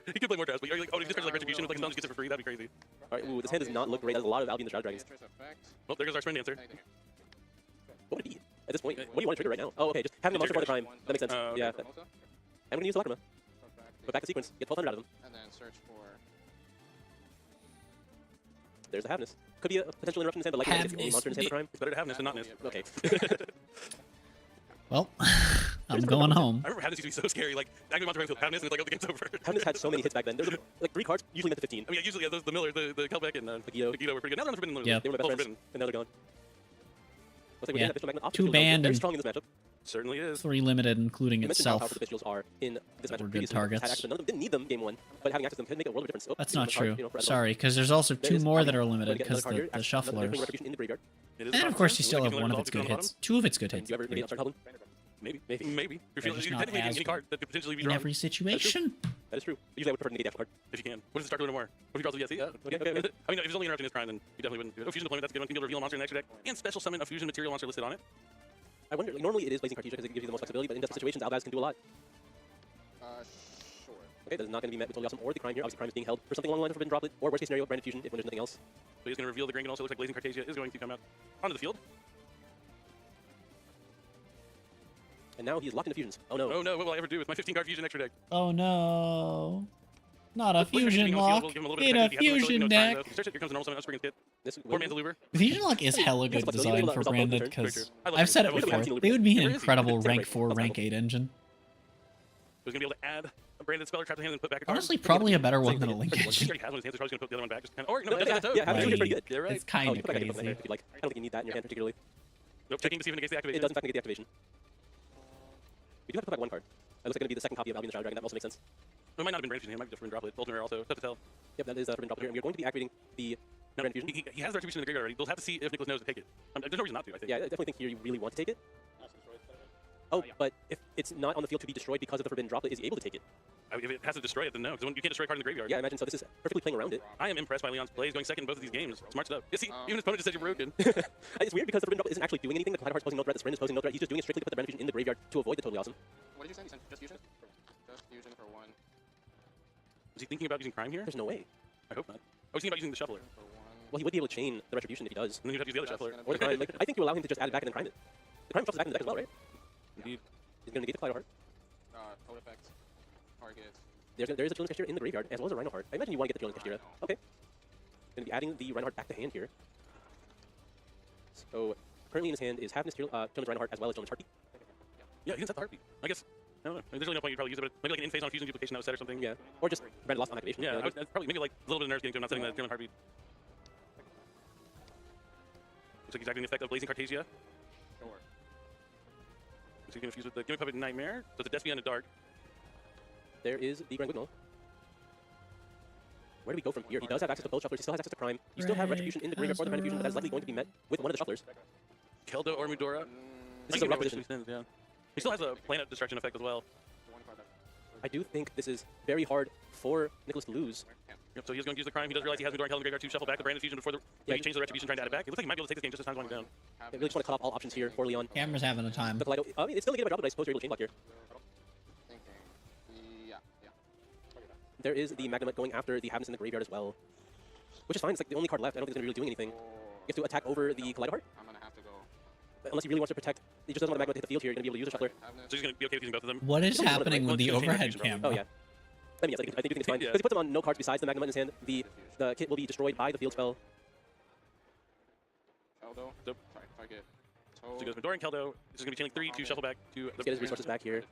He could play more traps, but you're like, oh, he discards like Retribution with like his just gets it for free. That'd be crazy. Alright, ooh, this hand does not look great. There's a lot of Albion the Shadow Dragons. Well, there goes our Sprint Dancer. What would it be? At this point, what do you want to trigger right now? Oh, okay, just having the monster for the crime. That makes sense. Okay. Yeah. I'm going to use Lacrima. Put back the sequence. Get 1200 out of them. And then search for. There's the Havness. Could be a potential interruption in his hand, but like it's the only monster in his hand for crime. It's better to have this than not miss. Okay. Well, I'm going home. I remember Havness used to be so scary. Like, active monster field Havness, and it's like, oh, the game's over. Havness had so many hits back then. There was like 3 cards, usually meant to 15. I mean, yeah, usually, yeah, those, the Miller, the Kelbeck, and the Guido. were pretty good. Now they're on Forbidden. Yeah. They were my Both best friends, Forbidden. and now they're gone. Looks like we're Yeah. getting that Bishop Magnet off the Two field, though. banned Very and- strong in this matchup. Certainly is. 3 limited, including You mentioned how itself. powerful the Bestials are in this matchup Were good previously. targets. Had access to none of them. Didn't need them game 1, but having access to them could make a world of difference. Oh, That's even not the card, true. you know, for as well. Sorry, because there's also There 2 is more that Army. are We're limited gonna get because another card here. the Another shufflers. retribution in the graveyard. It is And of course, you still have one of its good good hits. 2 of its good hits. Do you ever maybe not start Helen? Maybe. Maybe. Maybe. You're They're just you're not technically as any card that could potentially be In drawn. every situation. That is true. Usually I would prefer to negate the actual card. If you can. What does the Dark Lord no more? What if he draws the VSC? Okay. I mean, if he's only interrupting his crime, then you definitely wouldn't do it. Oh, fusion deployment, that's a good one. You can be able to reveal a monster in the extra deck and special summon a fusion material monster listed on it. I wonder, like, normally it is Blazing Cartesia because it gives you the most flexibility, but in desperate situations, Albaz can do a lot. Sure. Okay, that is not going to be met with totally awesome or the crime here. Obviously, crime is being held for something along the line of Forbidden Droplet, or worst case scenario, Branded Fusion if when there's nothing else. So he's going to reveal the Gring, and also looks like Blazing Cartesia is going to come out onto the field. And now he's locked into fusions. Oh no. Oh no, what will I ever do with my 15-card fusion extra deck? Oh no. Not a Blazing Cartesia fusion being on the field lock will give him a little in bit a of defense. He has to fusion know it's time, deck. though. If he searches, here comes the normal summon of Spriggan Pit. This Or Manzaluber. Fusion lock is hella good Yes, design able to for resolve Branded both turns. because I love I've said it. it I love before. it. They would be Where an is he? incredible It's rank great. 4, That's rank 8 engine. He's going to be able to add a Branded Speller, trap the hand, and put back a card. Honestly, probably a better one than a Same Link thing. He engine. already has one in his hand, so he's probably going to put the other one back. Just kind of, or, no, No, that's yeah, toad. yeah, having Right. fusion is pretty good. Yeah, right. It's kind Oh, of you put back a different crazy. if you like. I don't think you need that in your hand particularly. Nope, checking to see if it negates the activation. It does in fact negate the activation. We do have to put back 1 card. It looks like going to be the second copy of Albion the Shadow Dragon. That also makes sense. It might not have been Branded Fusion, it might be just Forbidden Droplet. Ultimate also, tough to tell. Yep, that is Forbidden Droplet here, and we're going to be activating the No, Branded Fusion. he has the Retribution in the graveyard already. We'll have to see if Nicholas knows to take it. There's no reason not to, I think. Yeah, I definitely think here you really want to take it. Oh, but if it's not on the field to be destroyed because of the Forbidden Droplet, is he able to take it? If it has to destroy it, then no, because you can't destroy a card in the graveyard. Yeah, I imagine so. This is perfectly playing around it. I am impressed by Leon's plays, going second in both of these games. Smart stuff. Yeah, see, even his opponent just said you're broken. It's weird because the Forbidden Droplet isn't actually doing anything. The Cloud Heart's posing no threat, the Sprint is posing no threat. He's just doing it strictly to put the Branded Fusion in the graveyard to avoid the Totally Awesome. What did you send? You sent just fusion? Just fusion for 1. Is he thinking about using crime here? There's no way. I hope not. Oh, he's thinking about using the shuffler. For 1. Well, he would be able to chain the Retribution if he does. And then you'd have to use the other That's shuffler. gonna Or the crime. Like, I think you allow him to just add it back and then crime it. The crime shuffles back in the deck as well, right? Indeed. He's going to negate the Cloud Heart. Code effect. Target. There is a Trillion Cashier in the graveyard, as well as a Rhino Heart. I imagine you want to get the Trillion Cashier. Okay. Going to be adding the Rhino Heart back to hand here. So, currently in his hand is Havness, Trilion's Rhino Heart, as well as Trilion's Heartbeat. Yeah, he didn't set the heartbeat. I guess. I don't know. There's really no point you'd probably use it, but maybe like an in-phase on a fusion duplication that was set or something. Yeah. Or just Branded Lost on activation. Yeah, You know, probably maybe like a little bit of nerves getting to him, not setting the German heartbeat. Looks like he's acting the effect of Blazing Cartesia. Sure. Looks like he's going to fuse with the Gimme Puppet Nightmare. So it's a Despia and a Dark. there is the Grand Wignall. Where do we go from here? He does have access to both shufflers. He still has access to Prime. You still have Retribution in the graveyard for the Branded Fusion, but that is likely going to be met with one of the shufflers. Keldo or Mudora. This is a rough position. Yeah. He still has a planet destruction effect as well. I do think this is very hard for Nicholas to lose. Yep, so he's going to use the crime. He does realize he has Mudora and Hell in the Graveyard to shuffle back the Branded Fusion before he changes the retribution, trying to add it back. It looks like he might be able to take this game just as time's going down. They really just want to cut off all options here for Leon. Camera's having a time. The Kaleido, I mean, it's still negated by drop, but I suppose you're able to chain block here. There is the Magnemite going after the Havens in the graveyard as well. Which is fine, it's like the only card left. I don't think it's going to be really doing anything. He has to attack over the Kaleido Heart. I'm gonna have to go. Unless he really wants to protect, he just doesn't want the Magnemite to hit the field here. You're going to be able to use the Shuffler. So he's going to be okay with using both of them. What is Something happening with the overhead camera? Oh, yeah. I mean, yes, I think it's fine. Yeah. Because he puts him on no cards besides the Magnemite in his hand. The kit will be destroyed by the field spell. Keldo. Yep. Sorry, if I get So he goes Mudora and Keldo. This is going to be chaining 3 to shuffle back to Let's get his resources back here.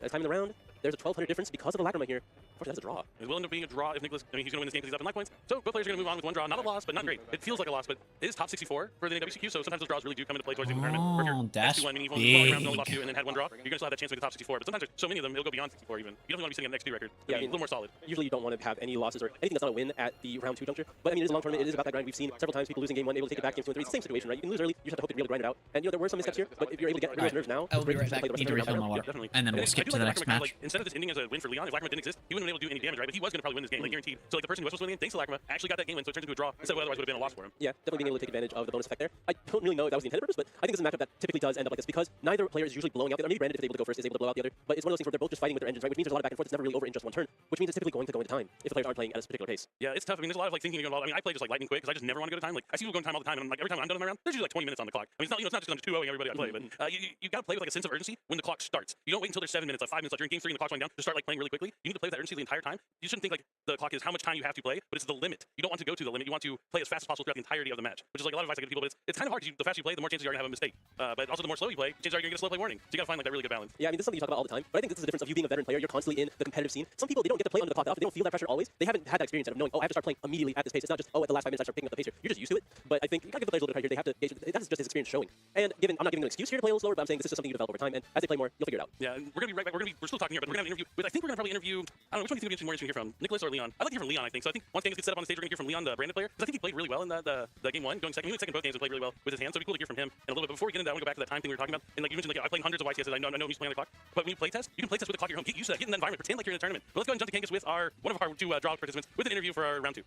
As time in the round, there's a 1,200 difference because of the Lacrima here. Unfortunately, that's a draw. It will end up being a draw if Nicholas. I mean, he's going to win this game because he's up in life points. So both players are going to move on with one draw. Not a loss, but not great. It feels like a loss, but it is top 64 for the WCQ. So sometimes those draws really do come into play towards the end of the tournament. Or if you're that's X2-1, meaning you've only big. rounds, only lost 2, and then had one draw, you're going to still have that chance to make the top 64. But sometimes there's so many of them, it'll go beyond 64 even. You don't want to be sitting at an X2 record. Yeah, I mean, a little more solid. Usually you don't want to have any losses or anything that's not a win at the round 2 juncture. But I mean, it is a long tournament. It is about that grind. We've seen several times people losing game 1, able to take it back game 2 and 3. It's the same situation, right? You can lose early. You just have to hope that you're able to grind it out. And there were some missteps here, but if you're able to get rid of those nerves now, I'll be it's right great. back. Need to refill my water. Definitely. And then we'll I skip do to the like next Lacrima, match. like, instead of this ending as a win for Leon, if Lacrima didn't exist, he wouldn't have been able to do any damage, right? But he was going to probably win this game, like guaranteed. So like the person who was supposed to win, thanks to Lacrima, actually got that game win, so it turns into a draw. Instead of otherwise would have been a loss for him. Yeah, definitely being able to take advantage of the bonus effect there. I don't really know if that was the intended purpose, but I think this is a matchup that typically does end up like this because neither player is usually blowing out the other. Maybe Brandon, if they're able to go first, is able to blow out the other. But it's one of those things where they're both just fighting with their engines, right? Which means there's a lot of back and forth. It's never really over in just one turn, which means it's typically going to go into time if the players aren't playing at a particular pace. Yeah, it's tough. I mean, there's a lot of like thinking involved. I mean, I play just like lightning quick because I just never want to go to time. Like I see people going to time all the time, and I'm like every time I'm done with my round, there's usually like 20 minutes on the clock. I mean, it's not it's not just I'm 2-0ing everybody I play, but you got to play with like a sense of urgency when the clock starts. You don't wait until there's 7 minutes, like 5 minutes left. You're in game 3 and the clock's winding down to start like playing really quickly. You need to play with that urgency the entire time. You shouldn't think like the clock is how much time you have to play, but it's the limit. You don't want to go to the limit. You want to play as fast as possible throughout the entirety of the match, which is like a lot of advice I give people. But it's kind of hard. The faster you play, the more chances you are gonna have a mistake. But also the more slow you play, chances are you're gonna get a slow play warning. So you gotta find like that really good balance. Yeah, I mean, this is something you talk about all the time, but I think this is the difference of you being a veteran player. You're constantly in the competitive scene. Some people, they don't get to play under the clock that often. They don't feel that pressure always. They haven't had that experience of knowing, oh, I have to start playing immediately at this pace. It's not just, oh, at the last 5 minutes I start picking up the pace here. You're just used to it. But I think you gotta give the players a little bit of credit here. They have to gauge, that's just his experience showing. And I'm not giving them an excuse here to play a little slower, but I'm saying this is just something you develop over time. And as they play more, you'll figure it out. Yeah, and we're gonna be right back. We're still talking here, but we're gonna have an interview with. I think we're gonna probably interview. I don't know which one do you think would be more interesting to hear from, Nicholas or Leon. I'd like to hear from Leon. I think so. I think once games get set up on the stage, we're gonna hear from Leon, the branded player, because I think he played really well in the game 1, going second. He went second both games and played really well with his hands. So it'd be cool to hear from him. And a little bit before we get into that, I want to go back to that time thing we were talking about. And like you mentioned, like I'm playing hundreds of YTSs. I know I'm used to playing on the clock. But when you play test, you can play test with the clock at your home. Get used to that. Get in that environment. Pretend like you're in a tournament. But let's go ahead and jump to Kangas with one of our 2 draw participants with an interview for our round 2.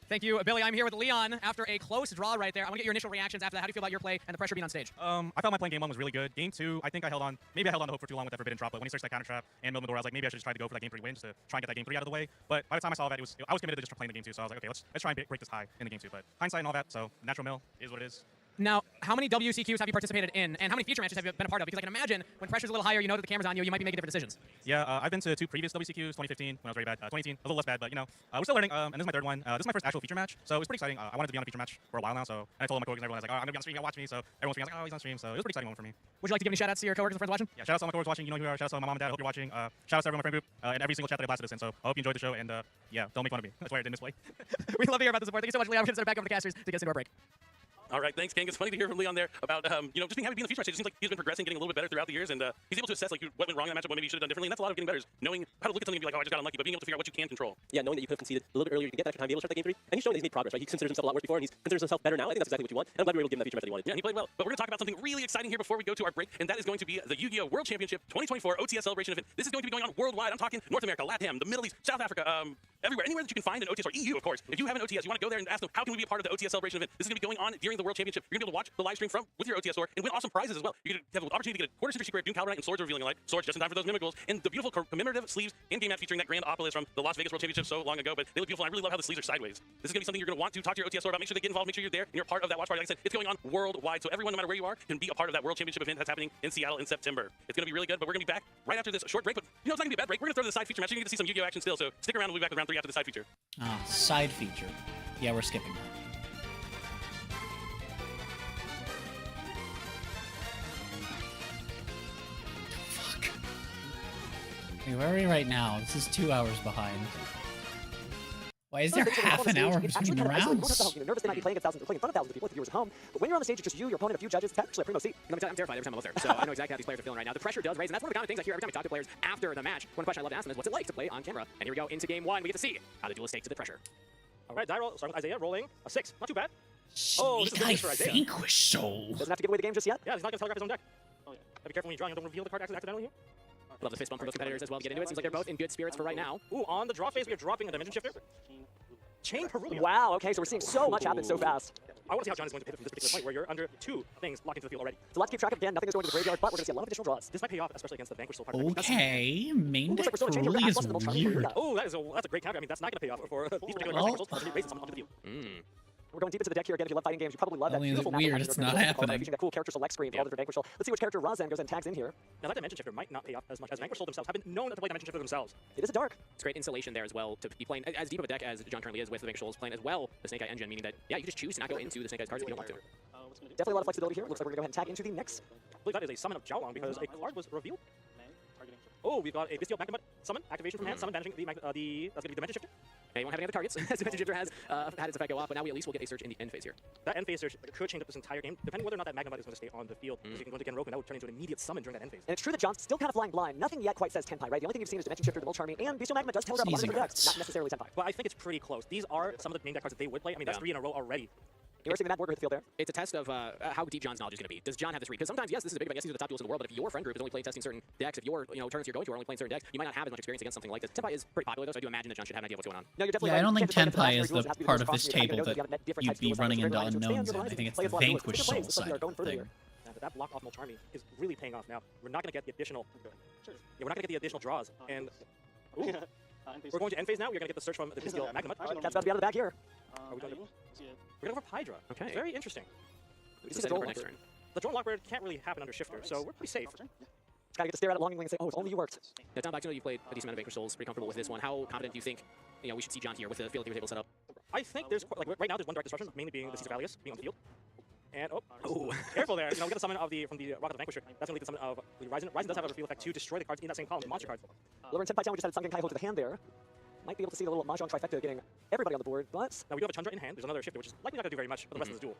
Thank you, Billy. I'm here with Leon after a close draw right there. I want to get your initial reactions after that. How do you feel about your play and the pressure being on stage? I felt my playing game 1 was really good. Game 2, I think I held on. Maybe I held on to hope for too long with that forbidden drop, but when he searched that counter trap and Mildor, I was like, maybe I should just try to go for that game 3 win just to try and get that game 3 out of the way. But by the time I saw that, I was committed to just playing the game 2, so I was like, okay, let's try and break this tie in the game 2. But hindsight and all that, so natural mill is what it is. Now, how many WCQs have you participated in, and how many feature matches have you been a part of? Because I can imagine when pressure's a little higher, you know that the camera's on you, you might be making different decisions. Yeah, I've been to 2 previous WCQs, 2015 when I was very bad, 2018 a little less bad, but you know, we're still learning. And this is my 3rd one. This is my first actual feature match, so it was pretty exciting. I wanted to be on a feature match for a while now, so and I told my coworkers and everyone, I was like, oh, I'm gonna be on stream, you gotta watch me. So everyone's streaming, I was like, oh, he's on stream, so it was a pretty exciting moment for me. Would you like to give any shout-outs to your coworkers and friends watching? Yeah, shout out to all my coworkers watching. You know who you are. Shout out to my mom and dad. I hope you're watching. Shout out to everyone in my friend group and every single chat that I blasted this in. So I hope you enjoyed the show, and yeah, don't make fun of me. That's why I didn't misplay. We love to hear about the support. Thank you so much, Leon. I'm going to send it back over to the casters to get us into our break. All right, thanks, Kang. It's funny to hear from Leon there about just being happy to be in the future match. It seems like he's been progressing, getting a little bit better throughout the years, and he's able to assess like what went wrong in that matchup, what maybe he should have done differently. And that's a lot of getting better, is knowing how to look at something and be like, oh, I just got unlucky, but being able to figure out what you can control. Yeah, knowing that you could have conceded a little bit earlier, you can get that extra time, be able to start that game 3, and he's showing that he's made progress, right? He considers himself a lot worse before, and he considers himself better now. I think that's exactly what you want, and I'm glad we were able to give him that feature match that he wanted. Yeah, he played well. But we're going to talk about something really exciting here before we go to our break, and that is going to be the YGO World Championship 2024 OTS Celebration event. This is going to be going on worldwide. I'm talking North America, LATAM, the Middle East, South Africa, everywhere, anywhere that you can find an OTS, or EU, of course. If you have an OTS, you want to go there and ask them, how can we be a part of the OTS Celebration event? This is going to be going on during the World Championship. You're going to be able to watch the live stream with your OTS store and win awesome prizes as well. You're going to have an opportunity to get a quarter super secret Doom Calibranite and swords revealing light, swords just in time for those mimicals, and the beautiful commemorative sleeves and game mat featuring that grand Opolis from the Las Vegas World Championship so long ago. But they look beautiful, and I really love how the sleeves are sideways. This is going to be something you're going to want to talk to your OTS store about. Make sure they get involved, make sure you're there, and you're part of that watch party. Like I said, it's going on worldwide, so everyone, no matter where you are, can be a part of that World Championship event that's happening in Seattle in September. It's going to be really good, but we're going to be back right after this short break. But you know, it's not going to be a bad break. We're going to throw to the side feature match. You're going to get to see some YGO action still, so stick around. We'll be back with round 3 after the side feature. Side feature. Yeah, we're skipping that. Okay, where are we right now? This is 2 hours behind. Why is there half an hour between the rounds? You're nervous, they might be playing against thousands, playing in front of thousands of people, like the viewers at home. But when you're on the stage, it's just you, your opponent, a few judges. It's actually a primo seat. I'm terrified every time I'm up there, so I know exactly how these players are feeling right now. The pressure does raise, and that's one of the common things I hear every time I talk to players after the match. One question I love to ask them is, what's it like to play on camera? And here we go into game 1. We get to see how the duelist takes to the pressure. All right, die roll. Start with Isaiah rolling a 6. Not too bad. Oh, this is Snake Eye good for Isaiah. Vanquish Soul. Doesn't have to give away the game just yet. Yeah, he's not going to telegraph his own deck. Oh, yeah. Gotta be careful when you draw, you don't reveal the card accidentally here. Love the fist bump from both competitors as well to get into it. Seems like they're both in good spirits for right now. Ooh, on the draw phase, we are dropping a Dimension Shifter. Chain Peruvian. Wow, okay, so we're seeing so much happen so fast. I want to see how John is going to pivot from this particular point where you're under 2 things locked into the field already. So let's keep track of again. Nothing is going to the graveyard, but we're going to see a lot of additional draws. This might pay off, especially against the Vanquish Soul part. of the deck. Okay, main Looks deck like we're still changing really the is Atlas and the Multi weird. Oh, that's a great counter. I mean, that's not going to pay off for these particular Well, Vanquish Souls because it raises someone onto the field. We're going deep into the deck here again. If you love fighting games, you probably love that Only is it beautiful map weird, that it's has not your happening. featuring that cool character select screen for all the different Vanquish Soul. Let's see which character Razan goes and tags in here. Now, that Dimension Shifter might not pay off as much as Vanquish Soul themselves have been known to play Dimension Shifter themselves. It is a dark. It's great insulation there as well to be playing as deep of a deck as John currently is with the Vanquish Souls, playing as well the Snake Eye engine, meaning that, yeah, you just choose to not go into the Snake Eye's cards if you don't want to. Definitely a lot of flexibility here. Looks like we're going to go ahead and tag into the next. I believe that is a summon of Jiaolong because a card was revealed. Oh, we've got a Bestial Magnemite summon, activation from hand, summon banishing that's going to be Dimension Shifter. Yeah, you won't have any other targets as Dimension Shifter has had its effect go off, but now we at least will get a search in the end phase here. That end phase search could change up this entire game, depending whether or not that Magnemite is going to stay on the field. If you can go into Genroku, that would turn into an immediate summon during that end phase. And it's true that John's still kind of flying blind. Nothing yet quite says Tenpai, right? The only thing you've seen is Dimension Shifter, the Multi Charming, and Bestial Magma does telegraph a lot of Easy different decks, cards. not necessarily Tenpai. But I think it's pretty close. These are some of the main deck cards that they would play. I mean, that's 3 in a row already. You're seeing the Mad Warrior hit the field there. It's a test of how deep John's knowledge is going to be. Does John have this read? Because sometimes, yes, this is a big event. Yes, these are the top duels in the world, but if your friend group is only playing testing certain decks, if your tournaments you're going to are only playing certain decks, you might not have as much experience against something like this. Tenpai is pretty popular, though, so I do imagine that John should have an idea of what's going on. No, you're definitely Yeah, I right. don't You think can't just play Tenpai is duels the that have to be part those of this across the table board. that You have different you'd types of be duels, running so into very much unknowns expand in. your I think it's horizons, the play a lot of duels. Vanquish Different Soul plays, looks like we side are going of further thing. here. Now, that block off Mulcharmy is really paying off now. We're not going to get the additional. Yeah, we're not going to get the additional draws. And ooh, we're going to end phase now. We're going to get the search from the Bestial Magnemite. Cat's about to be out of the bag here. Are we going to? We're going to go for Hydra. Okay. Very interesting. This is for next turn. The drone lockbird can't really happen under Shifter, so we're pretty safe. Gotta get to stare at it longingly and say, oh, if only you worked. Now, Tom Baxter, you've played a decent amount of Vanquish Souls, pretty comfortable with this one. How confident do you think we should see John here with the field theory table set up? I think there's right now there's one direct destruction, mainly being the Caesar Valius being on the field. And careful there. We get the summon of from the Rock of the Vanquisher. That's going to lead to the summon of the Ryzen. Ryzen does have a reveal effect to destroy the cards in that same column, the monster cards. Lowering Tenpai Town, we just had Sunken Kaiho to the hand there. Might be able to see the little Mahjong trifecta getting everybody on the board, but... Now we do have a Chandra in hand. There's another Shifter, which is likely not going to do very much for the rest of this duel.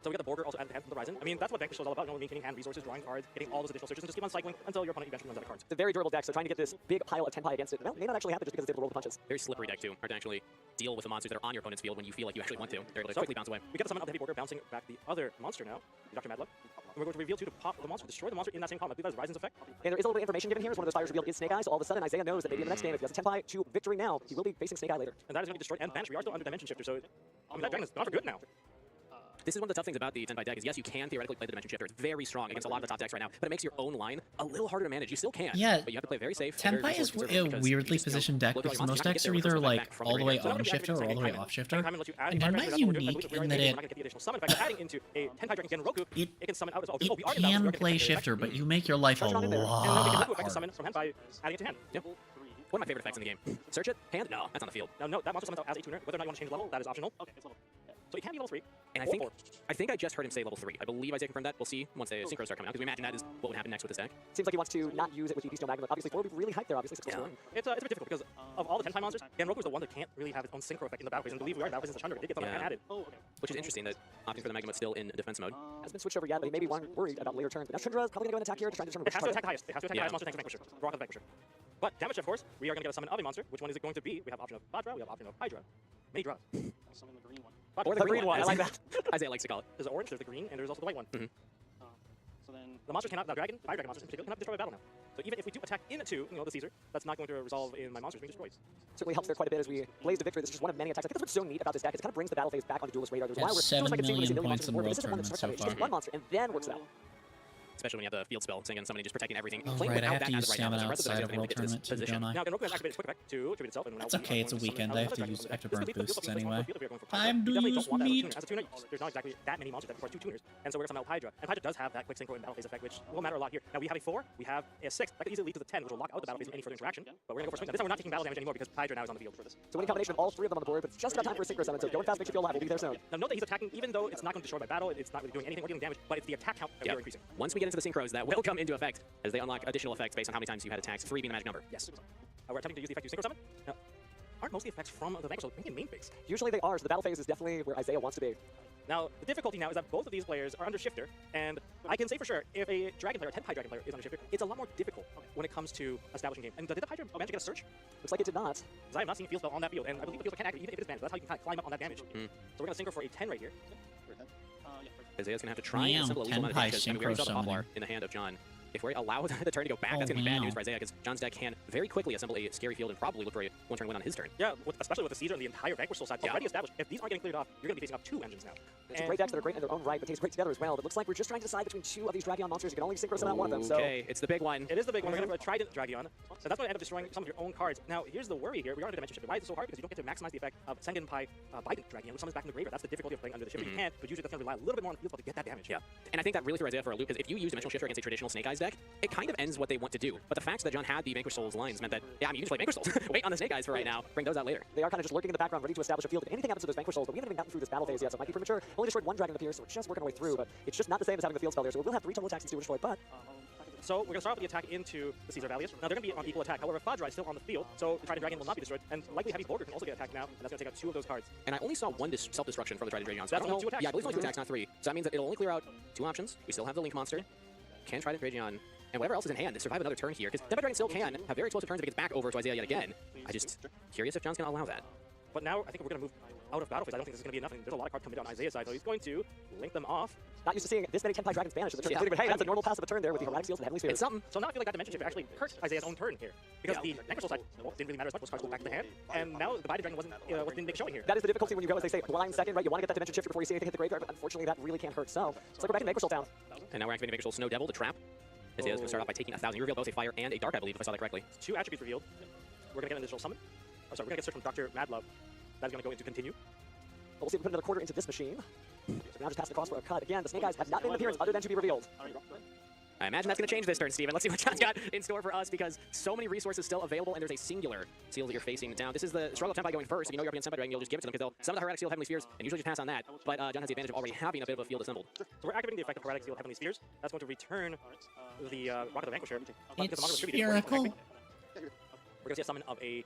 So we got the Border also added to hand from the Ryzen. I mean, that's what Vanquish is all about, maintaining hand resources, drawing cards, getting all those additional searches, and just keep on cycling until your opponent eventually runs out of cards. It's a very durable deck, so trying to get this big pile of Tenpai against it, well, may not actually happen just because it's able to roll the punches. Very slippery deck, too. Hard to actually deal with the monsters that are on your opponent's field when you feel like you actually want to. They're able to quickly bounce away. We get the summon of the Heavy Border bouncing back the other monster now, Dr. Madlove. And we're going to reveal to pop the monster, destroy the monster in that same column. I believe that is Ryzen's effect. And there is a little bit of information given here, as one of those fires revealed is Snake Eye, so all of a sudden Isaiah knows that maybe in the next game, if he has a Tenpai to victory now, he will be facing Snake Eye later. And that is going to be destroyed and banished. We are still under Dimension Shifter, so I mean, that dragon is gone for good now. This is one of the tough things about the Tenpai deck is, yes, you can theoretically play the Dimension Shifter. It's very strong against a lot of the top decks right now, but it makes your own line a little harder to manage. You still can, Yeah, but you have to play very safe. and very Tenpai is resource a conservative because you weirdly just, positioned deck look at all because your most monsters, decks you are can't get either their resources like back from all the way graveyard. on shifter or all the way off shifter. And it might be unique in that it can play shifter, but you make your life a lot harder. Summon from hand by adding it to hand. Yep. One of my favorite effects in the game. Search it, hand? No, that's on the field. No, that monster summons out as a tuner. Whether or not you want to change the level, that is optional. Okay, it's level. So it can be level 3. And I think I just heard him say level 3. I believe Isaiah confirmed that. We'll see once the synchros start coming out, because we imagine that is what would happen next with this deck. Seems like he wants to not use it with the Bestial Magma. Obviously, 4 would be really hyped there, obviously. 6 Yeah. It's a bit difficult because of all the Tenpai monsters, Genroku is the one that can't really have its own synchro effect in the battle phase. And believe we are battle phase in Chandra. It did get something added. Oh, okay. Which is interesting that opting for the Magma still in defense mode. Hasn't been switched over yet, but he may be worried about later turns. But now Chandra is probably going to go and attack here to try and determine It which has to target. attack highest. It has to attack the highest monster tank Vanquisher. Rock of the Vanquisher. But damage, of course, we are going to get a summon of a monster. Which one is it going to be? We have option of Vajra, we have option of Hydra. Many draws. Summon the green one. Or the green one, I like that. Isaiah likes to call it. There's the orange, there's the green, and there's also the white one. So then The monster cannot, the dragon, fire dragon monsters in particular, cannot destroy by battle now. So even if we do attack into, the Caesar, that's not going to resolve in my monsters being destroyed. Certainly helps there quite a bit as we blaze the victory. This is just one of many attacks. I think that's what's so neat about this deck. It kind of brings the battle phase back onto Duelist radar. There's why we're 7 like million million points in the monsters world on board, but this is one that tournament starts so out with just far. one monster and then works it out. Especially when you have the field spell, saying summoning, just protecting everything. Oh, Playing right, I without have to that use as right now, stamina the rest of the outside decks of world are going to tournament get too, this don't I? Now, Genroku has activated quick effect to tribute itself, and It's okay, it's a weekend. I have to use afterburn boosts anyway. Time to use meat. As a tuner, there's not exactly that many monsters that require 2 tuners, and so we're going to summon out Hydra. And Hydra does have that quick synchro and battle phase effect, which will matter a lot here. Now we have a 4, we have a 6. That could easily lead to the 10, which will lock out the battle phase from any further interaction. But we're going to go for swing. Now, this time we're not taking battle damage anymore because Hydra now is on the field for this. So winning combination of all 3 of them on the board, but it's just about time for a synchro summon. So going fast makes you feel alive. We'll be there soon. Now note that he's attacking, even though it's not going to destroy by battle, it's not really doing anything or dealing damage, but it's the attack count that we are increasing. Once we get into the synchros, that will come into effect as they unlock additional effects based on how many times you had attacks, 3 being the magic number. Yes. We're attempting to use the effect to synchro summon. Now, aren't most of the effects from the Vanquish maybe in main phase? Usually they are, so the battle phase is definitely where Isaiah wants to be. Now, the difficulty now is that both of these players are under Shifter, and I can say for sure, if a Dragon player, a Tenpai Dragon player is under Shifter, it's a lot more difficult when it comes to establishing game. And did the Hydra manage to get a search? Looks like it did not. Because I have not seen Field Spell on that field, and I believe the field can activate even if it is banned. That's how you can kind of climb up on that damage. So we're going to synchro for a 10 right here. Isaiah's going to have to try and assemble a lethal amount of damage, because we already saw the Poplar in the hand of John. If we allow the turn to go back, that's going to be bad news for Isaiah, because John's deck can very quickly assemble a scary field and probably look for a one-turn win on his turn. Yeah, especially with the Caesar and the entire Vanquish Soul side already established. If these aren't getting cleared off, you're going to be facing up 2 engines now. It's great decks that are great in their own right, but takes great together as well. But it looks like we're just trying to decide between 2 of these Dragon monsters. You can only synchro some out one of them. So okay, it's the big one. It is the big one. We're going to try Dragon. So that's going to end up destroying some of your own cards. Now, here's the worry here. We are under Dimension Shift. Why is it so hard? Because you don't get to maximize the effect of Sengenpai Biden Dragon, which summons back from the graveyard. That's the difficulty of playing under the Shifter. You can, but usually that's going to rely a little bit more on the field spell to get that damage. Yeah, and I think that really threw Isaiah for a loop, because if you use Dimensional Shifter against a traditional Snake Eyes deck, it kind of ends what they want to do. But the fact that John had the Vanquish Souls lines meant that, yeah, I mean, you just play Vanquish Souls. Wait on the Snake Eyes for right now. Bring those out later. They are kind of just lurking in the background, ready to establish a field. If anything happens to those Vanquish Souls, but we haven't even gotten through this battle phase yet, so it might be premature. Only destroyed 1 Dragon in the pier, so we're just working our way through, but it's just not the same as having the field spell there, so we'll have 3 total attacks and 2 destroyed, but... So we're going to start off with the attack into the Caesar Valiant. Now they're going to be on equal attack. However, Fadra is still on the field, so the Trident Dragon will not be destroyed, and likely Heavy Bolger can also get attacked now, and that's going to take out 2 of those cards. And I only saw 1 self-destruction from the Trident Dragon. So that's only 2 attacks. Yeah, I believe it's only 2 attacks, not 3. So that means that it'll only clear out 2 options. We still have the Link Monster. Can Trident Dragon and whatever else is in hand to survive another turn here, because Tenpai Dragon still can have very explosive turns if it gets back over to Isaiah yet again. I just curious if John's going to allow that. But now I think we're going to move out of battle phase. I don't think this is going to be enough, and there's a lot of cards coming down on Isaiah's side, so he's going to link them off. Not used to seeing this many Tenpai Dragons vanish, so but hey, that's a normal pass of a turn there with the Hermetic Seals and Heavenly Spheres. It's something. So now I feel like that Dimension Shift actually hurt Isaiah's own turn here, because the Vanquish Soul side didn't really matter as much. Those cards go back to the hand, and now the Divided Dragon didn't make showing here. That is the difficulty when you go, as they say, blind second, right? You want to get that Dimension Shifter before you see anything hit the graveyard, but unfortunately that really can't hurt. So it's like we're back in Vanquish Soul town. And now we're activating Vanquish Soul Snow Devil to trap. Isaiah's going to start off by taking 1,000. You reveal both a fire and a dark, I believe, if I saw that correctly. 2 attributes revealed. We're going to get an additional summon. Oh, sorry, we're going to get a search from Dr. Madlove. That's going to go into continue. But we'll see if we put another quarter into this machine. So now just pass the cross for a cut. Again, the Snake Eyes have not made an appearance other than to be revealed. I imagine that's going to change this turn, Steven. Let's see what John's got in store for us, because so many resources still available, and there's a singular seal that you're facing down. This is the struggle of Tenpai going first. If you know you're up against Tenpai Dragon, you'll just give it to them, because they'll summon the Heretic Seal, Heavenly Spheres, and usually just pass on that. But John has the advantage of already having a bit of a field assembled. So we're activating the effect of Heretic Seal, Heavenly Spheres. That's going to return the Rock of the Vanquisher. It's spherical. We're going to see a summon of a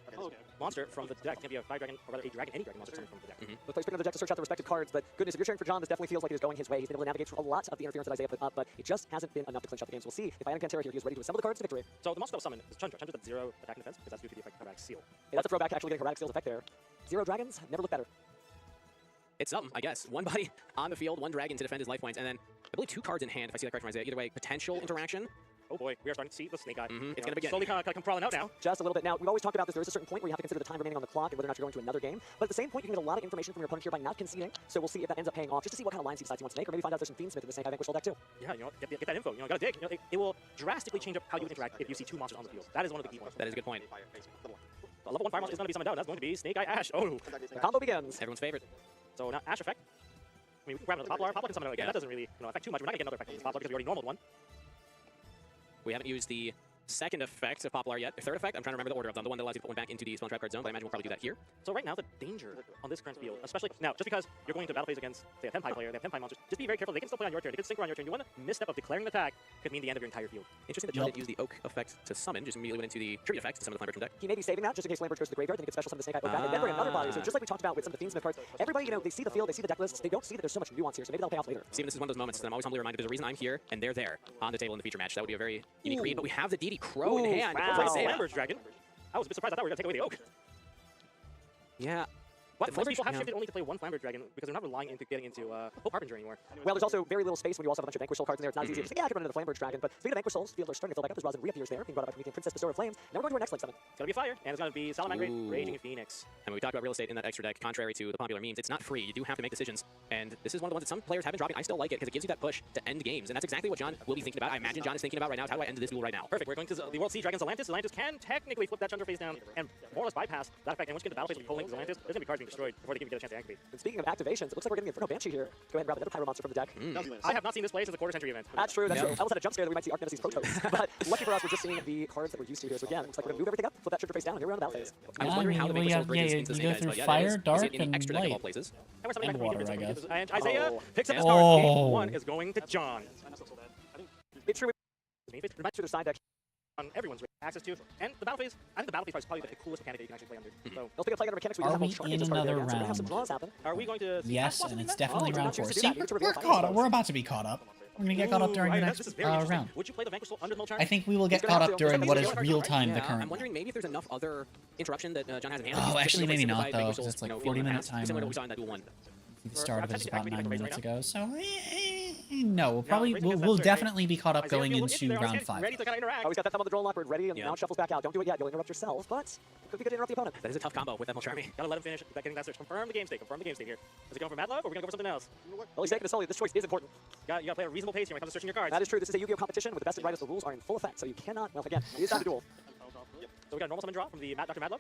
monster from the deck. It's going to be a 5 dragon, or rather a dragon, any dragon monster summoned from the deck. The players pick another deck to search out the respective cards, but goodness, if you're cheering for John, this definitely feels like it is going his way. He's been able to navigate through a lot of the interference that Isaiah put up, but it just hasn't been enough to clinch out the games. We'll see if Ionic Pantera here, he is ready to assemble the cards to victory. So the monster that was summoned is Chandra. Chandra's at 0 attack and defense, because that's due to the effect of Heretic Seal. Hey, that's a throwback to actually getting Hermetic Seal's effect there. 0 dragons, never look better. It's something, I guess. 1 body on the field, 1 dragon to defend his life points, and then I believe 2 cards in hand, if I see that correct from Isaiah. Either way, potential interaction. Oh boy, we are starting to see the Snake Eye. It's going to begin. Slowly kind of come crawling out now. Just a little bit. Now, we've always talked about this. There is a certain point where you have to consider the time remaining on the clock and whether or not you're going to another game. But at the same point, you can get a lot of information from your opponent here by not conceding. So we'll see if that ends up paying off, just to see what kind of lines he decides he wants to make, or maybe find out if there's some Fiendsmith in the Snake Eye Vanquish Soul deck too. Yeah, you know, get that info. You know, gotta dig. You know, it will drastically change up how you interact if you see 2 monsters on the field. That is one of the key points. That is a good point. The level 1 fire monster is going to be summoned down. That's going to be Snake Eye Ash. Oh, the combo begins. Everyone's favorite. So now Ash effect. I mean, we can grab another Poplar. Poplar can summon it again. That doesn't really affect too much. We're not going to get another effect from this Poplar because we already normaled one. We haven't used the second effect of Poplar yet. The third effect, I'm trying to remember the order of them. The one that allows you to put one back into the spell and trap card zone, but I imagine we'll probably do that here. So right now, the danger on this current field, especially now, just because you're going to battle phase against, say, a Tenpai player, they have Tenpai monsters, just be very careful. They can still play on your turn. They can synchro on your turn. You want to misstep of declaring an attack could mean the end of your entire field. Interesting that John didn't use the Oak effect to summon, just immediately went into the Tribute effect to summon the Flame Birch from deck. He may be saving that just in case Flame Birch goes to the graveyard, then he gets special summon the Snake Eye Oak back, and then bring another body. So just like we talked about with some of the Fiendsmith cards, everybody, you know, they see the field, they see the deck lists, they don't see that there's so much nuance here, so maybe that'll pay off later. Steven, this is one of those moments that I'm always humbly reminded there's a reason I'm here, and they're there on the table in the feature match. That would be a very unique read, but we have the DD Crow in hand. Wow. Flamberge Dragon. I was a bit surprised. I thought we were going to take away the Oak. Yeah. But most people have shifted only to play 1 Flamberge Dragon because they're not relying into getting into Hope Harbinger anymore. Well, there's also very little space when you also have a bunch of Vanquish Soul cards in there. It's not as easy to say, yeah, I can run into the Flamberge Dragon. But speaking of Vanquish Souls, fields are starting to fill back up as Rosin reappears there, being brought up by Promethean Princess, Bestower of Flames. Now we're going to our next Link summon. It's going to be Fire, and it's going to be Salamangreat, Raging Phoenix. And when we talked about real estate in that extra deck, contrary to the popular memes, it's not free. You do have to make decisions. And this is one of the ones that some players have been dropping. I still like it because it gives you that push to end games. And that's exactly what John will be thinking about. I imagine John is thinking about right now. How do I end this duel right now? Perfect. We're going to the World Sea Dragons Atlantis. Atlantis can technically flip that Chandra face down and more or less bypass that effect. And once you get the battle phase with Pro-Link Atlantis, there's going to be cards being destroyed before they even get a chance to activate. And speaking of activations, it looks like we're getting the Inferno Banshee here. Go ahead and grab another Pyro Monster from the deck. I have not seen this play since the quarter-century event. That's true, that's true. I almost had a jump scare that we might see Arc Nemesis Protos. But lucky for us, we're just seeing the cards that we're used to here. So again, looks like we're going to move everything up, flip that Chandra face down, and here we're on the battle phase. I was wondering how the Vanquish Souls bridges into the Snake Eyes, but yeah, fire, that is. dark, In the and extra deck of all light. places. And water, I guess. And Isaiah picks up his Oh. card. Game 1 is going to John. It's true. Reminds you of their side deck. On everyone's access to. And the battle phase, I think the battle phase is probably the coolest mechanic that you can actually play under. So, Let's take a play under mechanics. We Are have we both charges in as part of the another game, so we're gonna have some round? draws happen. are we going to see Yes, and it's definitely Oh, round not choose 4. to do See, that. You get to reveal we're the caught up. finals. We're about to be caught up. We're gonna get caught up during the this next is very interesting. round. Would you play the Vanquish under the I think we will get gonna caught have up to. during what is Yeah, real time the Yeah, current. I'm wondering maybe if there's enough other interruption that John has in hand. Oh, Just actually, to maybe not, simplify though, Vanquish, 'cause it's like you know, 40-minute feel similar to timer. what we saw in that Duel 1. The start of it is about 9 minutes now. ago, so no, we'll probably raising his we'll sensor, definitely be caught up Isaiah, going if you look into there, round Isaiah's 5. ready to kind of interact. Oh, he's got that thumb on the drone lock. We're ready, and Yeah. now shuffles back out. Don't do it yet. You'll interrupt yourself, but it could be good to interrupt the opponent. That is a tough combo with Emil Charmy. Gotta let him finish getting that search. Confirm the game state. Confirm the game state here. Is it going for Mad Love or are we gonna go for something else? Well, he's taking a solely. This choice is important. You gotta play a reasonable pace here when it comes to searching your cards. That is true. This is a Yu-Gi-Oh competition with the best and brightest. The rules are in full effect, so you cannot. Well, again, it is time to duel. So we got a normal summon draw from the Dr. Madlove.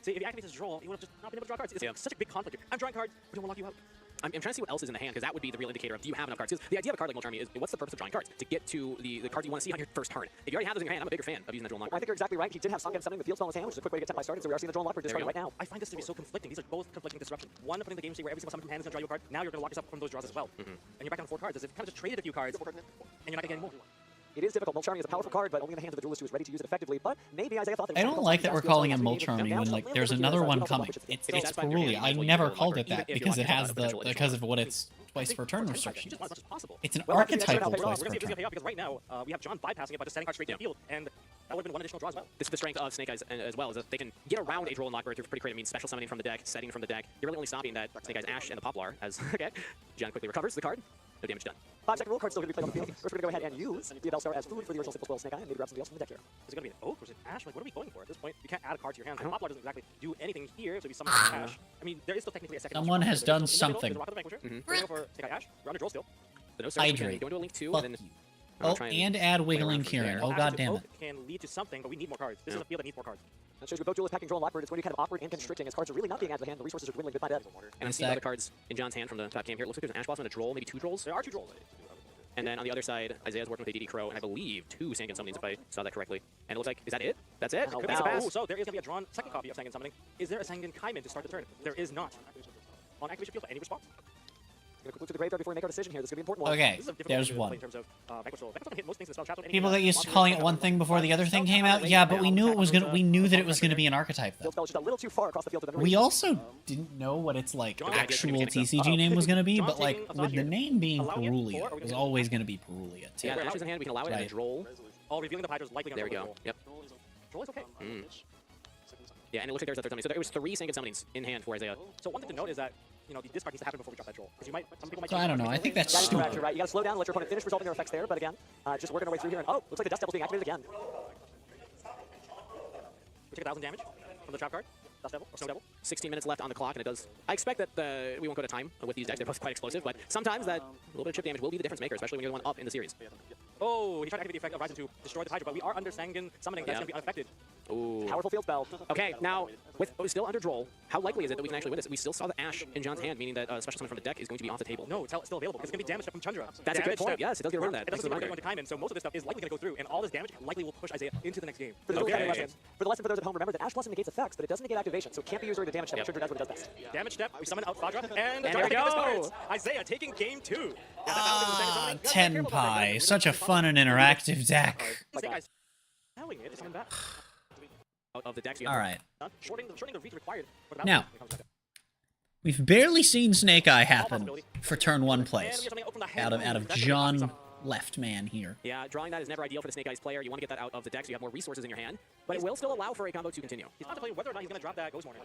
See, if he activates his draw, he would have just not been able to draw cards. It's such a big conflict here. I'm drawing cards, but don't want to lock you out. I'm trying to see what else is in the hand, because that would be the real indicator of do you have enough cards. 'Cause the idea of a card like Emil Charmy is what's the purpose of drawing cards? To get to the cards you want to see on your first turn. If you already have those in your hand, I'm a bigger fan of using the Duel Lock. I think you're exactly right. He did have Sangen summoning the field spell in his hand, which is a quick way to get Tempai started, so we are seeing the drone lock for this There we right now. I find this to be so conflicting. These are both conflicting disruptions. One, putting the game state where every single summon from hand is going to draw you a card. Now you're going to lock yourself from those draws as well. And you're back down 4 cards, as if you kind of just traded a few cards, and you're not getting any more. It is difficult. Mulcharmy is a powerful card, but only in the hands of the duelist who is ready to use it effectively. But maybe Isaiah thought that I don't like that we're calling him Mulcharmy when like there's another one coming. It's Peruli. I never called it that because it has because of what it's twice per turn restriction. It's an archetypal twice per turn. Because right now, we have John bypassing it by just setting cards straight to the field, and that would have been 1 additional draw as well. This is the strength of Snake Eyes as well, is that they can get around a Duel Lock through pretty creative means, special summoning from the deck, setting from the deck. You're really only stopping that Snake Eyes Ash and the Poplar as okay. John quickly recovers the card. No damage done. 5-second rule card still going to be played on the field. First, we're going to go ahead and use the Bellstar as food for the original Simple Spoil Snake Eye and maybe grab something else from the deck here. Is it going to be an Oak or is it Ash? Like, what are we going for at this point? You can't add a card to your hand. The Poplar doesn't exactly do anything here, so it'd be something like Ash. I mean, there is still technically a second. Someone has done something. We're going to go for Snake Eye Ash. We're under Droll still. The no search, Hydrate. go into a Link 2, Fuck and then you. I'm gonna Oh, try and add Wiggling from there. Kieran. Oh, Ash god with damn Oak it. can lead to something, but we need more cards. This is a field that needs more cards. That shows with both duelists packing Drone Lockbird, it's going to be kind of awkward and constricting as cards are really not being added to the hand. The resources are dwindling bit by bit. And I'm seeing other cards in John's hand from the top cam here. It looks like there's an Ash Blossom and a Droll, maybe 2 Drolls. There are 2 Drolls. And then on the other side, Isaiah's working with a DD Crow, and I believe 2 Sangan Summonings, if I saw that correctly. And it looks like, is that it? That's it? Oh, Could wow. be a pass. Oh, so there is going to be a drawn second copy of Sangan Summoning. Is there a Sangan Kaiman to start the turn? There is not. On activation field, any response? Going to look to the graveyard before we make our decision here. This is going to be an important one. Okay, This is a difficult there's game to play one. in terms of Vanquish Roll. Vanquish Roll can hit most things in the spell trap. People got used to calling it one thing before the other thing came out. Yeah, but we knew it was gonna. We knew that it was gonna be an archetype though. Field spell is just a little too far across the field to then We also didn't know what its like actual TCG name was gonna be, but like with the name being Perulia, it was always gonna be Perulia too. Yeah, the Ashes in hand, we can allow it, and Right. then Droll. Oh, revealing the Hydra is likely going There to we go. Yep. Droll is okay. Yeah, and it looks like there's a third summoning. So there was 3 Sangan Summonings in hand for Isaiah. So one thing to note is that, you know, the discard needs to happen before we drop that Droll. Because you might, some people might... So I don't know. I think that's That is correct, stupid. you're right. You got to slow down and let your opponent finish resolving their effects there. But again, just working our way through here. And oh, looks like the Dust Devil's being activated again. We take 1,000 damage from the trap card. Dust Devil or Snow Devil. 16 minutes left on the clock, and it does. I expect that we won't go to time with these decks. They're both quite explosive, but sometimes that little bit of chip damage will be the difference maker, especially when you're the one up in the series. Oh, he tried to activate the effect of Ryzen to destroy the Hydra, but we are under Sangan Summoning. That's going to be unaffected. Ooh. Powerful field spell. Okay, now, with still under Droll, how likely is it that we can actually win this? We still saw the Ash in John's hand, meaning that special summon from the deck is going to be off the table. No, it's still available. It's going to be damage step from Chandra. That's a good Damage point. step. Yes, it does get around that. It doesn't Thanks seem for like the they're going to Kaiman, so most of this stuff is likely going to go through, and all this damage likely will push Isaiah into the next game. For the Okay. lesson, for the lesson for those at home, remember that Ash Blossom negates effects, but it doesn't negate activation, so it can't be used during the damage step. Chandra does what it does best. Damage step, we summon out Fadra, and there we go. Isaiah taking game 2. Ah, Tenpai, such a fun and interactive deck. Snake Eyes allowing it to summon back. Of the decks. All right. Shorting the reach required. For the Now, we've barely seen Snake Eye happen for turn 1 And we plays have something open the out of hand. John Left Man here. Yeah, drawing that is never ideal for the Snake Eyes player. You want to get that out of the deck so you have more resources in your hand, but it will still allow for a combo to continue. He's contemplating whether or not he's going to drop that Ghost Warning.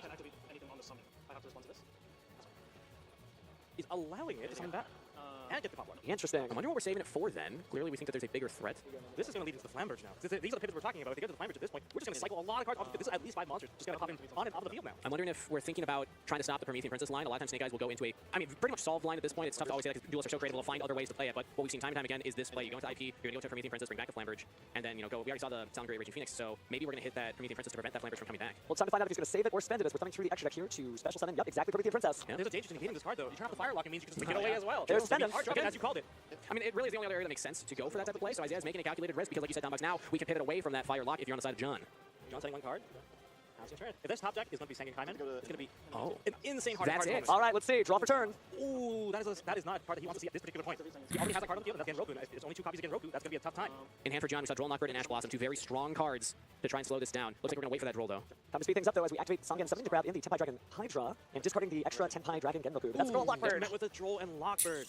He's allowing it to summon back. And get the Poplar. Interesting. I wonder what we're saving it for then. Clearly we think that there's a bigger threat. This is going to lead into the Flambridge now. These are the pivots we're talking about. If they get to the Flambridge at this point, we're just going to cycle a lot of cards off. This is at least 5 monsters just going to pop in on and off the field now. I'm wondering if we're thinking about trying to stop the Promethean Princess line. A lot of times Snake Eyes will go into a, I mean, pretty much solved line at this point. It's tough to always say that because duelists are so creative, they'll find other ways to play it. But what we've seen time and time again is this play. You go into IP, you're going to go to Promethean Princess, bring back a Flambridge, and then, you know, go. We already saw the Sound Great Raging Phoenix, so maybe we're going to hit that Promethean Princess to prevent that Flambridge from coming back. Well, it's time to find out if he's going to save it or spend it as we're thumbing through the extra deck here to special summon. Yep, exactly, Promethean Princess. Yeah. There's a danger to negating this card though. You turn off the Fire Lock, it means you can just take it away as well. There's spend Hard drop, as you called it. I mean, it really is the only other area that makes sense to go for that type of play. So Isaiah's making a calculated risk because, like you said, Dombox, now we can pivot away from that Fire Lock if you're on the side of John. John setting 1 card. If this top deck is going to be Sanguine Kaiman, it's going to be an insane hard That's card. it. All right, let's see. Draw for turn. Ooh, that is not a card that he wants to see at this particular point. He already has a card on the field, and that's Genroku. If it's only 2 copies of Genroku, that's going to be a tough time. In hand for John, we saw Droll, Knockbird, and Ash Blossom, 2 very strong cards to try and slow this down. Looks like we're going to wait for that Droll, though. Time to speed things up, though, as we activate Sangan, summoning to grab in the Tenpai Dragon Hydra, and discarding the extra Tenpai Dragon Genroku. But that's Droll, Lockbird. Met with a Droll and Lockbird.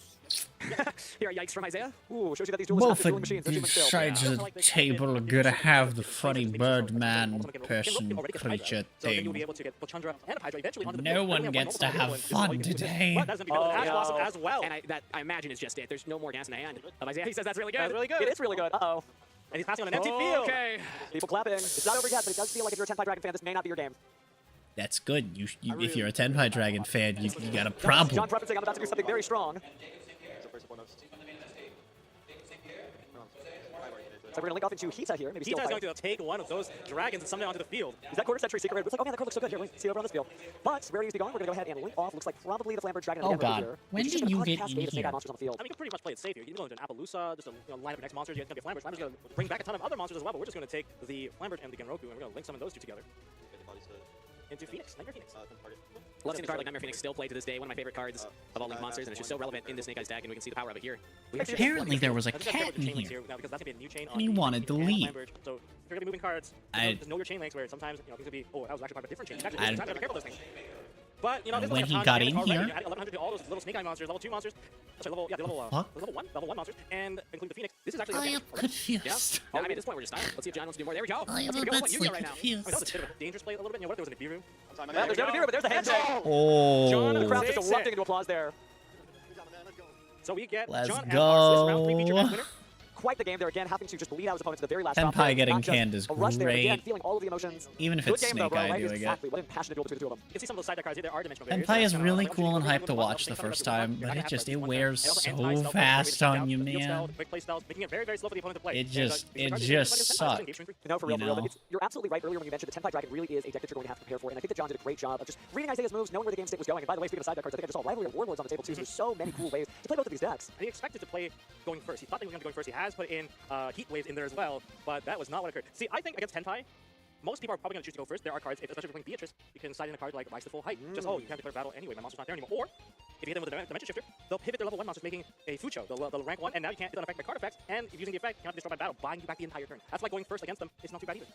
Here are yikes from Isaiah. Ooh, shows you that these duelists are Both dueling machines. They're human still. sides of the table are gonna have the funny Birdman person creature So then you'll be thing. able to get Bochandra and a Hydra eventually onto the No field. one gets to have fun today. But that's going to be done with Ash Blossom as well. And I imagine is just it. There's no more gas in the hand of Isaiah. He says that's really good. That's really good. It is really good. Uh-oh. And he's passing on an empty field. Okay. People clapping. It's not over yet, but it does feel like if you're a Tenpai Dragon fan, this may not be your game. That's good. If you're a Tenpai Dragon fan, you got a John problem. preferencing I'm about to do something very strong. So we're going to link off into Hita here. Maybe Hita's Steel going to take one of those dragons and summon it onto the field. Is that Quarter Century Secret Red? Looks like, oh man, that card looks so good. Here, let's see it over on this field. But where he needs to be going, we're going to go ahead and link off. Looks like probably the Flamberge Dragon. Oh again god, here. when It's just did you a get cascade in of Snake Eye here? monsters on the field. I mean, you can pretty much play it safe here. You can go into an Appaloosa, just a line of next monsters. You're going to get Flamberge. Flamberge's going to bring back a ton of other monsters as well, but we're just going to take the Flamberge and the Genroku, and we're going to link some of those two together. Into Phoenix, Nightmare Phoenix. Love seeing a card like Nightmare Phoenix still played to this day. One of my favorite cards of all Link monsters, and it's just so relevant in the Snake Eyes deck, and we can see the power of it here. Apparently there was a cat in here, and he wanted to leave. So if you're going to be moving cards, just know your chain links, where sometimes things will be, oh, that was actually part of a different chain. Actually, trying to be careful with those things. But, this is when like he a got ton in of here, you added 1100 to all those little Snake Eye monsters, level 2 monsters. Sorry, level 1 monsters, and including the Phoenix. This is actually I am confused. Yeah, I mean, at this point, we're just dying. Let's see if John wants to do more. There we go. I am Let's a go. bit What you got right now? confused. I mean, that was a bit of a dangerous play a little bit. What if there was an Ibiru? Well, there's no Ibiru, but there's the handshake. Oh, John the crowd just Saves erupting it. into applause there. So we get let's John Adams, this round 3 feature match go. winner. Quite the game there again, having to just bleed out his opponent to the very last drop. Tenpai there. getting Not just canned is a rush there, but again, great. feeling all of the emotions. Even if Good it's game though, Snake bro, Eye right? doing it. Exactly. What an passionate duel between the two of them. You can see some of those side deck cards here. There are dimensional barriers. Tenpai is That's really like cool and when hyped to you watch the have first to have time, but like it one wears and also so anti-stealth, fast like on you, the field man. style, quick play styles, making it very, very slow for the opponent to play. It And, just these cards sucked. No, for real, You for real. But know? you're absolutely right earlier when you mentioned the Tenpai Dragon really is a deck that you're going to have to prepare for, and I think that John did a great job of just reading Isaiah's moves, knowing where the game state was going. And by the way, speaking of side deck cards, I think I just saw Rivalry of Warlords on the table too, so there's so many cool ways to play both of these decks. And he expected to play going first. He thought that he was going to be going first. He has put in Heat Waves in there as well, but that was not what occurred. See, I think against Tenpai, most people are probably going to choose to go first. There are cards, especially if you're playing Beatrice, you can side in a card like Rise to Full Height. Just, oh, you can't declare battle anyway, my monster's not there anymore. Or, if you hit them with a Dimension Shifter, they'll pivot their level 1 monsters, making a Fucho, the rank 1, and now you can't hit on effect by card effects, and if using the effect, you have to destroy by battle, buying you back the entire turn. That's why going first against them is not too bad either.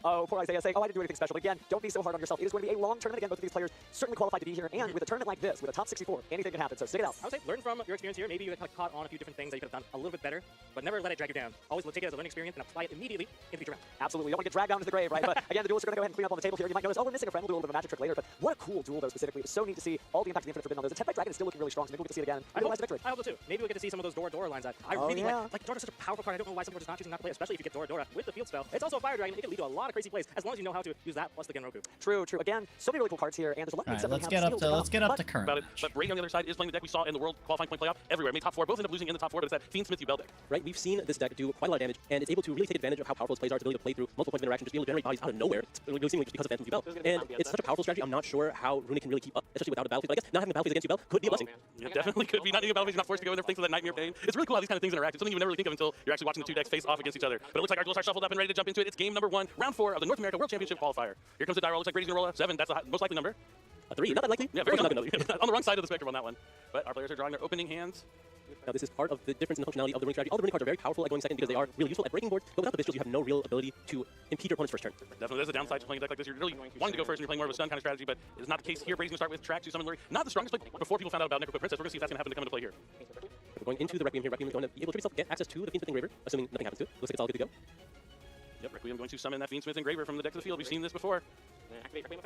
Oh, poor Isaiah saying, oh, I didn't do anything special. But again, don't be so hard on yourself. It is going to be a long tournament. Again, both of these players certainly qualified to be here. And with a tournament like this, with a top 64, anything can happen. So stick it out. I would say learn from your experience here. Maybe you got caught on a few different things that you could have done a little bit better, but never let it drag you down. Always take it as a learning experience and apply it immediately in future rounds. Absolutely. You don't want to get dragged down to the grave, right? But again, the duelists are going to go ahead and clean up on the table here. You might notice, oh, we're missing a friend. We'll do a little bit of a magic trick later. But what a cool duel, though, specifically. It was so neat to see all the impact of the Infinite Forbidden on those. The Tenpai Dragon is still looking really strong, so maybe we can see it again. I Realize the victory. hope so too. Maybe we'll get to see some of those Dora lines that I really like. Dora's such a powerful card. I don't know why some people are just not choosing not to play, especially if you get Dora with the field spell. It's also a Fire Dragon. It can lead to a lot of crazy plays as long as you know how to use that plus the Genroku. True, true. Again, so many really cool cards here, and there's a lot of Alright, stuff that let's have get up skills to come. let's get up to current. About it. But Brady on the other side is playing the deck we saw in the World Qualifying Point Playoff everywhere. It made top 4. Both ended up losing in the top 4, but it's that Fiend Smith Bell deck. Right, we've seen this deck do quite a lot of damage, and it's able to really take advantage of how powerful its plays are. Its ability to play through multiple points of interaction, just be able to generate bodies out of nowhere. It's really seemingly just because of Phantom Bell. And it's such a powerful strategy. I'm not sure how Runic can really keep up, especially without a battle phase. But I guess not having a battle phase against Bell could be a blessing. Yeah, definitely could be. Not needing a battle phase, you're not forced to go in there, thanks to that Nightmare Pain. It's really cool how these kind of things interact. It's something you would never really think of until you're actually watching the two decks face off against each other. But it looks like our duels are shuffled up and ready to jump into it. It's game number 1, round 4 of the North America World Championship qualifier. Here comes the die roll. Looks like Brady's gonna roll a 7. That's the most likely number. A 3, not that likely. Yeah, very not likely. On the wrong side of the spectrum on that one. But our players are drawing their opening hands. Now, this is part of the difference in the functionality of the Runic strategy. All the Runic cards are very powerful at going second because they are really useful at breaking boards, but without the Bistros, you have no real ability to impede your opponent's first turn. Definitely, there's a downside to playing a deck like this. You're really wanting to go first and you're playing more of a stun kind of strategy, but it's not the case here. Brady's going to start with Track to Summon Lure. Not the strongest play before people found out about Necroquip Princess. We're going to see if that's going to happen to come into play here. We're going into the Requiem here. Requiem is going to be able to get access to the Fiend Smith Engraver, assuming nothing happens to it. Looks like it's all good to go. Yep, Requiem going to summon that Fiend Smith Engraver from the deck to the field. We've seen this before.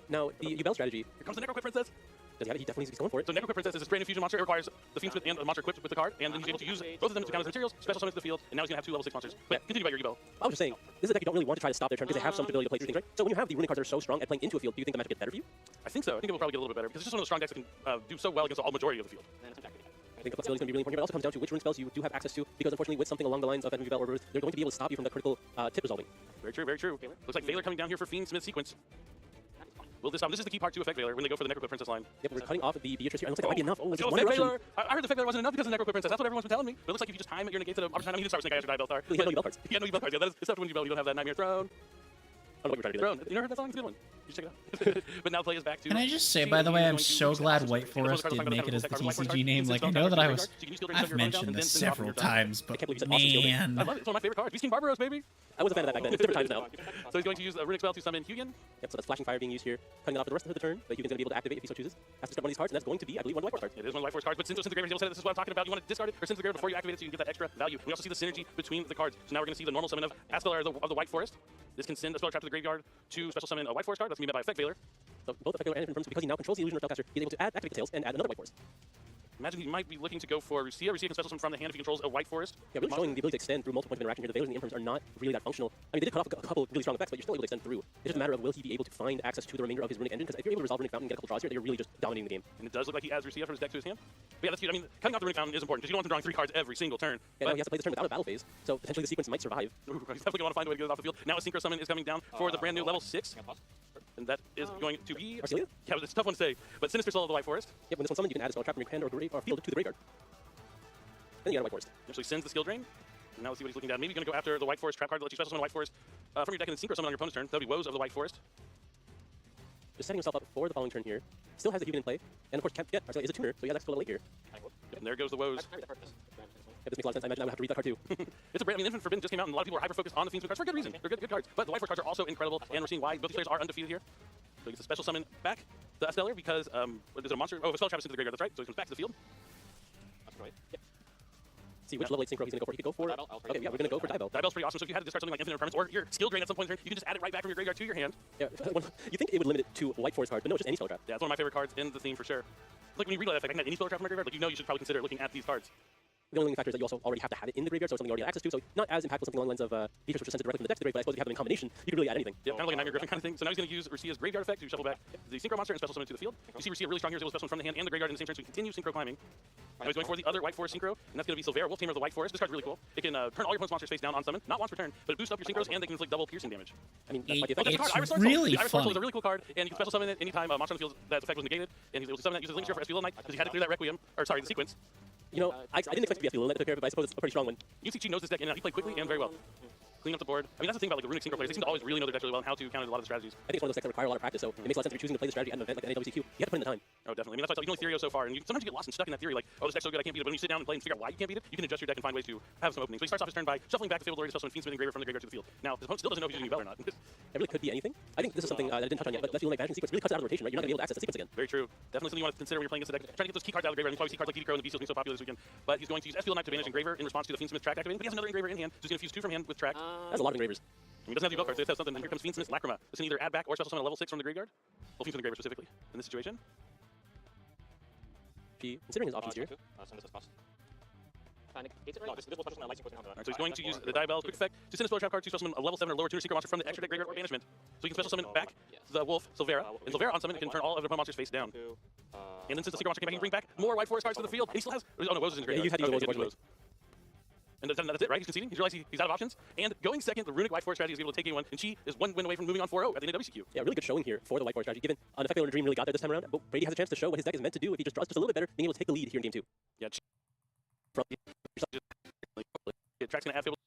Now, the Yubel strategy. Here comes the Necroquip Princess. Does he have it? He definitely is going for it. So Necroquip Princess is a brand new fusion monster. It requires the Fiend Smith and a monster equipped with the card, and then he's able to use both of them to counter the materials, special summons to the field, and now he's going to have 2 level 6 monsters. But continue about your Yubel. I was just saying, this is a deck you don't really want to try to stop their turn because they have some ability to play through things, right? So when you have the Runic cards that are so strong at playing into a field, do you think the matchup gets better for you? I think so. I think it will probably get a little bit better because it's just one of the strong decks that can do so well against the majority of the field. I think the flexibility is going to be really important here, but it also comes down to which rune spells you do have access to, because unfortunately with something along the lines of Phantom Yubel or Ruth, they're going to be able to stop you from the critical tip resolving. Very true, very true. Looks like Veiler coming down here for Fiend Smith sequence. Will this this is the key part to affect Veiler when they go for the Necroquip Princess line. Yep, we're cutting off the Beatrice here, and it looks like that might be enough. Oh, just one Russian. Veiler. I heard the Veiler wasn't enough because of Necroquip Princess. That's what everyone's been telling me. But it looks like if you just time your negate to the opposite time, you need to start with Snake Eyes or Die Belthar. He had no Yubel cards. He had no Yubel cards. Yeah, that is, except when you don't have that Nightmare Throne. don't know what you're trying to do Bro, there. you never heard that song? It's a good one. You should check it out. But now play is back to... Can I just say, Cheating, by the way, he's I'm going to so use glad access White to- Forest and didn't make it as the White Forest TCG card, name. since Like, I it's know not that I card, was... so you can use skill drain, I've turn your opponent down, mentioned and this then send it off several from your turn. times, I but can't believe you said awesome skill drain. man... I love it. It's one of my favorite cards. Beast King Barbaros, baby. I was a fan of that back then. It's different times now. So he's going to use a Runic Spell to summon Hugin. Yep, so that's Flashing Fire being used here. Cutting it off for the rest of the turn, but Hugin's going to be able to activate if he so chooses. Has to step one of these cards, and that's going to be, I believe, one of the White Forest cards. It is one of the White Forest cards, but since the Graveyard Deal said it, this is what I'm talking about. You want to discard it or send it to the Graveyard before you activate it so you can get that extra value. We also see the synergy between the cards. So now we're going to see the normal summon of Aspelar of the White Forest. This can send a spell trap to the graveyard to special summon a White Forest card. That's going to be met by Effect Veiler. So both Effect Veiler and Confirms, because he now controls the illusion of Spellcaster, he's able to activate the tails and add another White Forest. Imagine he might be looking to go for Rucia. Rucia can special summon from the hand if he controls a White Forest. Yeah, really showing the ability to extend through multiple points of interaction here. The Veilers and the Imperms are not really that functional. I mean, they did cut off a couple really strong effects, but you're still able to extend through. It's just a matter of will he be able to find access to the remainder of his Runic engine, because if you're able to resolve Runic Fountain and get a couple draws here, you're really just dominating the game. And it does look like he adds Rucia from his deck to his hand. But yeah, that's cute. I mean, cutting off the Runic Fountain is important because you don't want him drawing 3 cards every single turn. Yeah, no, he has to play this turn without a battle phase, so potentially the sequence might survive. Ooh, he's definitely going to find a way to get it off the field. Now a Synchro Summon is coming down for the brand new level 6. And that is going to be... Arcelia? Yeah, it's a tough one to say. But Sinister Soul of the White Forest. Yep, when this one's summoned, you can add a spell trap from your hand or field to the graveyard. Then you got a White Forest. Actually sends the skill drain. And now let's see what he's looking at. Maybe you're going to go after the White Forest trap card that lets you special summon a White Forest from your deck and then Synchro Summon on your opponent's turn. That would be Woes of the White Forest. Just setting himself up for the following turn here. Still has the Hugin in play, and of course can't forget Arcelia is a tuner, so he has access to level 8 here. And there goes the Woes. Yeah, this makes a lot of sense. I imagine I would have to read that card too. It's a brand, I mean, Infinite Forbidden just came out, and a lot of people are hyper-focused on the Fiendsmith cards for good reason. They're good cards. But the White Forest cards are also incredible, and we're seeing why both these players are undefeated here. So he gets a special summon back the Aspelar because, is it a monster? Oh, a spell trap is into the graveyard, that's right. So he comes back to the field. That's right. Yep. See which level 8 synchro he's going to go for. He could go for... Okay, yeah, we're going to go for Diebel. Diebel's pretty awesome, so if you had to discard something like Infinite Impermanence or your skill drain at some point in the turn, you can just add it right back from your graveyard to your hand. Yeah, you think it would limit it to White Forest cards, but no, it's just any spell trap. Yeah, it's one of my favorite cards in the theme for sure. Like when you reload that effect, I can add any spell trap from my graveyard, like you know you should probably consider looking at these cards. The only factor is that you also already have to have it in the graveyard, so it's something you already have access to, so not as impactful something along the lines of features which are sent directly from the deck to the grave, but I suppose if you have them in combination, you can really add anything. Yeah, kind of like a Nightmare Griffin kind of thing. So now he's going to use Rucia's graveyard effect to shuffle back the Synchro monster and special summon it to the field. You see Rucia really strong here, is able to special summon from the hand and the graveyard in the same turn, so he can continue Synchro climbing. Now he's going for the other White Forest Synchro, and that's going to be Silvera, Wolf Tamer of the White Forest. This card's really cool. It can turn all your opponent's monsters face down on summon, not once per turn, but it boosts up your Synchros and they can inflict double piercing damage. I mean, that's Oh, that's the card, Iris Sword really The Iris Sword fun. is a really cool card, and you can special summon it anytime a monster on the field that's effect was negated, and he's able to summon that, uses Link Sphere for SP Knight, because he had to clear that Requiem, or sorry, the sequence. You know, I didn't expect to be a little bit, but I suppose it's a pretty strong one. You can see she knows this deck in and out. He played quickly and very well. Clean up the board. I mean, that's the thing about like the Runic Synchro players. They seem to always really know their decks really well and how to counter a lot of the strategies. I think it's one of those decks that require a lot of practice, so it makes a lot of sense if you're choosing to play the strategy at an event like the NAWCQ. You have to put in the time. Oh, definitely. I mean, that's why I tell you, you can only Theorio so far, and sometimes you get lost and stuck in that theory, like, oh, this deck's so good I can't beat it. But when you sit down and play and figure out why you can't beat it, you can adjust your deck and find ways to have some openings. So he starts off his turn by shuffling back the Fabled Warrior to special summon Fiendsmith and Graver from the graveyard to the field. Now, his opponent still doesn't know if he's using New Bell or not. It really could be anything. I think this is something that I didn't touch on yet, but Left Field Knight Vanishing Sequence really cuts it out of the rotation, right? You're not going to be able to access the sequence again. Very true. Definitely something you want to consider when you're playing against the deck. Trying to get those key cards out of the graveyard. And that's why we see cards like DD Crow and the Beast being so popular this weekend. But he's going to use SP Knight to Vanish Engraver in response to the Fiendsmith track activating. But he has another Engraver in hand, so he's going to fuse 2 from hand with track. That's a lot of engravers. He doesn't have the bell cards, so he has to have something. And here comes Fiendsmith's Lacrima. This can either add back or special summon a level 6 from the graveyard. Well, Fiendsmith Engraver specifically in this situation. Considering his options here. Send this as cost. Alright, so he's going to use the Diebel quick effect to send a spell trap card to special summon a level 7 or lower tuner Synchro monster from the extra deck graveyard or banishment. So he can special summon back the Wolf, Silvera, and Silvera on summon can turn all of the opponent monsters face down. And then since the Synchro monster came back, he can bring back more White Forest cards to the field. And he still has. Oh no, Woes is in the graveyard. You had to use Okay, Woes. And that's it, right? He's conceding. He's realizing he's out of options. And going second, the Runic White Forest strategy is able to take game 1, and she is 1 win away from moving on 4-0 at the NAWCQ. Yeah, really good showing here for the White Forest strategy, given an Effect Veiler Dream really got there this time around, but Brady has a chance to show what his deck is meant to do if he just draws just a little bit better, being able to take the lead here in game 2. Yeah, Track's going to add Fable.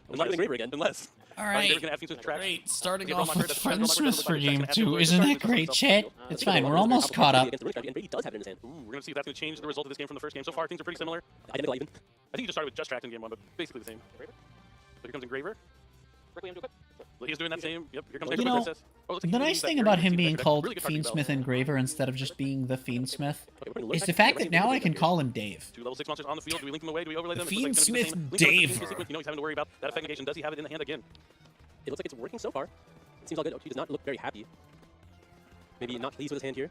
Engraver again. Unless. Alright, Track. great. Starting Gabriel off Monster, with that's Gabriel Monster, Friendsmith that's for Gabriel game Monster, 2. that's Isn't Gabriel that great, Monster. chat? It's fine, we're almost caught up. And Brady does have it in his hand. Ooh, we're going to see if that's going to change the result of this game from the first game. So far, things are pretty similar. Identical even. I think he just started with just Track in game 1, but basically the same. So here comes Engraver. He's doing that same. Yep, here comes You Quick know, Princess. Oh, looks like The he's nice gonna thing use that about Fury him to being attack. called Really good card to Fiendsmith spell. Engraver instead of just being the Fiendsmith is the Is fact that now I can call him Dave. 2 level 6 monsters on the field. Do we link them away? Do we overlay them? The It looks like it's gonna be the Fiendsmith same. Link Daver. sequence. You know he's having to worry about that effect negation. Does he have it in the hand again? It looks like it's working so far. It seems all good. He does not look very happy. Maybe not pleased with his hand here.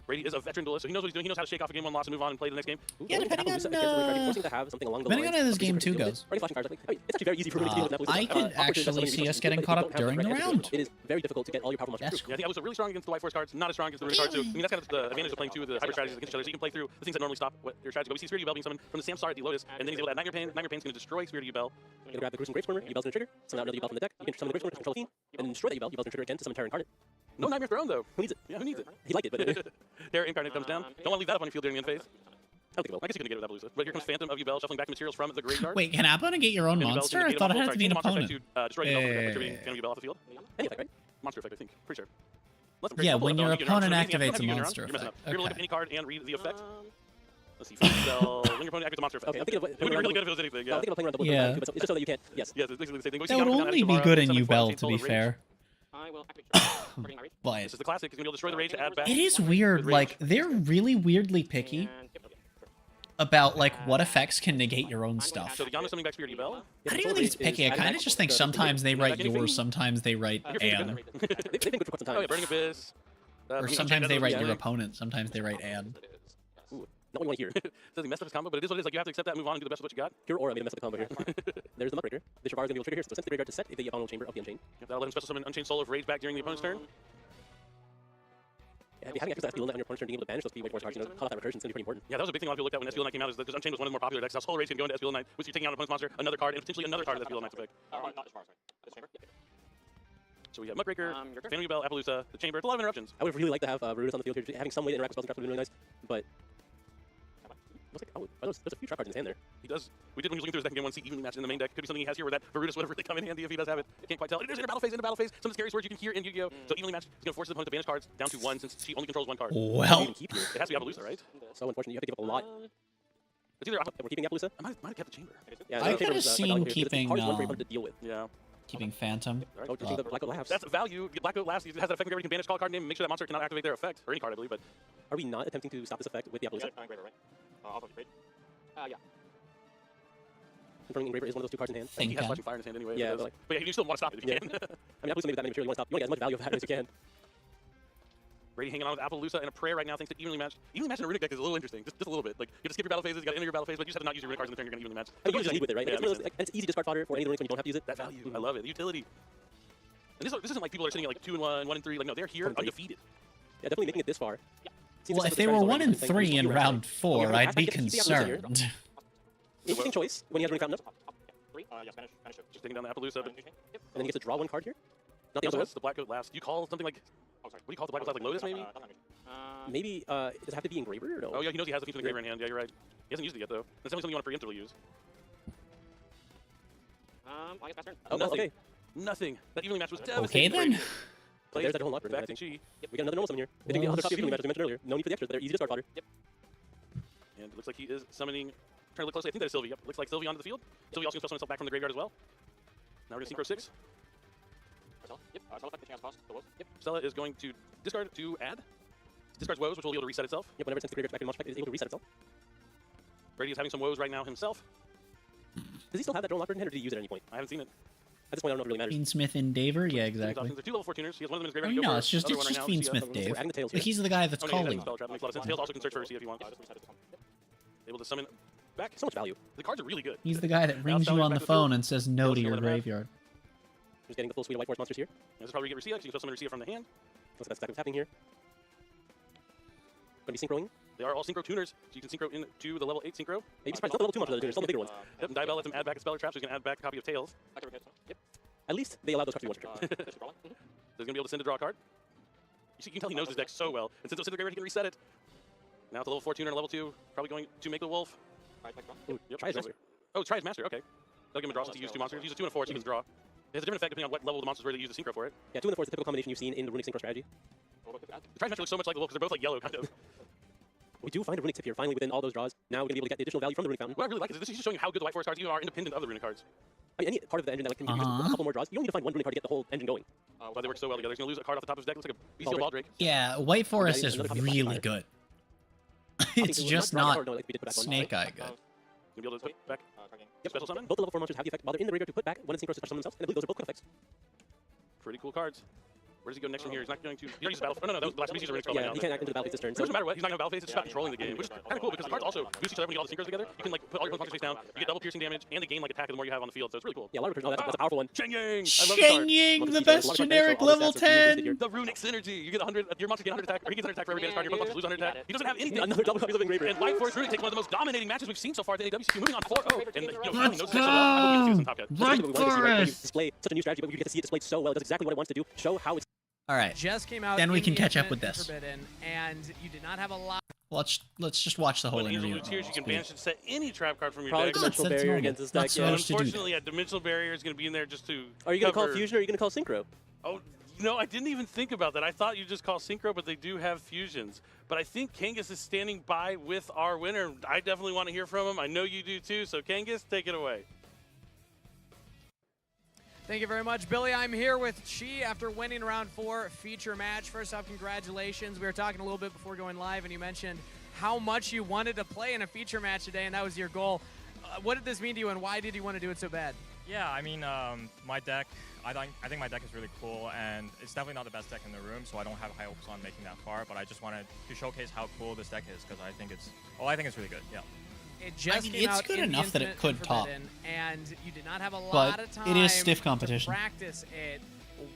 Brady is a veteran duelist, so he knows what he's doing. He knows how to shake off a game 1 loss and move on and play the next game. Yeah, depending on, forcing to have something along the depending on how this of game 2 super goes. running flashing cards, I mean, it's actually very easy for me to deal with Napoli. I could actually see us getting caught up during the round. It is very difficult to get all your powerful monsters That's through. Yeah, I think I was really strong against the White Force cards, not as strong against the Runic cards too. I mean, that's kind of the advantage of playing 2 of the hybrid strategies against each other. So you can play through the things that normally stop what your strategy. But we see Spirit Bell being summoned from the Sam Star at the Lotus, and then he's able to add Nightmare Pain. Nightmare Pain's going to destroy Spirit Bell. You're gonna grab the Gruesome Gravestormer, Yubel's gonna trigger, summon out another Yubel from the deck. You can summon the Gravestormer to control a fiend, and then destroy that Yubel's gonna trigger again to summon Terror Incarnate. No Nightmare Throne though. Who needs it? Yeah, who needs it? He liked it, but Terror Incarnate comes down. Don't want to leave that up on your field during the end phase. I don't think it will. I guess you can negate it with Appaloosa. But here comes Phantom of Yubel, shuffling back materials from the graveyard. Wait, can Abba negate your own And Yubel's monster? gonna I negate thought a it had to be an monster opponent. effect to destroy Yubel for contributing Phantom Yubel off the field. Any effect, right? Monster effect, I think. Pretty sure. Unless I'm Yeah, correct. when Pull your it up. opponent So activates a you don't have monster You're messing up. effect. You're gonna look Okay. at any card and read the effect. Let's see. Spell. When your opponent activates a monster effect. Okay, I'm thinking of It would be really good if it was anything. I'm Yeah. thinking of playing around double Yeah. too, but it's just so that you can't. Yes. Yes, it's basically the same thing. That would only be good in Yubel, to be fair. I will activate targeting my rage. But This is the classic. He's gonna be able to destroy the rage to add back. it is weird, like, they're really weirdly picky And, yep, okay, sure. about, like, what effects can negate your own stuff. So the Yama summoning back Spirit Yubel. I don't even think it's picky. I kind of just think sometimes they write yours, sometimes they write You're pretty good Anne. at it. They've been good for quite some time. Oh yeah, Burning Abyss. Or sometimes they write your opponent, sometimes they write Anne. Ooh, not what you want to hear. Doesn't he mess up his combo, but it is what it is. Like you have to accept that, move on, and do the best of what you got. Pure Aura made a mess of the combo here. There's the Muckraker. The Shavar is going to be able to trigger here, so send the graveyard to set the opponent chamber of the Unchained. That'll let him special summon Unchained Soul of Rage back during the opponent's turn. Yeah, having access to that field on your opponent's turn, being able to banish those key white force cards, you know, call out that recursion, is going to be pretty important. Yeah, that was a big thing a lot of people looked at when SPL Knight came out. Is that Unchained was one of the more popular decks. Now Soul Rage can go into SPL Knight, which you're taking out an opponent's monster, another card, and potentially another card of SPL Knight's effect. Not as far, sorry. This chamber? Yeah. So we have Muckraker, Your turn. Phantom Yubel, Appaloosa, the Chamber. It's a lot of interruptions. I would really like to have Varudis on the field here. Having some way to interact with spells and traps would be really nice, but looks like there's a few trap cards in his hand there. He does. We did when he was looking through his deck in game 1, see evenly matched in the main deck. Could be something he has here where that Varudis would have really come in handy if he does have it. I can't quite tell. It is in a battle phase, Some of the scariest words you can hear in Yu-Gi-Oh! So evenly matched, he's going to force his opponent to banish cards down to 1 since she only controls 1 card. Well, Even keep here. It has to be Appaloosa, right? So unfortunately, you have to give up a lot. It's either We're keeping Appaloosa. I might have kept the Chamber. Yeah, I the could Chamber have was, seen valuable here, because keeping, it's hard one for him to deal with. Yeah. keeping Phantom. Oh, just the Black Goat laughs. That's value. Black Goat laughs. It has that effect where you can banish call card name and make sure that monster cannot activate their effect. Or any card, I believe, but Are we not attempting to stop this effect with the Appaloosa? Engraver, right? I'll trade. Yeah. Confirming Engraver is one of those 2 cards in hand. he Think has on. Flashing Fire in his hand anyway. Yeah, because- but but you still want to stop it if you Yeah. can. I mean, Appaloosa maybe that many material you want to stop. You want to get as much value of that as you can. Brady hanging on with Appaloosa and a prayer right now thanks to evenly matched. Evenly matched in a runic deck is a little interesting. Just a little bit. Like, you have to skip your battle phases, you got to enter your battle phase, but you just have to not use your runic cards in the turn you're going to evenly match. I mean, you just lead with it, right? Yeah, Like, it's one of those, like, and it's easy discard fodder for any of the runics when you don't have to use it. that value. I love it. The utility. And this isn't like people are sitting at like 2 and 1, 1 and 3. Like, no, they're here undefeeted. Yeah, definitely making it this far. Seems Well, like if some they of the were strategies 1 and already 3 in been round playing. 4, I'd be Keep the Appaloosa here. concerned. Interesting choice when he has Runic Fountain up, Yeah, Spanish it. Just taking down the Appaloosa. But and then he gets to draw 1 card here. Not he the also other has the Black Goat last. You call something like, Oh, sorry. what do you call the Black Goat last? Like Lotus, maybe? one. Maybe, does it have to be Engraver or no? Oh, yeah, he knows he has the Fiend of the Engraver in hand. Yeah, you're right. He hasn't used it yet, though. That's definitely something you want to preemptively use. I guess Master. Oh, nothing. okay. Nothing. That evenly match was Okay devastating. then. So there's that whole lot. Back I to think. Chi. We got another normal summon here. They didn't get another copy of Healing Match, as we mentioned earlier. No need for the extras. They're easy discard fodder. And it looks like he is summoning. Trying to look closely. I think that is Sylvie. Yep. Looks like Sylvie onto the field. Sylvie also can summon himself back from the graveyard as well. Now we're going to Synchro 6. Yep. Stella effect, the chance cost. The woes. Yep. Stella is going to discard to add. Discards woes, which will be able to reset itself. Yep, whenever it sends the graveyard back in Launch Effect, it is able to reset itself. Brady is having some woes right now himself. Does he still have that Drone Locker in hand, or did he use it at any point? I haven't seen it. At this point, I don't know if it really matters. Fiendsmith Endeavor? Yeah, These exactly. options. There are 2 level 4 tuners. He has one of them in his Oh, graveyard. no, it's just Other one right now, Fiendsmith CF. Dave. We're adding the tails here. He's the guy that's Oh, no, he's calling. spell trap. Makes a lot of sense. Tails also can search for CF if you want. Able to summon back. So much value. The cards are really good. He's the guy that rings Now you on back the to the field. phone and says no Tails to gonna your let him have. graveyard. Just getting the full suite of White Force monsters here. This is probably get Rcia. You can still summon Rcia from the hand. Looks like that's exactly what's happening here. Going to be synchroing. They are all synchro tuners, so you can synchro into the level 8 synchro. Maybe surprised. Not the level 2 monsters, they're still the bigger ones. Yep, and Diabell lets him add back a spell or trap, so he's going to add back a copy of Tails. Yep. At least they allowed those cards to be one trip. So he's going to be able to send a draw card. You can tell he knows his deck so well. And since it's in the graveyard, he can reset it. Now it's a level 4 tuner and a level 2. Probably going to make the wolf. Ooh, Yep. try his master. Oh, try his master. Okay. That'll give him a draw since he used 2 monsters. He uses 2 and a 4, so he can draw. It has a different effect depending on what level the monsters were that use the synchro for it. Yeah, 2 and the 4 is the typical combination you've seen in the Runic Synchro strategy. The Tri's master looks so much like the wolf because they're both like yellow, kind of. We do find a Runic tip here, finally, within all those draws. Now we're going to be able to get the additional value from the Runic Fountain. What I really like is this is just showing how good the White Forest cards even are independent of the runic cards. I mean, any part of the engine that like, can give you just a couple more draws. You don't need to find one Runic card to get the whole engine going. Why they work so well together. He's going to lose a card off the top of his deck. Looks like a bestial Baldrake. Baldrake. Yeah, White Forest is another copy of really Fire. good. I think It's it was just draw not card, no, like we did put back one. Snake Eye good. You'll be able to put back Yep. special summon. Both the level 4 monsters have the effect while they're in the graveyard to put back one in synchro to special summon themselves, and I believe those are both good effects. Pretty cool cards. Where does he go next from here? He's not going to. He doesn't use battle. Oh, no, that was the last species are spell Yeah, right now. he can't act into the battle phase this turn. It So doesn't matter what. He's not going to battle phase. It's just about controlling the game, which is kind of cool because the cards also boost each other when you get all the synchros together. You can like put all your monsters face down. You get double piercing damage, and they gain like attack the more you have on the field. So it's really cool. yeah, a lot of returns. Oh, that's a powerful one. Cheng Yang. I love this card. Sheng Ying, Well, the this is best a lot of generic cards, so all level the stats are really 10. good The runic synergy. You get 100. Your monster get 100 attack, or he gets 100 attack for every damage card. Your monsters lose 100 attack. He doesn't have anything. Another double copy of Living Graveyard. And White Forest Runic takes one of the most dominating matches we've seen so far at the AWCQ, moving on 4-0. And you know, Let's knows this so well. I hope he gets to see this in Top Cut. That's exactly what we wanted to see, right? When you Forest! display such a new strategy, but you get to see it displayed so well. It does exactly what it wants to do. Show how it's All right. just came out. Then we in can the catch up Infinite with and this. Forbidden, and you did not have a lot. Let's just watch the whole When Angel interview. Loot's here, she can banish and set any trap card from your Probably deck. dimensional that's barrier normal. against this Not deck. Yeah. supposed to do that. Unfortunately, a dimensional barrier is going to be in there just to. Are you gonna call cover- fusion or are you gonna call synchro? Oh, no, I didn't even think about that. I thought you just call synchro, but they do have fusions. But I think Kangas is standing by with our winner. I definitely want to hear from him. I know you do too. So Kangas, take it away. Thank you very much, Billy. I'm here with Chi after winning round 4 feature match. First off, congratulations. We were talking a little bit before going live, and you mentioned how much you wanted to play in a feature match today, and that was your goal. What did this mean to you, and why did you want to do it so bad? Yeah, I mean, my deck, I think my deck is really cool, and it's definitely not the best deck in the room, so I don't have high hopes on making that far, but I just wanted to showcase how cool this deck is, because I think it's really good, yeah. It just mean, came it's out good in the enough that it Infinite could and top. Forbidden, and you did not have a But lot of time it is stiff to competition. practice it.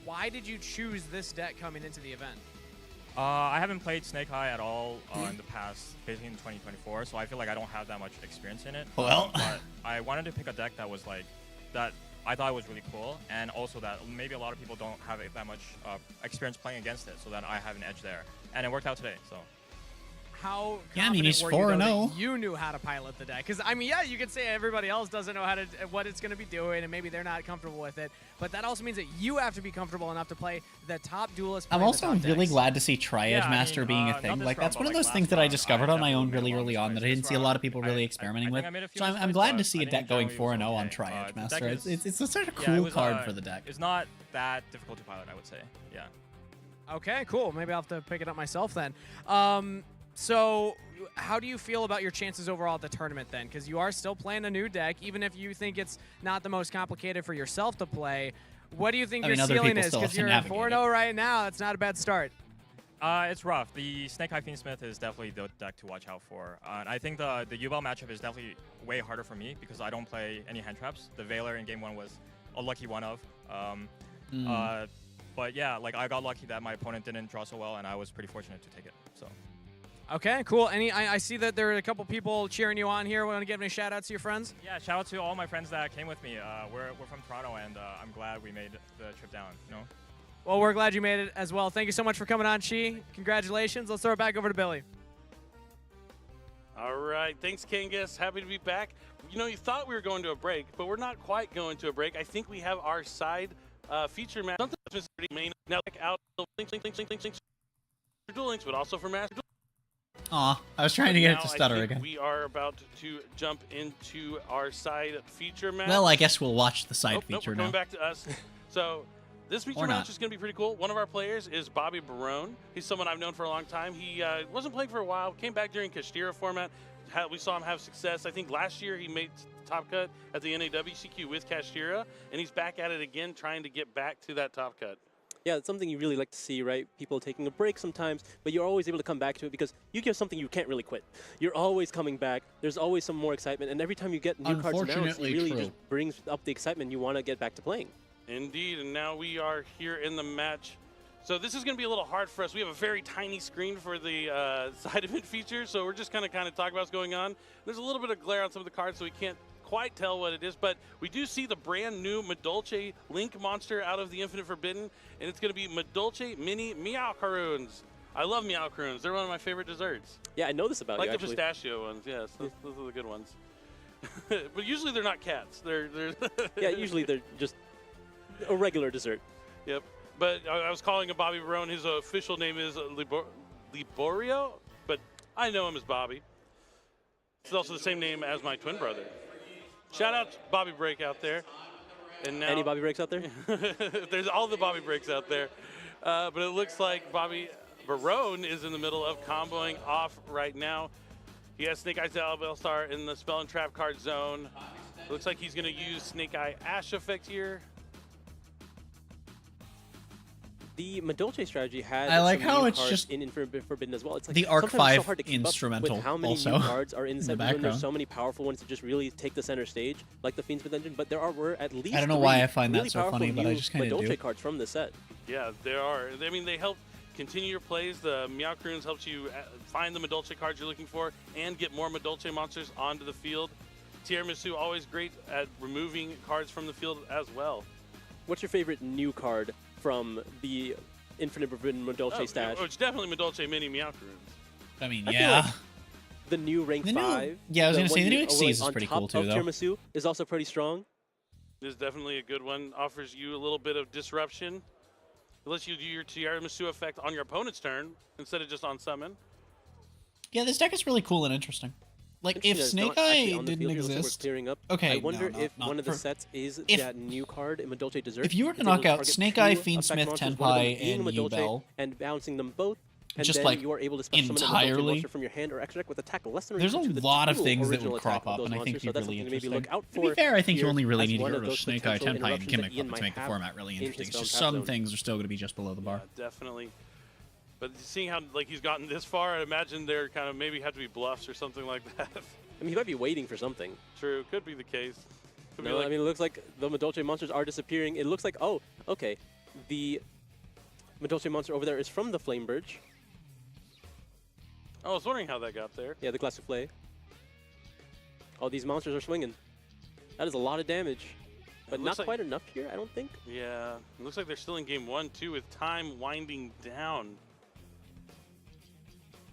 Why did you choose this deck coming into the event? I haven't played Snake Eye at all in the past, basically in 2024, so I feel like I don't have that much experience in it. Well. But I wanted to pick a deck that was like, that I thought was really cool, and also that maybe a lot of people don't have that much experience playing against it, so that I have an edge there. And it worked out today, so. How Yeah, I mean, he's confident were you, though, 4-0. that you knew how to pilot the deck? Because, I mean, yeah, you could say everybody else doesn't know how to what it's going to be doing, and maybe they're not comfortable with it. But that also means that you have to be comfortable enough to play the top duelist. I'm playing the also top really decks. glad to see Triad Yeah, I Master mean, being a not thing. this Like, round, that's but one of like those last things that I round, discovered on my own definitely really made early a lot on of that I didn't mistakes see a this lot of people round. really I experimenting think with. I made a few So I'm mistakes, glad to but see I a think deck going generally it was 4-0 on okay. Triad The Master. deck is- It's such a yeah, it cool was, card for the deck. It's not that difficult to pilot, I would say, yeah. Okay, cool. Maybe I'll have to pick it up myself then. So how do you feel about your chances overall at the tournament then? Because you are still playing a new deck, even if you think it's not the most complicated for yourself to play. What do you think I your mean, other ceiling people is? still have Because to you're navigate 4-0 right now. That's not a bad start. It's rough. The Snake Eye Fiendsmith is definitely the deck to watch out for. And I think the Yubel matchup is definitely way harder for me because I don't play any hand traps. The Veiler in game 1 was a lucky one of. But yeah, like I got lucky that my opponent didn't draw so well, and I was pretty fortunate to take it. So. Okay, cool. I see that there are a couple people cheering you on here. Want to give any shout outs to your friends? Yeah, shout out to all my friends that came with me. We're from Toronto, and I'm glad we made the trip down. You know. Well, we're glad you made it as well. Thank you so much for coming on, Chi. Congratulations. Let's throw it back over to Billy. All right, thanks, Kangas. Happy to be back. You know, you thought we were going to a break, but we're not quite going to a break. I think we have our side feature match. Something that's been main now out. Duel Links, but also for Master Duel. Aw, I was trying to get it to Now, stutter I think again. We are about to jump into our side feature match. Well, I guess we'll watch the side Nope, feature we're now. coming back to us. So this feature Or match not. is going to be pretty cool. One of our players is Bobby Barone. He's someone I've known for a long time. He wasn't playing for a while, came back during Kashtira format. We saw him have success. I think last year he made top cut at the NAWCQ with Kashtira, and he's back at it again trying to get back to that top cut. Yeah, it's something you really like to see, right? People taking a break sometimes, but you're always able to come back to it because you give something you can't really quit. You're always coming back. There's always some more excitement, and every time you get new cards announced, it Unfortunately really true. just brings up the excitement you want to get back to playing. Indeed, and now we are here in the match. So this is going to be a little hard for us. We have a very tiny screen for the side event feature, so we're just going to kind of talk about what's going on. There's a little bit of glare on some of the cards, so we can't quite tell what it is, but we do see the brand new Madolche Link monster out of the Infinite Forbidden, and it's going to be Madolche Mini Meowcaroons. I love Meowcaroons. They're one of my favorite desserts. Yeah, I know this about Like you, the actually. pistachio ones, yes. Those are the good ones. But usually they're not cats. They're Yeah, usually they're just a regular dessert. Yep. But I was calling him Bobby Barone. His official name is Liborio, but I know him as Bobby. It's also the same name as my twin brother. Shout out to Bobby Break out there. And now Any Bobby Breaks out there? there's all the Bobby Breaks out there. But it looks like Bobby Barone is in the middle of comboing off right now. He has Snake Eyes Albelstar in the Spell and Trap card zone. It looks like he's going to use Snake Eye Ash effect here. The Madolche strategy had I like some how new it's cards just in Infinite Forbidden as well. It's like the Arc sometimes it's so 5 hard to keep up instrumental with how many also new cards are in the in the set because there's background. so many powerful ones that just really take the center stage, like the Fiendsmith engine. But there were at least I don't know 3 why I find that really so powerful funny, but I new just kinda Madolche do. cards from the set. Yeah, there are. I mean, they help continue your plays. The Meowcaroons helps you find the Madolche cards you're looking for and get more Madolche monsters onto the field. Tiramisu always great at removing cards from the field as well. What's your favorite new card from the Infinite Madolche stash. Oh, it's definitely Madolche mini Meowth runes. I mean, I feel yeah. like the new rank The new- 5. yeah, I was gonna say, the new one XC is on pretty top cool too, of though. Tiramisu is also pretty strong. This is definitely a good one. Offers you a little bit of disruption. It lets you do your Tiramisu effect on your opponent's turn instead of just on summon. Yeah, this deck is really cool and interesting. Like, if Interesting Snake that it's not actually Eye on the didn't field, it looks like we're exist, clearing up. okay, I wonder no, if not one of the for- sets is if- that new card in Madolche Dessert. if you were to It's able knock out target Snake 2 Eye, effect Fiendsmith, monsters, one of them Tenpai, being and Madolche, Yubel, and bouncing them both, and just then like you are able to special summon a Madolche entirely, monster from your hand or extra deck with attack less than or there's a equal to the lot of two things that original would attack crop of up, those and I think monsters, it'd so be that's really something to maybe interesting. look out To be for fair, I think you here only really as need to one get of rid of those Snake Eye, potential Tenpai, and interruptions Gimmick that Ian to might make the have format really in interesting. his It's just own some zone. things are still going to be just below the bar. Yeah, definitely. But seeing how like he's gotten this far, I imagine there kind of maybe have to be bluffs or something like that. I mean, he might be waiting for something. True, could be the case. Could be No, like, I mean, it looks like the Madolche monsters are disappearing. It looks like, oh, okay. The Madolche monster over there is from the Flame Birch. I was wondering how that got there. Yeah, the Glass Souffle. Oh, these monsters are swinging. That is a lot of damage. But not like- quite enough here, I don't think. Yeah, it looks like they're still in game 1 too, with time winding down.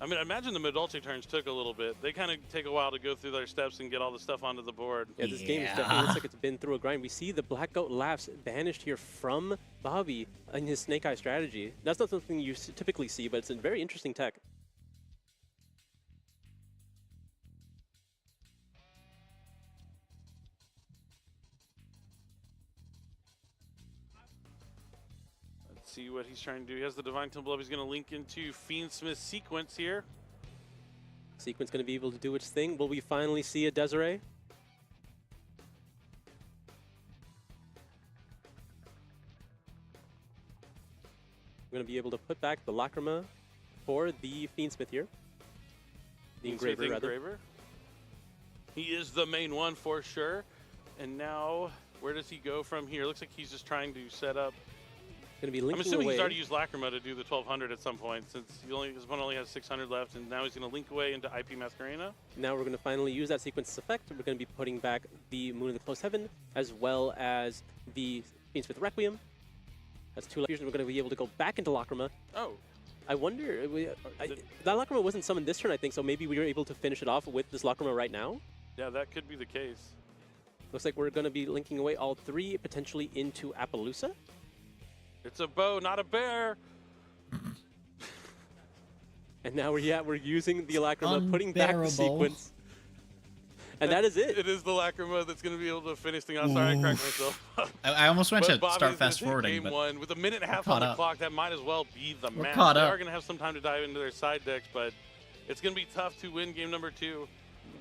I mean, I imagine the Madolche turns took a little bit. They kind of take a while to go through their steps and get all the stuff onto the board. Yeah, this game definitely looks like it's been through a grind. We see the Black Goat Laughs banished here from Bobby in his Snake Eye strategy. That's not something you typically see, but it's a very interesting tech. Let's see what he's trying to do. He has the Divine Temple up. He's going to link into Fiendsmith sequence here. Sequence going to be able to do its thing. Will we finally see a Desiree? We're going to be able to put back the Lacrima for the Fiendsmith here. The Engraver, rather. Engraver. He is the main one for sure. And now, where does he go from here? Looks like he's just trying to set up. Going to be I'm linking assuming away. he's already used Lacrima to do the 1200 at some point, since his opponent only has 600 left, and now he's going to link away into IP Masquerena. Now we're going to finally use that sequence effect. We're going to be putting back the Moon of the Close Heaven, as well as the Fiendsmith Requiem. That's 2 fusion. We're going to be able to go back into Lacrima. Oh. I wonder, that Lacrima wasn't summoned this turn, I think, so maybe we were able to finish it off with this Lacrima right now. Yeah, that could be the case. Looks like we're going to be linking away all 3 potentially into Appaloosa. It's a bow, not a bear. And now we're using the Lacrima, putting back the Unbearable. sequence. And that is it. It is the Lacrima that's going to be able to finish things. I'm sorry, I cracked myself. I almost went But to Bobby's start gonna fast take forwarding, game but 1 with a minute and a half we're on the caught up. clock. That might as well be the We're match. caught They up. are going to have some time to dive into their side decks, but it's going to be tough to win game number 2.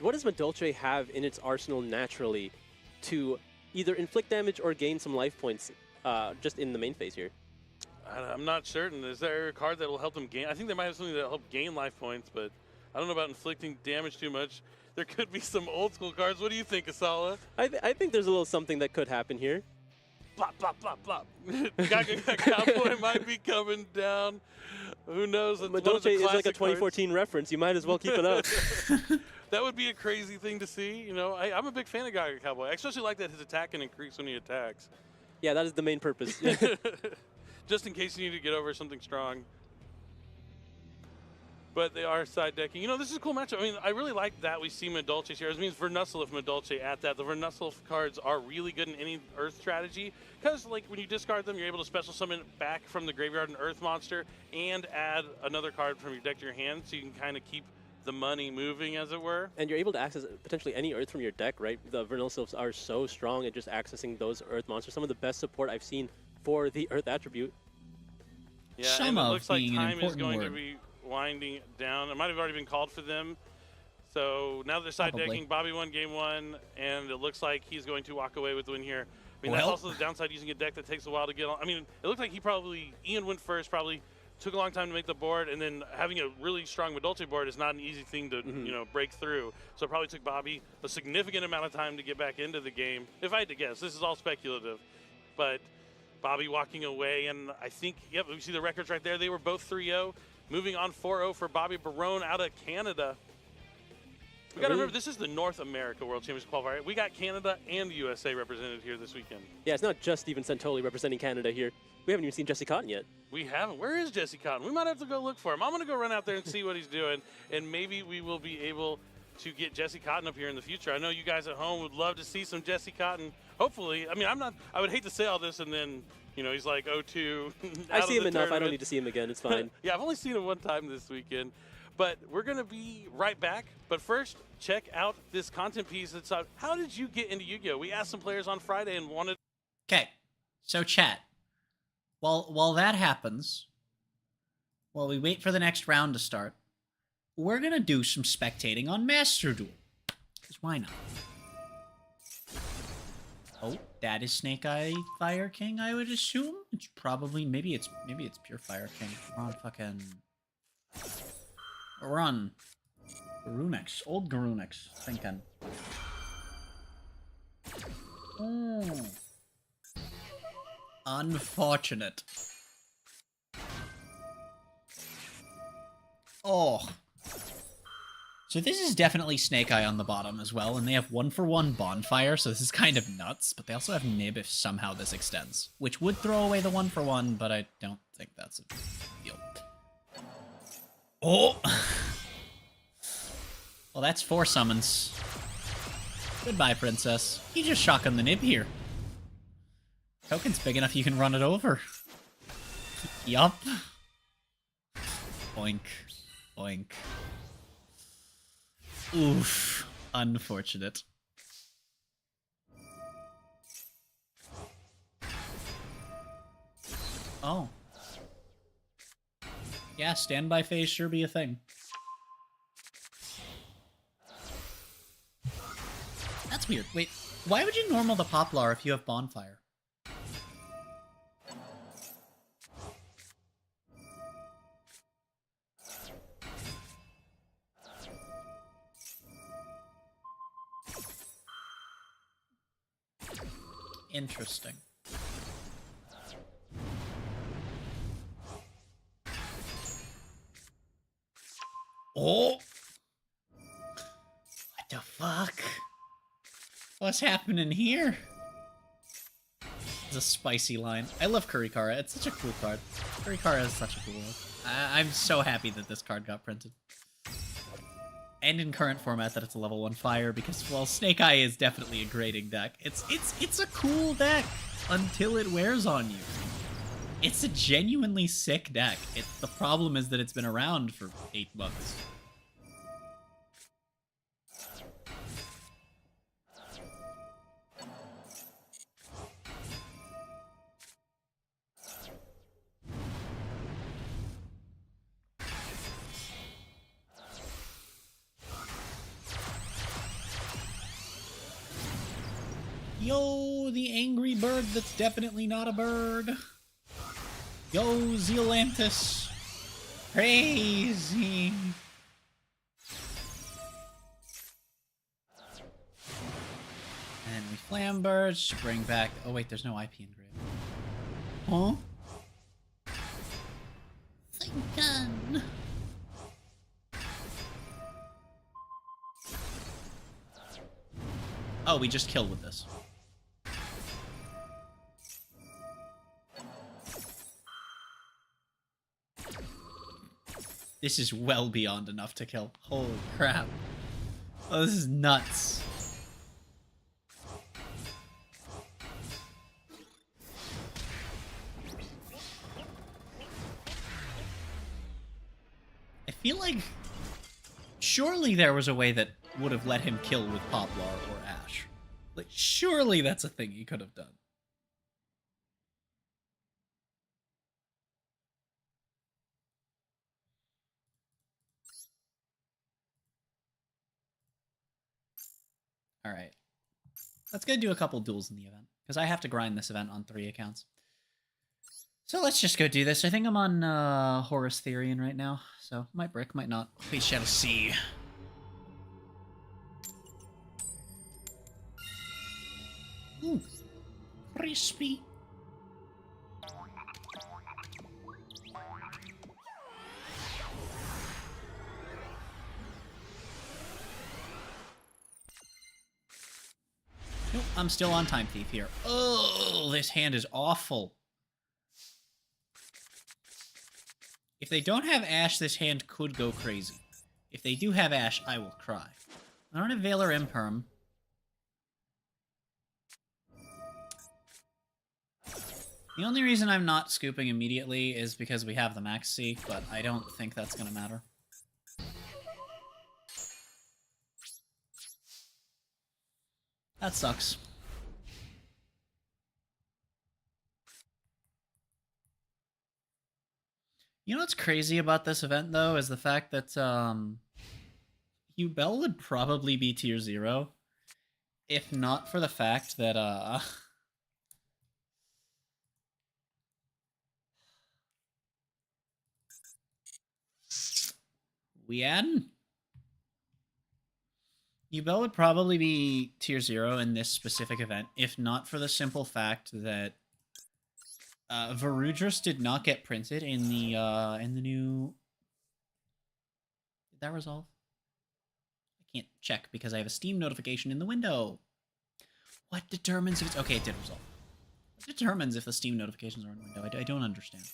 What does Madolche have in its arsenal naturally to either inflict damage or gain some life points just in the main phase here? I'm not certain. Is there a card that will help them gain? I think they might have something that will help gain life points, but I don't know about inflicting damage too much. There could be some old school cards. What do you think, Asala? I think there's a little something that could happen here. Plop, plop, plop, plop. Cowboy might be coming down. Who knows? That's one of Madolche the is like a classic 2014 reference. You might as well keep it up. That would be a crazy thing to see. You know, I'm a big fan of Gaga Cowboy. I especially like that his attack can increase when he attacks. Yeah, that is the main purpose. Just in case you need to get over something strong. But they are side decking. You know, this is a cool matchup. I mean, I really like that we see Madolche here. It means Vernusself Madolche at that. The Vernusself cards are really good in any Earth strategy because, like, when you discard them, you're able to special summon back from the graveyard an Earth monster and add another card from your deck to your hand, so you can kind of keep the money moving, as it were. And you're able to access potentially any Earth from your deck, right? The Vernusselfs are so strong at just accessing those Earth monsters. Some of the best support I've seen for the Earth attribute. Yeah, Some and it of looks like being an time is important going word. to be winding down. It might have already been called for them. So now they're side Probably. decking. Bobby won game 1, and it looks like he's going to walk away with the win here. I mean, Well. that's also the downside using a deck that takes a while to get on. I mean, it looked like Ian went first, probably took a long time to make the board, and then having a really strong Madolche board is not an easy thing to, you know, break through. So it probably took Bobby a significant amount of time to get back into the game. If I had to guess, this is all speculative. But Bobby walking away, and I think, yep, we see the records right there. They were both 3-0. Moving on 4-0 for Bobby Barone out of Canada. We got to remember, this is the North America World Championship qualifier. We got Canada and the USA represented here this weekend. Yeah, it's not just Steven Santoli representing Canada here. We haven't even seen Jesse Cotton yet. We haven't. Where is Jesse Cotton? We might have to go look for him. I'm going to go run out there and see what he's doing, and maybe we will be able to get Jesse Cotton up here in the future. I know you guys at home would love to see some Jesse Cotton. Hopefully. I mean, I would hate to say all this and then, you know, he's like 0-2. I see him enough. I don't need to see him again. It's fine. Yeah, I've only seen him one time this weekend. But we're going to be right back. But first, check out this content piece that's out. How did you get into Yu-Gi-Oh? We asked some players on Friday and wanted... Okay, so chat. While that happens, while we wait for the next round to start, we're going to do some spectating on Master Duel. Because why not? Oh, that is Snake Eye Fire King, I would assume. It's probably... Maybe it's Pure Fire King. We're on fucking... Run. Garunex. Old Garunex. Thinking. Oh. Unfortunate. Oh. So this is definitely Snake Eye on the bottom as well, and they have 1-for-1 Bonfire, so this is kind of nuts, but they also have Nib if somehow this extends, which would throw away the 1-for-1, but I don't think that's a deal. Oh! Well, that's 4 summons. Goodbye, Princess. You just shotgun the Nib here. Token's big enough you can run it over. Yup. Boink. Boink. Oof. Unfortunate. Oh. Yeah, standby phase sure be a thing. That's weird. Wait, why would you normal the Poplar if you have Bonfire? Interesting. Oh! What the fuck? What's happening here? It's a spicy line. I love Kurikara. It's such a cool card. Kurikara is such a cool one. I'm so happy that this card got printed. And in current format that it's a level 1 fire, because, well, Snake Eye is definitely a grading deck. It's a cool deck until it wears on you. It's a genuinely sick deck. The problem is that it's been around for 8 months. Yo, the angry bird that's definitely not a bird. Yo, Zealantis. Crazy. And we Flamberge to bring back... Oh wait, there's no IP engraved. Huh? Thinkin'. Oh, we just killed with this. This is well beyond enough to kill. Holy crap. Oh, this is nuts. I feel like... Surely there was a way that would have let him kill with Poplar or Ash. Like, surely that's a thing he could have done. Alright. Let's go do a couple duels in the event, because I have to grind this event on 3 accounts. So let's just go do this. I think I'm on Horus Therian right now, so might brick, might not. We shall see. Ooh, crispy. I'm still on Time Thief here. Oh, this hand is awful. If they don't have Ash, this hand could go crazy. If they do have Ash, I will cry. I don't have Veil or Imperm. The only reason I'm not scooping immediately is because we have the Max C, but I don't think that's going to matter. That sucks. You know what's crazy about this event, though, is the fact that Ubel would probably be tier 0 if not for the fact that Ubel would probably be tier 0 in this specific event if not for the simple fact that Varudris did not get printed in the new... Did that resolve? I can't check because I have a Steam notification in the window. What determines if it's... Okay, it did resolve. What determines if the Steam notifications are in the window? I don't understand.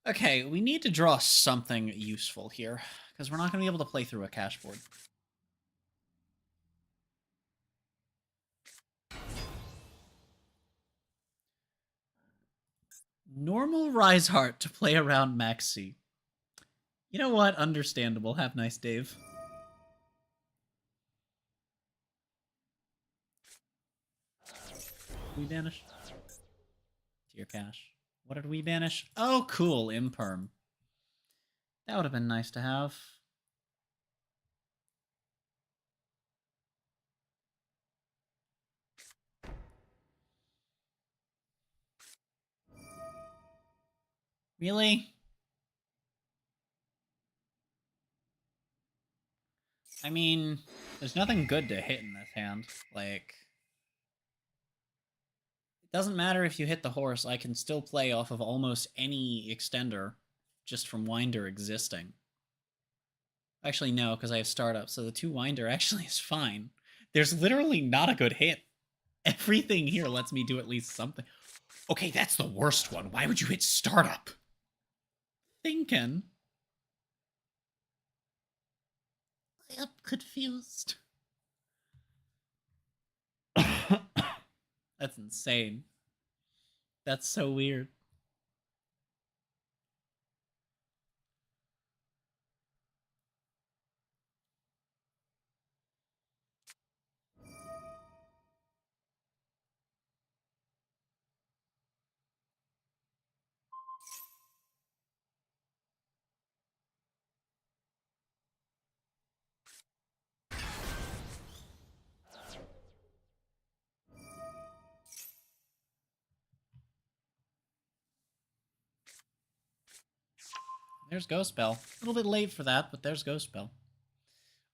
Okay, we need to draw something useful here, because we're not going to be able to play through a cache board. Normal Rise Heart to play around Maxi. You know what? Understandable. Have nice, Dave. We banish? Tier cache. What did we banish? Oh, cool. Imperm. That would have been nice to have. Really? I mean, there's nothing good to hit in this hand. Like, it doesn't matter if you hit the horse, I can still play off of almost any extender just from Winder existing. Actually, no, because I have startup, so the 2 Winder actually is fine. There's literally not a good hit. Everything here lets me do at least something. Okay, that's the worst one. Why would you hit startup? Thinking. I am confused. That's insane. That's so weird. There's Ghost Spell. A little bit late for that, but there's Ghost Spell.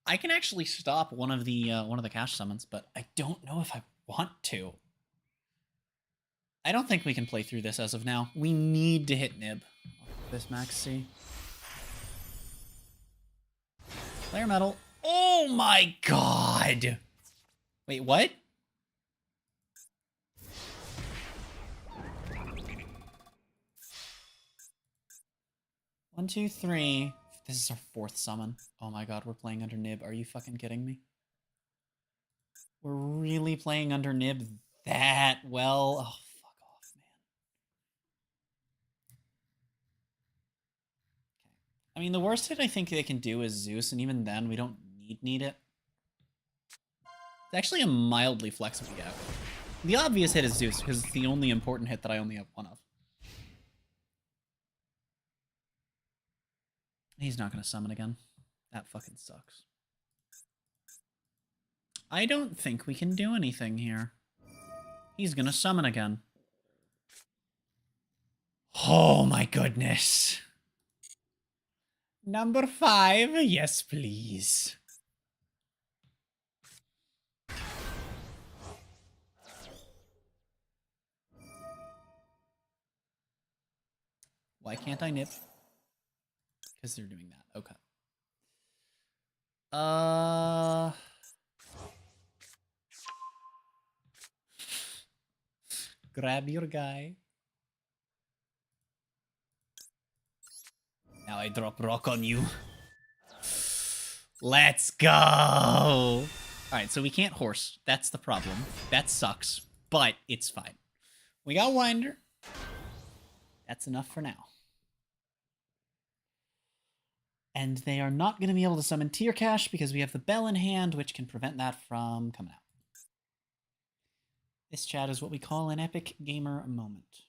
I can actually stop one of the cache summons, but I don't know if I want to. I don't think we can play through this as of now. We need to hit Nib. This Max C. Player Metal. Oh my god! Wait, what? One, two, three. This is our 4th summon. Oh my god, we're playing under Nib. Are you fucking kidding me? We're really playing under Nib that well? Oh, fuck off, man. Okay. I mean, the worst hit I think they can do is Zeus, and even then, we don't need it. It's actually a mildly flexible gap. The obvious hit is Zeus, because it's the only important hit that I only have one of. He's not going to summon again. That fucking sucks. I don't think we can do anything here. He's going to summon again. Oh my goodness. Number 5, yes please. Why can't I nip? Because they're doing that. Okay. Grab your guy. Now I drop rock on you. Let's go! Alright, so we can't horse. That's the problem. That sucks, but it's fine. We got Winder. That's enough for now. And they are not going to be able to summon Tier Cash because we have the Bell in hand, which can prevent that from coming out. This chat is what we call an epic gamer moment.